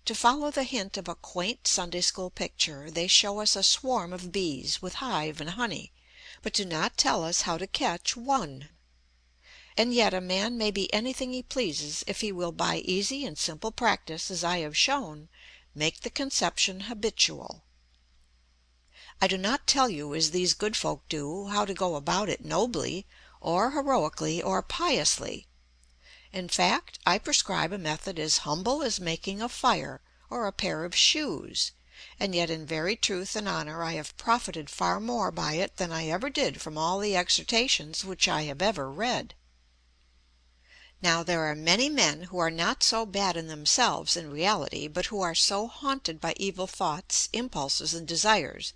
To follow the hint of a quaint Sunday school picture, they show us a swarm of bees with hive and honey, but do not tell us how to catch one. And yet a man may be anything he pleases if he will by easy and simple practice, as I have shown, make the conception habitual. I do not tell you, as these good folk do, how to go about it nobly, or heroically, or piously. In fact, I prescribe a method as humble as making a fire or a pair of shoes, and yet in very truth and honor I have profited far more by it than I ever did from all the exhortations which I have ever read. Now there are many men who are not so bad in themselves in reality, but who are so haunted by evil thoughts, impulses, and desires,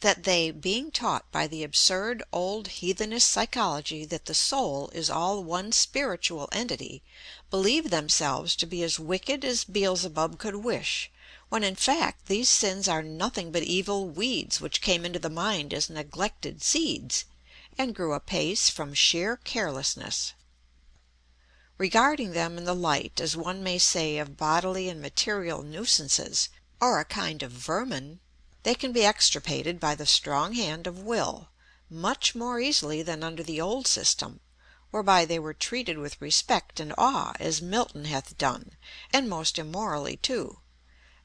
that they, being taught by the absurd old heathenish psychology that the soul is all one spiritual entity, believe themselves to be as wicked as Beelzebub could wish, when in fact these sins are nothing but evil weeds which came into the mind as neglected seeds, and grew apace from sheer carelessness. Regarding them in the light, as one may say, of bodily and material nuisances, or a kind of vermin, they can be extirpated by the strong hand of will, much more easily than under the old system, whereby they were treated with respect and awe, as Milton hath done, and most immorally too,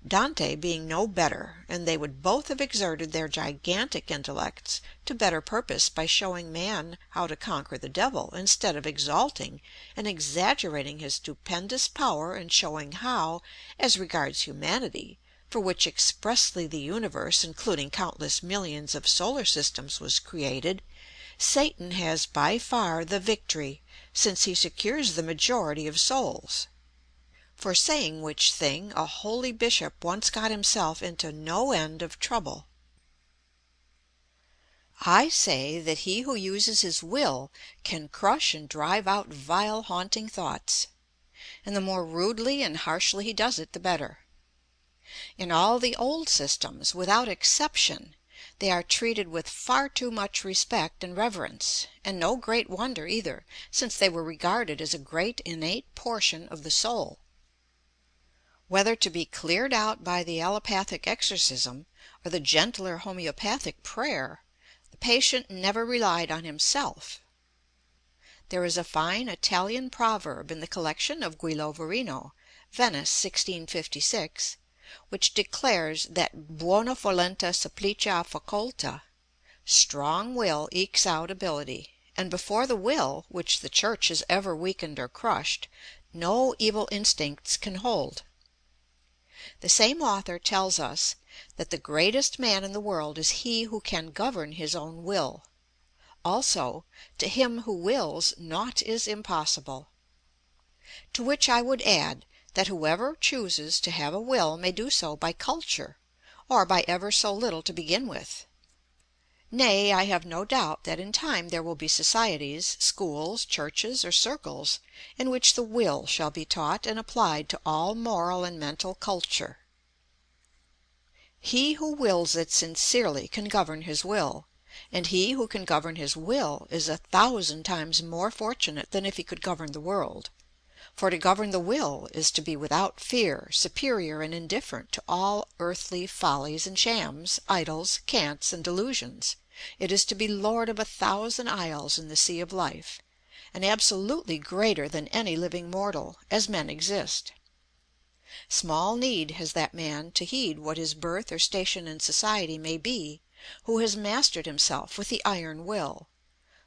Dante being no better, and they would both have exerted their gigantic intellects to better purpose by showing man how to conquer the devil, instead of exalting and exaggerating his stupendous power and showing how, as regards humanity, for which expressly the universe, including countless millions of solar systems, was created, Satan has by far the victory, since he secures the majority of souls. For saying which thing, a holy bishop once got himself into no end of trouble. I say that he who uses his will can crush and drive out vile haunting thoughts, and the more rudely and harshly he does it, the better. In all the old systems, without exception, they are treated with far too much respect and reverence, and no great wonder either, since they were regarded as a great innate portion of the soul. Whether to be cleared out by the allopathic exorcism or the gentler homeopathic prayer, the patient never relied on himself. There is a fine Italian proverb in the collection of Guilo Verino, Venice, 1656, which declares that buona volenta supplicia facolta, strong will ekes out ability, and before the will, which the Church has ever weakened or crushed, no evil instincts can hold. The same author tells us that the greatest man in the world is he who can govern his own will. Also, to him who wills, naught is impossible. To which I would add that whoever chooses to have a will may do so by culture, or by ever so little to begin with. Nay, I have no doubt that in time there will be societies, schools, churches, or circles, in which the will shall be taught and applied to all moral and mental culture. He who wills it sincerely can govern his will, and he who can govern his will is 1,000 times more fortunate than if he could govern the world. For to govern the will is to be without fear, superior and indifferent to all earthly follies and shams, idols, cants, and delusions. It is to be lord of 1,000 isles in the sea of life, and absolutely greater than any living mortal, as men exist. Small need has that man to heed what his birth or station in society may be, who has mastered himself with the iron will.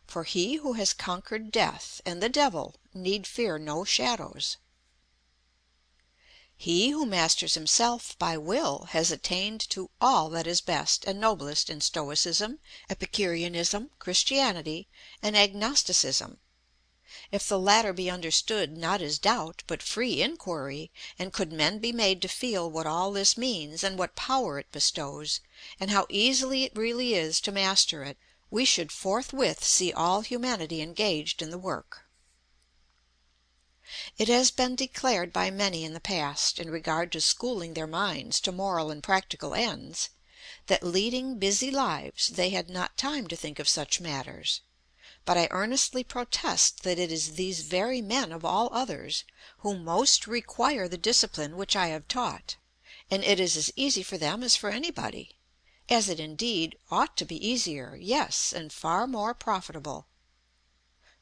For he who has conquered death and the devil need fear no shadows. He who masters himself by will has attained to all that is best and noblest in Stoicism, Epicureanism, Christianity, and Agnosticism. If the latter be understood not as doubt, but free inquiry, and could men be made to feel what all this means, and what power it bestows, and how easily it really is to master it, we should forthwith see all humanity engaged in the work. It has been declared by many in the past, in regard to schooling their minds to moral and practical ends, that leading busy lives they had not time to think of such matters. But I earnestly protest that it is these very men of all others who most require the discipline which I have taught, and it is as easy for them as for anybody, as it indeed ought to be easier, yes, and far more profitable.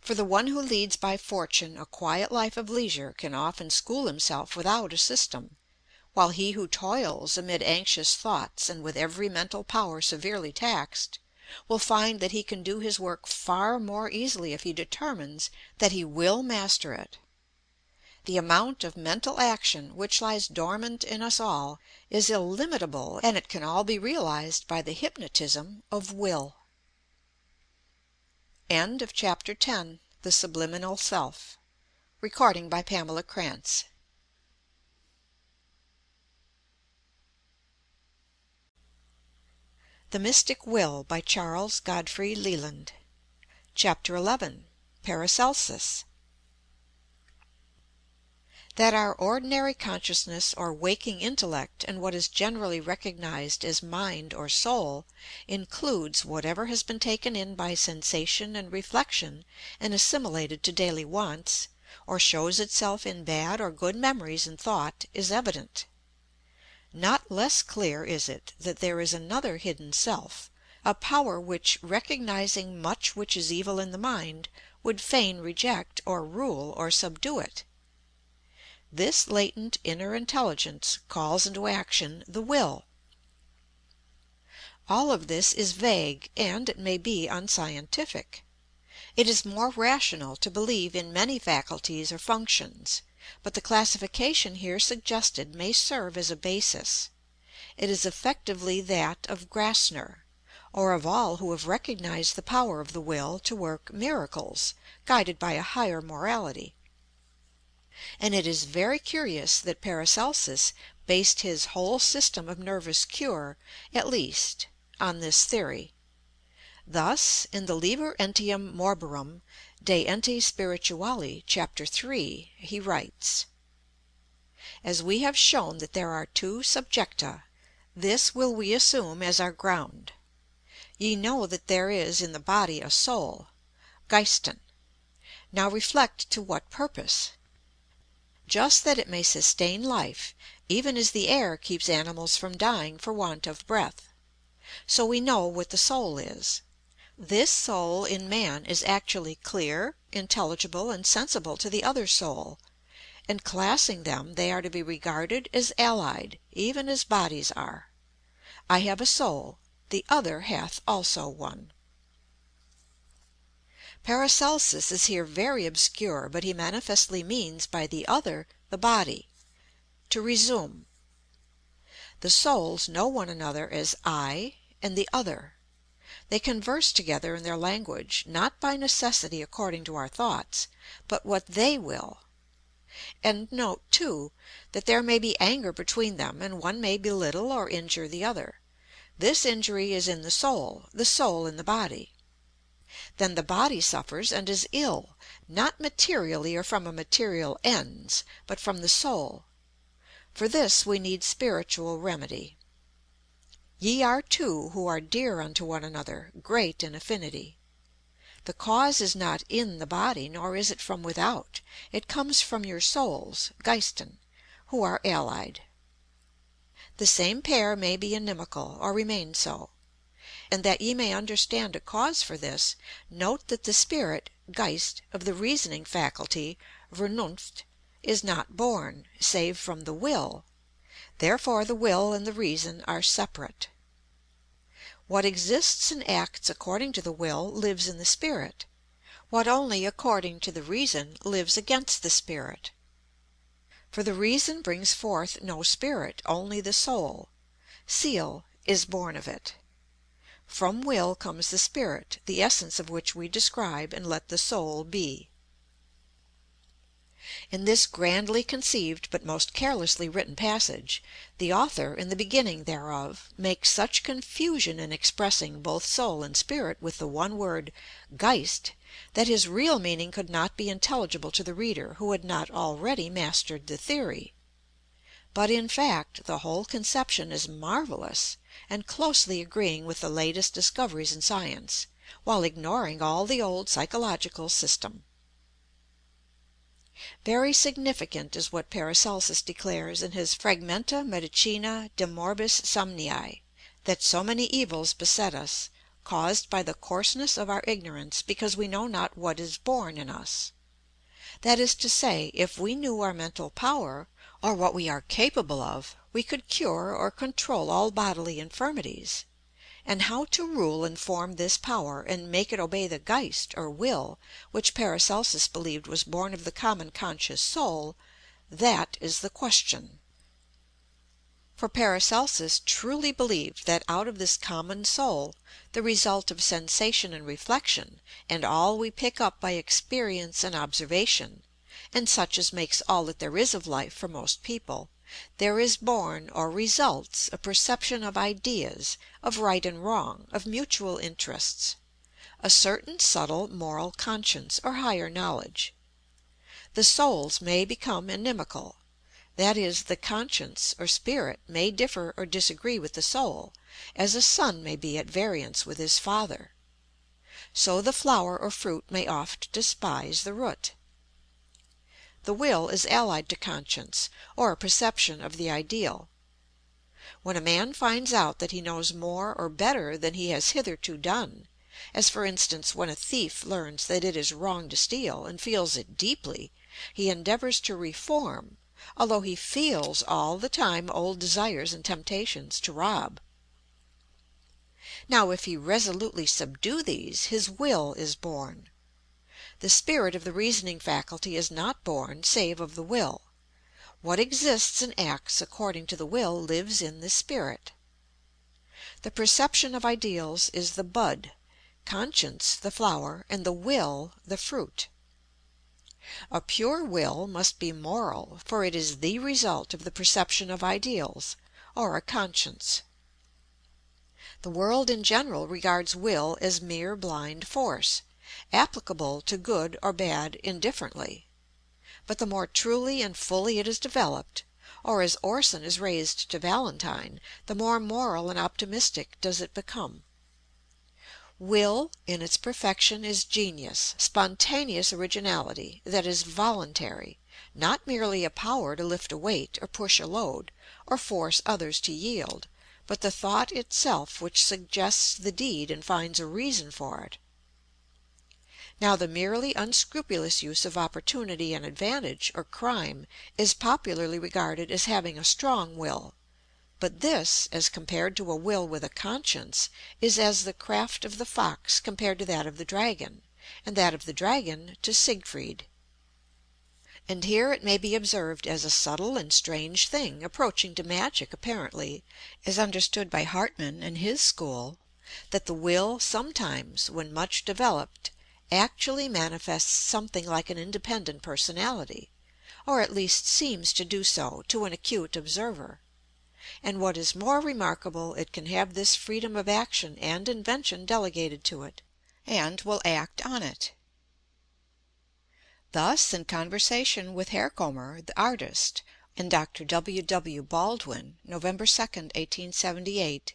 For the one who leads by fortune a quiet life of leisure can often school himself without a system, while he who toils amid anxious thoughts and with every mental power severely taxed, will find that he can do his work far more easily if he determines that he will master it. The amount of mental action which lies dormant in us all is illimitable, and it can all be realized by the hypnotism of will. End of Chapter 10. The Subliminal Self. Recording by Pamela Krantz. The Mystic Will by Charles Godfrey Leland. Chapter 11. Paracelsus. That our ordinary consciousness or waking intellect and what is generally recognized as mind or soul includes whatever has been taken in by sensation and reflection and assimilated to daily wants, or shows itself in bad or good memories and thought, is evident. Not less clear is it that there is another hidden self, a power which, recognizing much which is evil in the mind, would fain reject or rule or subdue it. This latent inner intelligence calls into action the will. All of this is vague, and, it may be, unscientific. It is more rational to believe in many faculties or functions, but the classification here suggested may serve as a basis. It is effectively that of Grassner, or of all who have recognized the power of the will to work miracles, guided by a higher morality. And it is very curious that Paracelsus based his whole system of nervous cure, at least, on this theory. Thus, in the Liber Entium Morborum de Ente Spirituali, Chapter 3, he writes: "As we have shown that there are two subjecta, this will we assume as our ground. Ye know that there is in the body a soul, Geisten. Now reflect to what purpose. Just that it may sustain life, even as the air keeps animals from dying for want of breath. So we know what the soul is. This soul in man is actually clear, intelligible, and sensible to the other soul, and classing them, they are to be regarded as allied, even as bodies are. I have a soul, the other hath also one." Paracelsus is here very obscure, but he manifestly means by the other the body. To resume: the souls know one another as I and the other. They converse together in their language, not by necessity according to our thoughts, but what they will. And note, too, that there may be anger between them, and one may belittle or injure the other. This injury is in the soul in the body. Then the body suffers and is ill, not materially or from a material ends, but from the soul. For this we need spiritual remedy. Ye are two who are dear unto one another, great in affinity. The cause is not in the body, nor is it from without. It comes from your souls, Geisten, who are allied. The same pair may be inimical, or remain so. And that ye may understand a cause for this, note that the spirit, Geist, of the reasoning faculty, Vernunft, is not born, save from the will. Therefore the will and the reason are separate. What exists and acts according to the will lives in the spirit. What only according to the reason lives against the spirit. For the reason brings forth no spirit, only the soul. Seal is born of it. From will comes the spirit, the essence of which we describe and let the soul be. In this grandly conceived but most carelessly written passage, the author, in the beginning thereof, makes such confusion in expressing both soul and spirit with the one word Geist, that his real meaning could not be intelligible to the reader who had not already mastered the theory. But in fact the whole conception is marvelous, and closely agreeing with the latest discoveries in science, while ignoring all the old psychological system. Very significant is what Paracelsus declares in his Fragmenta Medicina de Morbis Somnii, that so many evils beset us, caused by the coarseness of our ignorance, because we know not what is born in us. That is to say, if we knew our mental power, or what we are capable of, we could cure or control all bodily infirmities. And how to rule and form this power, and make it obey the Geist or will, which Paracelsus believed was born of the common conscious soul, that is the question. For Paracelsus truly believed that out of this common soul, the result of sensation and reflection, and all we pick up by experience and observation, and such as makes all that there is of life for most people, there is born or results a perception of ideas, of right and wrong, of mutual interests, a certain subtle moral conscience or higher knowledge. The souls may become inimical, that is, the conscience or spirit may differ or disagree with the soul, as a son may be at variance with his father. So the flower or fruit may oft despise the root. The will is allied to conscience, or a perception of the ideal. When a man finds out that he knows more or better than he has hitherto done, as for instance when a thief learns that it is wrong to steal and feels it deeply, he endeavors to reform, although he feels all the time old desires and temptations to rob. Now if he resolutely subdue these, his will is born. The spirit of the reasoning faculty is not born save of the will. What exists and acts according to the will lives in the spirit. The perception of ideals is the bud, conscience the flower, and the will the fruit. A pure will must be moral, for it is the result of the perception of ideals, or a conscience. The world in general regards will as mere blind force, applicable to good or bad indifferently. But the more truly and fully it is developed, or as Orson is raised to Valentine, the more moral and optimistic does it become. Will, in its perfection, is genius, spontaneous originality, that is voluntary, not merely a power to lift a weight or push a load, or force others to yield, but the thought itself which suggests the deed and finds a reason for it. Now the merely unscrupulous use of opportunity and advantage, or crime, is popularly regarded as having a strong will. But this, as compared to a will with a conscience, is as the craft of the fox compared to that of the dragon, and that of the dragon to Siegfried. And here it may be observed as a subtle and strange thing, approaching to magic apparently, as understood by Hartmann and his school, that the will sometimes, when much developed, actually manifests something like an independent personality, or at least seems to do so to an acute observer. And what is more remarkable, it can have this freedom of action and invention delegated to it, and will act on it. Thus, in conversation with Herkomer, the artist, and Dr. W.W. Baldwin, November 2, 1878,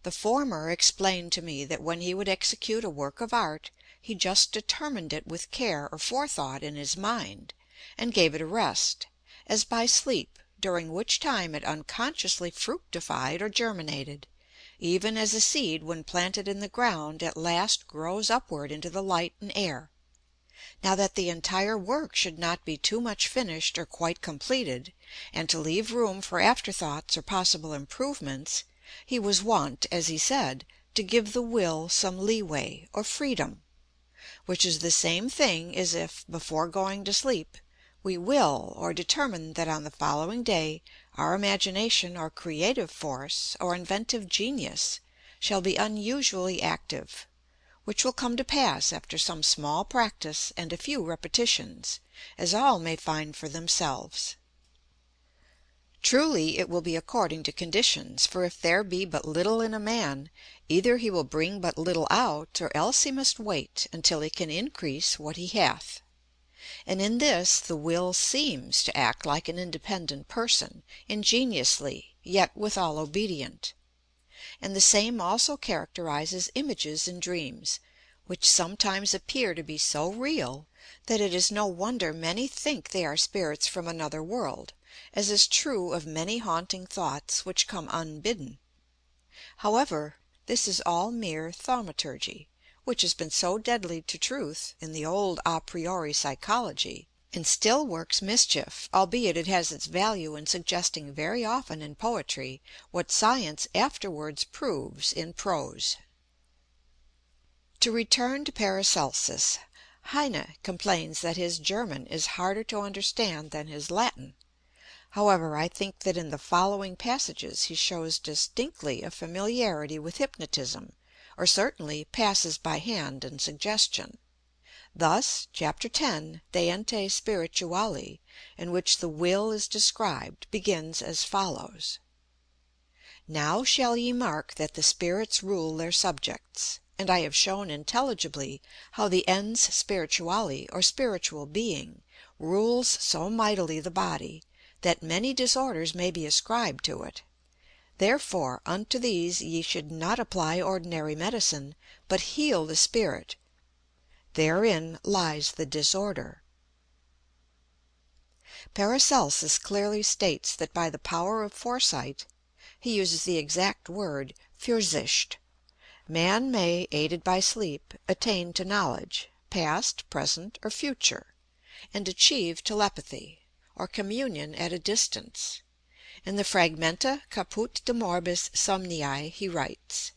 the former explained to me that when he would execute a work of art, he just determined it with care or forethought in his mind, and gave it a rest, as by sleep, during which time it unconsciously fructified or germinated, even as a seed when planted in the ground at last grows upward into the light and air. Now that the entire work should not be too much finished or quite completed, and to leave room for afterthoughts or possible improvements, he was wont, as he said, to give the will some leeway, or freedom, which is the same thing as if, before going to sleep, we will or determine that on the following day our imagination or creative force or inventive genius shall be unusually active, which will come to pass after some small practice and a few repetitions, as all may find for themselves. Truly it will be according to conditions, for if there be but little in a man, either he will bring but little out, or else he must wait until he can increase what he hath. And in this the will seems to act like an independent person, ingeniously, yet withal obedient. And the same also characterizes images in dreams, which sometimes appear to be so real that it is no wonder many think they are spirits from another world, as is true of many haunting thoughts which come unbidden. However, this is all mere thaumaturgy, which has been so deadly to truth in the old a priori psychology, and still works mischief, albeit it has its value in suggesting very often in poetry what science afterwards proves in prose. To return to Paracelsus, Heine complains that his German is harder to understand than his Latin. However, I think that in the following passages he shows distinctly a familiarity with hypnotism, or certainly passes by hand and suggestion. Thus, Chapter 10, De Ente Spirituali, in which the will is described, begins as follows: "Now shall ye mark that the spirits rule their subjects, and I have shown intelligibly how the ens spirituali, or spiritual being, rules so mightily the body, that many disorders may be ascribed to it. Therefore unto these ye should not apply ordinary medicine, but heal the spirit. Therein lies the disorder." Paracelsus clearly states that by the power of foresight, he uses the exact word Fürsicht, man may, aided by sleep, attain to knowledge, past, present, or future, and achieve telepathy, or communion at a distance. In the Fragmenta Caput de Morbis Somnii he writes: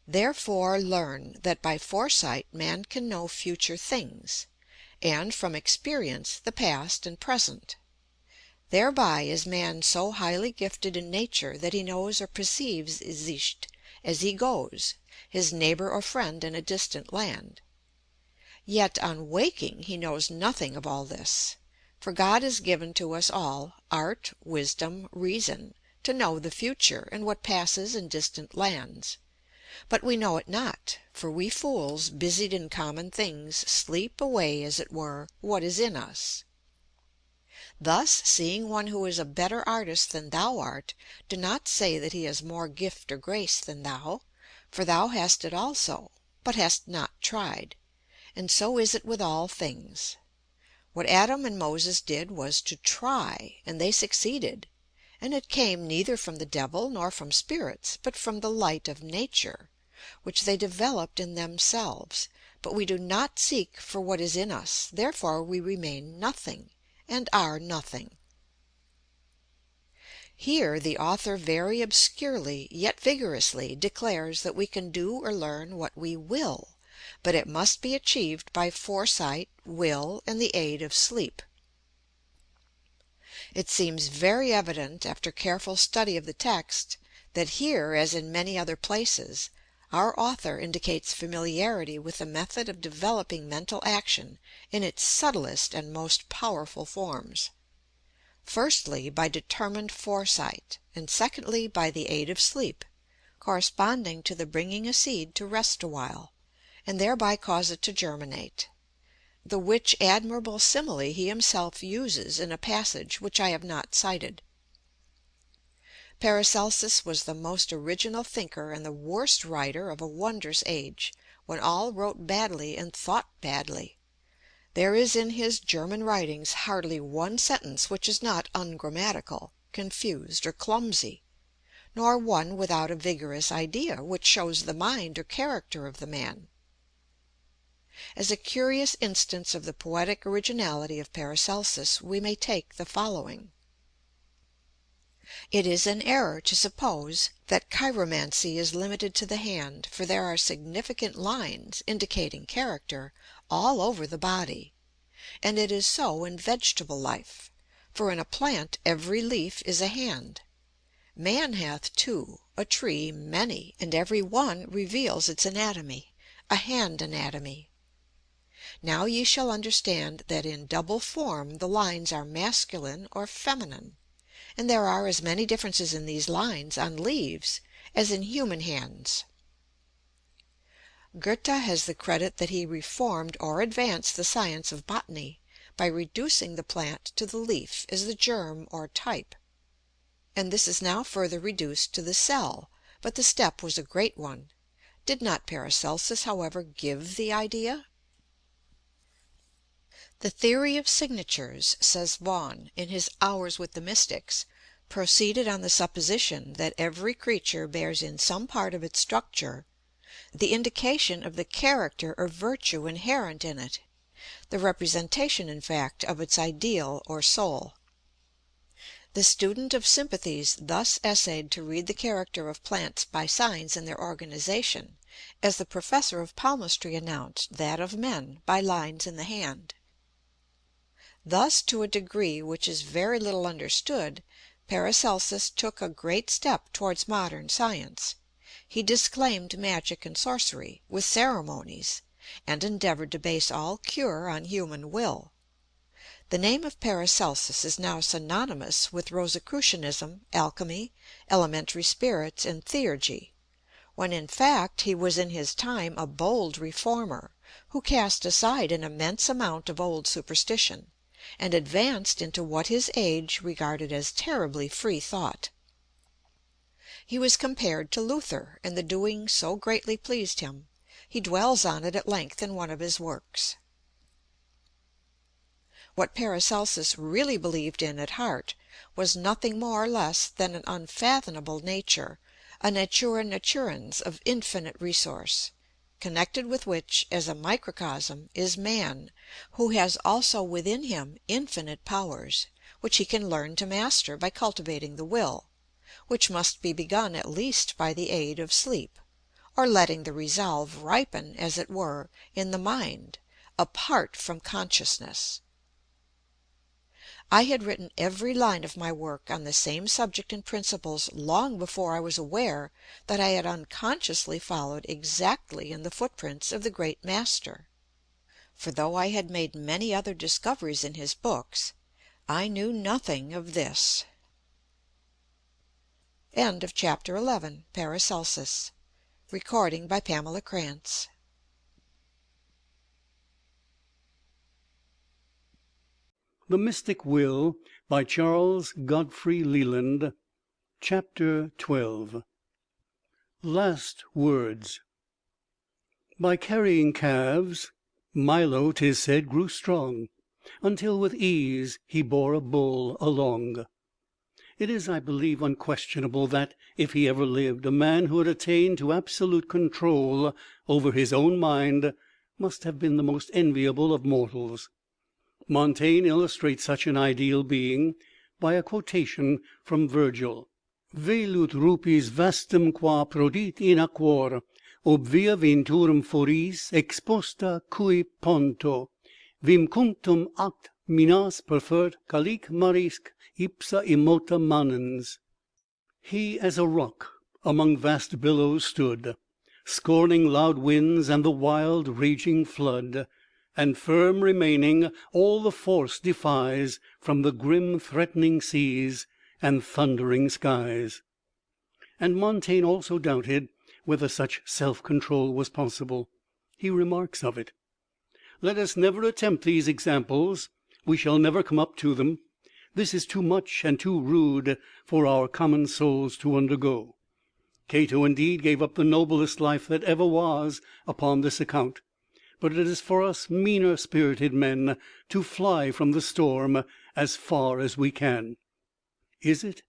"Therefore learn that by foresight man can know future things, and from experience the past and present. Thereby is man so highly gifted in nature that he knows or perceives sich, as he goes, his neighbor or friend in a distant land. Yet on waking he knows nothing of all this. For God has given to us all art, wisdom, reason, to know the future and what passes in distant lands. But we know it not, for we fools, busied in common things, sleep away, as it were, what is in us. Thus, seeing one who is a better artist than thou art, do not say that he has more gift or grace than thou, for thou hast it also, but hast not tried. And so is it with all things. What Adam and Moses did was to try, and they succeeded, and it came neither from the devil nor from spirits, but from the light of nature, which they developed in themselves. But we do not seek for what is in us, therefore we remain nothing, and are nothing." Here the author very obscurely, yet vigorously, declares that we can do or learn what we will, but it must be achieved by foresight, will, and the aid of sleep. It seems very evident, after careful study of the text, that here, as in many other places, our author indicates familiarity with the method of developing mental action in its subtlest and most powerful forms. Firstly, by determined foresight, and secondly, by the aid of sleep, corresponding to the bringing a seed to rest awhile, and thereby cause it to germinate; the which admirable simile he himself uses in a passage which I have not cited. Paracelsus was the most original thinker and the worst writer of a wondrous age, when all wrote badly and thought badly. There is in his German writings hardly one sentence which is not ungrammatical, confused, or clumsy, nor one without a vigorous idea which shows the mind or character of the man. As a curious instance of the poetic originality of Paracelsus we may take the following. It is an error to suppose that chiromancy is limited to the hand, for there are significant lines, indicating character, all over the body; and it is so in vegetable life, for in a plant every leaf is a hand. Man hath two, a tree many, and every one reveals its anatomy, a hand anatomy. Now ye shall understand that in double form the lines are masculine or feminine, and there are as many differences in these lines on leaves as in human hands. Goethe has the credit that he reformed or advanced the science of botany by reducing the plant to the leaf as the germ or type, and this is now further reduced to the cell, but the step was a great one. Did not Paracelsus, however, give the idea? The theory of signatures, says Vaughan, in his Hours with the Mystics, proceeded on the supposition that every creature bears in some part of its structure the indication of the character or virtue inherent in it, the representation, in fact, of its ideal or soul. The student of sympathies thus essayed to read the character of plants by signs in their organization, as the professor of palmistry announced that of men by lines in the hand. Thus, to a degree which is very little understood, Paracelsus took a great step towards modern science. He disclaimed magic and sorcery, with ceremonies, and endeavoured to base all cure on human will. The name of Paracelsus is now synonymous with Rosicrucianism, alchemy, elementary spirits, and theurgy, when in fact he was in his time a bold reformer, who cast aside an immense amount of old superstition, and advanced into what his age regarded as terribly free thought. He was compared to Luther, and the doing so greatly pleased him, he dwells on it at length in one of his works. What Paracelsus really believed in at heart was nothing more or less than an unfathomable nature, a natura naturans of infinite resource, connected with which, as a microcosm, is man, who has also within him infinite powers, which he can learn to master by cultivating the will, which must be begun at least by the aid of sleep, or letting the resolve ripen, as it were, in the mind, apart from consciousness. I had written every line of my work on the same subject and principles long before I was aware that I had unconsciously followed exactly in the footprints of the great master. For though I had made many other discoveries in his books, I knew nothing of this. End of Chapter 11. Paracelsus. Recording by Pamela Krantz. The Mystic Will by Charles Godfrey Leland. Chapter 12. Last Words. By carrying calves, Milo, 'tis said, grew strong, until with ease he bore a bull along. It is, I believe, unquestionable that, if he ever lived, a man who had attained to absolute control over his own mind must have been the most enviable of mortals. Montaigne illustrates such an ideal being by a quotation from Virgil: Velut rupis vastum qua prodit in aquor, ob via venturum foris exposta cui ponto, vim cunctum act minas perfert calic marisc ipsa immota manens. He as a rock among vast billows stood, scorning loud winds and the wild raging flood, and firm remaining, all the force defies from the grim threatening seas and thundering skies. And Montaigne also doubted whether such self-control was possible. He remarks of it: "Let us never attempt these examples, we shall never come up to them. This is too much and too rude for our common souls to undergo. Cato indeed gave up the noblest life that ever was upon this account, but it is for us meaner spirited men to fly from the storm as far as we can." Is it?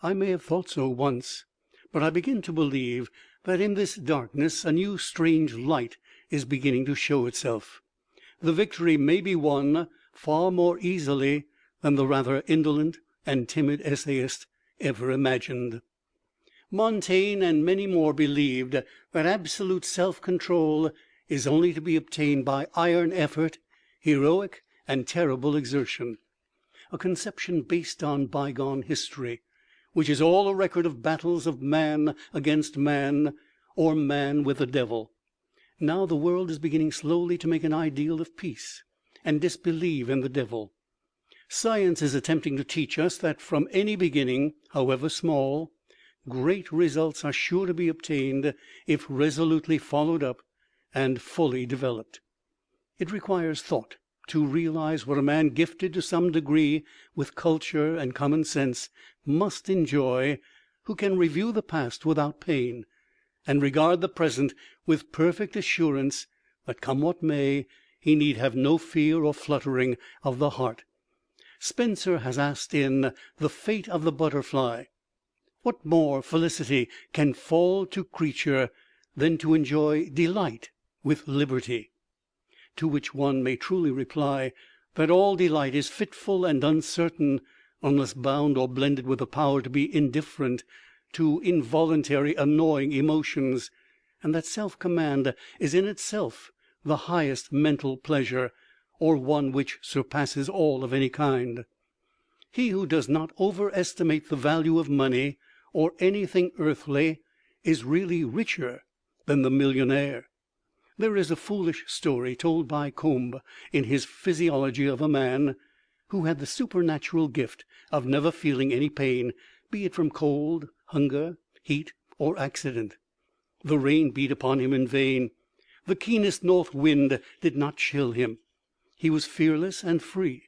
I may have thought so once, but I begin to believe that in this darkness a new strange light is beginning to show itself. The victory may be won far more easily than the rather indolent and timid essayist ever imagined. Montaigne and many more believed that absolute self-control is only to be obtained by iron effort, heroic and terrible exertion, a conception based on bygone history, which is all a record of battles of man against man, or man with the devil. Now the world is beginning slowly to make an ideal of peace, and disbelieve in the devil. Science is attempting to teach us that from any beginning, however small, great results are sure to be obtained if resolutely followed up and fully developed. It requires thought to realize what a man gifted to some degree with culture and common sense must enjoy, who can review the past without pain, and regard the present with perfect assurance that, come what may, he need have no fear or fluttering of the heart. Spencer has asked in The Fate of the Butterfly, what more felicity can fall to creature than to enjoy delight with liberty? to which one may truly reply that all delight is fitful and uncertain, unless bound or blended with the power to be indifferent to involuntary annoying emotions, and that self-command is in itself the highest mental pleasure, or one which surpasses all of any kind. He who does not overestimate the value of money or anything earthly is really richer than the millionaire. There is a foolish story told by Combe in his Physiology of a Man, who had the supernatural gift of never feeling any pain, be it from cold, hunger, heat, or accident. The rain beat upon him in vain. The keenest north wind did not chill him. He was fearless and free.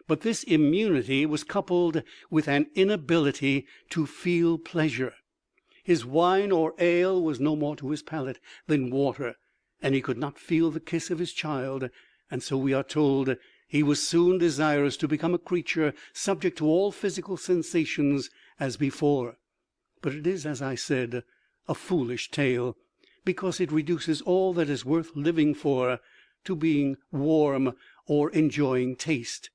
But this immunity was coupled with an inability to feel pleasure. His wine or ale was no more to his palate than water, and he could not feel the kiss of his child, and so we are told he was soon desirous to become a creature subject to all physical sensations as before. But it is, as I said, a foolish tale, because it reduces all that is worth living for to being warm or enjoying taste.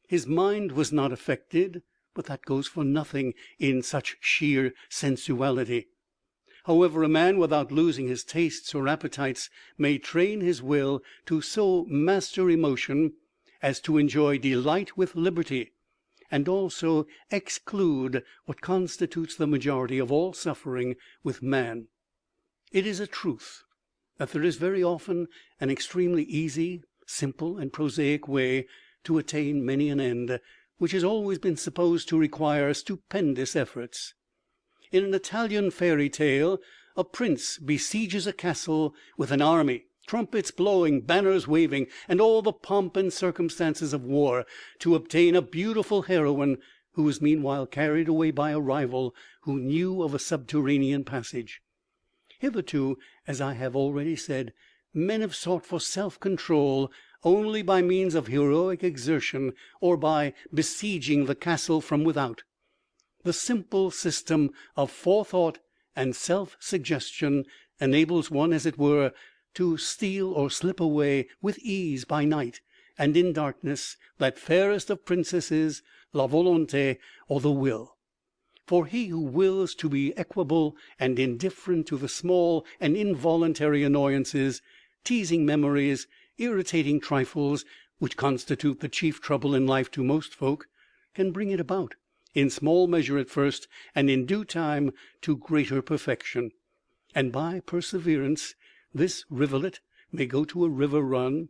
His mind was not affected, but that goes for nothing in such sheer sensuality. However, a man without losing his tastes or appetites may train his will to so master emotion as to enjoy delight with liberty, and also exclude what constitutes the majority of all suffering with man. It is a truth that there is very often an extremely easy, simple, and prosaic way to attain many an end, which has always been supposed to require stupendous efforts. In an Italian fairy tale, a prince besieges a castle with an army, trumpets blowing, banners waving, and all the pomp and circumstances of war, to obtain a beautiful heroine, who is meanwhile carried away by a rival who knew of a subterranean passage. Hitherto, as I have already said, men have sought for self-control only by means of heroic exertion, or by besieging the castle from without. The simple system of forethought and self-suggestion enables one, as it were, to steal or slip away with ease by night, and in darkness, that fairest of princesses, la volonté, or the will. For he who wills to be equable and indifferent to the small and involuntary annoyances, teasing memories, irritating trifles, which constitute the chief trouble in life to most folk, can bring it about, in small measure at first, and in due time to greater perfection. And by perseverance this rivulet may go to a river run,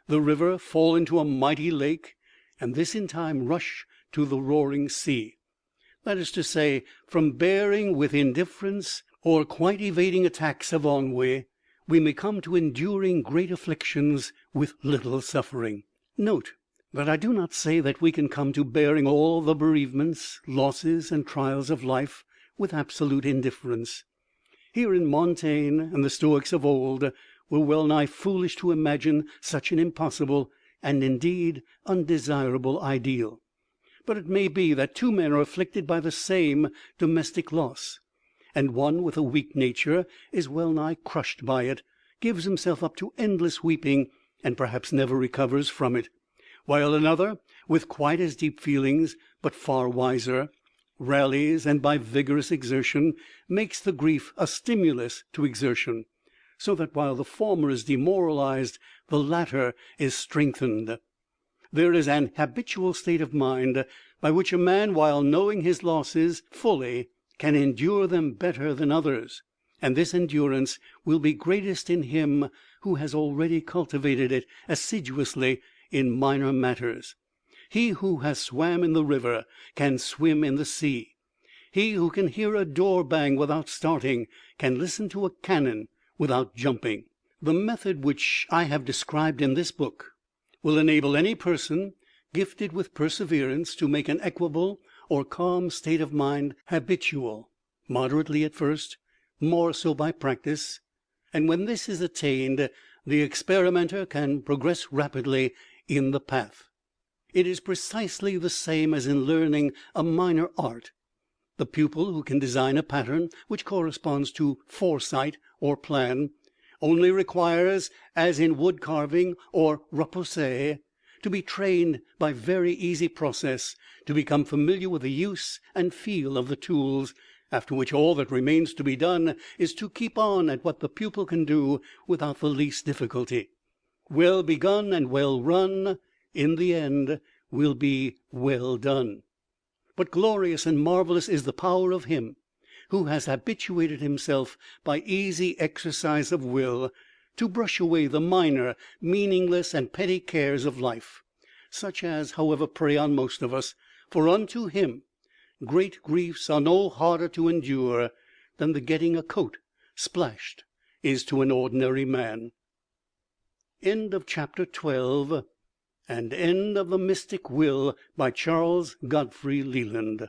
the river fall into a mighty lake, and this in time rush to the roaring sea. That is to say, from bearing with indifference or quite evading attacks of ennui, we may come to enduring great afflictions with little suffering. Note that I do not say that we can come to bearing all the bereavements, losses, and trials of life with absolute indifference. Here in Montaigne and the Stoics of old were well nigh foolish to imagine such an impossible and indeed undesirable ideal. But it may be that two men are afflicted by the same domestic loss, and one with a weak nature is well nigh crushed by it, gives himself up to endless weeping, and perhaps never recovers from it, while another, with quite as deep feelings, but far wiser, rallies, and by vigorous exertion makes the grief a stimulus to exertion, so that while the former is demoralized, the latter is strengthened. There is an habitual state of mind by which a man, while knowing his losses fully, can endure them better than others, and this endurance will be greatest in him who has already cultivated it assiduously in minor matters. He who has swam in the river can swim in the sea. He who can hear a door bang without starting can listen to a cannon without jumping. The method which I have described in this book will enable any person gifted with perseverance to make an equable or calm state of mind habitual, moderately at first, more so by practice, and when this is attained, the experimenter can progress rapidly in the path. It is precisely the same as in learning a minor art. The pupil who can design a pattern which corresponds to foresight or plan, only requires, as in wood carving or repoussé, to be trained by very easy process to become familiar with the use and feel of the tools, after which all that remains to be done is to keep on at what the pupil can do without the least difficulty. Well begun and well run, in the end, will be well done. But glorious and marvelous is the power of him who has habituated himself by easy exercise of will to brush away the minor, meaningless, and petty cares of life, such as, however, prey on most of us, for unto him great griefs are no harder to endure than the getting a coat splashed is to an ordinary man. End of chapter 12, and end of The Mystic Will by Charles Godfrey Leland.